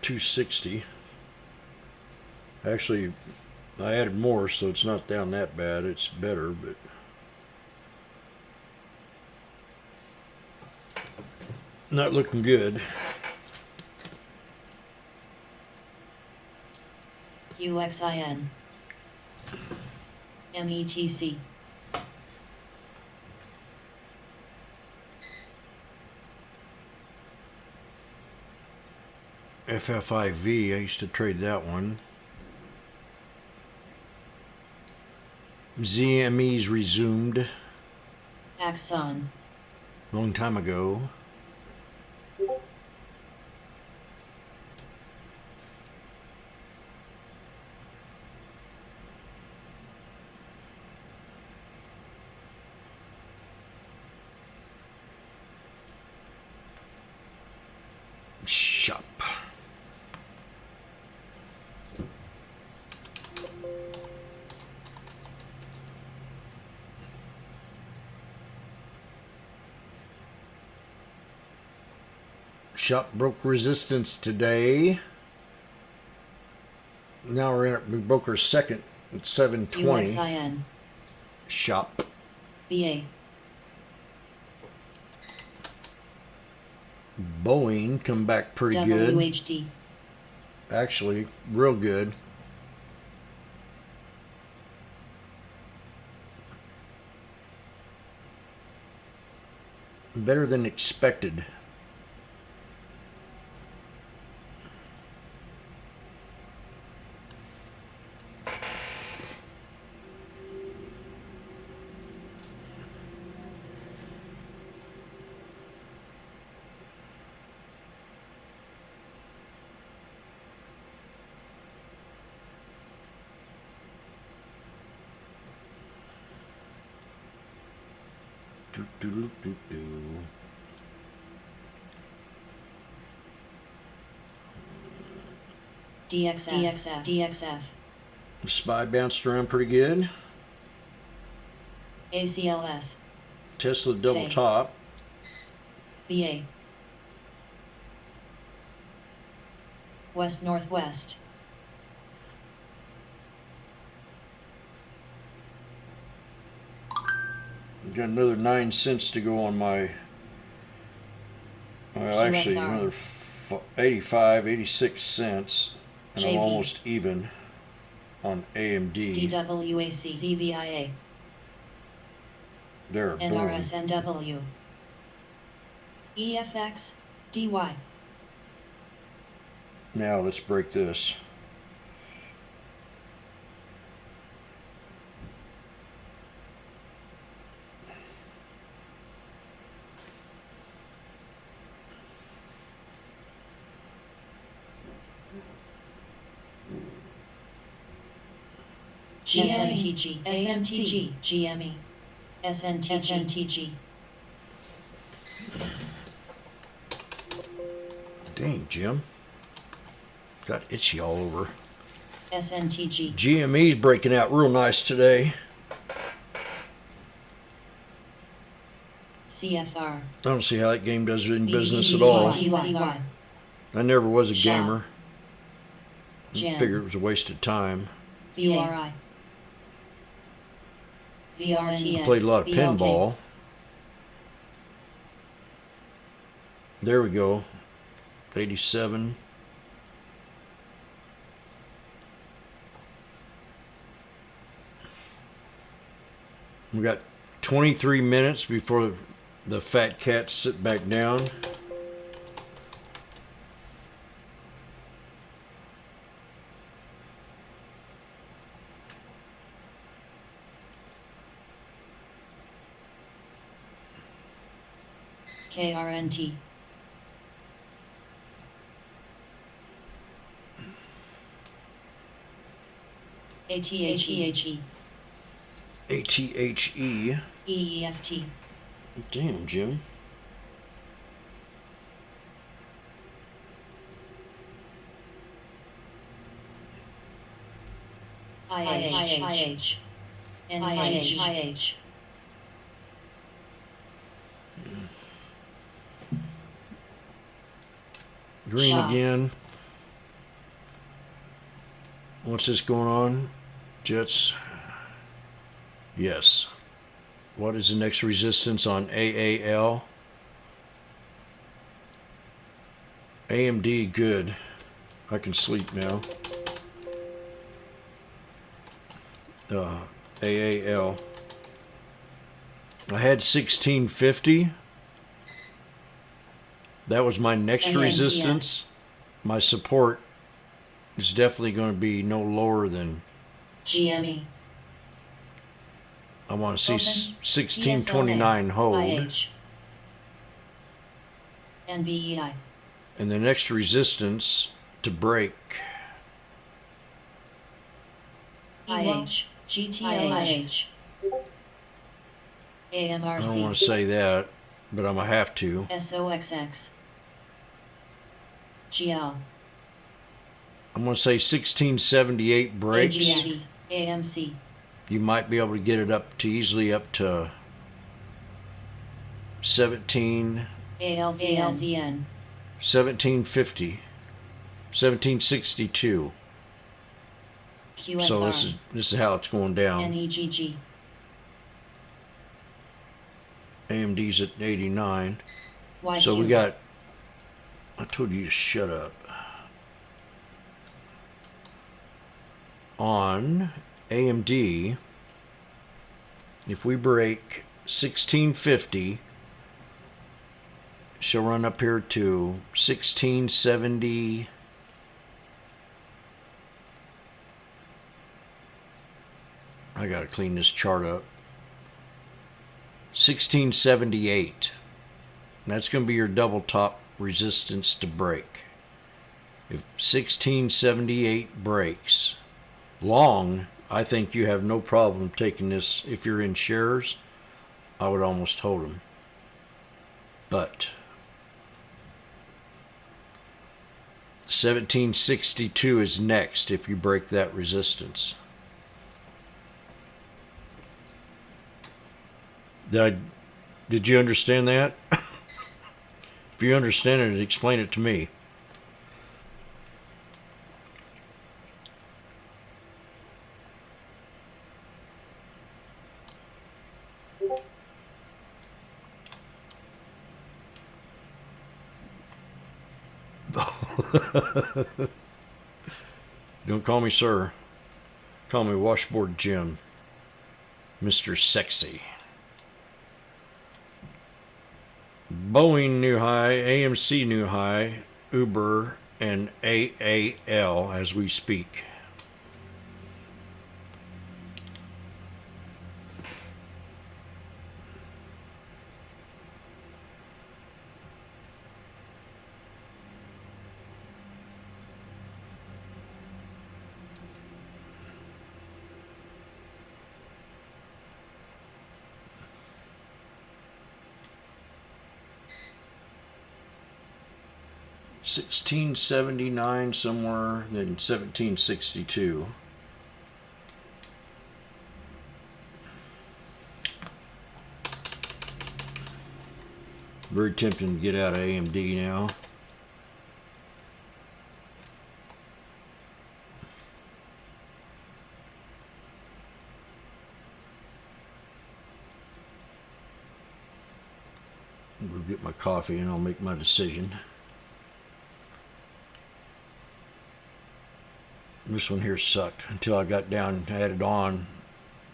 $260. Actually, I added more, so it's not down that bad. It's better, but not looking good. UXIN. METC. FFIV, I used to trade that one. ZME's resumed Axon. long time ago. Shop. Shop broke resistance today. Now we broke our second at 720. UXIN. Shop. BA. Boeing come back pretty good. WHD. Actually, real good. Better than expected. Do, do, do, do, do. DXF. Spy bounced around pretty good. ACLS. Tesla double Say. top. BA. West northwest. Got another 9 cents to go on my. Well, actually, QSR. another 85, 86 cents, and I'm JV. almost even on AMD. DWACZVIA. There, boom. NRSNW. EFX. DY. Now let's break this. SMTG. SMTG. GME. SNTG. Dang, Jim. Got itchy all over. SNTG. GME's breaking out real nice today. CFR. I don't see how that game does in business at all. BTCY. I never was a Shop. gamer. Jam. Figured it was a waste of time. VRI. VRTX. Played a lot of VLK. pinball. There we go. 87. We got 23 minutes before the fat cats sit back down. KRNT. ATHE. ATHE. EEFT. Damn, Jim. IH. NIH. Green Shop. again. What's this going on? Jets. Yes. What is the next resistance on AAL? AMD, good. I can sleep now. AAL. I had 1650. That was my next And then, resistance. My support is definitely going to be no lower than, GME. I want to see Open. 1629 hold. IH. NVEI. And the next resistance to break. IH. GTLIH. I don't want AMRC. to say that, but I'm going to have to. SOXX. GL. I'm going to say 1678 breaks. AGX. AMC. You might be able to get it up to easily up to 17, ALZN. 1750, 1762. QSR. So this is how it's going down. NEGG. AMD's at 89. YQ. So we got, I told you to shut up. On AMD, if we break 1650, she'll run up here to 1670. I gotta clean this chart up. 1678. That's going to be your double top resistance to break. If 1678 breaks long, I think you have no problem taking this. If you're in shares, I would almost hold them. But 1762 is next if you break that resistance. Did you understand that? If you understand it, explain it to me. Don't call me sir. Call me Washboardjim, Mr. Sexy. Boeing new high, AMC new high, Uber, and AAL as we speak. $16.79 somewhere, then $17.62. Very tempting to get out of AMD now. I'll go get my coffee and I'll make my decision. This one here sucked until I got down, added on,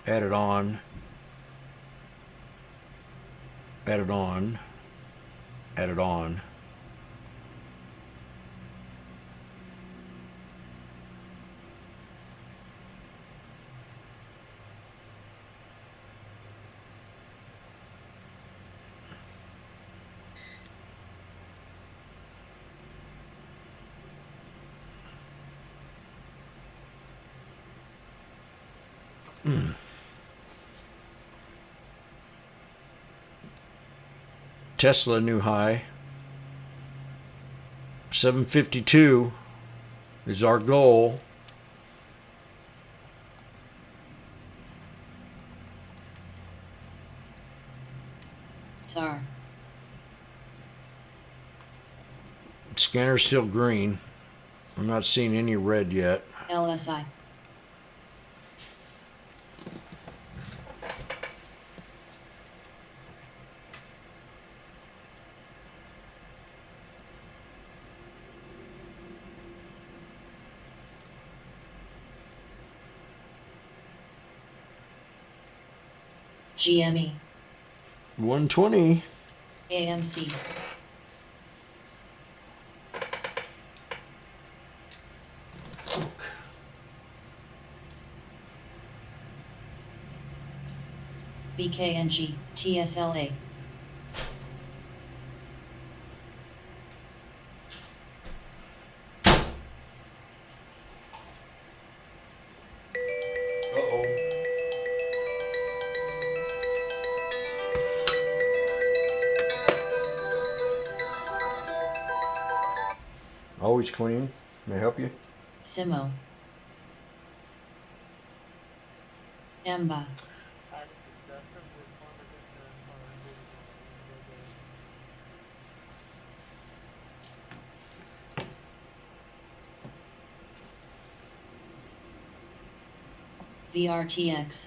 added on, added on, added on. Tesla new high. 752 is our goal. SAR. Scanner's still green. I'm not seeing any red yet. LSI. GME. 120. AMC. BKNG. TSLA. Always clean. May I help you? Simo. EMBA. VRTX.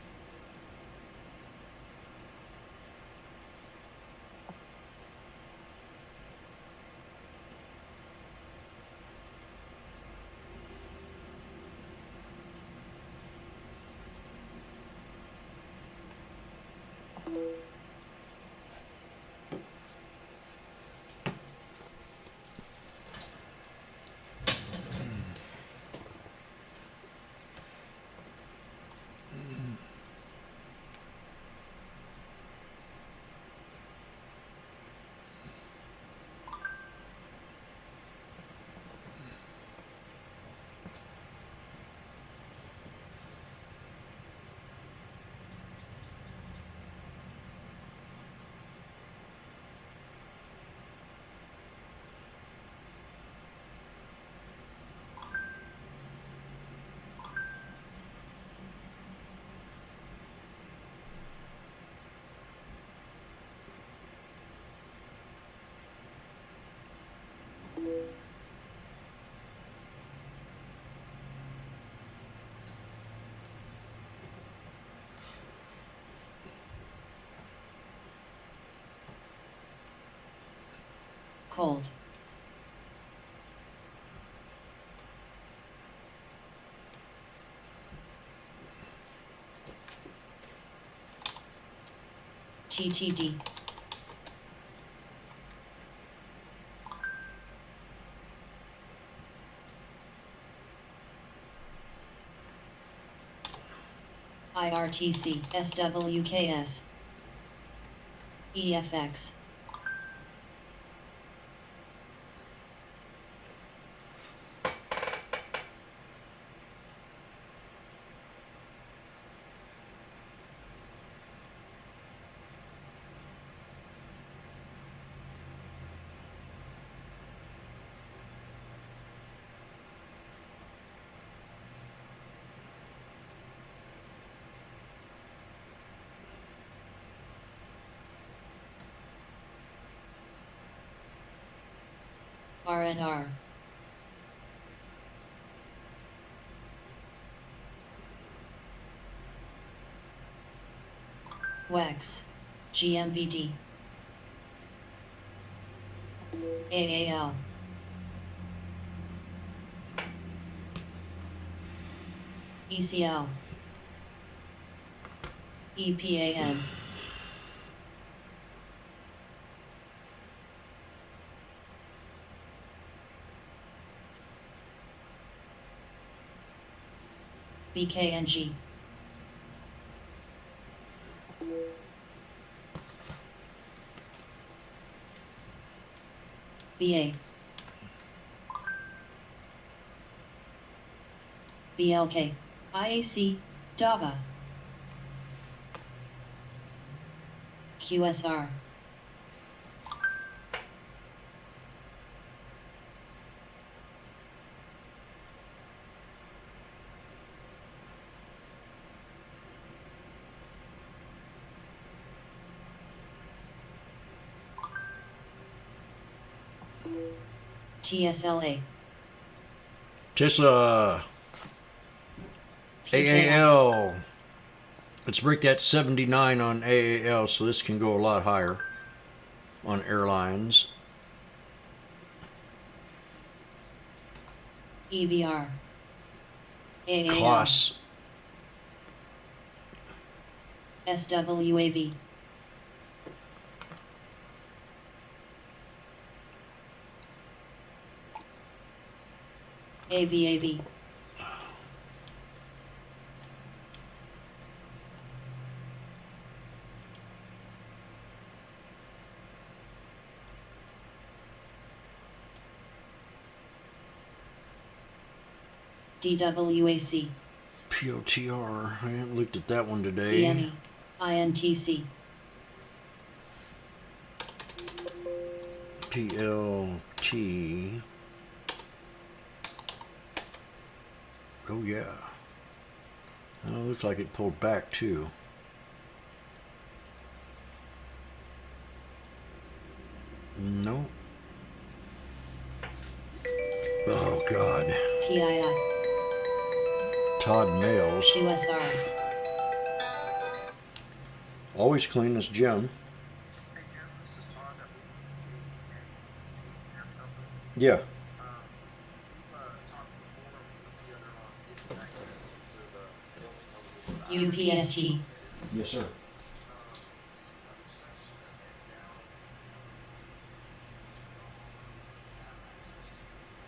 cold. TTD. IRTC, SWKS, EFX. RNR. WEX, GMVD, AAL, ECL, EPAN, BKNG. BA, BLK, IAC, DAVA, QSR, TSLA, Just PKL, AAL. Let's break that 79 on AAL, so this can go a lot higher on airlines. EVR, AAL, Costs. SWAV, AVAV, DWAC, POTR. I haven't looked at that one today. CME, INTC, PLT. Oh yeah. Oh, looks like it pulled back too. No. Oh God. PII, Todd Males. QSR, Always clean as Jim. Hey Jim, this is Todd. I believe with the Air Company. Yeah. We've talked before together on getting access into the building over the UPST, Yes, sir. other section and down.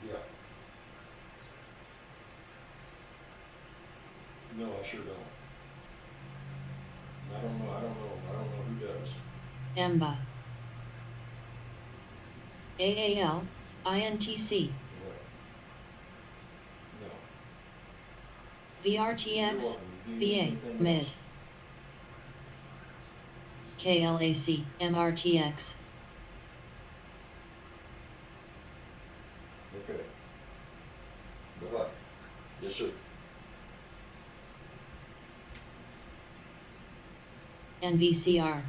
Yeah. No, I sure don't. I don't know who does. EMBA, AAL, INTC, What? No. VRTX, VA, MID, KLAC, MRTX, Okay. Bye-bye. Yes, sir. NVCR,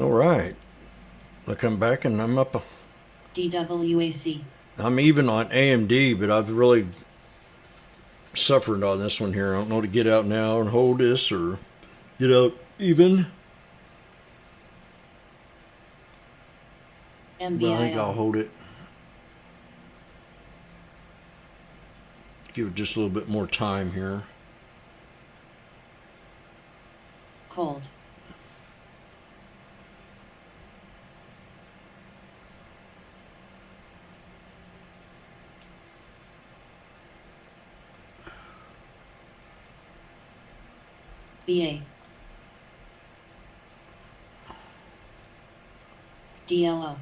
All right. I come back and I'm up. DWAC, I'm even on AMD, but I've really suffering on this one here. I don't know to get out now and hold this or get out even. But I think I'll MBIO. hold it. Give it just a little bit more time here. Cold. BA. DLO.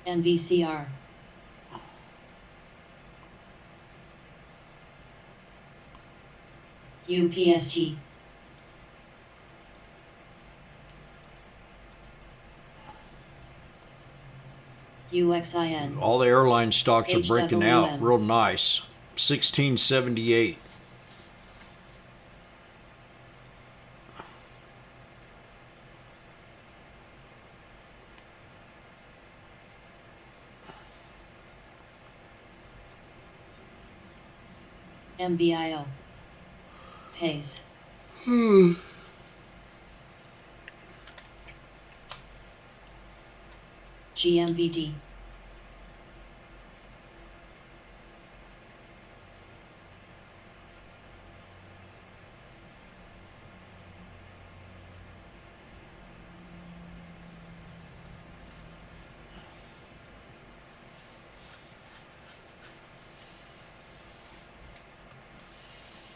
NVCR. UPST. UXIN. All the airline stocks are breaking out HWN. real nice. 1678. MBIO. Pace. GMVD.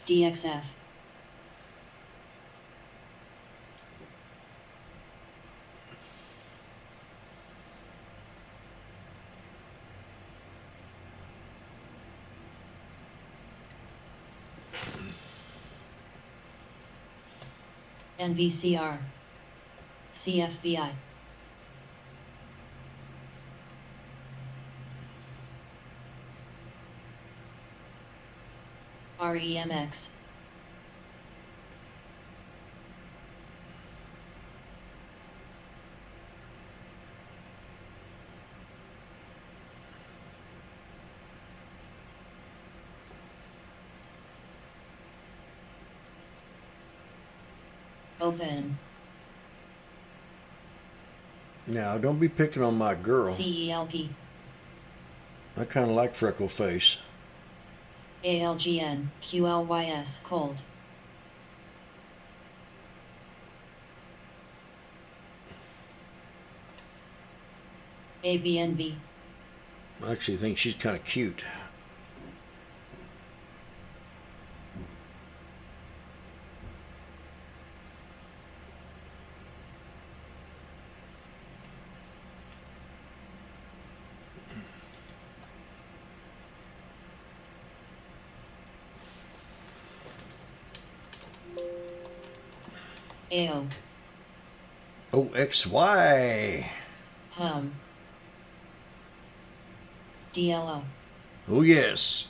DXF. NVCR. CFBI. REMX. Open. Now, don't be picking on my girl. CELP. I kind of like freckle face. ALGN. QLYS. Cold. ABNB. I actually think she's kind of cute. AO. OXY. Hum. DLO. Oh, yes.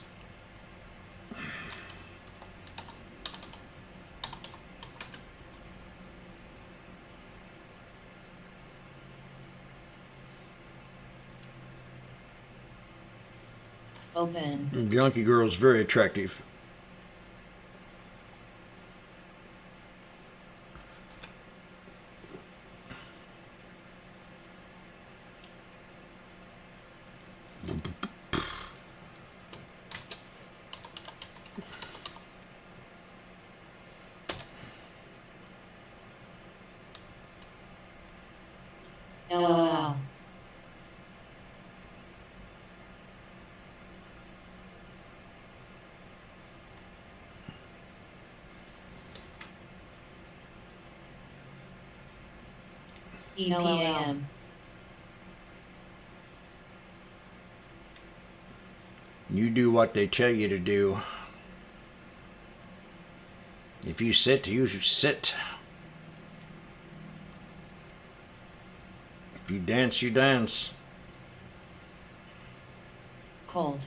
Open. Yankee girl is very attractive. LOL. EPAM. You do what they tell you to do. If you sit, you should sit. If you dance, you dance. Cold.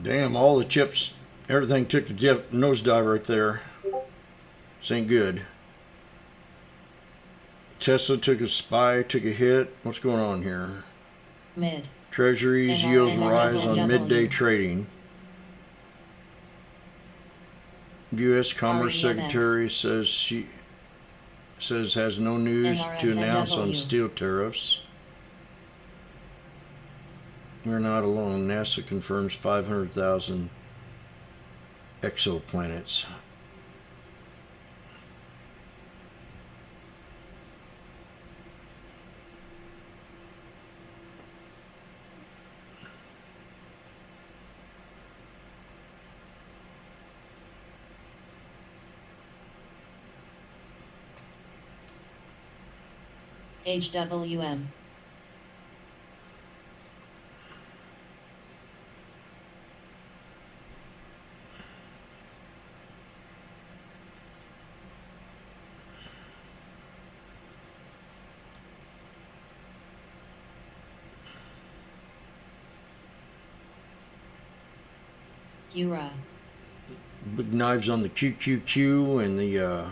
Damn, all the chips, everything took a nosedive right there. This ain't good. Tesla took a hit. What's going on here? Mid. Treasuries yields rise on midday trading. U.S. Commerce Secretary says has no news to announce on steel tariffs. We're not alone. NASA confirms 500,000 exoplanets. HWM. Eura. Big knives on the QQQ and the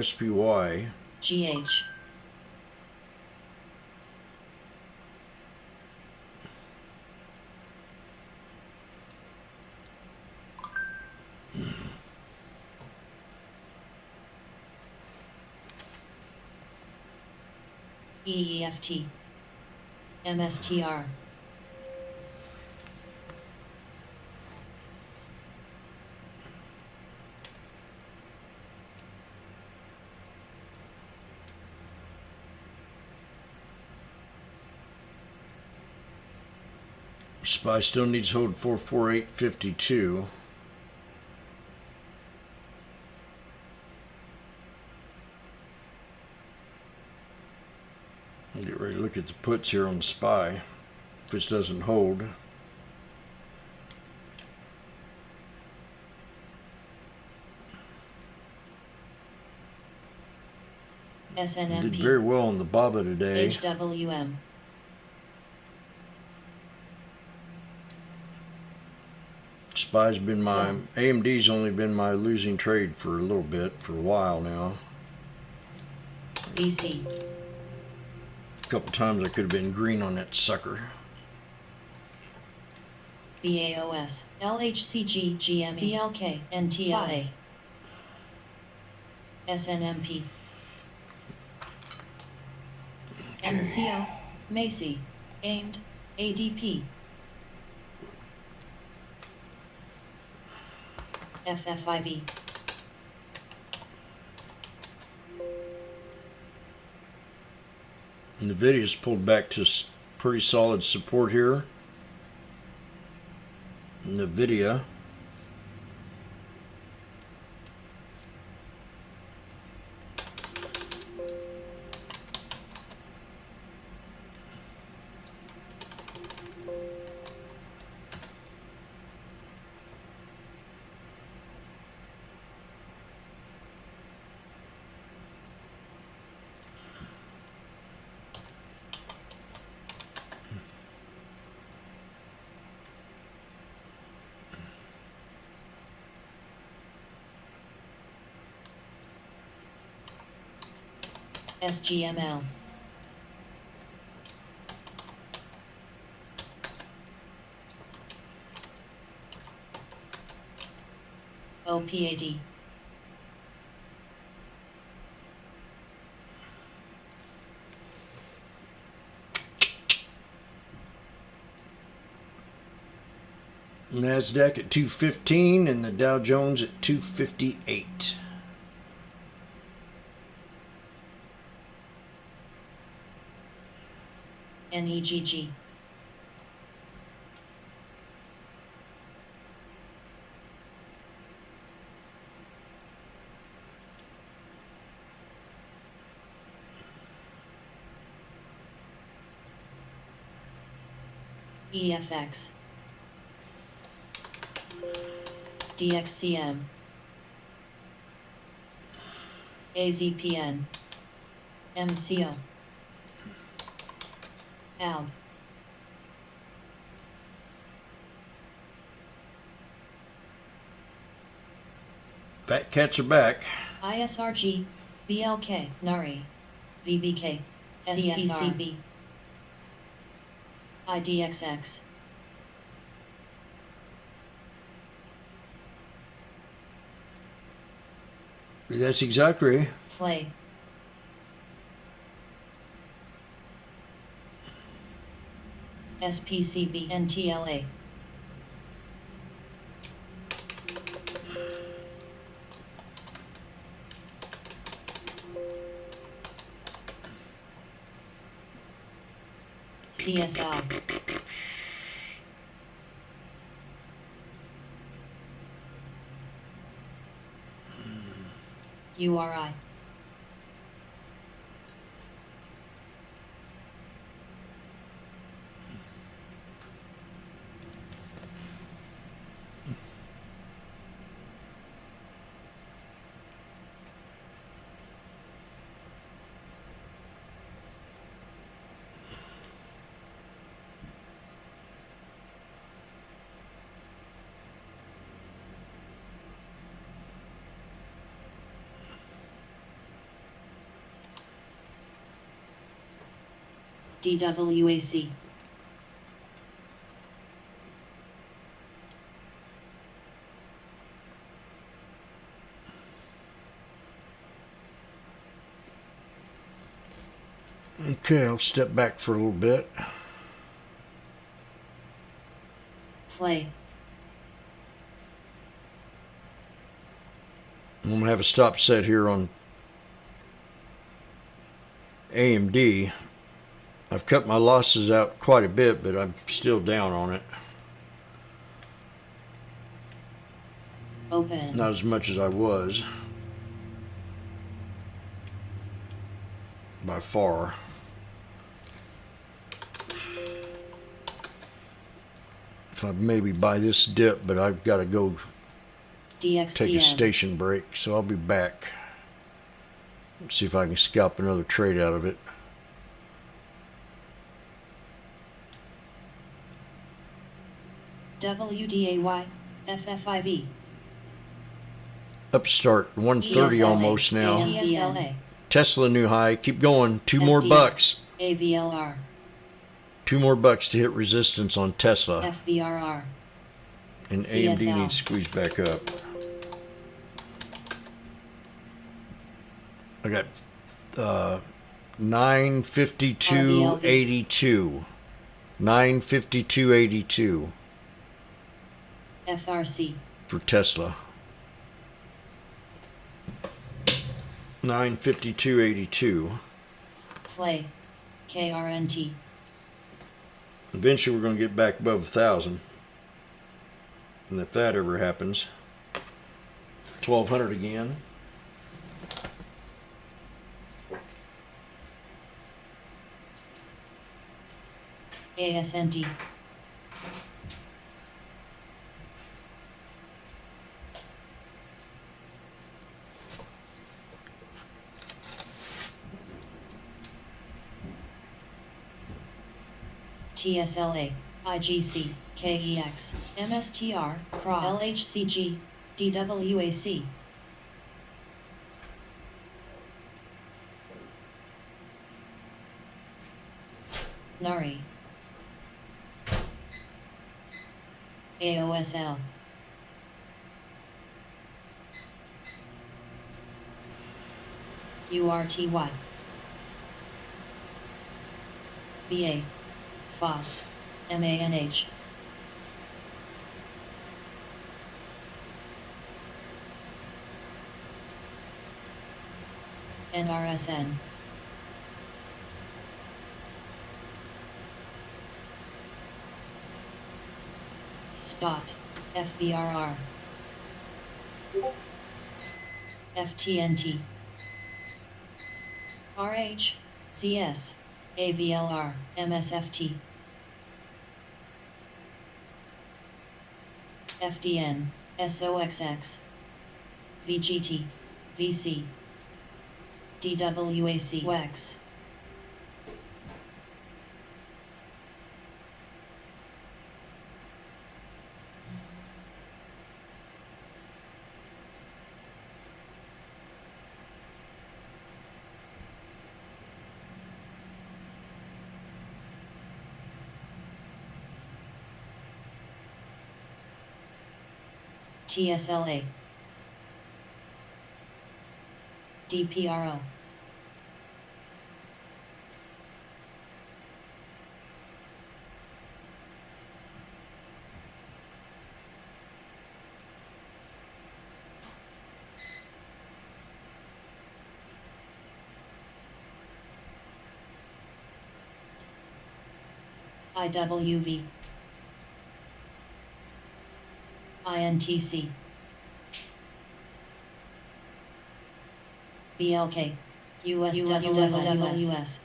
SPY. GH. EEFT. MSTR. SPY still needs to hold 448.52. Get ready to look at the puts here on the SPY. If this doesn't hold. SNMP. Did very well on the BABA today. HWM. SPY's been AMD's only been my losing trade for a little bit, for a while now. BC. A couple times I could have been green on that sucker. BAOS. LHCG. GME. PLK. NTI. SNMP. MCO. Macy. Aimed. ADP. FFIB. Nvidia's pulled back to pretty solid support here. Nvidia. SGML. OPAD. NASDAQ at 215 and the Dow Jones at 258. NEGG. EFX. DXCM. AZPN. MCO. ALB. Fat cats are back. ISRG, BLK, NARI, VBK, SPCB, IDXX. That's exactly. Play. SPCB NTLA. CSL. URI. DWAC. Okay, I'll step back for a little bit. Play. I'm going to have a stop set here on AMD. I've cut my losses out quite a bit, but I'm still down on it. Open. Not as much as I was. By far. If I maybe buy this dip, but I've got to go DXCM. take a station break, so I'll be back. See if I can scalp another trade out of it. WDAY, FFIV. Upstart 130 almost now. TSLA. Tesla new high. Keep going. Two more FDR. bucks. AVLR. $2 more to hit resistance on Tesla. FBRR. And AMD CSL. needs squeezed back up. I got 952.82. 952.82 FRC. for Tesla. 952.82. Play. KRNT. Eventually we're going to get back above 1,000. And if that ever happens, 1,200 again. ASNT. TSLA, IGC, KEX, MSTR, CROS, LHCG, DWAC. NARI. AOSL. URTY. BA. FOS. MANH. NRSN. Spot. FBRR. FTNT. RH. CS. AVLR. MSFT. FDN. SOXX. VGT. VC. DWAC. WEX. TSLA, DPRO, IWV, INTC, BLK, USWS,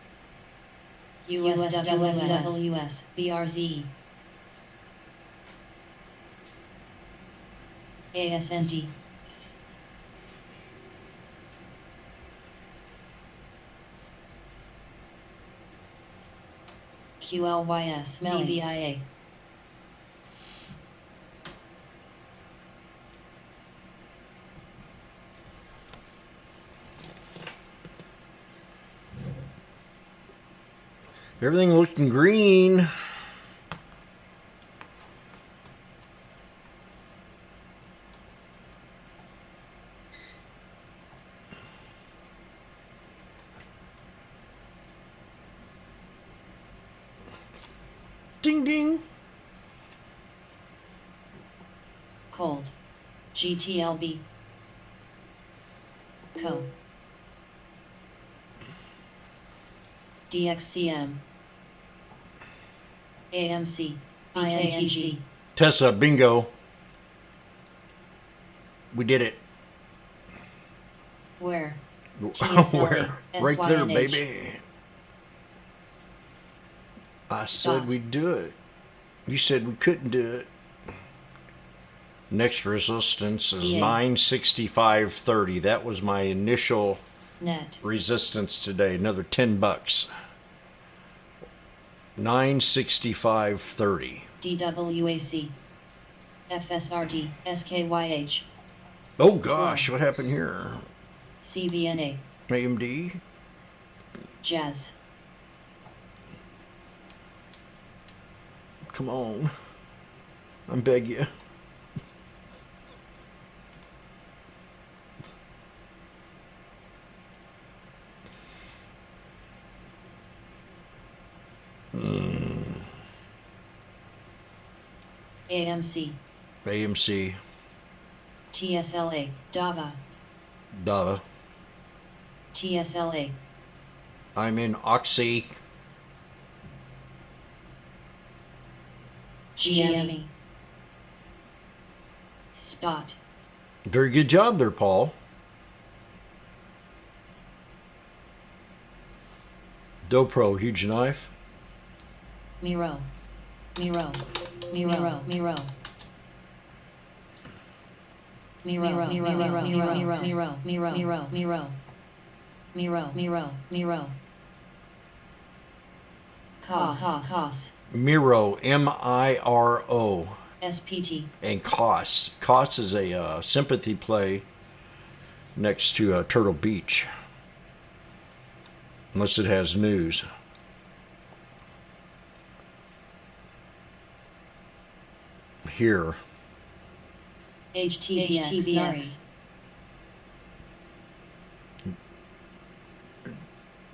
USWS, BRZE, ASND, QLYS, CVIA, Everything looking green. Ding ding. Cold, GTLB, Co, DXCM, AMC, INTG, Tessa, bingo. We did it. Where, Where? Right there, SYNH. baby. I said Dot. we'd do it. You said we couldn't do it. Next resistance is Yeah. 965.30. That was my initial Net, resistance today. Another $10. 965.30. DWAC, FSRD, SKYH, Oh gosh, what happened here? CVNA, AMD? Jazz, Come on. I beg you. AMC, AMC. TSLA, DAVA, Dava. TSLA, I'm in Oxy. GME, Spot, Very good job there, Paul. Dopro, huge knife. Miro, Miro, Miro, Miro, Miro, Miro, Miro, Miro, Miro, Miro, Miro, Miro, Miro, Miro, Miro, Cos, Miro, M-I-R-O. SPT, And Cos. Cos is a sympathy play next to Turtle Beach. Unless it has news. Here. HTBX,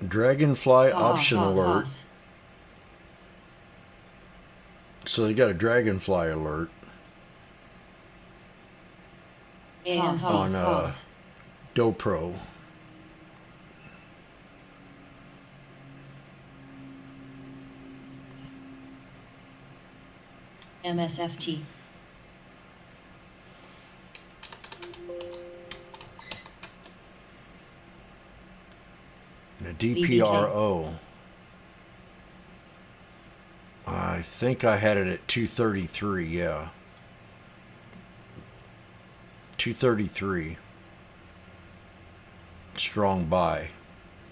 Dragonfly option alert. So they got a dragonfly alert on Dopro. MSFT, And a DPRO. I think I had it at 233, yeah. 233. Strong buy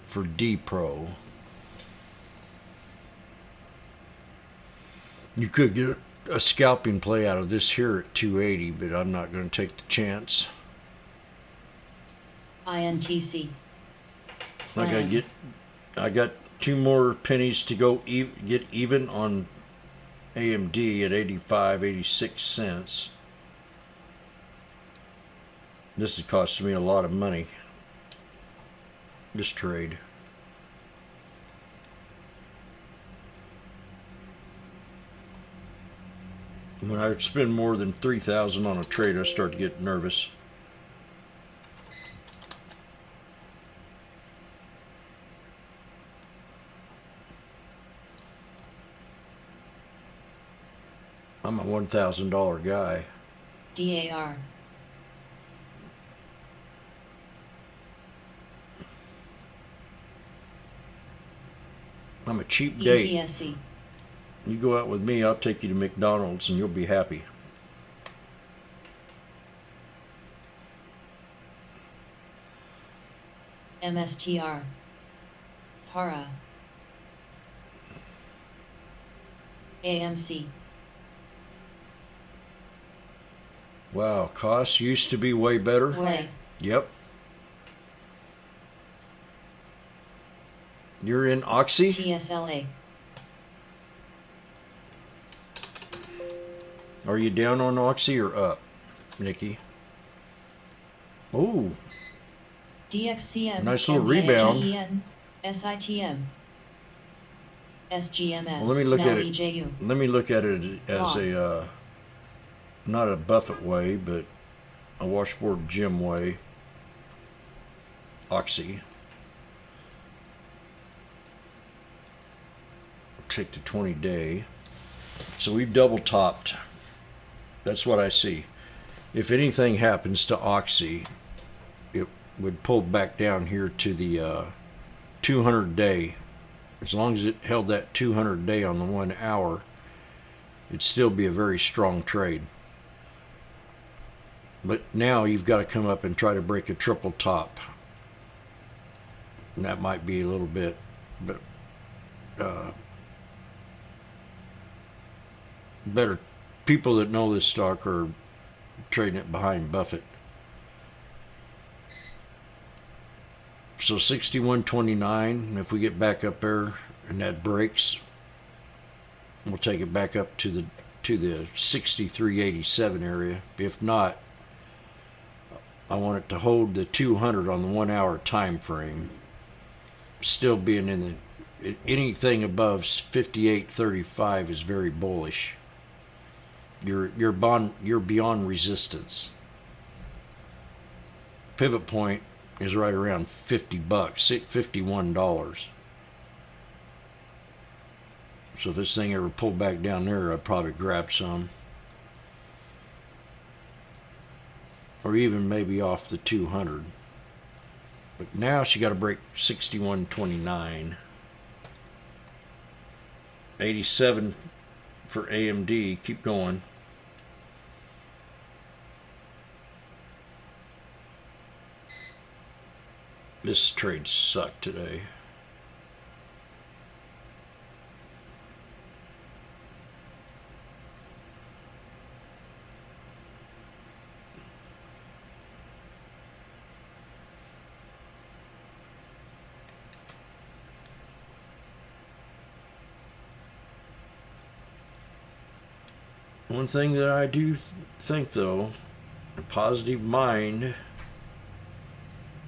for D Pro. You could get a scalping play out of this here at 280, but I'm not going to take the chance. INTC, I got two more pennies to go get even on AMD at 85, 86 cents. This is costing me a lot of money. This trade. When I spend more than 3,000 on a trade, I start to get nervous. I'm a $1,000 guy. DAR. I'm a cheap date. ETSC. You go out with me, I'll take you to McDonald's and you'll be happy. MSTR. Para. AMC. Wow, costs used to be way better. Way. Yep. You're in Oxy? TSLA. Are you down on Oxy or up, Nikki? Ooh, DXCM. Nice little rebound. SGEN, SITM. SGMS. well, let me look now at it. EJU. Let me look at it as Wow. a, not a Buffett way, but a Washboardjim way. Oxy. Take the 20-day. So we've double topped. That's what I see. If anything happens to Oxy, it would pull back down here to the 200-day. As long as it held that 200-day on the 1 hour, it'd still be a very strong trade. But now you've got to come up and try to break a triple top. And that might be a little bit, but better. People that know this stock are trading it behind Buffett. So 61.29. If we get back up there and that breaks, we'll take it back up to the 63.87 area. If not, I want it to hold the 200 on the 1 hour time frame. Still being in the anything above 58.35 is very bullish. You're beyond resistance. Pivot point is right around $50, $51. So if this thing ever pulled back down there, I'd probably grab some. Or even maybe off the 200. But now she got to break 61.29. 87 for AMD. Keep going. This trade sucked today. One thing that I do think, though, a positive mind,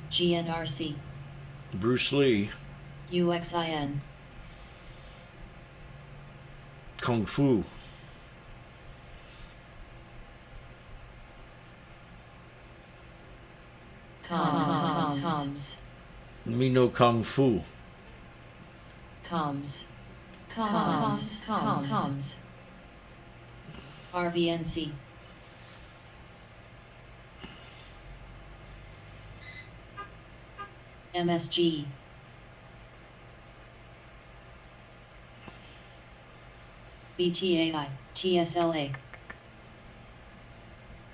GNRC. Bruce Lee, UXIN. Kung Fu. Comms. Me no Kung Fu. Comms. RVNC. MSG. BTAI. TSLA.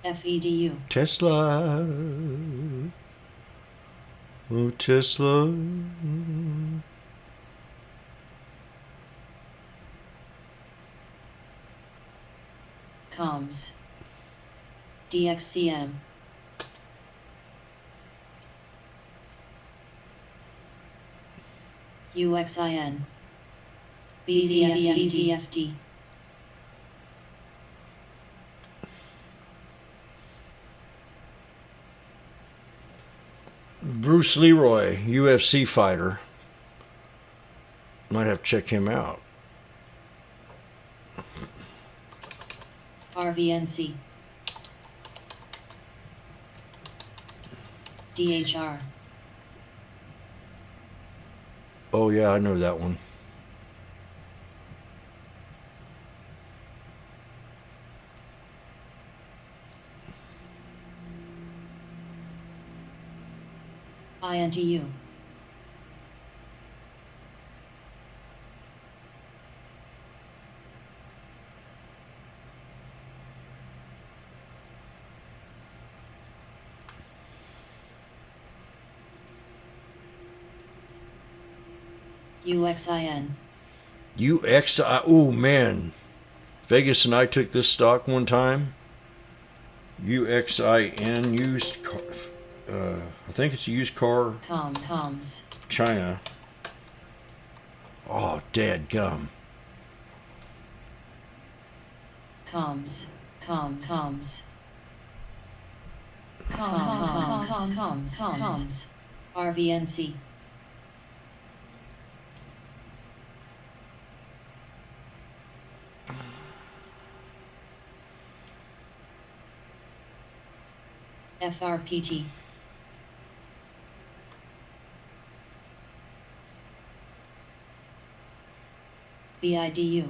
FEDU. Tesla. Oh, Tesla. Comms. DXCM. UXIN. BZFD. Bruce Leroy, UFC fighter. Might have to check him out. RVNC. DHR. Oh yeah, I know that one. INTU. UXIN. UXI. Oh man, Vegas and I took this stock one time. UXIN, used car. I think it's a used car. Comms. China. Oh, dead gum. Comms. RVNC. FRPT. BIDU.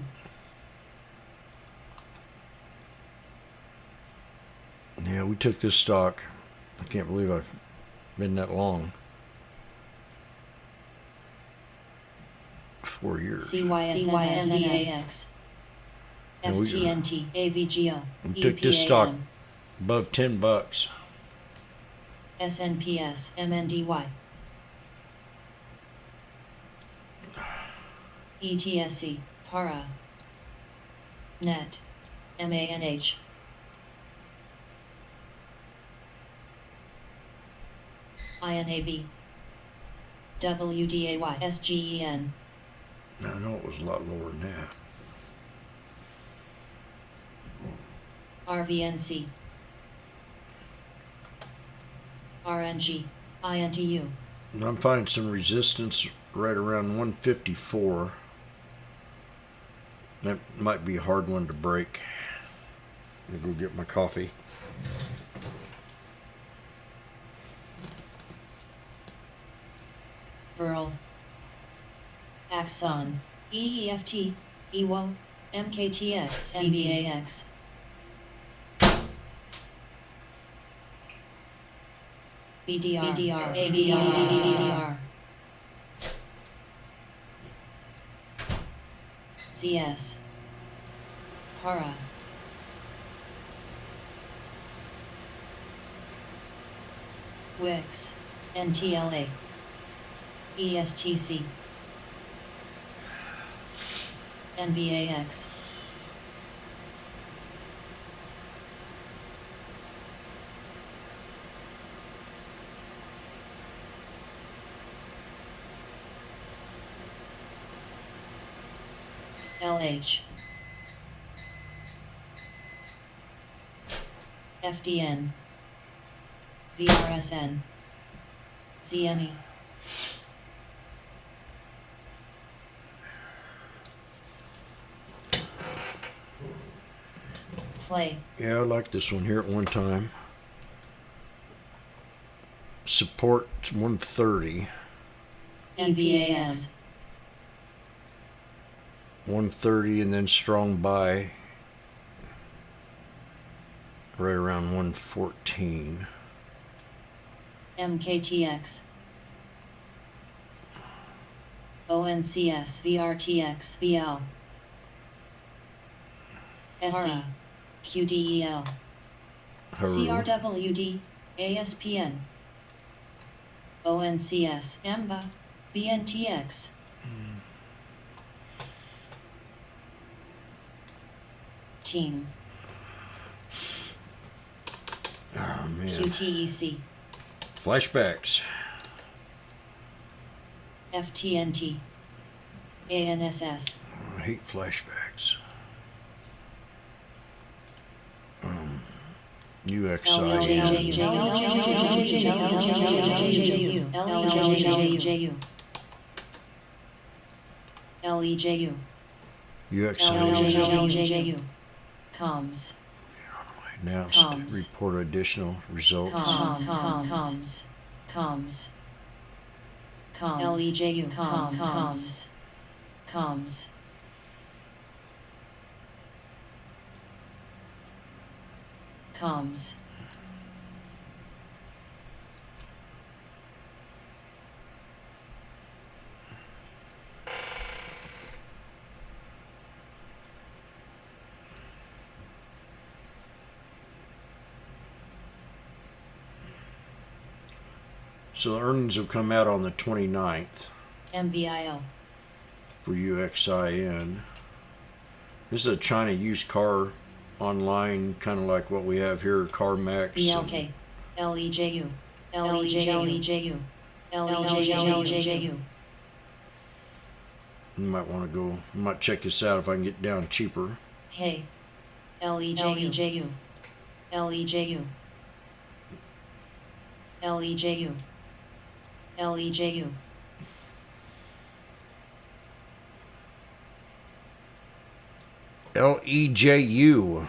Yeah, we took this stock. I can't believe I've been that long. 4 years. CYSNDAX. And we- FTNT. AVGO. We took this stock EPAM. above $10. SNPS. MNDY. ETSC. PARA. NET. MANH. INAB. WDAY. SGEN. I know it was a lot lower than that. RVNC. RNG. INTU. And I'm finding some resistance right around 154. That might be a hard one to break. I'm gonna go get my coffee. Burl. Axon. EEFT. EWO. MKTX. NBAX. BDR. ADR. CS. PARA. WIX. NTLA. ESTC. NVAX. LH. FDN. VRSN. ZME. Play. Yeah, I liked this one here at one time. Support 130. NVAX. 130 and then strong buy right around 114. MKTX. ONCS. VRTX. VL. SE. QDEL. Haru. CRWD. ASPN. ONCS. AMBA. BNTX. Team. Oh man. QTEC. Flashbacks. FTNT. ANSS. I hate flashbacks. LEJU. Comms. Announced. Comms. Report additional results. Comms. LEJU. Comms. So the earnings have come out on the 29th MBIO. for UXIN. This is a China used car online, kind of like what we have here, CarMax. BLK. LEJU. LEJU. LEJU. You might want to go, I might check this out if I can get down cheaper. Hey. LEJU. LEJU. LEJU. LEJU. LEJU.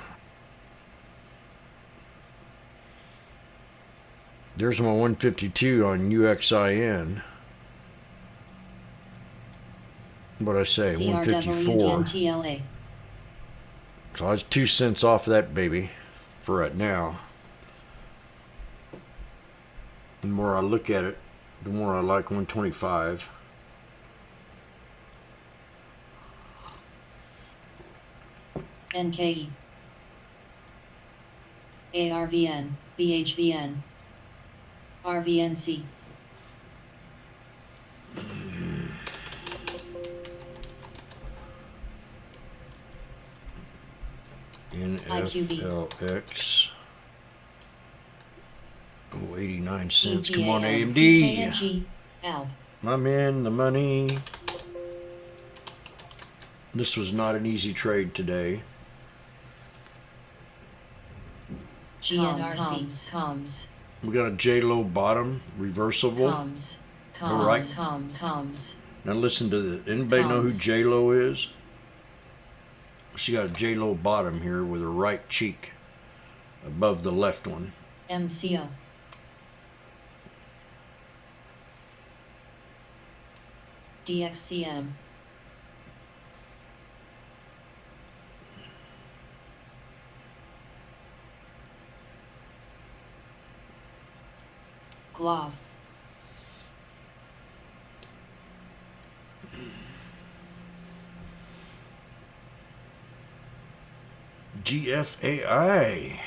There's my 152 on UXIN. What'd I say? 154. CRWNTLA. So I was 2 cents off of that baby for right now. The more I look at it, the more I like 125. NKE. ARVN. BHVN. RVNC. NFLX. Oh, 89 cents. Come on, EPAM. AMD. KNG. ALB. I'm in the money. This was not an easy trade today. GNRC. Comms. We got a J-Lo bottom, reversible. Comms. All right. Comms. Now listen to this. Anybody know who Comms. J-Lo is? She got a J-Lo bottom here with her right cheek above the left one. MCO. DXCM. Glove. GFAI.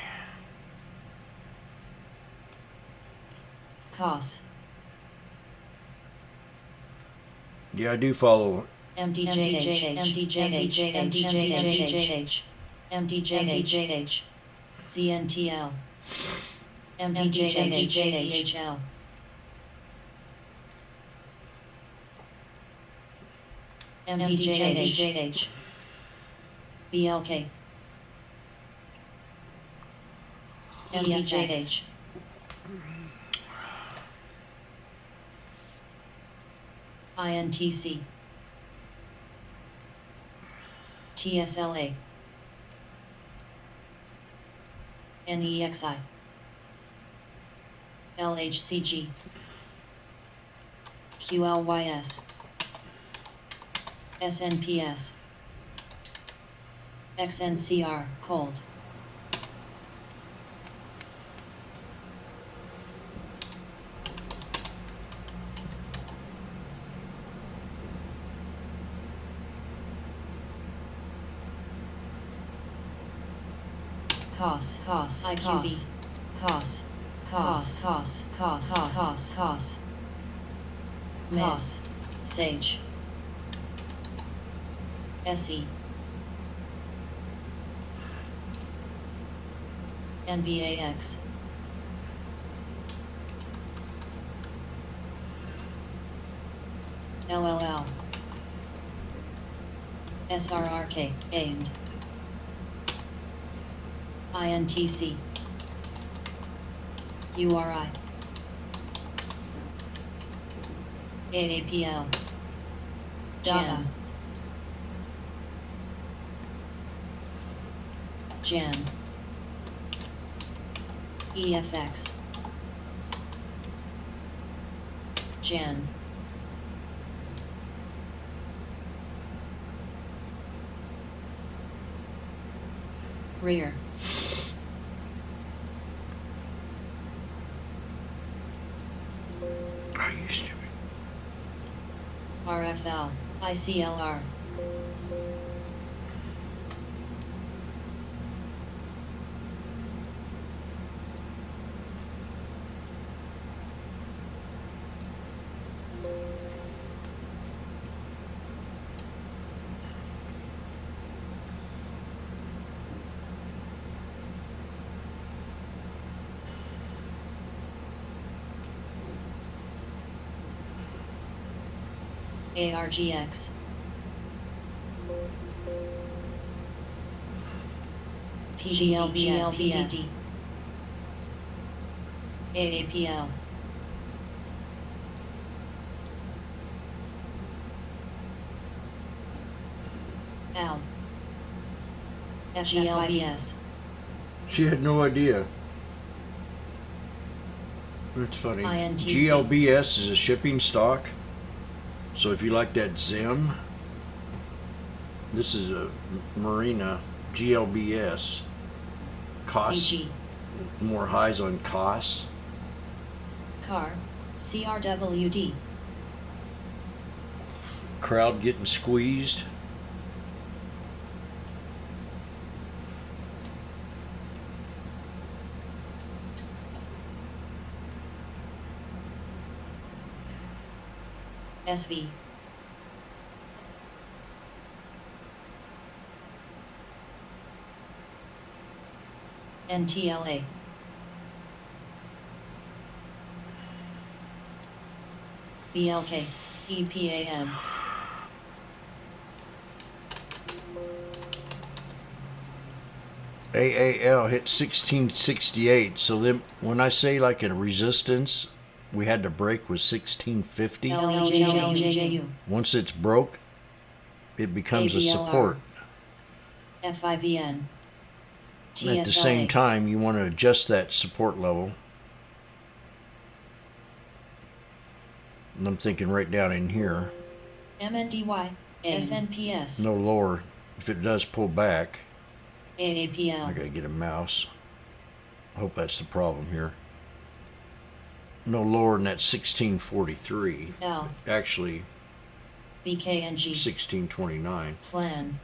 COS. Yeah, I do follow. MDJH. ZNTL. MDJHL. MDJH. BLK. MDJH. INTC. TSLA. NEXI. LHCG. QLYS. SNPS. XNCR. Cold. COS. IQB. COS. MES. Sage. SE. NVAX. LLL. SRRK. Aimed. INTC. URI. AAPL. Data. Jan. EFX. Jan. Rear. Are you stupid? RFL. ICLR. ARGX. PGLBLCD. AAPL. L. FGLBS. She had no idea. That's funny. INTC. GLBS is a shipping stock. So if you like that Zim, this is a Marina GLBS. Costs CG. more highs on costs. Car. CRWD. Crowd getting squeezed. SV. NTLA. BLK. EPAM. AAL hit 1668. So then when I say like a resistance, we had to break was 1650. LEJJU. Once it's broke, it becomes a ABLR. support. FIBN. At the same time, you want to adjust that support level. And I'm thinking right down in here, MNDY. SNPS. no lower. If it does pull back, I AAPL. gotta get a mouse. I hope that's the problem here. No lower than that 1643. L. Actually, BKNG. 1629. Plan.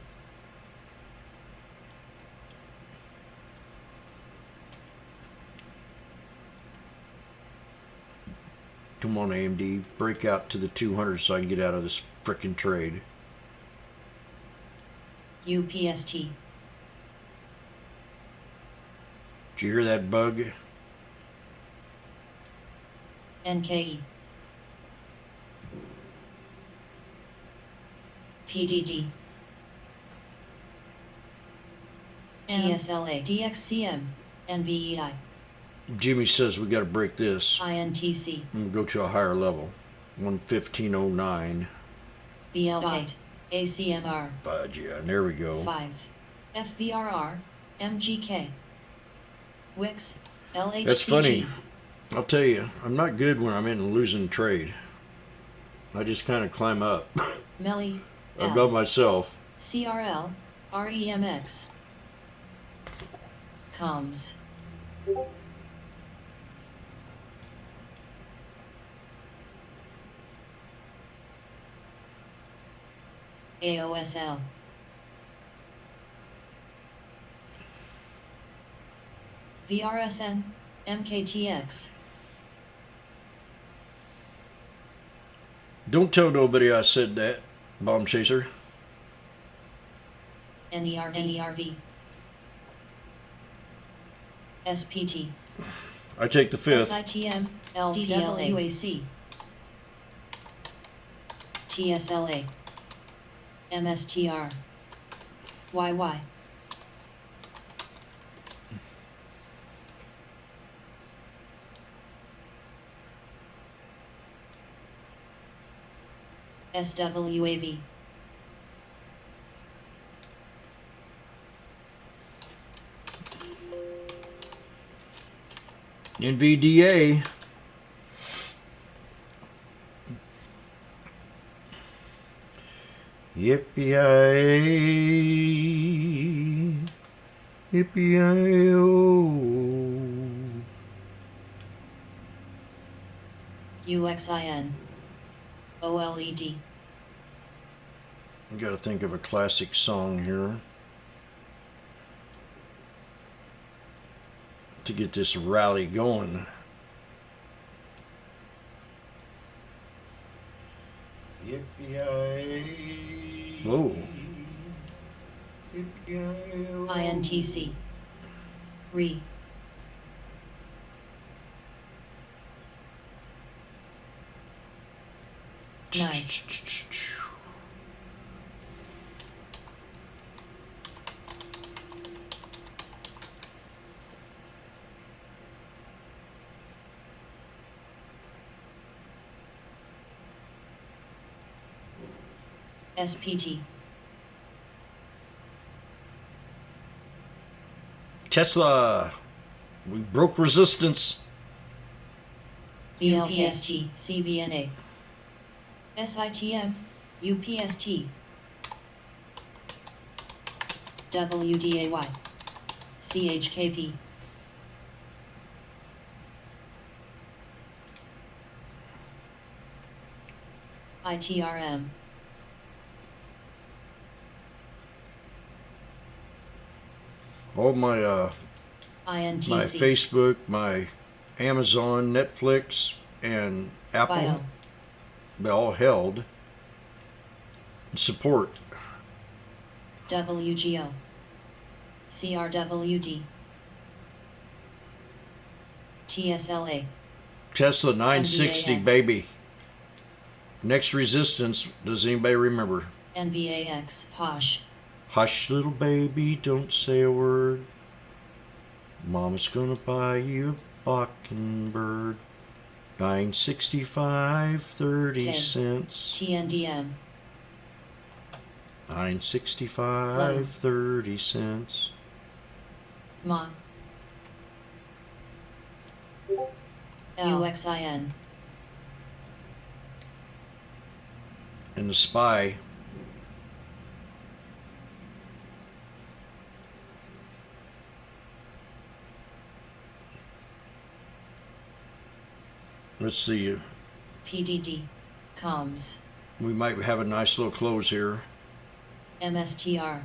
Come on, AMD, break out to the 200 so I can get out of this frickin' trade. UPST. Did you hear that bug? NKE. PDD. TSLA. DXCM. NVEI. Jimmy says we got to break this. INTC. I'm gonna go to a higher level. 115.09. BLK. ACMR. Budge, yeah, there we go. 5. FVRR. MGK. Wix. LHCG. That's funny. I'll tell you, I'm not good when I'm in a losing trade. I just kind of climb up Melly. above myself. CRL. REMX. Comms. AOSL. VRSN. MKTX. Don't tell nobody I said that, Bomb Chaser. NERV. SPT. I take the fifth. SITM. LDWAC. TSLA. MSTR. YY. SWAV. NVDA. Yippee-yi-yi. Yippee-yi-yo. UXIN. OLED. I gotta think of a classic song here to get this rally going. Yippee-yi-yi. Whoa. Yippee-yi-yo. INTC. Re. Nice. SPT. Tesla. We broke resistance. VLPST. CVNA. SITM. UPST. WDAY. CHKP. ITRM. All my INTC. my Facebook, my Amazon, Netflix, and Apple, Bio. they all held support. WGO. CRWD. TSLA. Tesla 960, NVAX. baby. Next resistance, does anybody remember? NVAX. Posh. Hush, little baby, don't say a word. Mama's gonna buy you a mockingbird. 965, 30 10. cents. TNDM. 965, 30 cents. Ma. UXIN. And the SPY. Let's see. PDD. Comms. We might have a nice little close here. MSTR.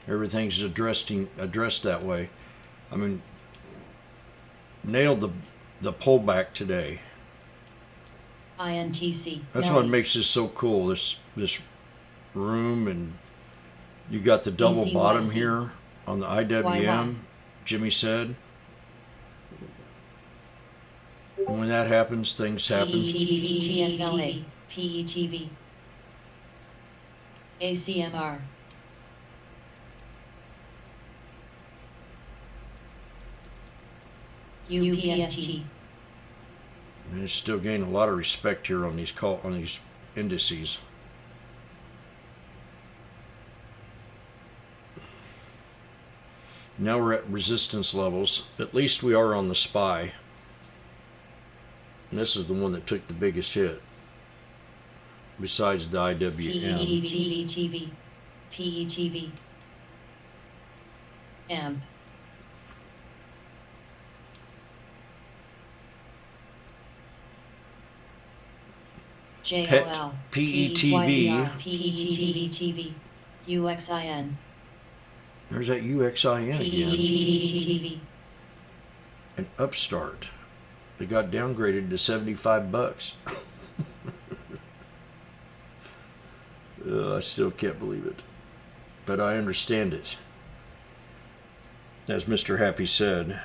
Everything's addressed that way. I mean, nailed the pullback today. INTC. That's what makes this so cool. This room, and you got the double ECYC. bottom here on the IWM. YY. Jimmy said. And when that happens, things happen. TSLA. PETV. ACMR. UPST. And it's still gaining a lot of respect here on these indices. Now we're at resistance levels. At least we are on the SPY. And this is the one that took the biggest hit, besides the IWM. PETV. PETV. AMP. JOL. PETV. PETV TV. UXIN. There's that UXIN again. PETV. An upstart. They got downgraded to $75. I still can't believe it. But I understand it. As Mr. Happy said,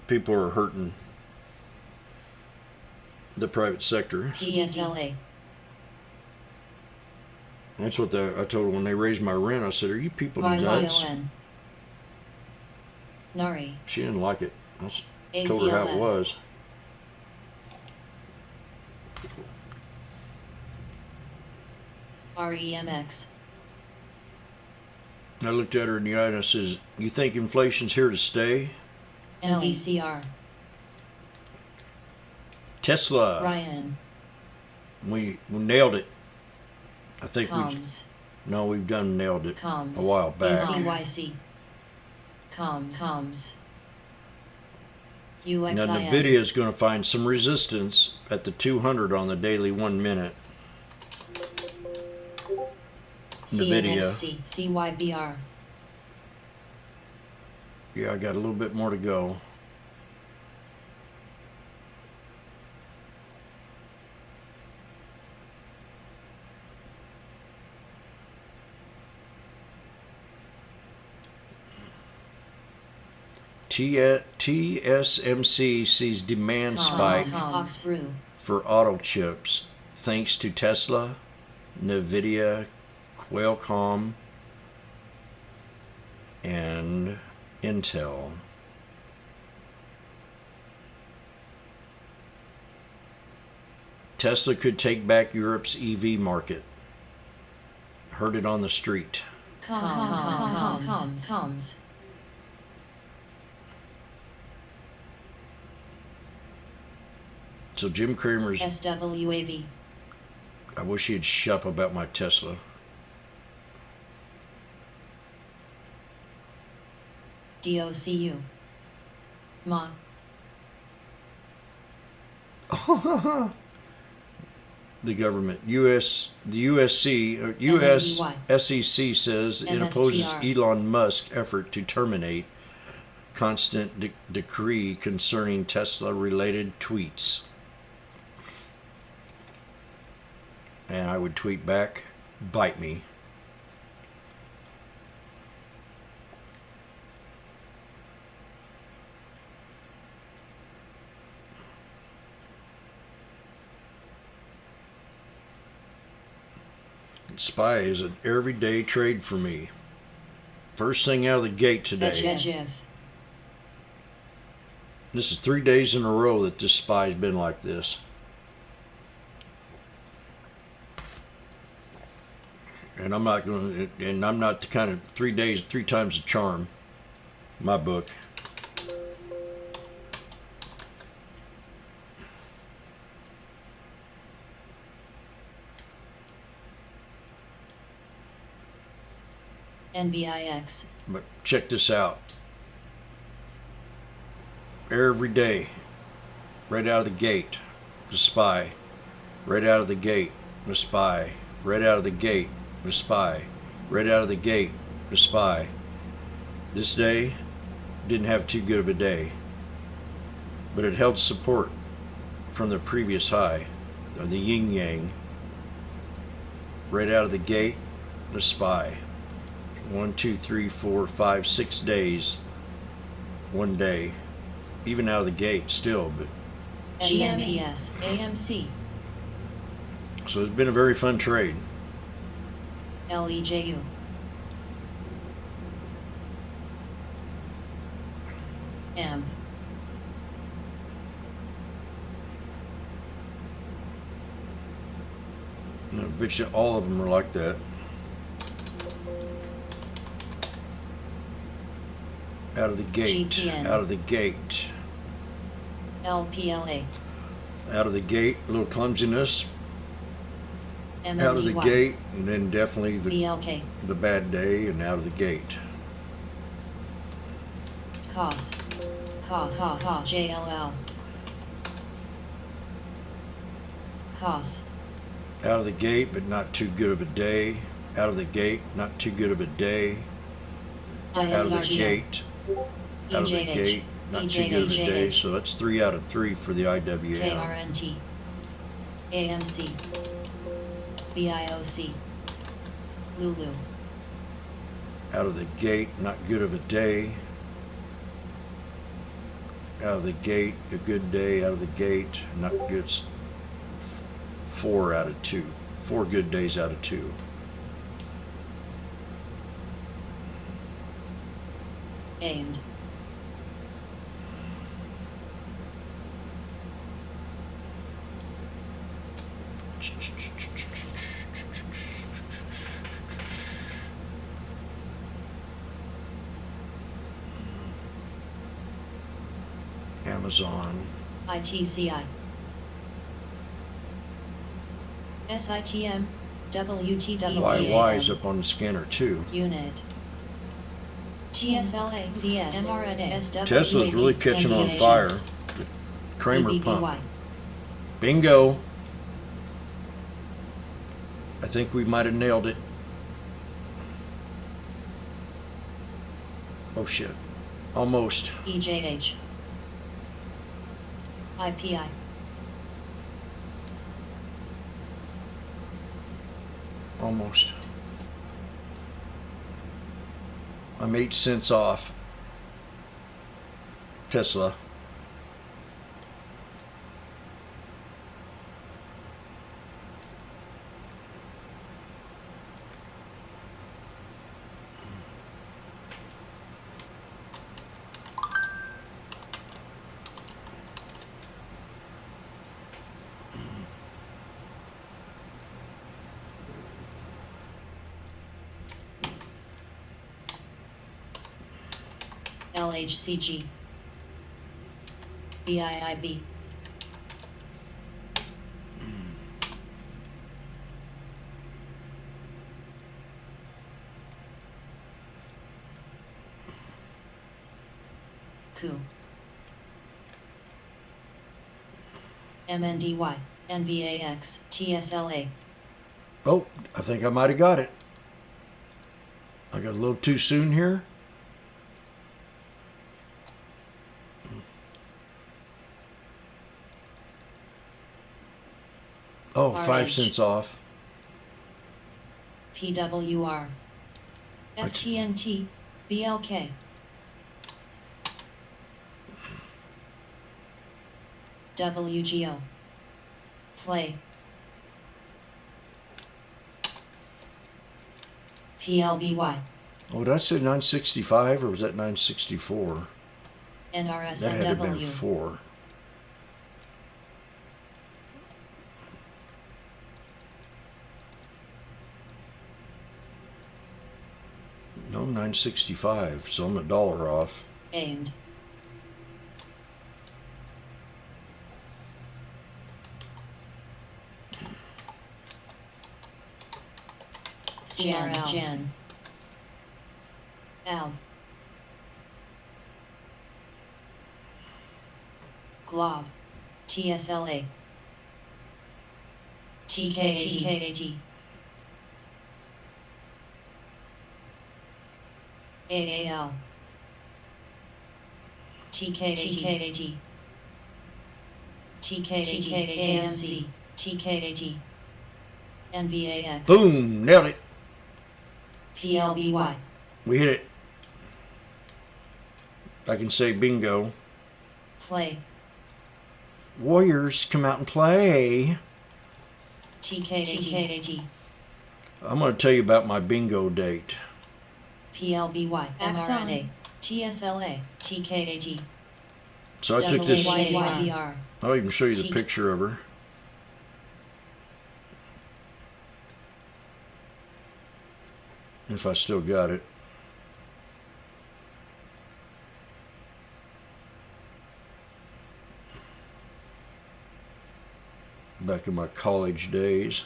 people are hurting the private sector. TSLA. That's what I told her when they raised my rent. I said, "Are you people nuts?" YCON. NARI. She didn't like it. I told her how it ACLS. was. REMX. I looked at her in the eye and I says, "You think inflation's here to stay?" LVCR. Tesla. Ryan. We nailed it. I think Comms. no, we've done nailed it Comms. a while back. ACYC. Comms. UXIN. Now Nvidia is going to find some resistance at the 200 on the daily 1 minute. Nvidia. CNXC. CYBR. Yeah, I got a little bit more to go. TSMC sees demand spike for auto chips thanks to Tesla, Nvidia, Qualcomm, and Intel. Tesla could take back Europe's EV market. Heard it on the street. Comms. So Jim Cramer's, SWAV. I wish he'd shut up about my Tesla. DOCU. Ma. The government, the US SEC says it opposes Elon Musk's effort to terminate constant decree concerning Tesla-related tweets. And I would tweet back, "Bite me." SPY is an everyday trade for me. First thing out of the gate today. This is 3 days in a row that this SPY's been like this. And I'm not the kind of 3 days, 3 times the charm. My book. NBIX. But check this out. Every day, right out of the gate, the SPY. Right out of the gate, the SPY. Right out of the gate, the SPY. Right out of the gate, the SPY. This day didn't have too good of a day, but it held support from the previous high, of the yin yang. Right out of the gate, the SPY. 1, 2, 3, 4, 5, 6 days, 1 day, even out of the gate still, but GMPS. AMC. so it's been a very fun trade. LEJU. AMP. I bet you all of them are like that. Out of the gate, GTN. out of the gate, LPLA. out of the gate, a little clumsiness, MMDY. out of the gate, and then definitely BLK. the bad day, and out of the gate. COS. JLL. COS. Out of the gate, but not too good of a day. Out of the gate, not too good of a day. Out of the gate, out of the gate, not too good of a day. So that's 3 out of 3 for the IWM. KRNT. AMC. BIOC. Lulu. Out of the gate, not good of a day. Out of the gate, a good day. Out of the gate, not good. 4 out of 2. 4 good days out of 2. Aimed. Amazon. ITCI. SITM. YY is up on the scanner too. Unit. TSLA. CS. mRNA. SW. Tesla's really catching on fire. The Kramer BBBY. pump. Bingo. I think we might have nailed it. Oh shit. Almost. EJH. IPI. Almost. I'm 8 cents off. Tesla. LHCG. BIIB. Coup. MNDY. NVAX. TSLA. Oh, I think I might have got it. I got a little too soon here. Oh, 5 RH. cents off. PWR. FTNT. BLK. WGO. Play. PLBY. Oh, did I say 965 or was that 964? That had to have been NRSNW. 4. No, 965, so I'm $1 off. Aimed. Jan. Al. Glob. TSLA. TKAT. AAL. TKAT. AMC. TKAT. NVAX. Boom! Nailed it. PLBY. We hit it. I can say bingo. Play. Warriors, come out and play. TKAT. I'm going to tell you about my bingo date. PLBY. mRNA. TSLA. TKAT. So I took this. WYYR. I'll even show you the picture of her. If I still got it. Back in my college days.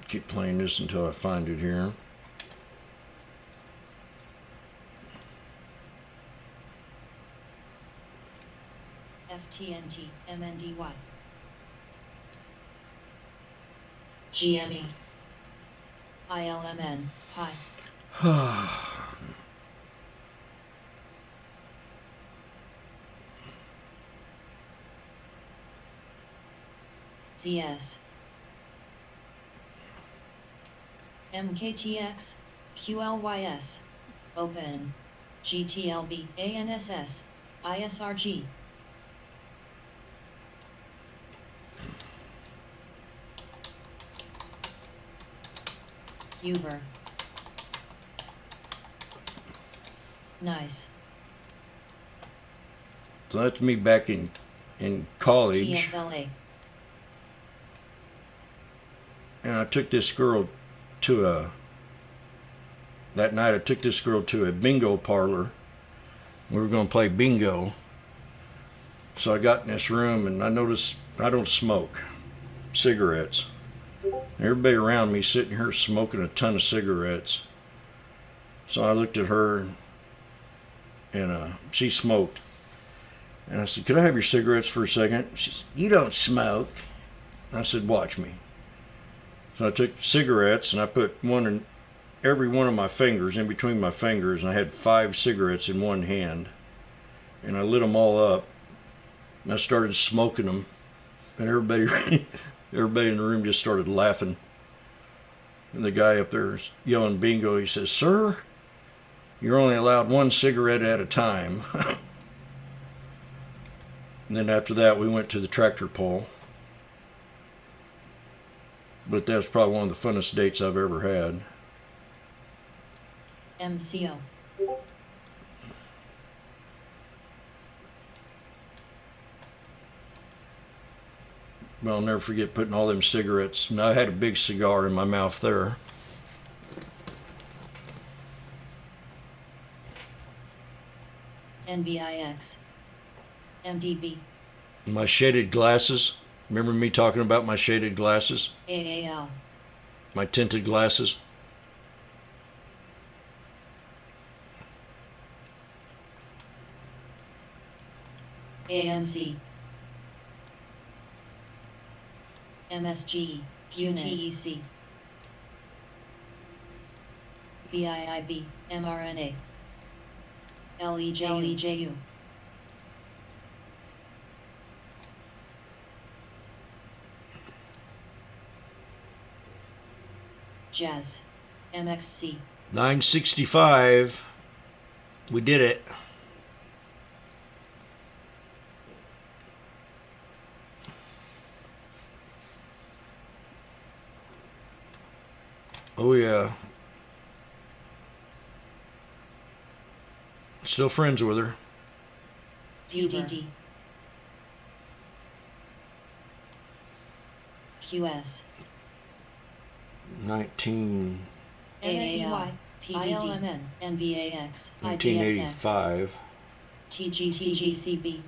Keep playing this until I find it here. FTNT. MNDY. GME. ILMN. Pi. CS. MKTX. QLYS. Open. GTLB. ANSS. ISRG. Uber. Nice. So that's me back in college. TSLA. And I took this girl to that night I took this girl to a bingo parlor We were going to play bingo. So I got in this room and I noticed I don't smoke cigarettes. Everybody around me sitting here smoking a ton of cigarettes. So I looked at her and she smoked. And I said, "Could I have your cigarettes for a second?" She said, "You don't smoke." I said, "Watch me." So I took cigarettes and I put one in every one of my fingers, in between my fingers, and I had 5 cigarettes in one hand. And I lit them all up. And I started smoking them. And everybody in the room just started laughing. And the guy up there is yelling bingo. He says, "Sir, you're only allowed 1 cigarette at a time." And then after that, we went to the tractor pull. But that was probably one of the funnest dates I've ever had. MCO. But I'll never forget putting all them cigarettes. And I had a big cigar in my mouth there. NBIX. MDB. My shaded glasses. Remember me talking about my shaded glasses? AAL. My tinted glasses? AMC. MSG. QTEC. BIIB. mRNA. LEJU. Jazz. MXC. 965. We did it. Oh yeah. Still friends with her. PDD. QS. 19. AAI. PDD. NBAX. 1985. TGCB.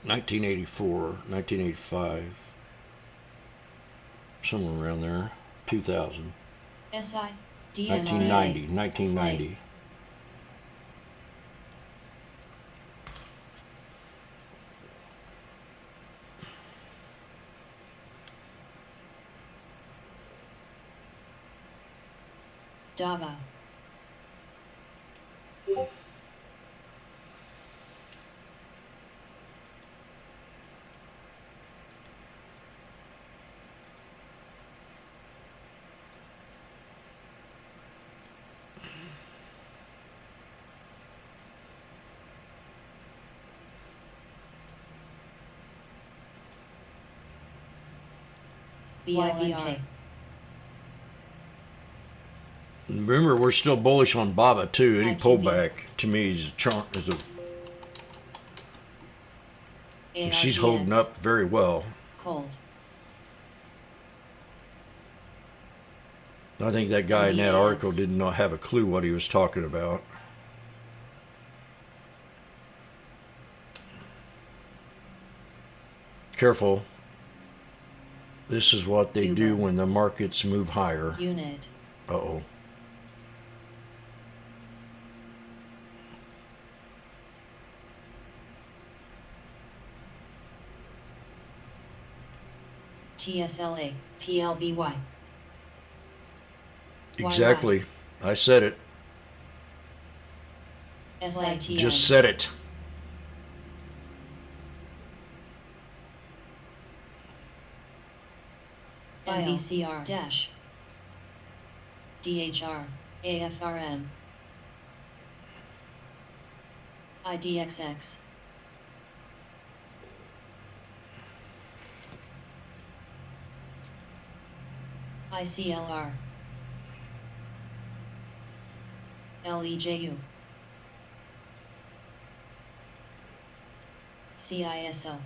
1984. 1985. Somewhere around there. 2000. SI. 1990. 1990. Dava. BIVR. Remember, we're still bullish on Baba too. Any ITV. pullback to me is and she's holding up very well. Cold. I think that guy in that NBAX. article did not have a clue what he was talking about. Careful. This is what they do when the markets move higher. Unit. Uh-oh. TSLA. PLBY. Exactly. I said it. SITN. Just said it. NVCR dash DHR AFRN IDXX ICLR LEJU CISO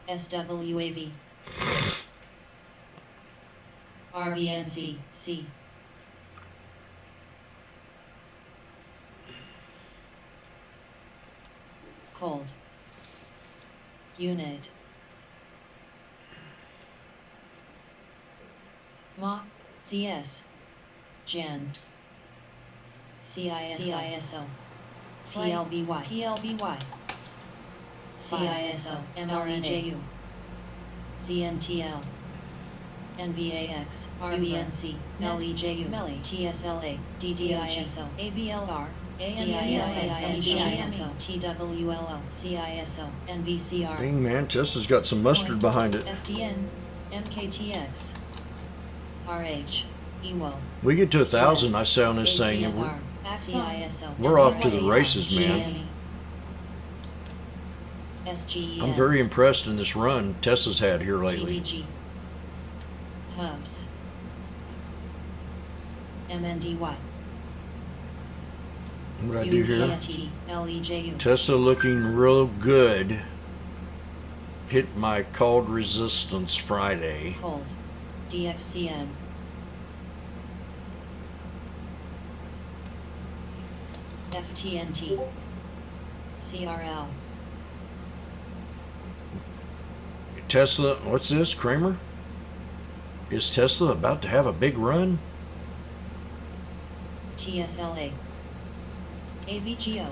SWAV RVNC C cold. Unit. Ma, CS. Jan. CISO. PLBY. CISO. MRNJU. ZNTL. NVAX. RVNC. LEJU. TSLA. DDISO. ABLR. CISO. TWLO. CISO. NVCR. Dang, man, Tesla's got some mustard behind it. FDN. MKTX. RH. EWO. We get to 1,000, I say on this thing, and we're off to the races, man. I'm very impressed in this run Tesla's had here lately. TDG. Hubs. MNDY. What did I do here? LEJU. Tesla looking real good. Hit my called resistance Friday. Cold. DXCM. FTNT. CRL. Tesla, what's this, Kramer? Is Tesla about to have a big run? TSLA. AVGO.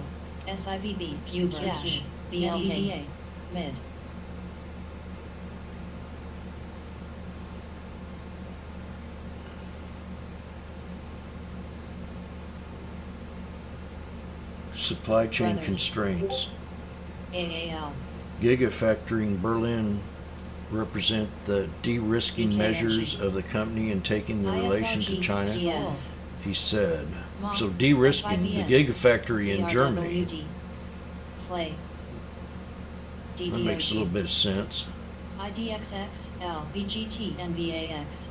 SIVB. Cube dash. BLDA. Mid. Supply chain Brothers. constraints. AAL. Gigafactory in Berlin represent the de-risking BKMG. measures of the company in taking the relation to ISRG. China, GS. he said. Ma. So de-risking the FIBN. Gigafactory in Germany. CRWD. Play. That makes a little DDOG. bit of sense. IDXX. L. BGT. NVAX.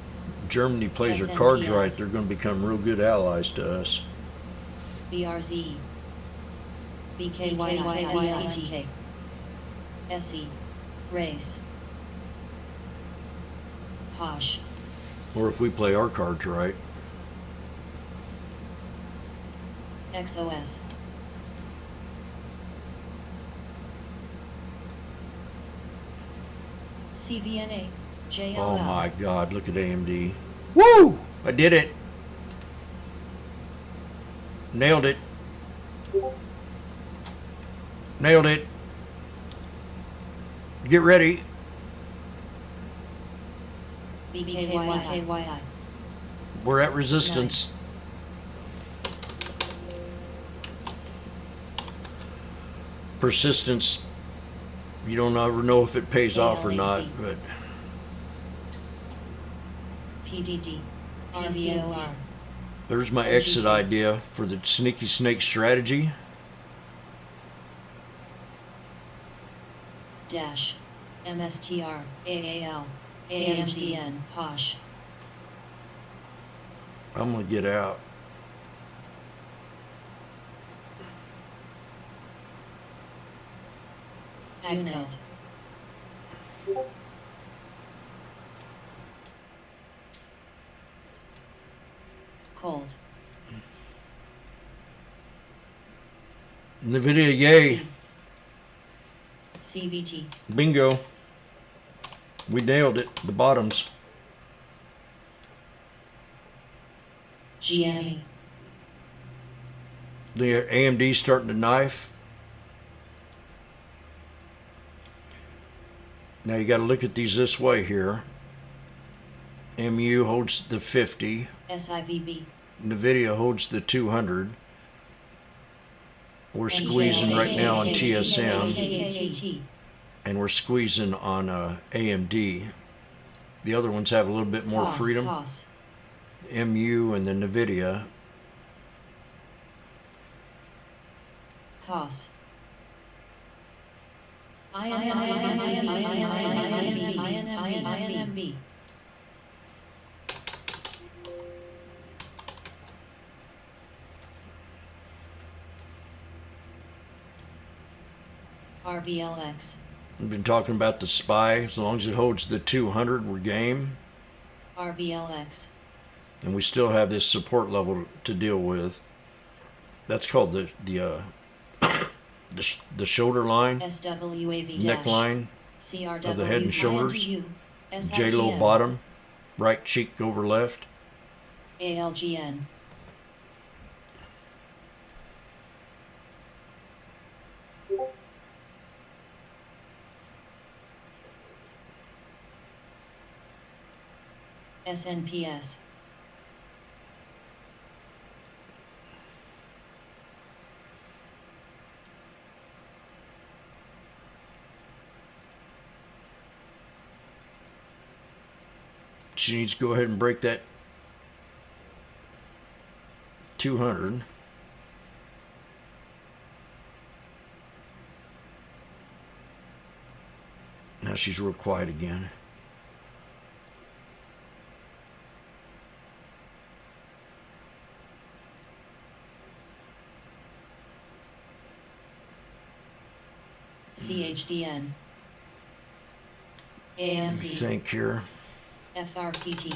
Germany plays their cards SNPS. right, they're going to become real good allies to us. BRZ. BKYISPT. SE. Race. Posh. Or if we play our cards right. XOS. CBNA. JLL. Oh my God, look at AMD. Woo! I did it. Nailed it. Nailed it. Get ready. BKYI. We're at resistance. Persistence. You don't ever know if it pays off or not, ALAC. but PDD. RVNC. there's my exit idea for the sneaky snake strategy. Dash. MSTR. AAL. AMCN. Posh. I'm gonna get out. Unit. Cold. NVIDIA, yay. CVT. Bingo. We nailed it. The bottoms. GME. The AMD starting to knife. Now you got to look at these this way here. MU holds the 50. SIVB. NVIDIA holds the 200. We're squeezing right now on TSM, and we're squeezing on AMD. The other ones have a little bit more freedom. MU and the NVIDIA. COS. INMB. RBLX. We've been talking about the SPY. As long as it holds the 200, we're game. RBLX. And we still have this support level to deal with. That's called the the shoulder line, SWAV neckline CRW of the head and shoulders, INTU J-Lo SITM bottom, right cheek over left. ALGN SNPS She needs to go ahead and break that 200. Now she's real quiet again. CHDN Let me AMC think here. FRPT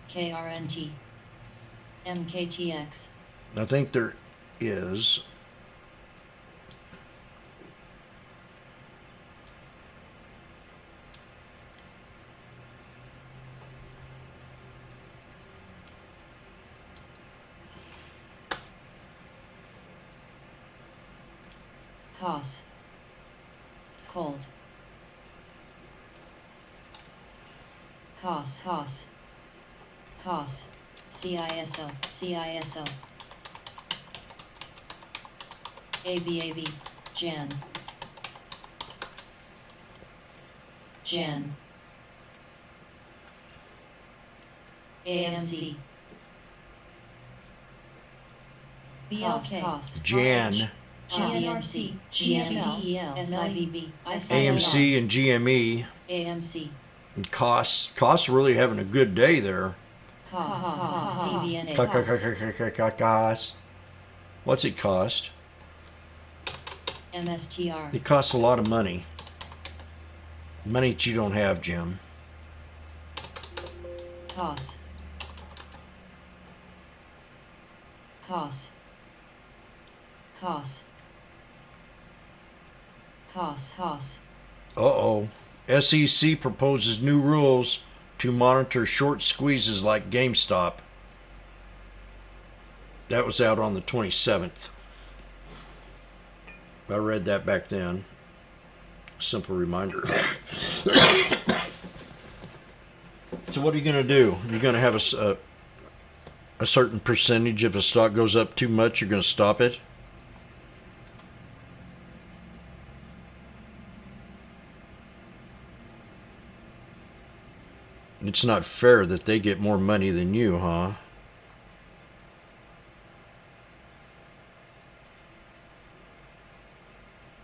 KRNT MKTX I think there is. COS Cold COS CISO ABAB Jan AMC BLK Jan, GNRC GMDEL SIVB AMC, and GME, AMC and COS. COS really having a good day there. COS CVNA COS. What's it cost? MSTR It costs a lot of money. Money that you don't have, Jim. COS Uh-oh. SEC proposes new rules to monitor short squeezes like GameStop. That was out on the 27th. I read that back then. Simple reminder. So what are you going to do? You're going to have a certain percentage. If a stock goes up too much, you're going to stop it. It's not fair that they get more money than you, huh?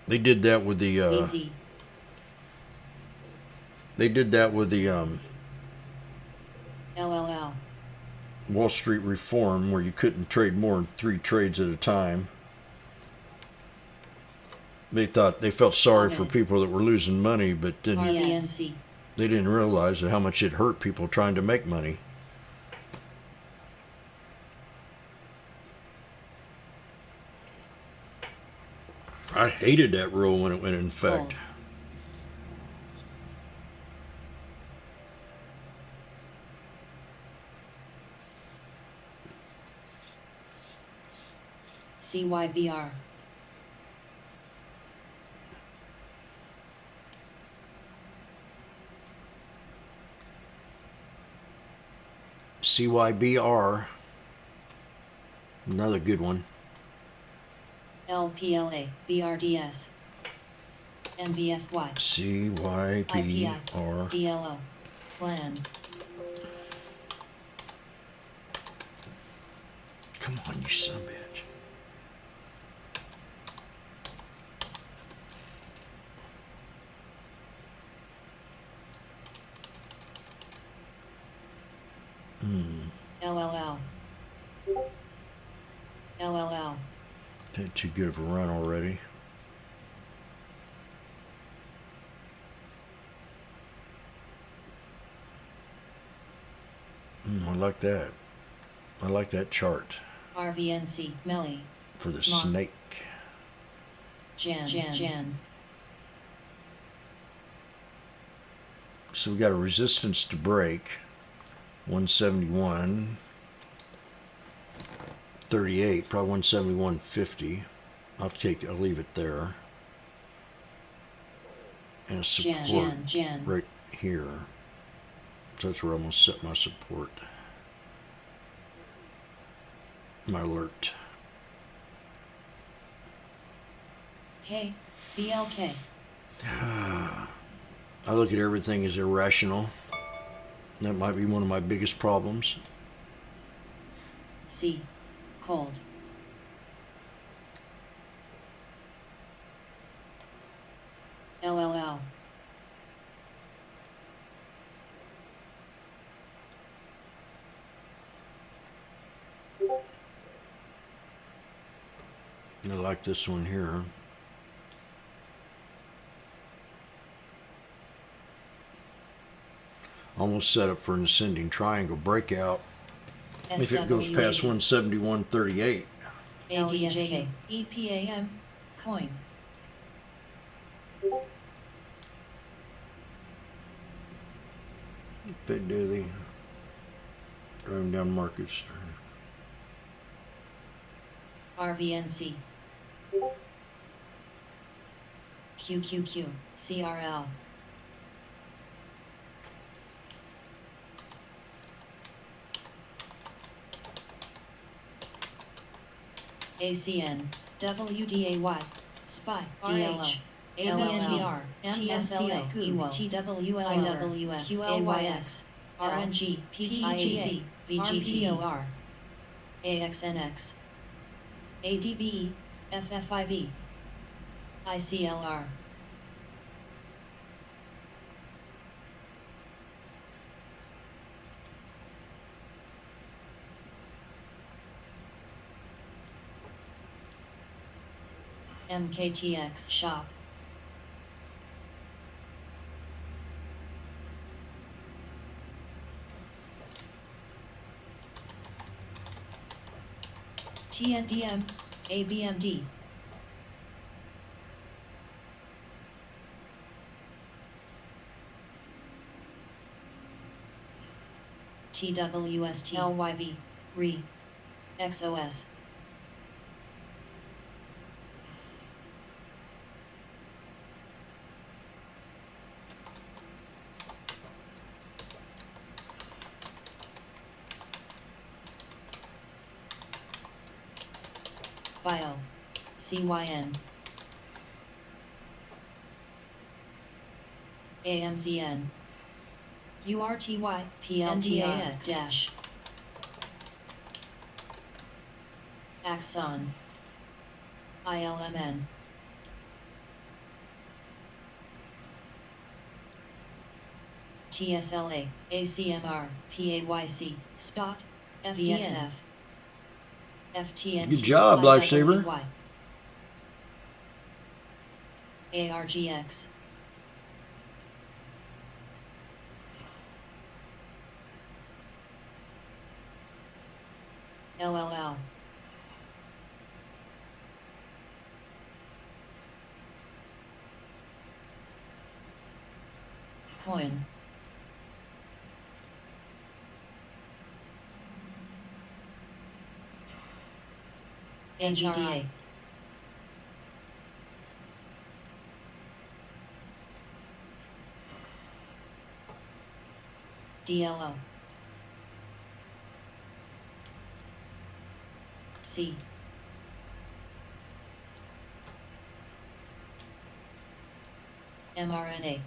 They did that with the BZ LLL Wall Street reform, where you couldn't trade more than 3 trades at a time. They felt sorry for people that were losing money, but they RBNC didn't realize how much it hurt people trying to make money. I hated that rule when it went in effect. Gold. CYBR CYBR, another good one. LPLA BRDS MBFY CYBR. DLO Plan Come on, you son of a bitch. LLL LLL Had too good of a run already. I like that. I like that chart RVNC, Melly, for the Mark. snake. Jan. So we got a resistance to break, 171.38, probably 171.50. I'll leave it there. And a support Jan. right here. So that's where I'm going to set my support. My alert. K, BLK. I look at everything as irrational. That might be one of my biggest problems. C, cold. LLL. I like this one here. Almost set up for an ascending triangle breakout. If it goes past 171.38. ADSK, EPAM, coin. Big daily. Driving down markets. RVNC. QQQ, CRL. ACN, WDAY, SPY, DLH, ABNTR, TSLA, TWLR, QLYS, RNG, PTCA, VGCOR, AXNX, ADBE, FFIV, ICLR. MKTX shop. TNDM, ABMD. TWST LYV, RE, XOS. Bio, CYN, AMCN, URTY, PLTAX dash, Axon, ILMN, TSLA, ACMR, PAYC, Spot, FDNF. FTN. Good job, Lifesaver. ARGX. LLL. Coin. NGDA. DLO. C. mRNA.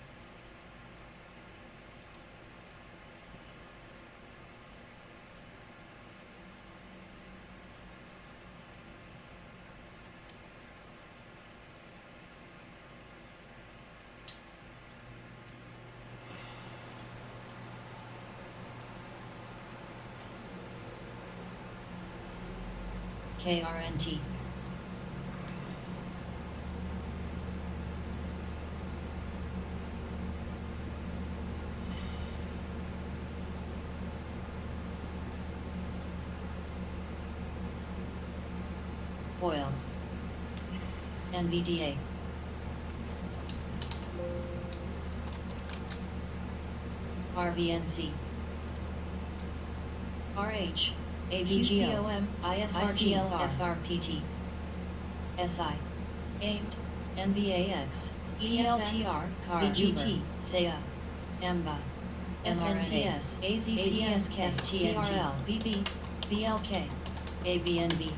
KRNT. NVDA. RVNC. RH. AVGOM. ISRGL. FRPT. SI. aimed, NVAX, ELTR, VGT, SEA, EMBA, SNPS, AZPSK, TRL, BB, BLK, ABNB,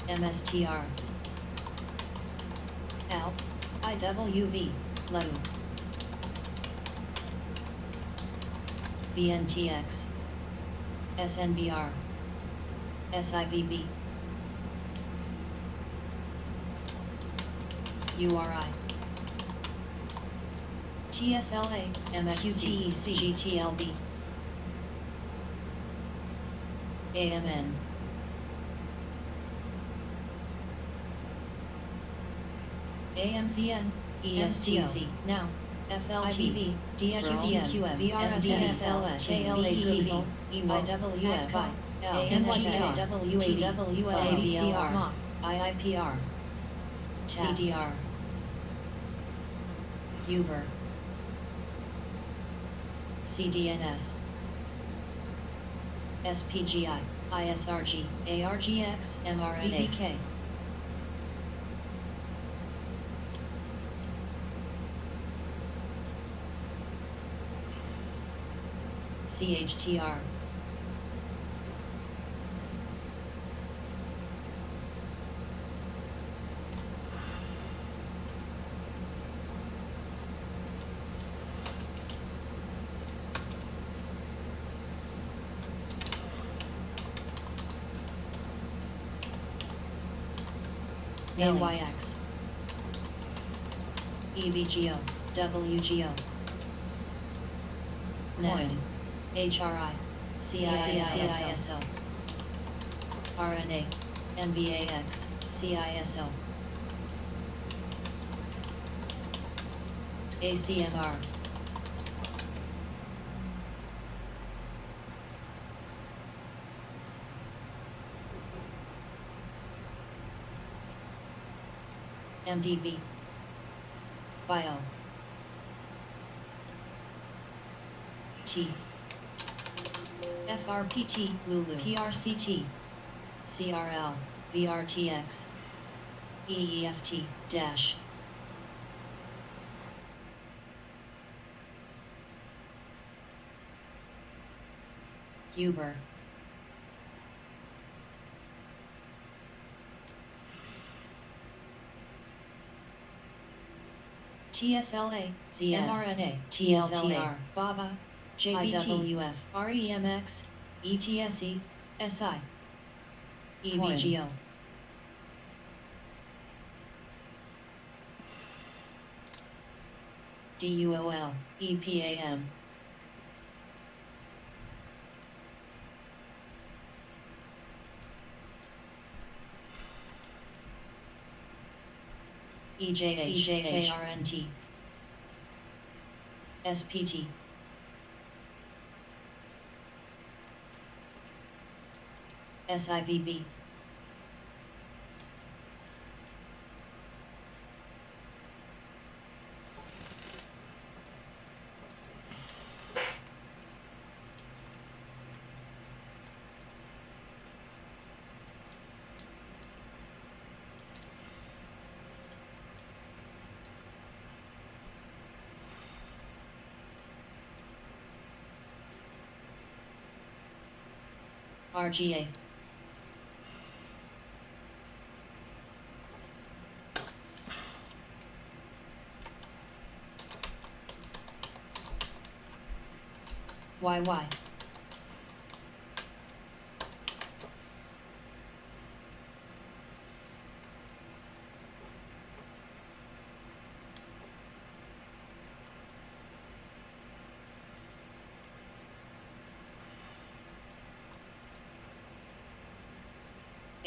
MSTR, ALP, IWV, LEU, BNTX, SNBR, SIVB, URI, TSLA, MXQTEC, GTLB, AMN, AMZN, ESTC, NOW, FLTV, DXCM, VRSNXLS, KLACC, IWF, NYS, TWA, IIPR, CDR, Uber, CDNS, SPGI, ISRG, ARGX, mRNA, BBK, CHTR, AYX, EVGO, WGO, NET, HRI, CISO, RNA, NVAX, CISO, ACMR, MDB, Bio, T, FRPT, Lulu, PRCT, CRL, VRTX, EEFT, Dash, Uber, TSLA, mRNA, TLTR, BABA, JBT, REMX, ETSE, SI, EVGO, DUOL, EPAM, EJH, KRNT, SPT, SIVB, RGA, YY,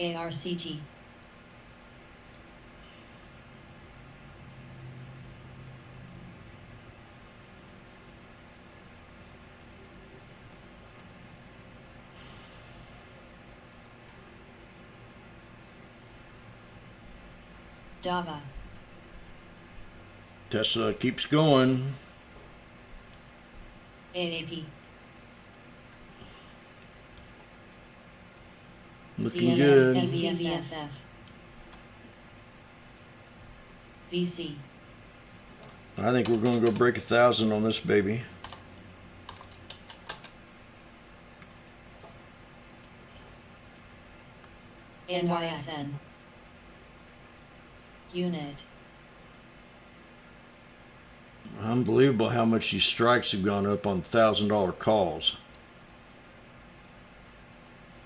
ARCT, Dava. Tesla keeps going. AAP. Looking good. CVFF. VC. I think we're going to go break 1,000 on this baby. NYSN. Unit. Unbelievable how much these strikes have gone up on $1,000 calls.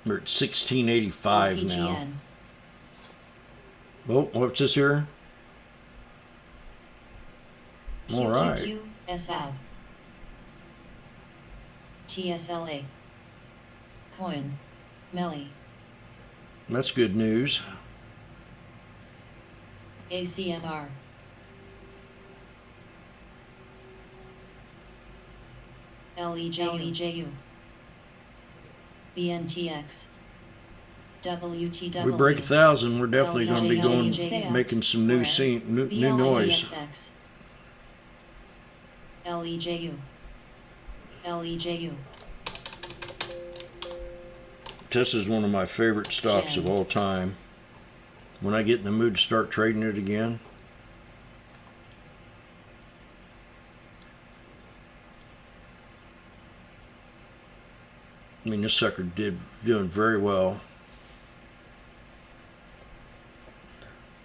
We're at 1685 now. LPGN. Oh, what's this here? All right. QQQ, SAV. TSLA. Coin. Melly. That's good news. ACMR. LEJU. BNTX. WTW. We break 1,000, we're definitely going to be going, LEJU. making some new noise. BLIDXX. LEJU. LEJU. Tesla's one of my favorite stocks of all time. When I get in the mood to start trading it again. I mean, this sucker doing very well.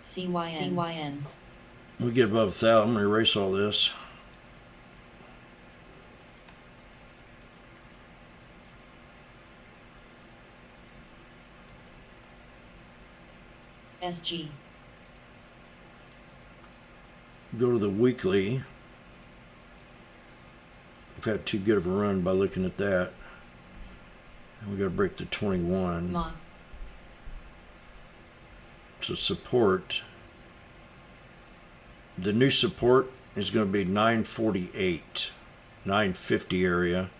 CYN. We get above 1,000. I'm going to erase all this. SG. Go to the weekly. We've had too good of a run by looking at that. And we got to break the 21. MA. So support. The new support is going to be 948, 950 area.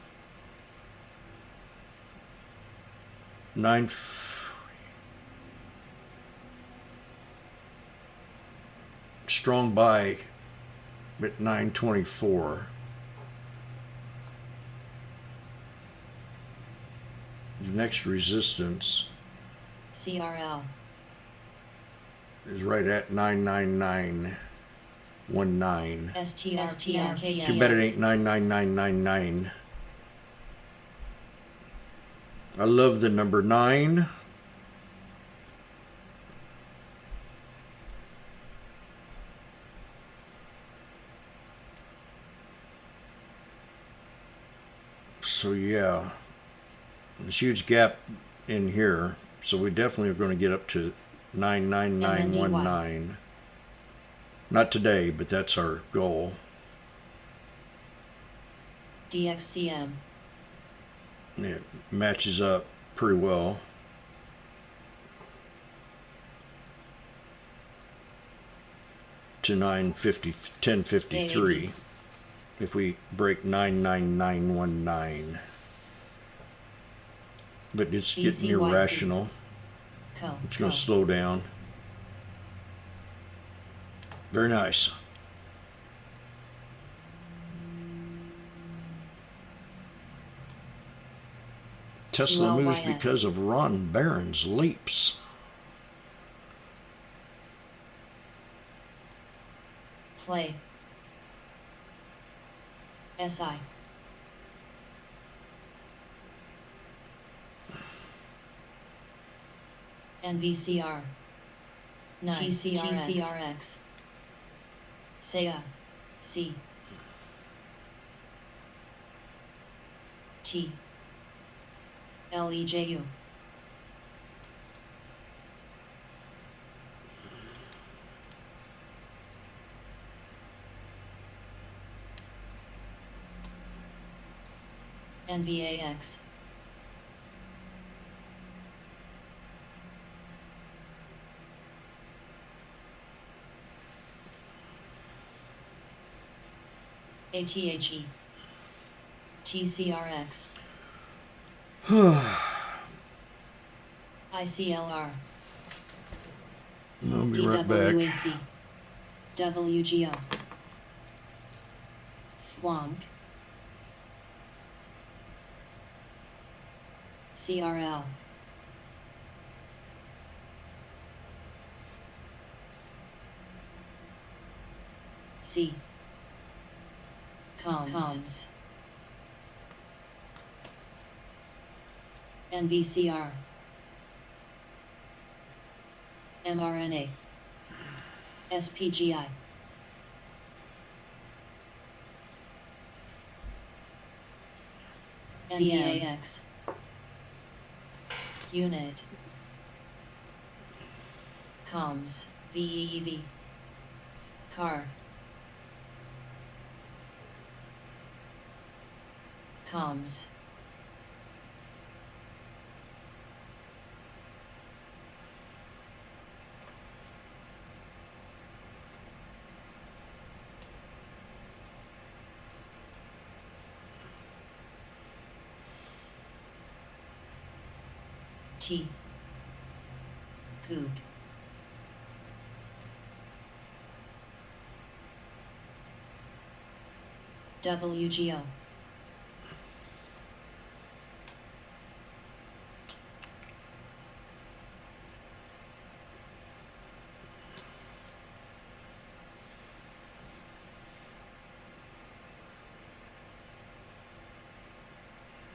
Strong buy at 924. The next resistance CRL. is right at 99919. STRKS. Too bad it ain't 99999. I love the number 9. So yeah, there's a huge gap in here. So we definitely are going to get up to 99919. Not today, but that's our goal. DXCM. It matches up pretty well. To 1053 if we break 99919. But it's getting BCYC. irrational. It's going to slow down. Very nice. Tesla moves ULYS. because of Ron Barron's leaps. Play. SI. NVCR. TCRX. SEA. C. T. LEJU. NVAX. ATHE. TCRX. ICLR. I'll be right back. DWAC. WGO. Fwonk. CRL. C. Comms. NVCR. mRNA. SPGI. CAX. Unit. Comms. VEEV. Car. Comms. T. Coog. WGO.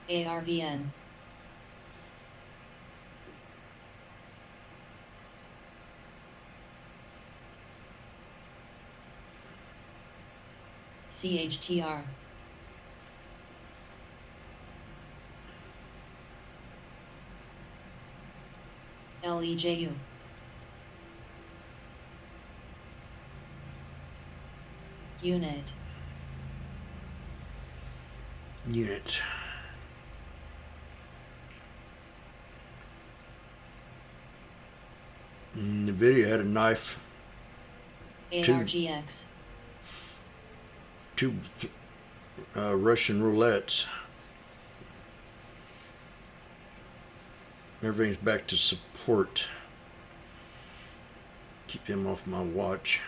ARVN. CHTR. LEJU. Unit. Unit. The video had a knife, ARGX. two Russian roulettes. Everything's back to support. Keep them off my watch.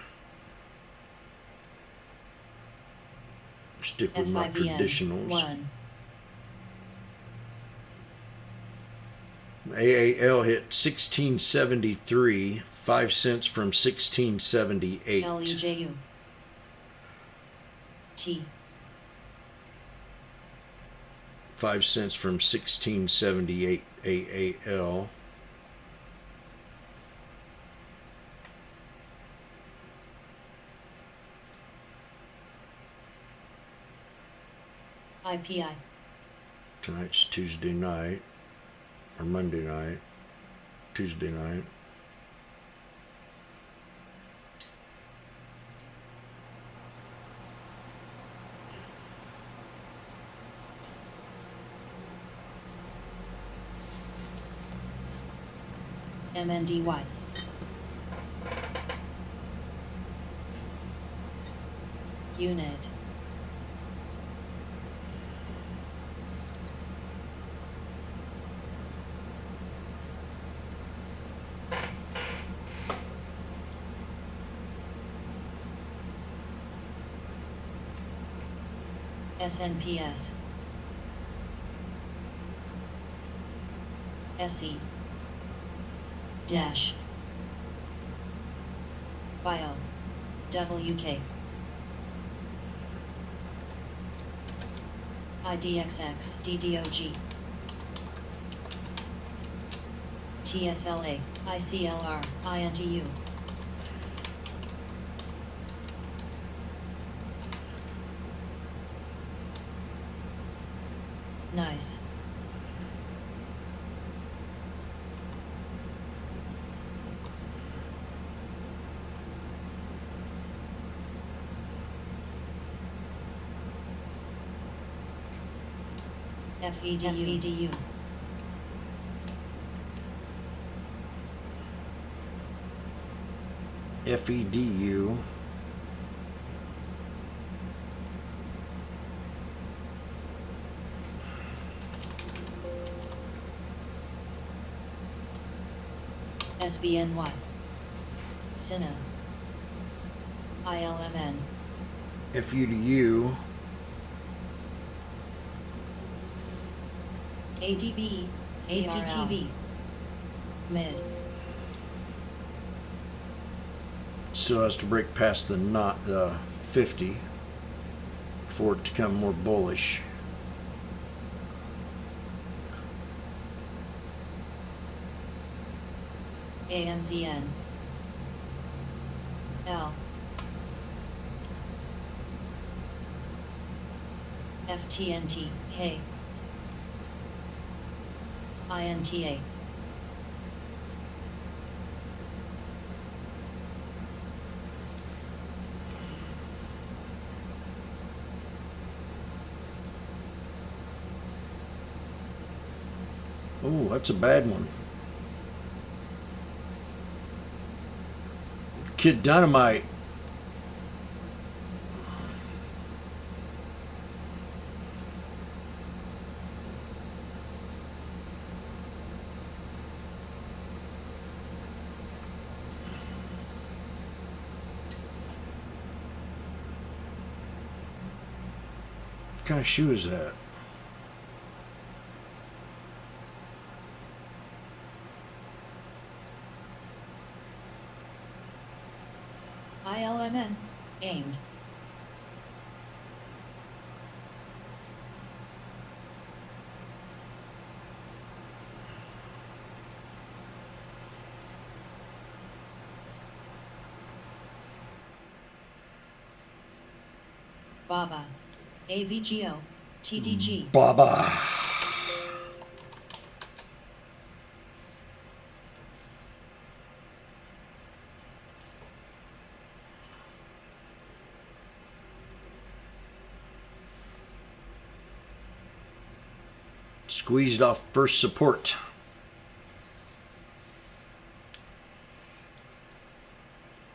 Stick with my traditionals. 1. AAL hit 1673, 5 cents from 1678. LEJU. T. 5 cents from 1678 AAL. IPI. Tonight's Tuesday night, or Monday night, Tuesday night. MNDY. Unit. SNPS. SE. Dash. Bio. WK. IDXX. DDOG. TSLA. ICLR. INTU. Nice. FEDU. FEDU. SBNY. Cinna. ILMN. FU to U. ADB. APTV. Mid. Still has to break past the 50 for it to become more bullish. AMZN. L. FTNT. K. INTA. Oh, that's a bad one. Kid Dynamite. What kind of shoe is that? ILMN. Aimed. Baba. AVGO. TDG. Baba. Squeezed off first support.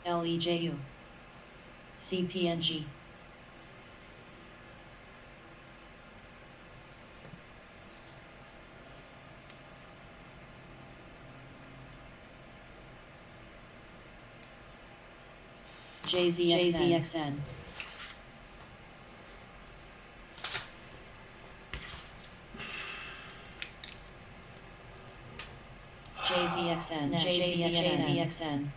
LEJU. CPNG. JZXN. JZXN.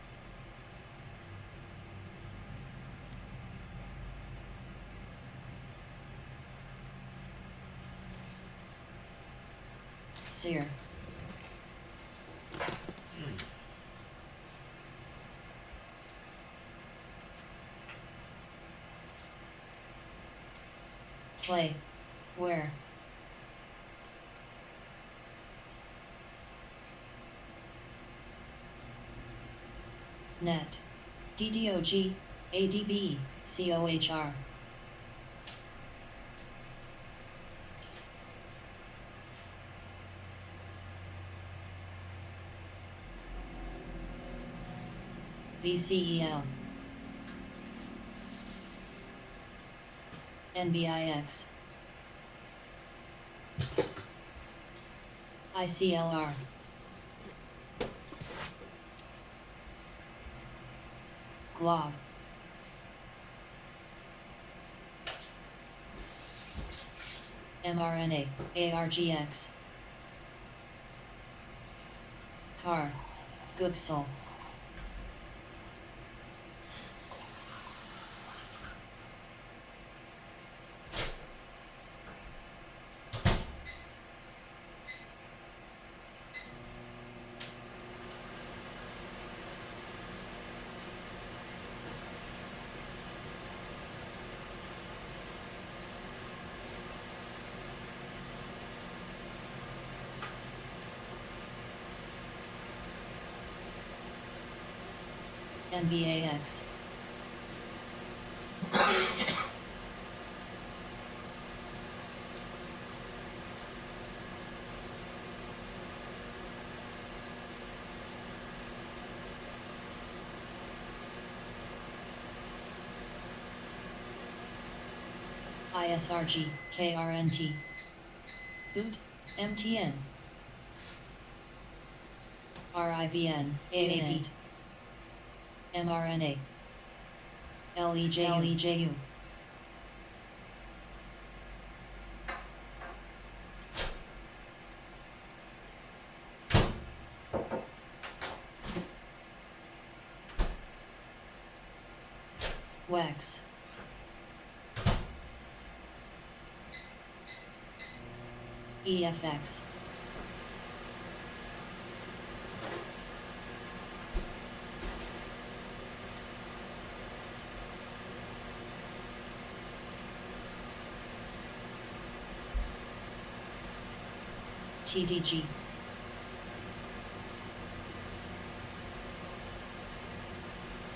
Sear. Play. Where? Net. DDOG. ADB. COHR. VCEL. NBIX. ICLR. GLOB. mRNA. ARGX. CAR. Goodsol. NBAX. ISRG, KRNT. Boot, MTN. RIVN, AAD. mRNA, LEJU. Wax, EFX, TDG,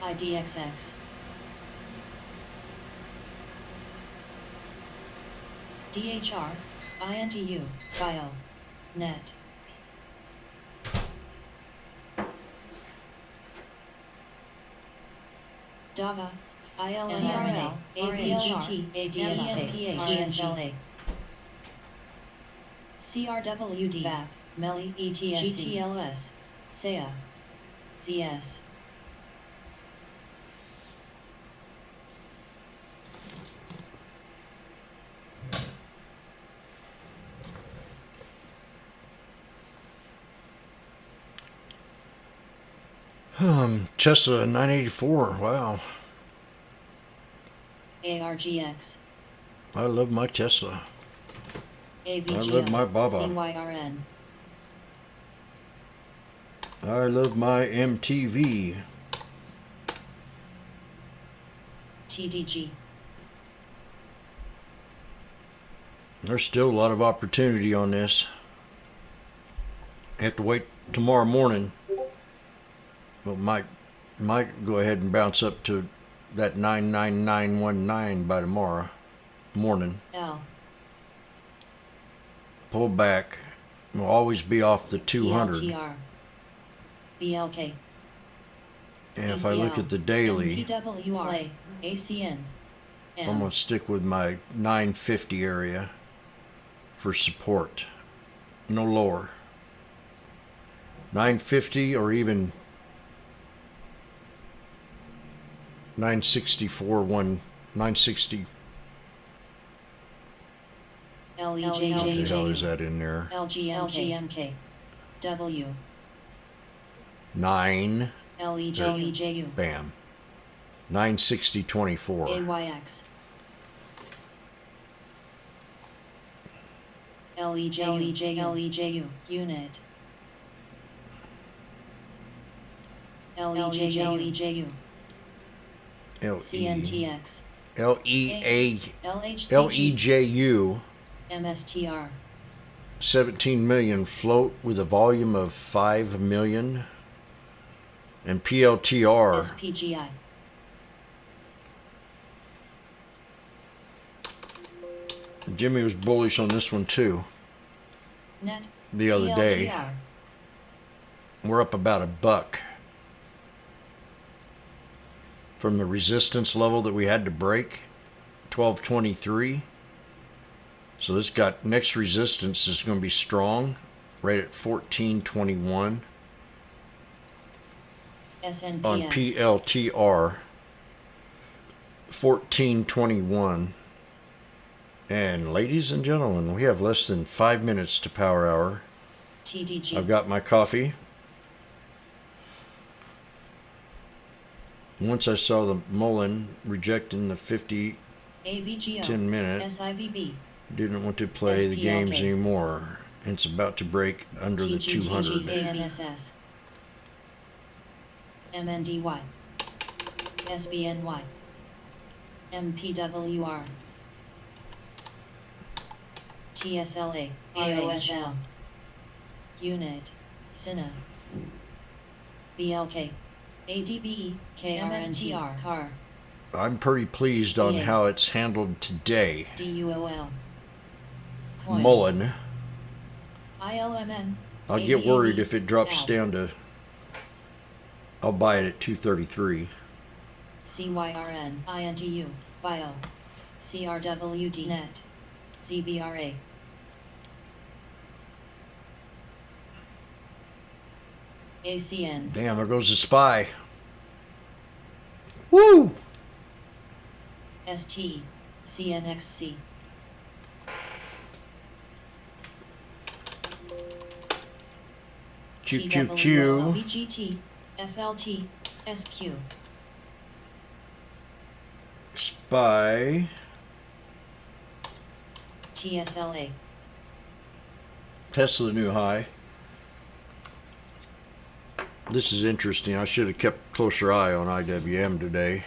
IDXX, DHR, INTU, Bio, Net, DAVA, ILCRL, AVGT, ADSA, TNSLA, CRWD, VAP, MELI, ETSC, GTLS, SEA, ZS. Tesla 984. Wow. ARGX, I love my Tesla. AVGO, I love my Baba. CYRN, I love my MTV. TDG, There's still a lot of opportunity on this. Have to wait tomorrow morning. Well, might go ahead and bounce up to that 99919 by tomorrow morning. L, Pull back. We'll always be off the 200. BLTR, BLK, And if I look at the daily, NPWR, Play, ACN, I'm going to stick with my 950 area for support. No lower. 950 or even 964, 960. What the hell is LEJJJ, that in there? LGMK, W, 9, LEJU, bam. 960.24. AYX, LEJU, Unit, LEJU, CNTX, LHCG, LEJU, MSTR, 17 million float with a volume of 5 million. And PLTR, SPGI, Jimmy was bullish on this one too Net, the other day. PLTR, We're up about $1 from the resistance level that we had to break, 1223. So this got next resistance is going to be strong, right at 1421 SNPS, on PLTR. 1421. And ladies and gentlemen, we have less than 5 minutes to power hour. TDG, I've got my coffee. Once I saw the Mullen rejecting the 50 AVGO, 10 minute, SIVB, didn't want to play the games SPLK, anymore. It's about to break under the 200. TGTGANSS, MNDY, SBNY, MPWR, TSLA, IOSL, Unit, SINA, BLK, ADBE, KMSTR, CAR, I'm pretty pleased on EA, how it's handled today. DUOL, Coin, Mullen. ILMN, I'll get worried if it drops Out, down to. I'll buy it at 233. CYRN, INTU, Bio, CRWD Net, ZBRA, ACN, Damn, there goes the SPY. Woo! ST, CNXC. QQQ. BGT, FLT, SQ. Spy. TSLA. Tesla new high. This is interesting. I should have kept a closer eye on IWM today.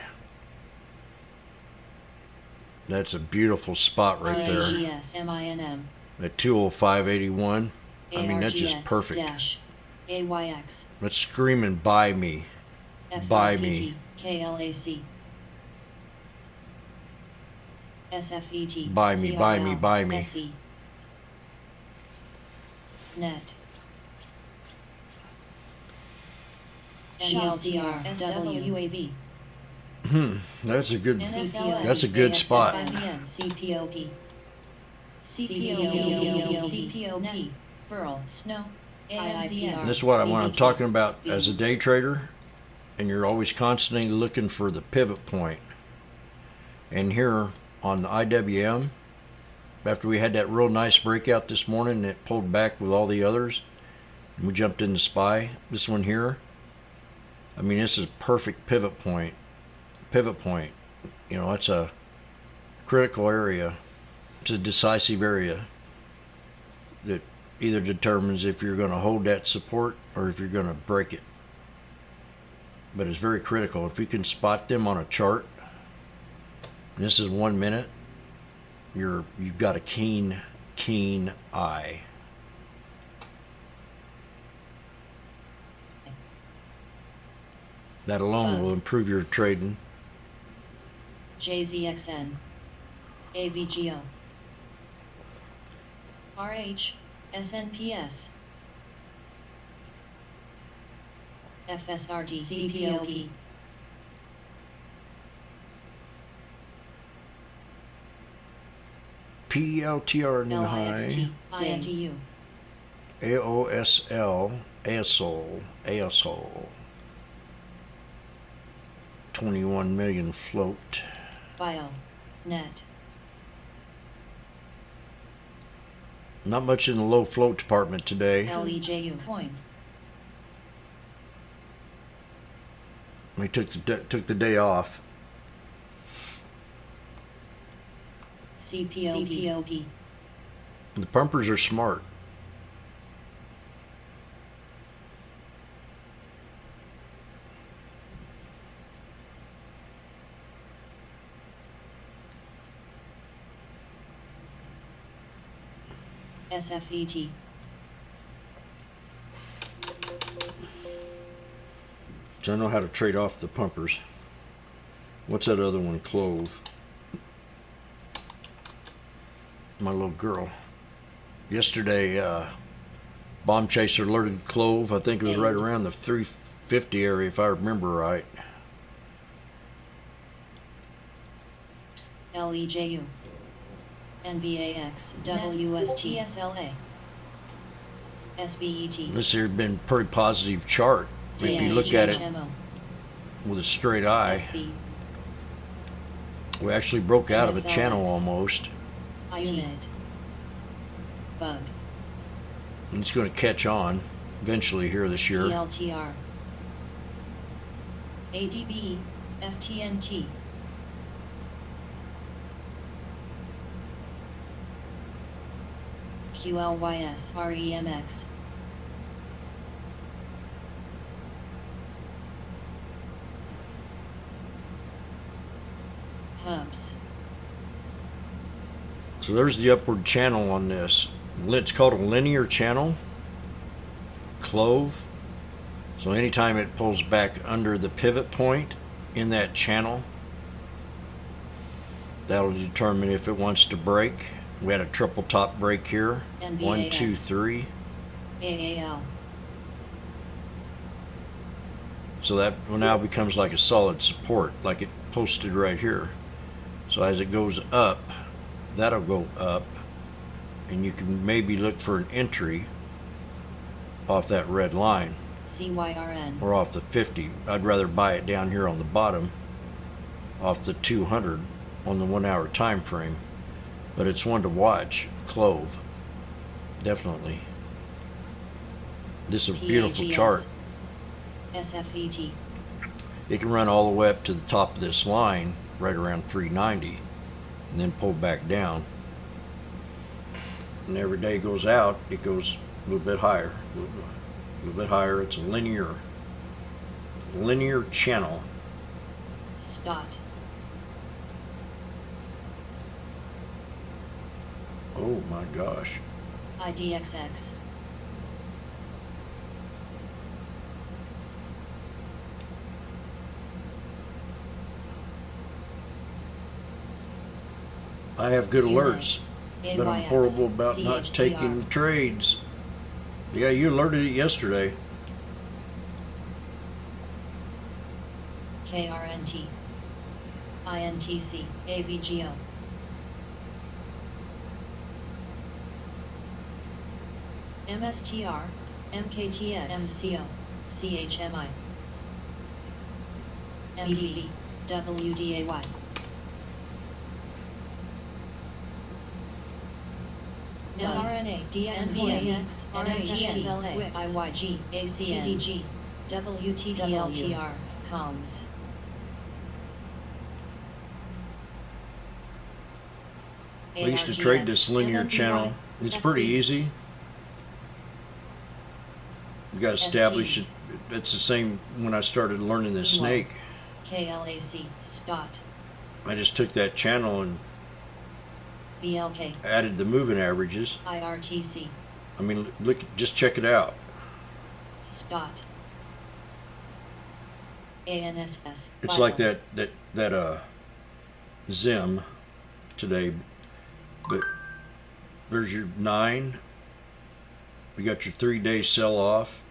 That's a beautiful spot right there. IAGS, MINM. At 205.81. I mean, that's just perfect. Dash, AYX. Let's scream and buy me. Buy me. KLAC. SFET. Buy me, buy me, buy me. SE. Net. NLCR, SWAB. That's a good. CPO, That's a good spot. CPOP. CPOP. Furl. Snow. AIPR. This is what I'm talking about as a day trader, and you're always constantly looking for the pivot point. And here on the IWM, after we had that real nice breakout this morning, and it pulled back with all the others, and we jumped in the SPY. This one here, I mean, this is a perfect pivot point. Pivot point, you know, it's a critical area. It's a decisive area that either determines if you're going to hold that support or if you're going to break it. But it's very critical. If you can spot them on a chart, this is 1 minute, you've got a keen eye. That alone will improve your trading. JZXN. AVGO. RH. SNPS. FSRD. CPOP. PLTR new LIXT. high. INTU. AOSL. ASOL. 21 million float. Bio. Net. Not much in the low float department today. LEJU. Coin. We took the day off. CPOP. The pumpers are smart. SFET. So I know how to trade off the pumpers. What's that other one? Clove. My little girl. Yesterday, Bomb Chaser alerted Clove. I think it was right around the 350 area, if I remember right. LEJU. NVAX. WSTSLA. SBET. This here has been a pretty positive chart. If you look at it with a straight eye, we actually broke out of a channel almost. Unit. Bug. And it's going to catch on eventually here this year. PLTR. ADB. FTNT. QLYS. REMX. Hubs. So there's the upward channel on this. It's called a linear channel. Clove. So anytime it pulls back under the pivot point in that channel, that'll determine if it wants to break. We had a triple top break here. NVAX. 1, 2, 3. AAL. So that now becomes like a solid support, like it posted right here. So as it goes up, that'll go up, and you can maybe look for an entry off that red line CYRN. or off the 50. I'd rather buy it down here on the bottom off the 200 on the 1 hour time frame, but it's one to watch. Clove, definitely. This is a beautiful PAGS. chart. SFET. It can run all the way up to the top of this line, right around 390, and then pull back down. And every day goes out, it goes a little bit higher, a little bit higher. It's a linear channel. Spot. Oh my gosh. IDXX. I have good UNA. alerts, but I'm NYX. horrible about not CHTR. taking trades. Yeah, you alerted it yesterday. KRNT. INTC. AVGO. MSTR. MKTX. MCO. CHMI. MDV. WDAY. mRNA, DXDX, RSGSLA, IYG, ACNDG, WTDLTR, COMS. I used to trade this linear channel. It's pretty easy. You got to establish it. It's the same when I started learning this snake. KLAC, Spot, I just took that channel and BLK, added the moving averages. IRTC, I mean, look, just check it out. Spot, ANSS. It's like that Zim today, but there's your 9. You got your 3-day sell off.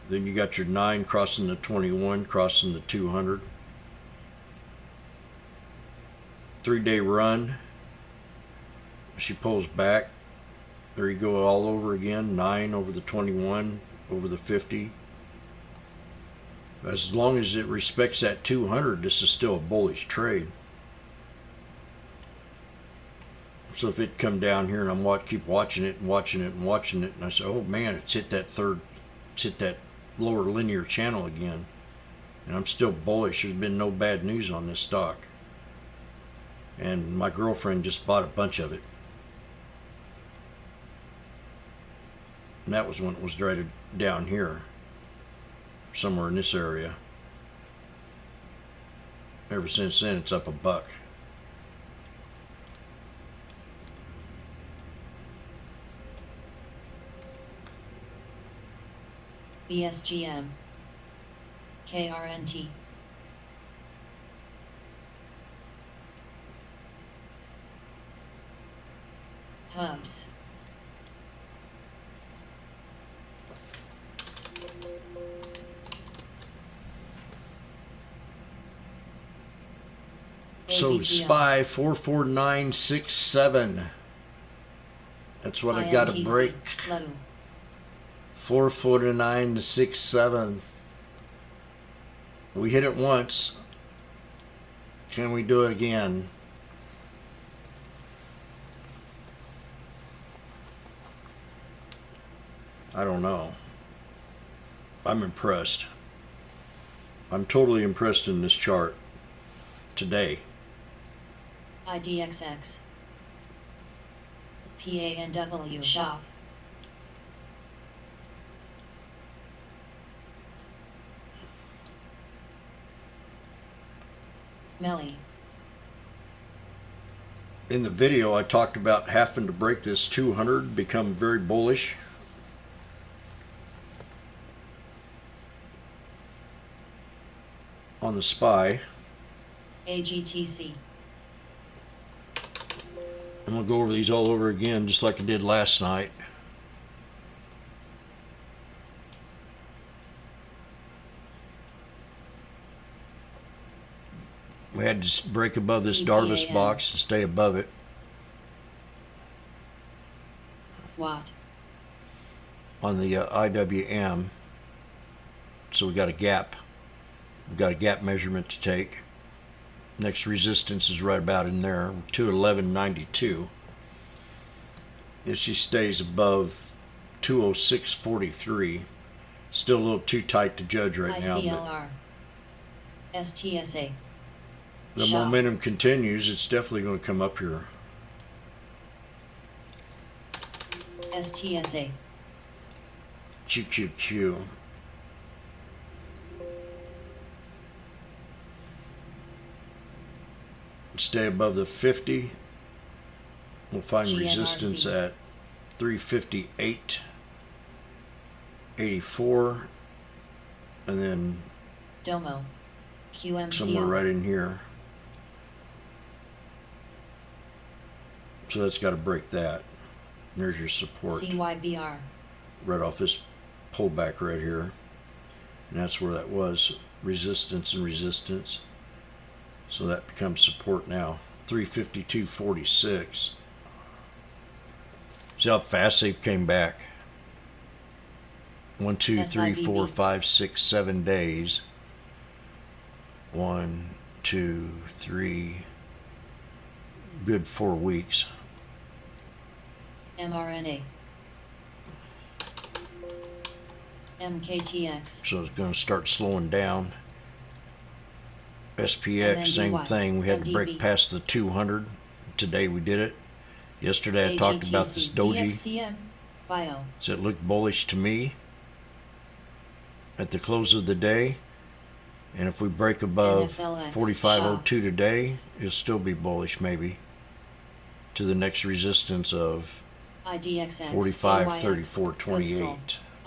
Then you got your 9 crossing the 21, crossing the 200. 3-day run. She pulls back. There you go, all over again. 9 over the 21, over the 50. As long as it respects that 200, this is still a bullish trade. So if it come down here and I'm keep watching it and watching it and watching it, and I say, oh man, it's hit that lower linear channel again, and I'm still bullish. There's been no bad news on this stock, and my girlfriend just bought a bunch of it, and that was when it was right down here, somewhere in this area. Ever since then, it's up $1. BSGM, KRNT, Hubs, So AVGO, SPY 44967. That's what I got to INTC, break. Low, 449 to 67. We hit it once. Can we do it again? I don't know. I'm impressed. I'm totally impressed in this chart today. IDXX, PANW, Shop, Melly, In the video, I talked about having to break this 200, become very bullish. On the SPY. AGTC, I'm going to go over these all over again, just like I did last night. We had to break above this Darvis EPAM. box to stay above it. Watt, On the IWM. So we got a gap. We've got a gap measurement to take. Next resistance is right about in there, 211.92. If she stays above 206.43, still a little too tight to judge right now, but ICLR. STSA. the Shop. momentum continues. It's definitely going to come up here. STSA. QQQ. Stay above the 50. We'll find GNRC. resistance at 358.84, and then Domo. QMCO. somewhere right in here. So that's got to break that. And there's your support CYBR. right off this pullback right here. And that's where that was. Resistance and resistance. So that becomes support now. 352.46. See how fast they've came back. 1, 2, 3, 4, 5, 6, 7 days. 1, 2, 3. Good 4 weeks. mRNA. MKTX. So it's going to start slowing down. SPX, same MNDY. thing. We had to break MDB. past the 200. Today we did it. Yesterday I talked about this doji. DFCM. Bio. So it looked bullish to me at the close of the day. And if we break above NFLX. 45.02 today, it'll still be bullish maybe to the next resistance of IDXX. 45.34.28.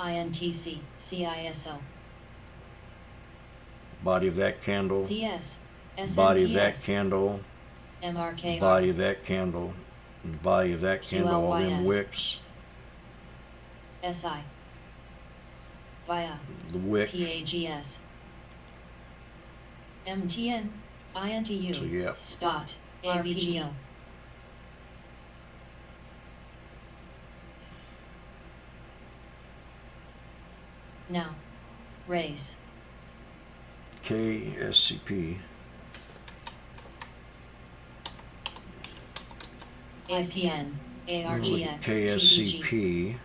INTC. CISO. Body of that candle, CS. body of that SNPS. candle, MRKR. body of that candle, and body of that candle, all them QLYS. wicks, SI. Via. the wick. PAGS. MTN. INTU. So, yeah. Spot. AVGO. Now. Race. KSCP. ACN. Look ARGX. at TVG. KSCP.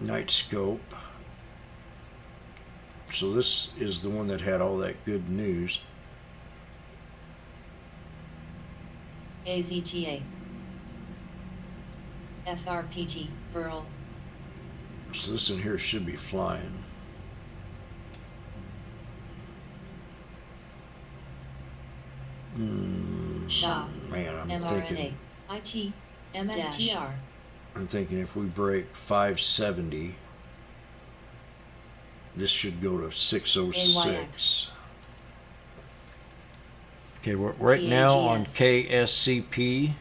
Night scope. So this is the one that had all that good news. AZTA. FRPT. Burl. So this in here should be flying. Shop. Man, I'm mRNA. thinking. IT. MSTR. I'm thinking if we break 570, this should go to 606. Okay, right now on KSCP,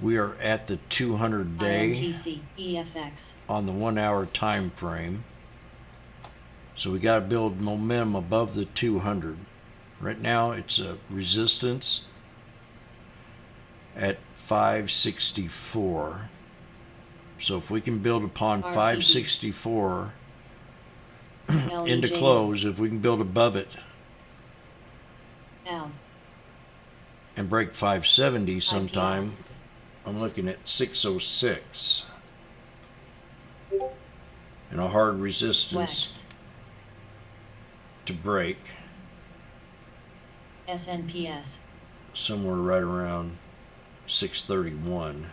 we are at the 200-day INTC. EFX. on the 1 hour time frame. So we got to build momentum above the 200. Right now it's a resistance at 564. So if we can build upon RPD. 564 into LEJ. close, if we can build above it L. and break 570 sometime, I'm looking at 606. And a hard resistance WEX. to break SNPS. somewhere right around 631.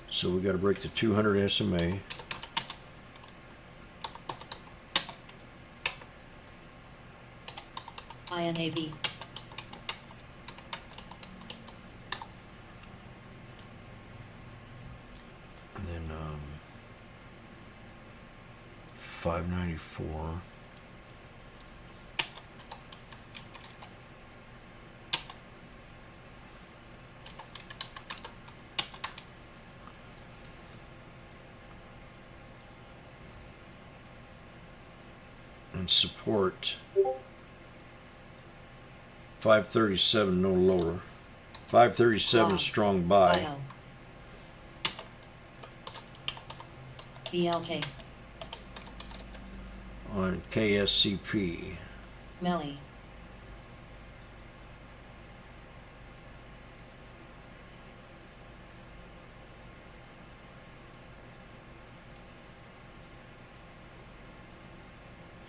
So we got to break the 200 SMA. INAB. And then 594. And support 537, no lower. 537 Wow. strong buy. Bio. BLK. on KSCP. Melly.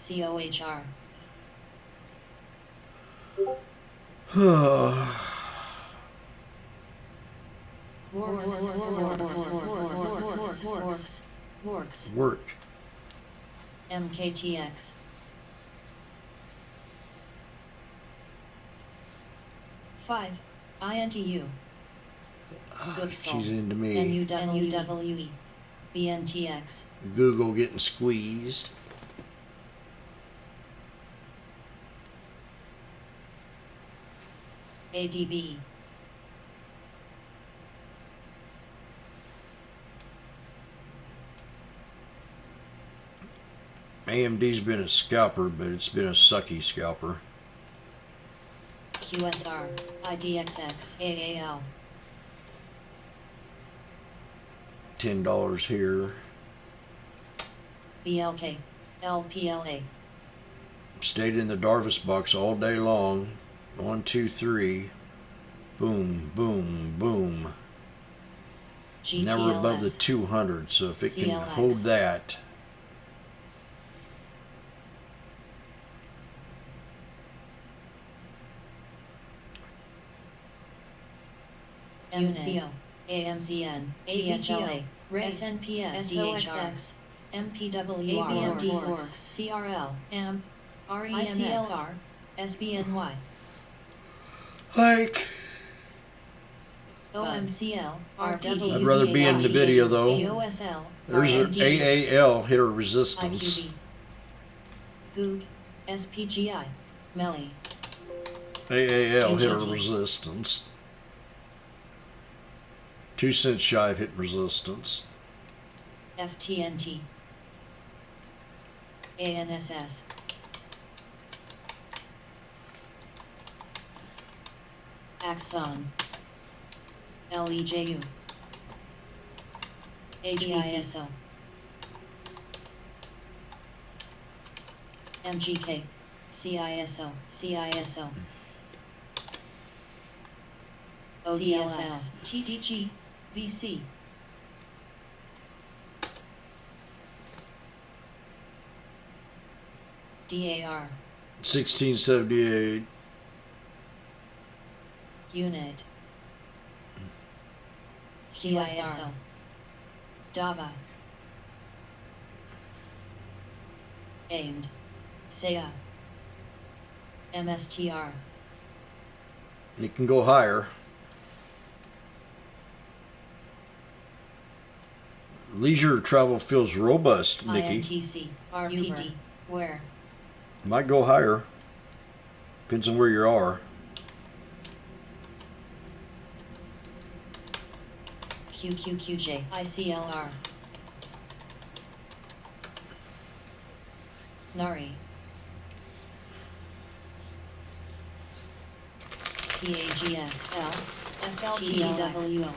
COHR. Works. Work. MKTX. Five. INTU. Good She's into me. NUWE. BNTX. Google getting squeezed. ADB. AMD's been a scalper, but it's been a sucky scalper. QSR. IDXX. AAL. $10 here. BLK. LPLA. Stayed in the Darvis box all day long. 1, 2, 3. Boom, boom, boom. GTLS. Never above the 200. So if it can CLX. hold that, MCO. AMCN. THLA. SNPS. SOXX. MPWR. ABMD. CRL. AMP. REMXR. SBNY. like, OMCL. RTD. I'd rather be in the video though. AOSL. There's an AAL hit her resistance. IQB. Goog. SPGI. Melly. AAL hit her AGT. resistance. 2 cents shy of hitting resistance. FTNT. ANSS. Axon. LEJU. AGISO. MGK. CISO. CISO. ODLS. TDG. VC. DAR. 1678. Unit. CISO. DAVA. Aimed. SEA. MSTR. It can go higher. Leisure travel feels robust, Nikki. INTC. RPD. Where? Might go higher. Depends on where you are. QQQJ. ICLR. NARI. PAGSL. FLTWO.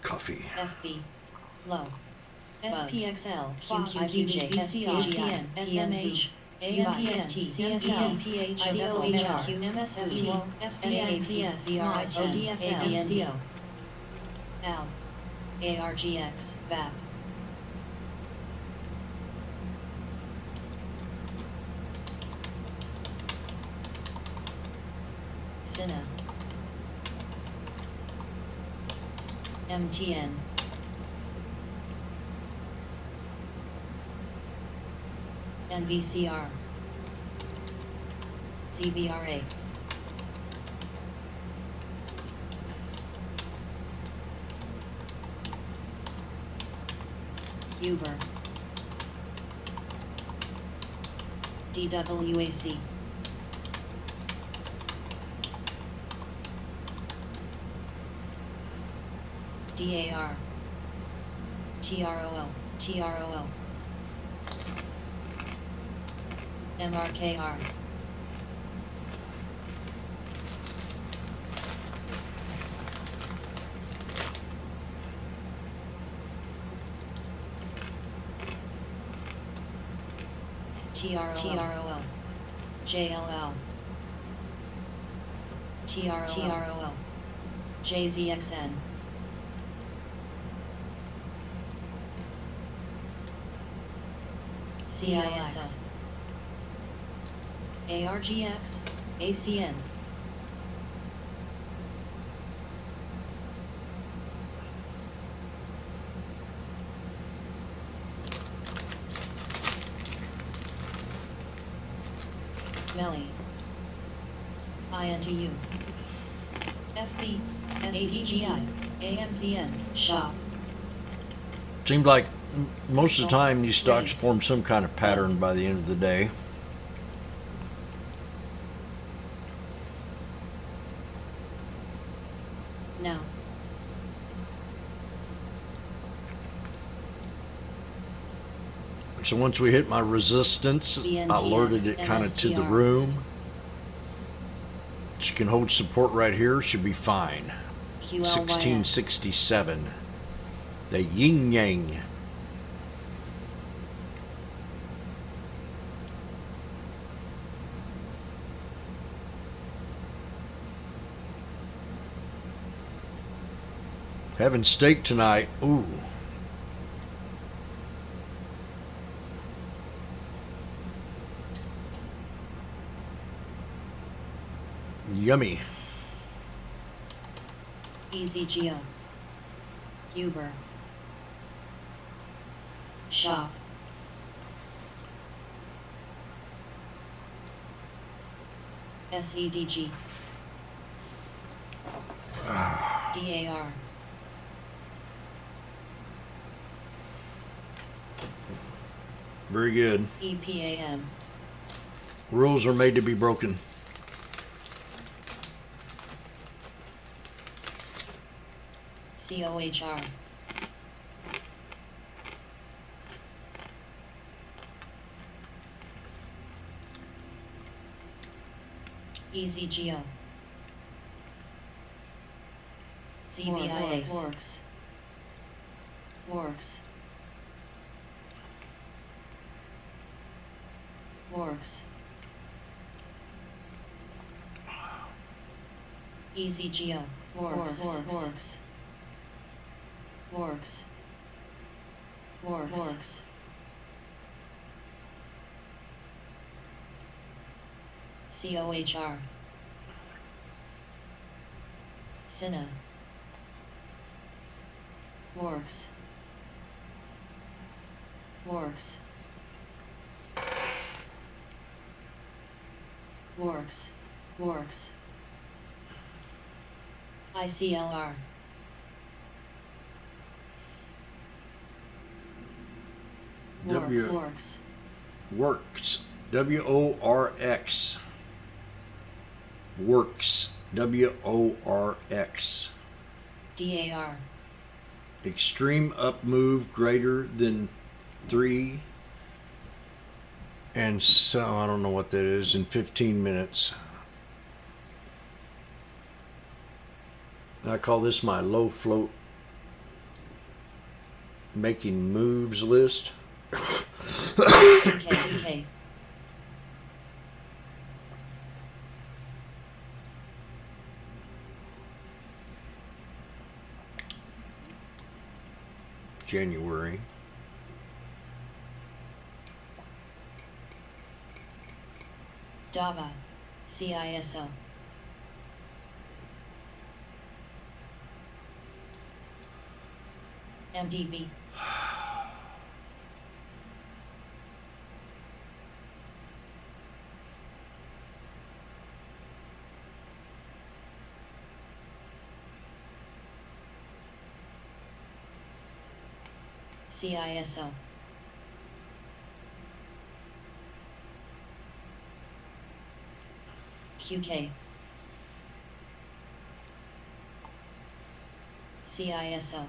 Coffee. FB. Low. SPXL. QQQJ. SPGN. SMH. AMPST. CSL. PHCOHR. MSFT. FDAPS. ODFL. ABNCO. AL. ARGX. VAP. Cinna. MTN. NVCR. CBRA. Uber. DWAC. DAR. TROL. TROL. MRKR. TROL JLL TROL JZXN CISO ARGX ACN Melly INTU FB SDGI AMZN Shop Seemed like most of the time these stocks Race. form some kind of pattern by the end of the day. Now So once we hit my resistance, BNTX, I alerted it kind of to the MSTR. room. She can hold support right here, should be fine. QLYS 1667. The yin yang. Having steak tonight. Ooh. Yummy. EasyGeo Uber Shop SEDG DAR Very good. EPAM Rules are made to be broken. COHR EasyGeo CBIS Works Works Works EasyGeo Works Works Works Works COHR Cine Works Works Works Works ICLR Works Works. WORX. Works. WORX. DAR Extreme up move greater than 3. And so, I don't know what that is, in 15 minutes. I call this my low float making moves list. UK January. DAVA CISO MDB CISO QK CISO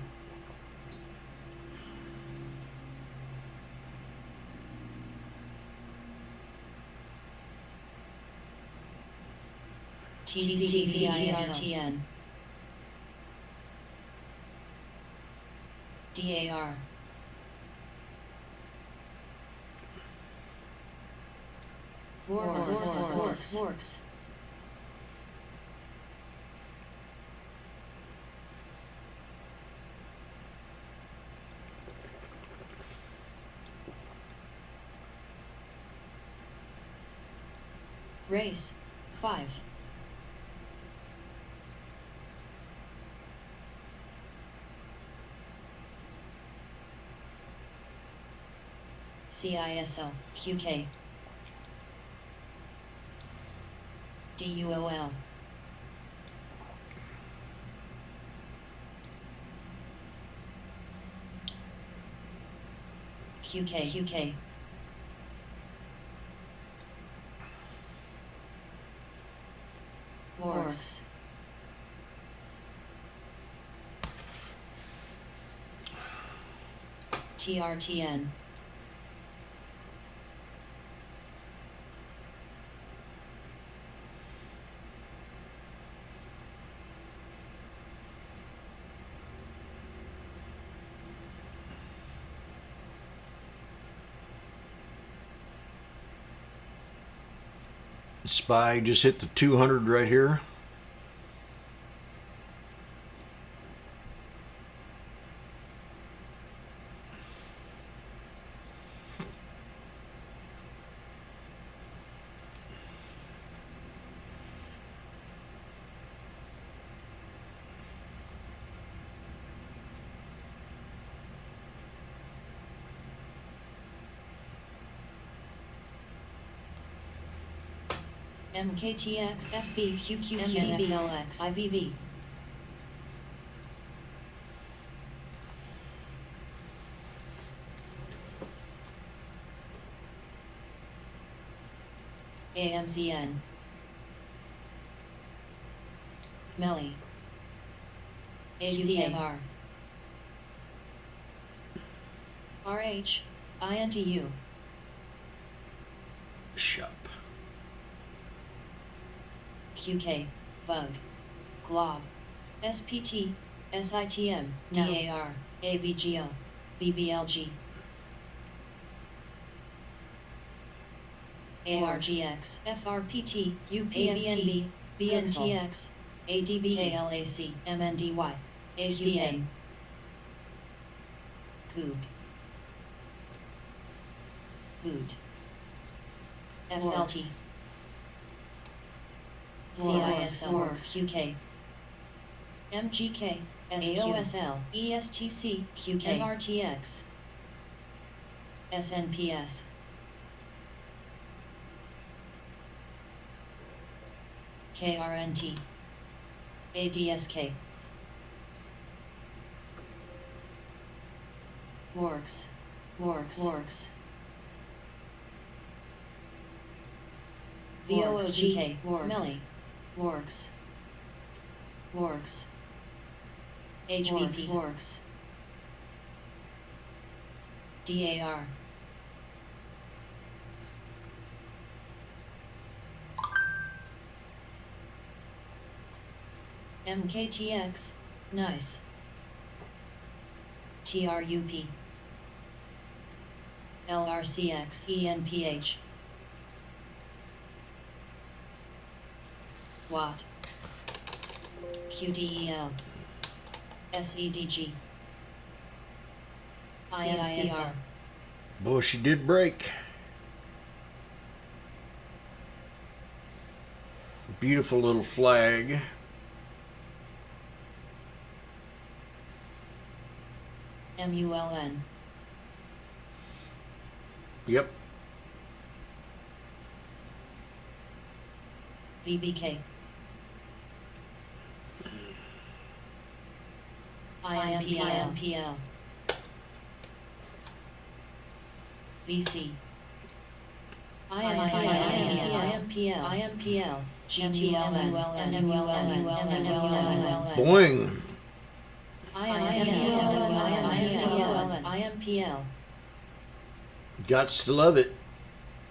TCTCIRTN DAR Works. Race 5. CISO QK DUOL QK Works. TRTN Spy just hit the 200 right here. MKTX FB QQQDBLX IVV AMZN Melly ACMR RH INTU Shop. QK, VUG, GLOB, SPT, SITM, DAR, AVGO, BBLG, ARGX, FRPT, UPST, BNTX, ADBKLAC, MNDY, ACA, COOG, Boot, FLT, CISL, QK, MGK, AOSL, ESTC, QK, MRTX, SNPS, KRNT, ADSK, Works, VOOGK, Melly, Works, HVP, Works, DAR, MKTX, nice, TRUP, LRCX, ENPH, Watt, QDEL, SEDG, IMCR. Boy, she did break. Beautiful little flag. MULN, Yep. VBK, IMPL, VC, IMPL, GTLS, MULN, Boing. IMPL, Gots to love it.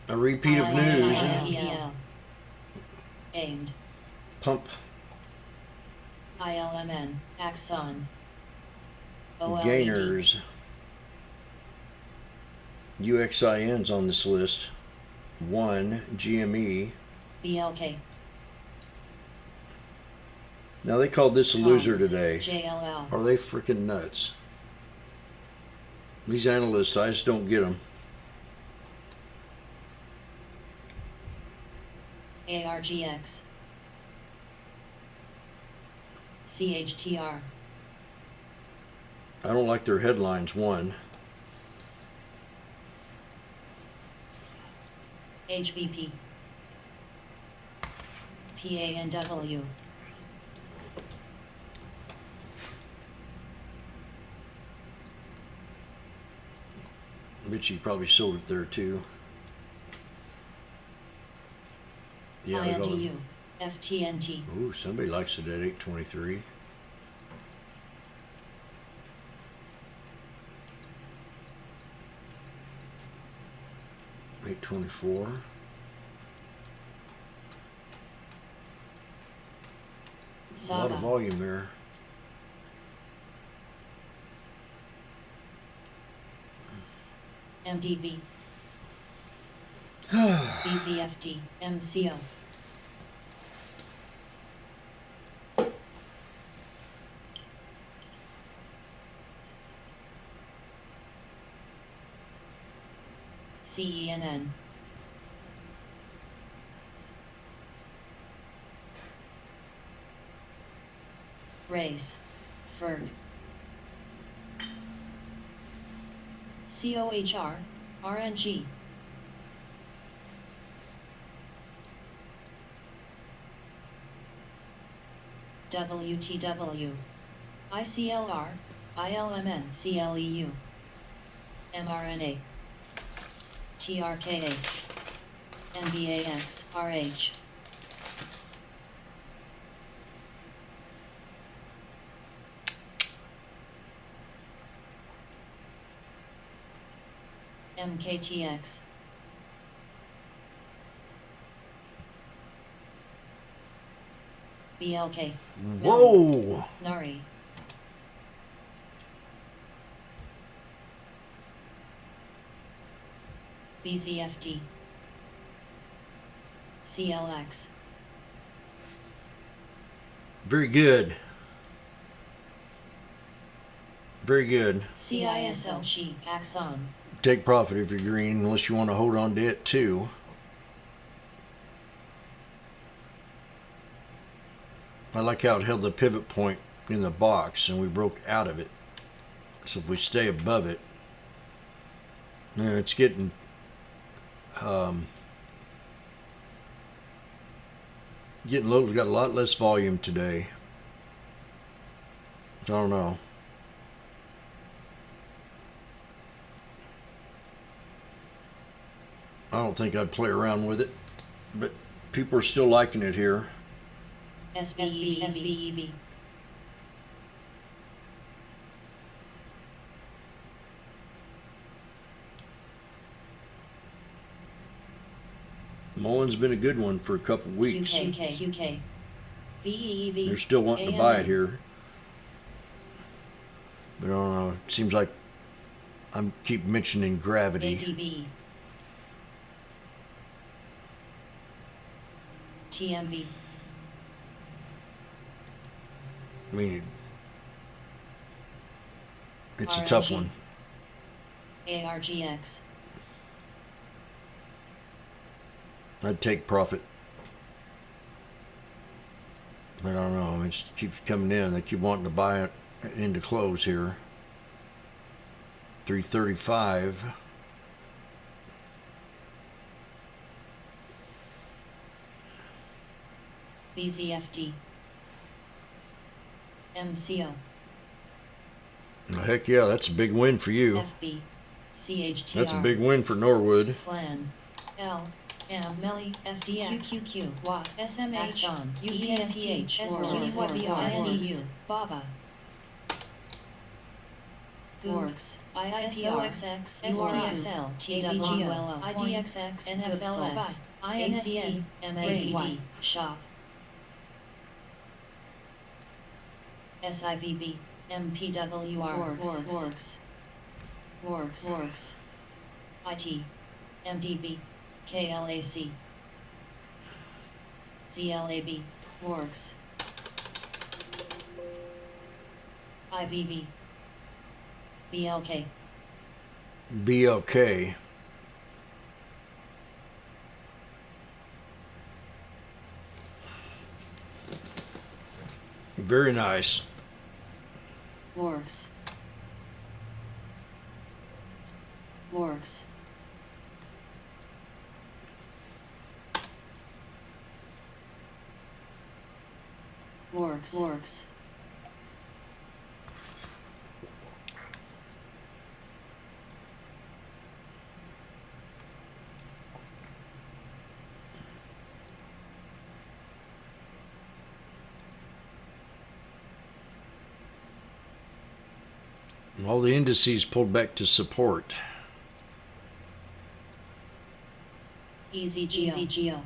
A repeat of news. IMPL, aimed, Pump. ILMN, Axon, OLED, Gainers. UXIN's on this list. 1 GME. BLK. Now they called this a loser today. JLL. Are they freaking nuts? These analysts, I just don't get them. ARGX. CHTR. I don't like their headlines. 1. HBP. PANW. I bet you probably sold it there too. Yeah, they got it. INTU. FTNT. Ooh, somebody likes it at 823. $824. A lot of Saga. volume there. MDB. BZFD. MCO. CENN. Race. Ferg. COHR. RNG. WTW. ICLR. ILMN. CLEU. mRNA. TRKA. MBAX. RH. MKTX. BLK. Whoa! Nari. BZFD. CLX. Very good. Very good. CISLG. Axon. Take profit if you're green, unless you want to hold on to it too. I like how it held the pivot point in the box and we broke out of it. So if we stay above it, yeah, it's getting getting low. We've got a lot less volume today. I don't know. I don't think I'd play around with it, but people are still liking it here. SVEB. Mullen's been a good one for a couple weeks. QK. VEV. They're still wanting to buy it here. But I don't know. It seems like I keep mentioning gravity. ADB. TMB. I mean, it's a tough RNG. one. ARGX. I'd take profit. But I don't know. I mean, it keeps coming in. They keep wanting to buy it into close here. 335. BZFD. MCO. Well, heck yeah, that's a big win for you. FB. CHTR. That's a big win for Norwood. Plan. L. M. Melly. FDX. QQQ. Watt. SMH. Axon. UPSTH. SDU. Baba. Works. IIPOXX. SPSL. TWGO. IDXX. NFLX. INSP. MADZ. Shop. SIVB. MPWR. Works. IT. MDB. KLAC. CLAB, works. IBB. BLK. BLK. Very nice. Works. Works. Works. Works. All the indices pulled back to support. Easy Geo.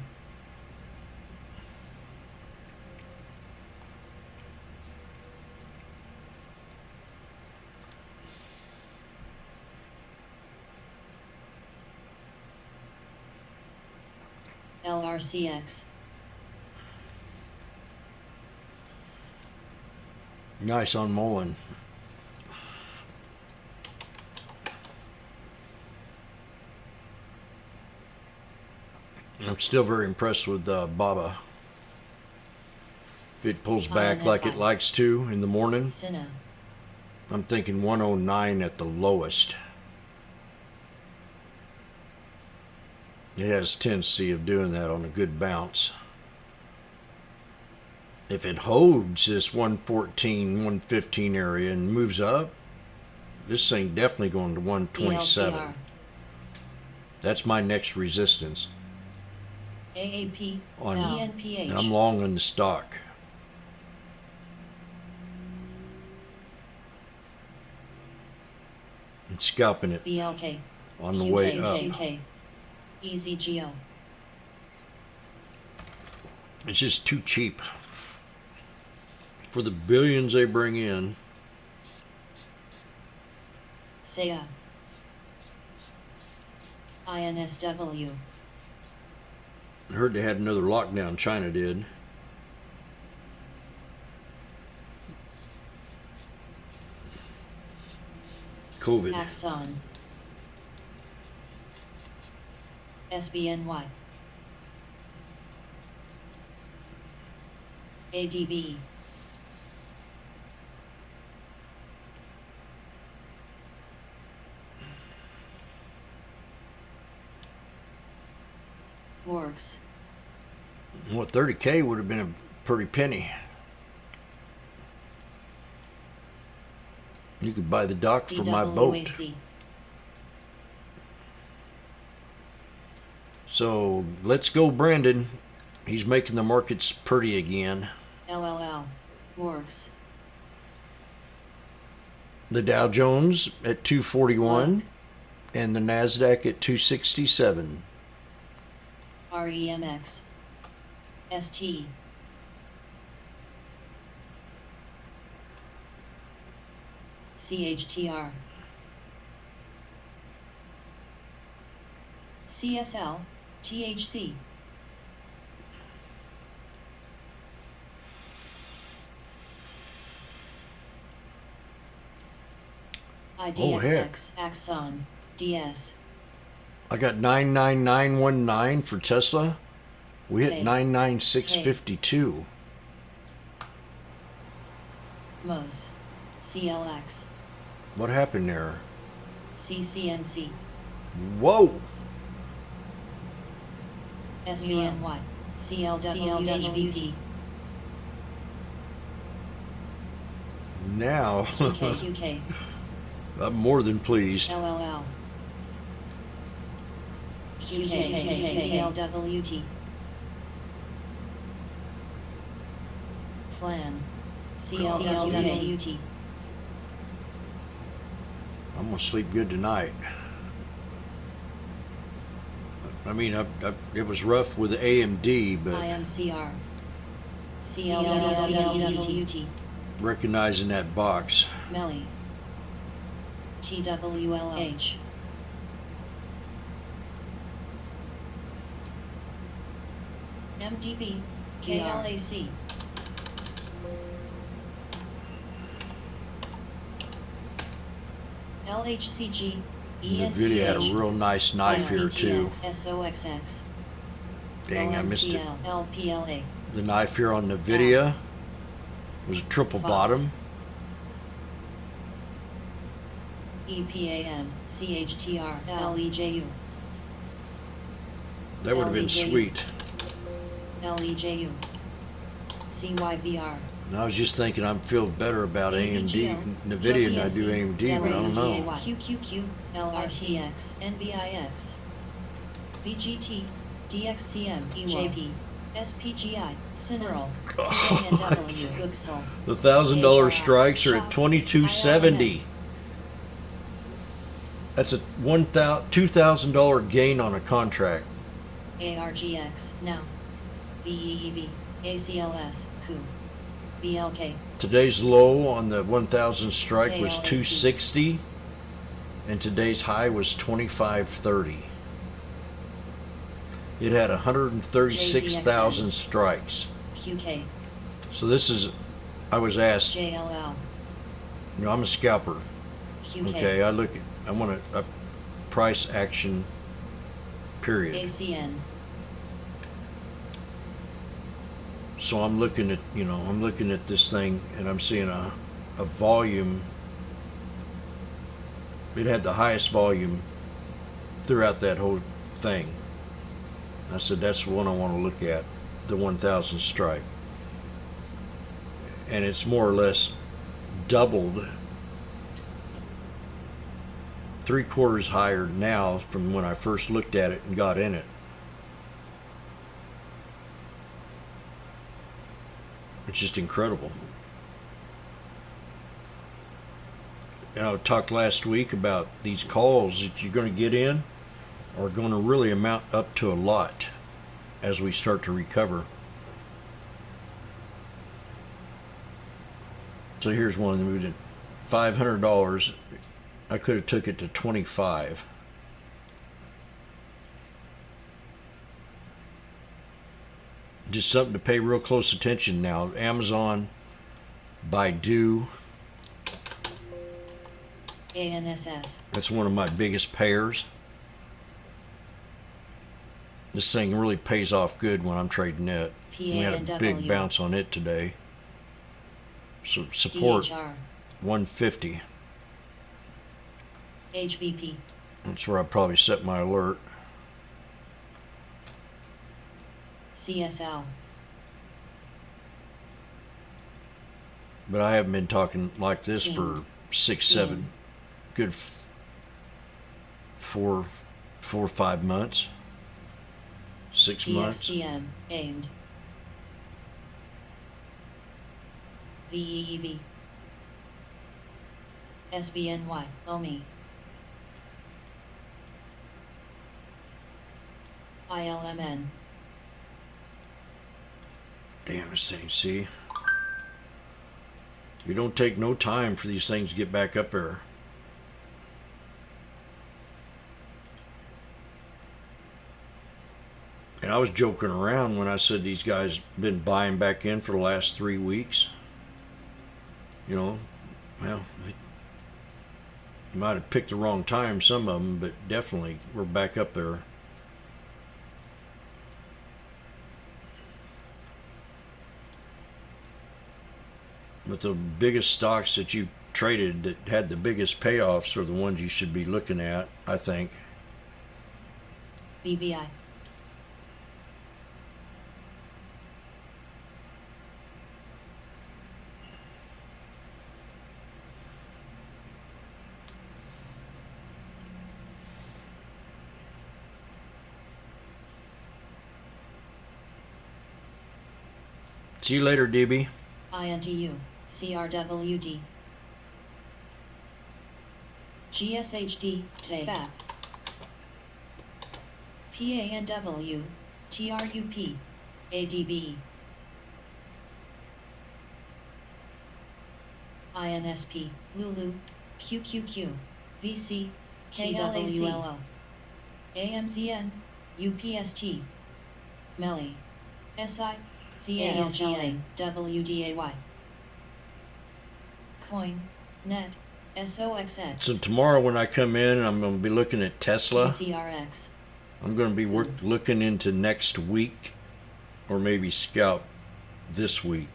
LRCX. Nice on Mullen. I'm still very impressed with Baba. If it pulls back like it likes to in the morning, Cinna. I'm thinking 109 at the lowest. It has a tendency of doing that on a good bounce. If it holds this 114, 115 area and moves up, this thing definitely going to 127. BLTR. That's my next resistance. AAP. On, ENPH. and I'm long on the stock. And scalping it BLK. on the way up. QK. Easy Geo. It's just too cheap for the billions they bring in. SEA. INSW. I heard they had another lockdown. China did. COVID. Axon. SBNY. ADB. Works. Well, 30K would have been a pretty penny. You could buy the dock for my boat. DWAC. So let's go, Brandon. He's making the markets pretty again. LLL. Works. The Dow Jones at 241 and the NASDAQ at 267. REMX. ST. CHTR. CSL. THC. Oh, heck. IDXX. Axon. DS. I got 99919 for Tesla. We hit Okay. 99652. MOS. CLX. What happened there? CCNC. Whoa! SBNY. CLWHBT. Now, QK. I'm more than pleased. LLL. QKLWT. Plan. CLWT. I'm gonna sleep good tonight. I mean, it was rough with the AMD, but IMCR. CLWT. recognizing that box. Melly. TWLH. MDB, KLAC. LHCG, NVIDIA had a real nice knife here too. SOXX. Dang, I missed it. LPLA. The knife here on NVIDIA was a triple Fox. bottom. EPAM, CHTR, LEJU. That would have been LEJU. sweet. LEJU. CYBR. And I was just thinking I feel better about AMD, NVIDIA than I do AMD, but I don't know. QQQ, LRTX, NBIX. VGT, DXCM, EJP, SPGI, Cineral, PANW, Googsel. The $1,000 strikes are at $22.70. That's a $2,000 gain on a contract. ARGX, now. VEEV, ACLS, COO, BLK. Today's low on the 1,000 strike was KLAC. 260, and today's high was 25.30. It had 136,000 strikes. QK, So this is, I was asked, JLL, you know, I'm a scalper. QK, Okay, I want a price action period. ACN, So I'm looking at, this thing and I'm seeing a volume. It had the highest volume throughout that whole thing. I said, that's the one I want to look at, the 1,000 strike. And it's more or less doubled, 3/4 higher now from when I first looked at it and got in it. It's just incredible. And I talked last week about these calls that you're going to get in are going to really amount up to a lot as we start to recover. So here's one that we did $500. I could have took it to 25. Just something to pay real close attention now. Amazon, Baidu, ANSS, that's one of my biggest payers. This thing really pays off good when I'm trading it. We had a big PANW, bounce on it today. So support DHR, 150. HBP, That's where I probably set my alert. CSL, But I haven't been talking like this Jim. for 6, 7, good 4 or 5 months. 6 months. DXCM, aimed. VEEV, SBNY, OMI, ILMN, Damn this thing, see? You don't take no time for these things to get back up there. And I was joking around when I said these guys been buying back in for the last 3 weeks. You know, well, they might have picked the wrong time, some of them, but definitely we're back up there. But the biggest stocks that you've traded that had the biggest payoffs are the ones you should be looking at, I think. BBI, See you later, DB. INTU, CRWD, GSHD, TABAP, PANW, TRUP, ADB, INSP, Lulu, QQQ, VC, TWLO, AMZN, UPST, MELI, SI, CALGA, WDAY. Coin, net, SOXX. So tomorrow when I come in, I'm going to be looking at Tesla. CRX. I'm going to be looking into next week, or maybe Scout this week.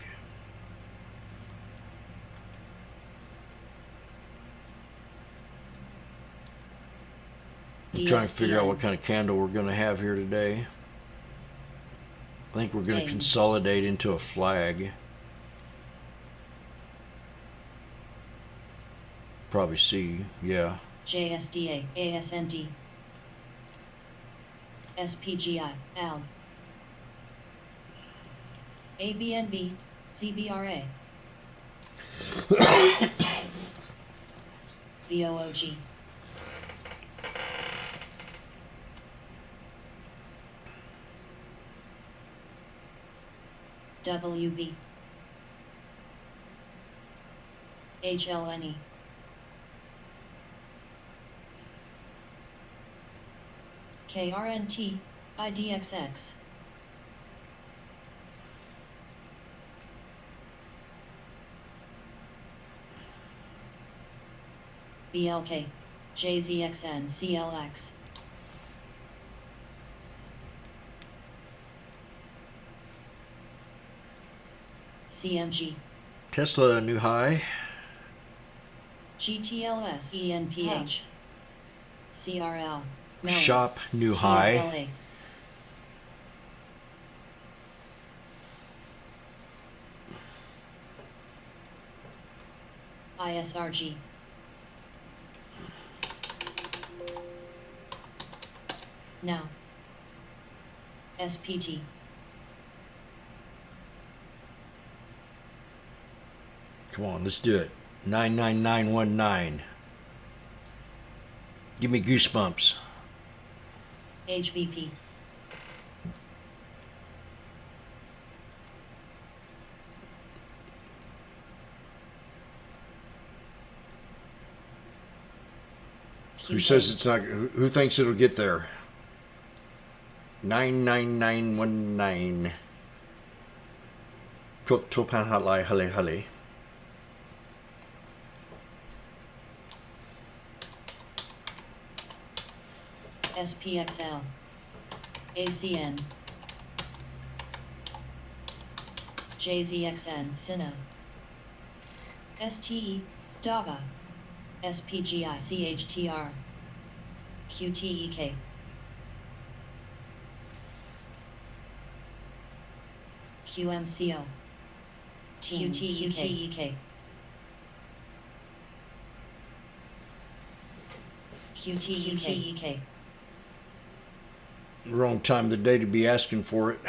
I'm trying to figure out what kind of candle we're going to have here today. I think we're going to consolidate into a flag. Probably C, yeah. JSDA, ASND. SPGI, ALB. ABNB, CBRA. VOOG. WB. HLNE. KRNT, IDXX. BLK, JZXN, CLX. CMG. Tesla, a new high. GTLS, ENPH. CRL. No. Shop, new high. ISRG. Now. SPT. Come on, let's do it. 99919. Give me goosebumps. HBP. Who says it's not? Who thinks it'll get there? 99919. Topan halai hale hale. SPXL. ACN. JZXN, Sina. STE, DAVA. SPGI, CHTR. QTEK. QMCO. QTEK. QTEK. Wrong time of the day to be asking for it.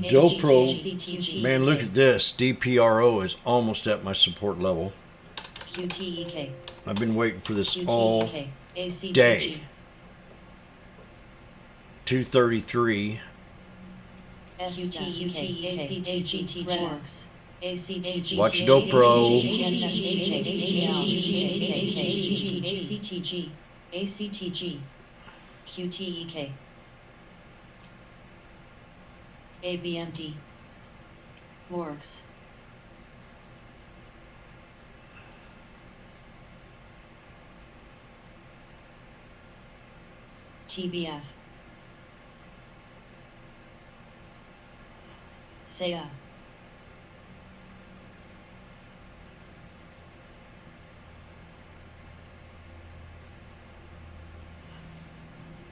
GoPro. Man, look at this. DPRO is almost at my support level. QTEK. I've been waiting for this all day. 233. Watch GoPro. ACTG. ACTG. QTEK. ABMD. Works. TBF. Saya.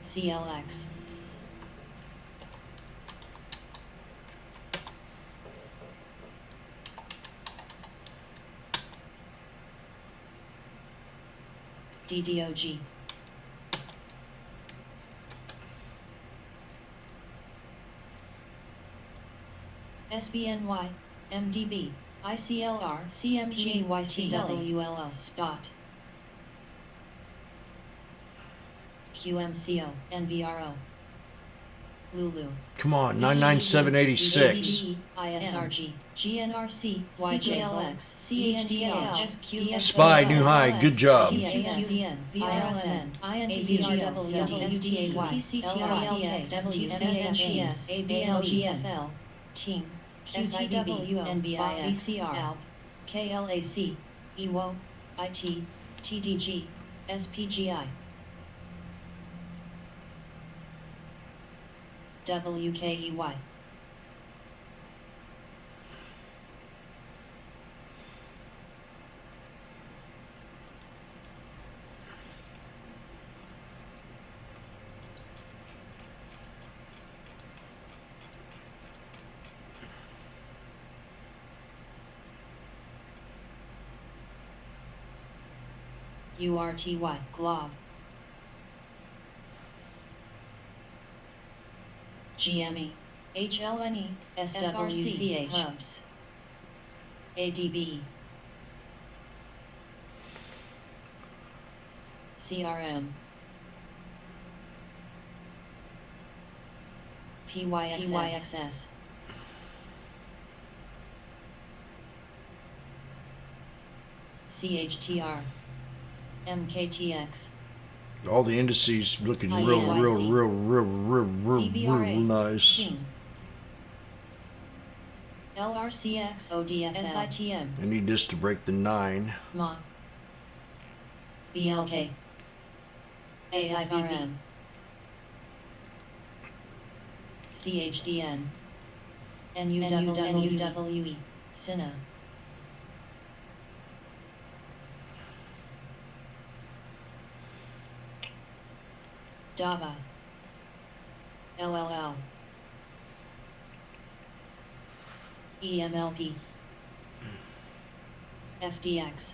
CLX. DDOG. SBNY, MDB, ICLR, CMG, YTWLL, SPOT. QMCO, NVRO. Lulu. Come on, 99786. ISRG, GNRC, YJLX, CHDL, SQ, Spy, new high, good job. VSN, VRSN, INTZRW, SDAY, PCTRLK, WCSGS, ABLGFL, Team, QTW, NBIS, VCR, ALP, KLAC, EWO, IT, TDG, SPGI, WKEY. URTY, GLOB. GME, HLNE, SWCH, Hubs. ADBE. CRM. PYXS. CHTR. MKTX. All the indices looking real nice. Scene. LRCX, ODFL, SITM, I need this to break the 9. MA, BLK, AIVM, CHDN, NUWE, CINA. DAVA, LLL, EMLP, FDX,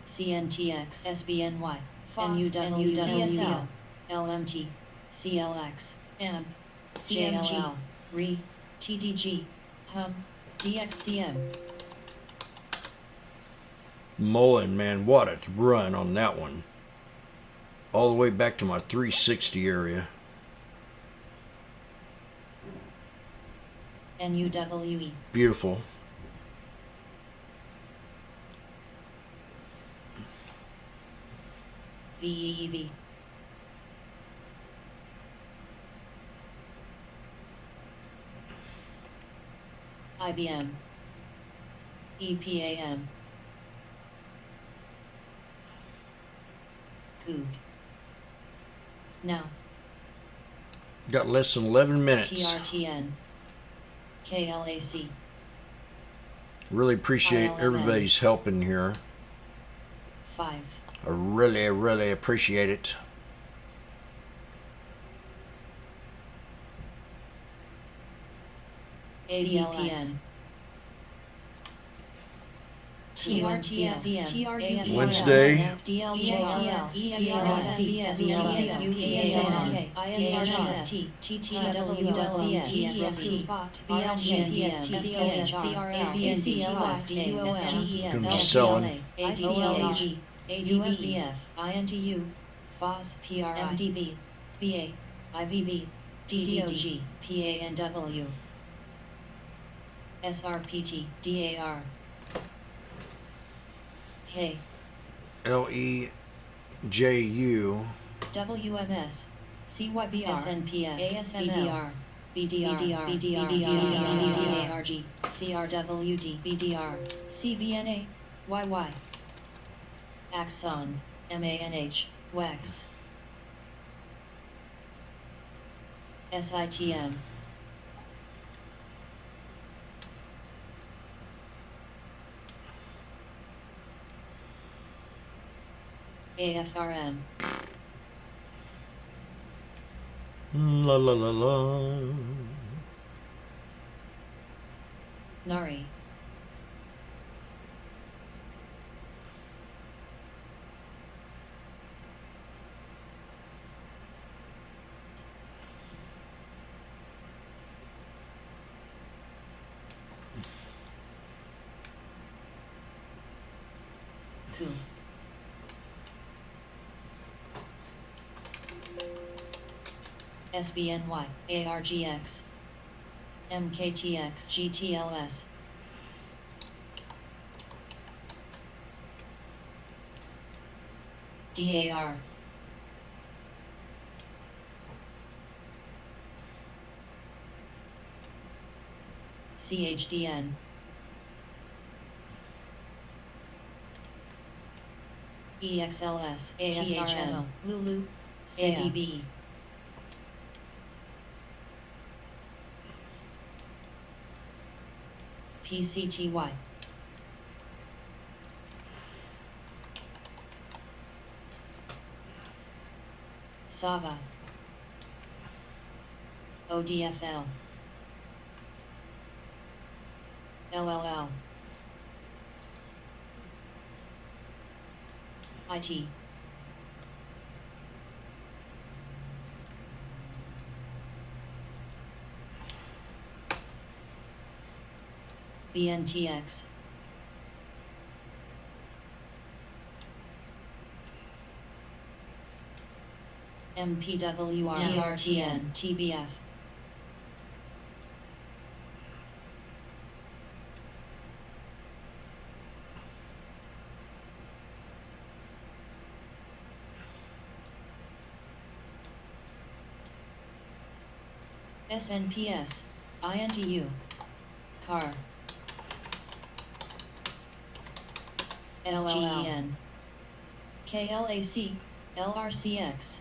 CNTX, SBNY, NUWCSL, LMT, CLX, AMP, CMG, RE, TDG, HUM, DXCM. Mullen, man, what a run on that one. All the way back to my 360 area. NUWE. Beautiful. VEEV. IBM. EPAM. Coog. Now. Got less than 11 minutes. TRTN. KLAC. Really appreciate ILMN. everybody's helping here. 5. I really appreciate it. AZPN. TRTS, Wednesday. DLJTS, EMRS, UPASK, ISRS, TTWLZS, Spot, BLJPS, CRL, ACLS, Comes to selling. ADLAG, ADBF, INTU, FOS, PRMDB, BA, IVB, DDOG, PANW, SRPT, DAR. Hey. LEJU. WMS, CYBR, SNPS, ASML, BDR, CARG, CRWD, BDR, CBNA, YY, Axon, MANH, WEX, SITM, AFRM, La la la la. NARI, Ku, SBNY, ARGX, MKTX, GTLS, DAR, CHDN, EXLS, AFRN, Lulu, ADB, PCTY, SAVA, ODFL, LLL, IT, BNTX, MPWR, TRTN, TBF, SNPS, INTU, CAR, SGEN, KLAC, LRCX,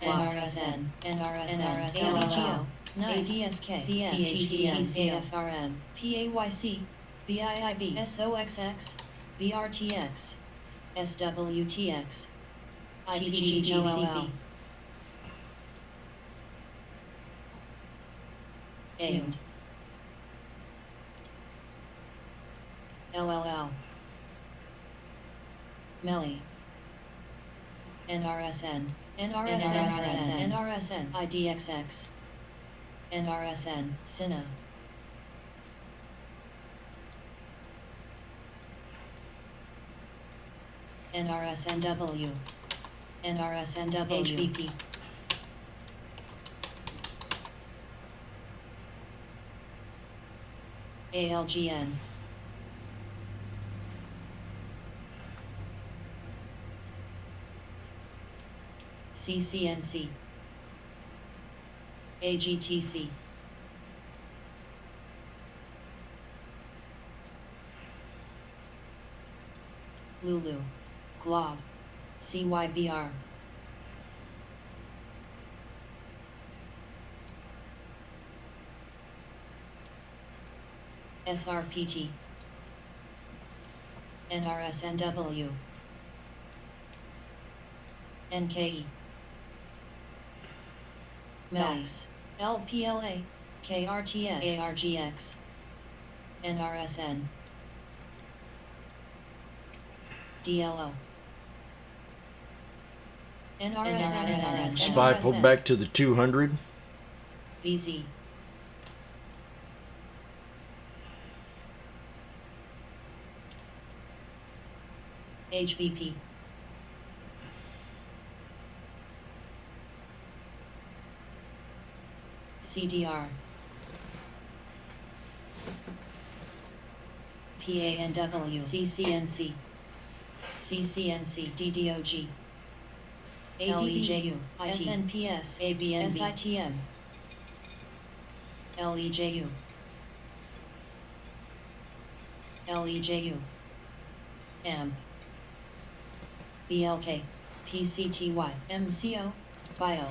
NRSN, NRSN, ADGO, ADSK, CHTC, AFRN, PAYC, BIIB, SOXX, BRTX, SWTX, IPGCB, aimed, LLL, MELI, NRSN, NRSN, IDXX, NRSN, CINA, NRSNW, NRSNW, HBP, ALGN, CCNC, AGTC, Lulu, Glob, CYBR, SRPT, NRSNW, NKE, MAX, LPLA, KRTX, ARGX, NRSN, DLO, NRSN, Spy pulled back to the 200. VZ, HBP, CDR, PANW, CCNC, CCNC, DDOG, ADEJU, SNPS, ABNB, SITM, LEJU, LEJU, AMP, BLK, PCTY, MCO, Bio,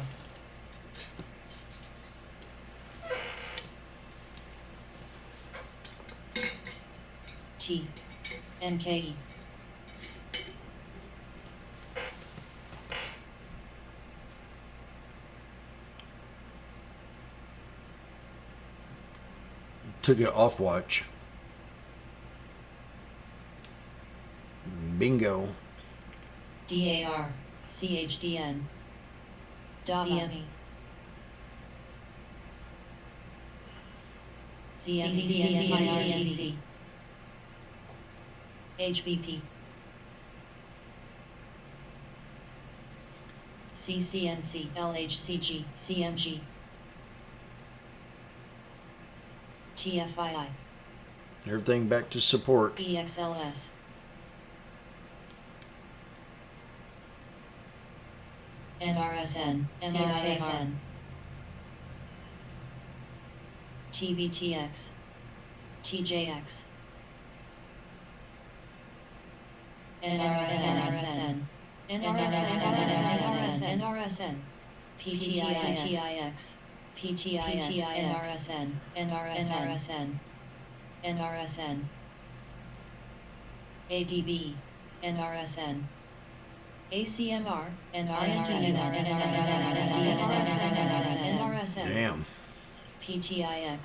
T, NKE, Took it off watch. Bingo. DAR, CHDN, CME, CMC, HBP, CCNC, LHCG, CMG, TFII, Everything back to support. EXLS, NRSN, CISN, TVTX, TJX, NRSN, NRSN, PTIX, NRSN, ADB, NRSN, ACMR, NRSN, Damn. PTIX,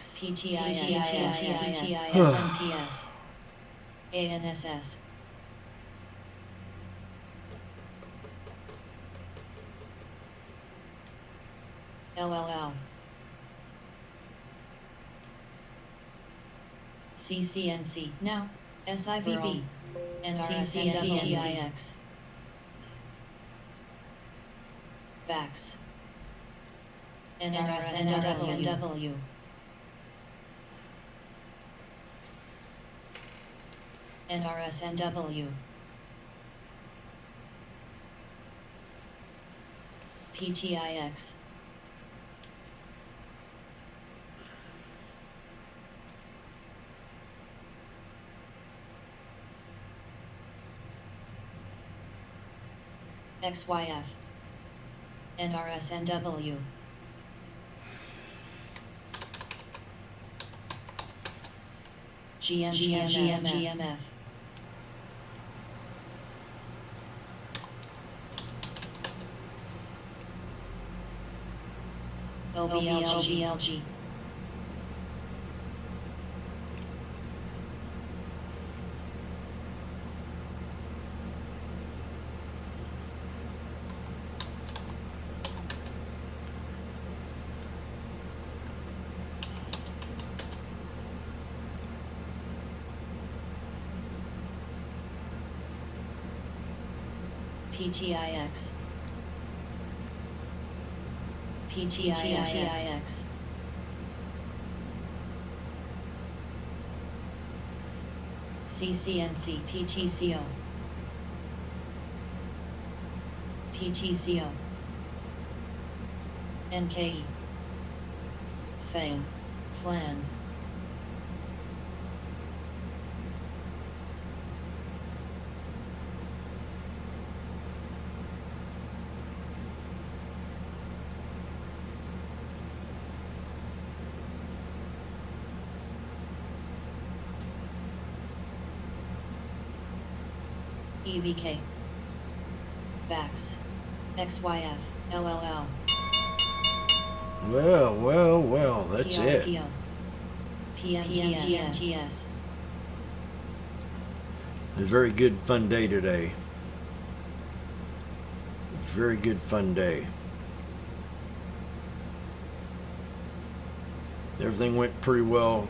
NPS, ANSS, LLL, CCNC, now, SIVB, NRSNWTIX, VAX, NRSNW, NRSNW, PTIX, XYF, NRSNW, GMF, OBLG, PTIX, CCNC, PTCO, NKE, FAME, Plan, EVK, VAX, XYF, LLL, Well, that's it. PRPO, PMTS, A very good fun day today. Very good fun day. Everything went pretty well,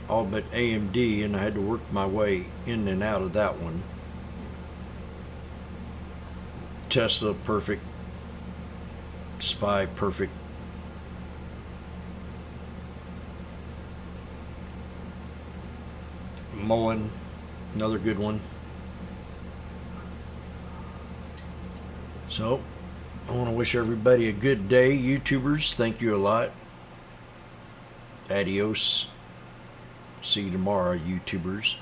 all but AMD, and I had to work my way in and out of that one. Tesla, perfect. SPY, perfect. Mullen, another good one. So, I want to wish everybody a good day. YouTubers, thank you a lot. Adios. See you tomorrow, YouTubers.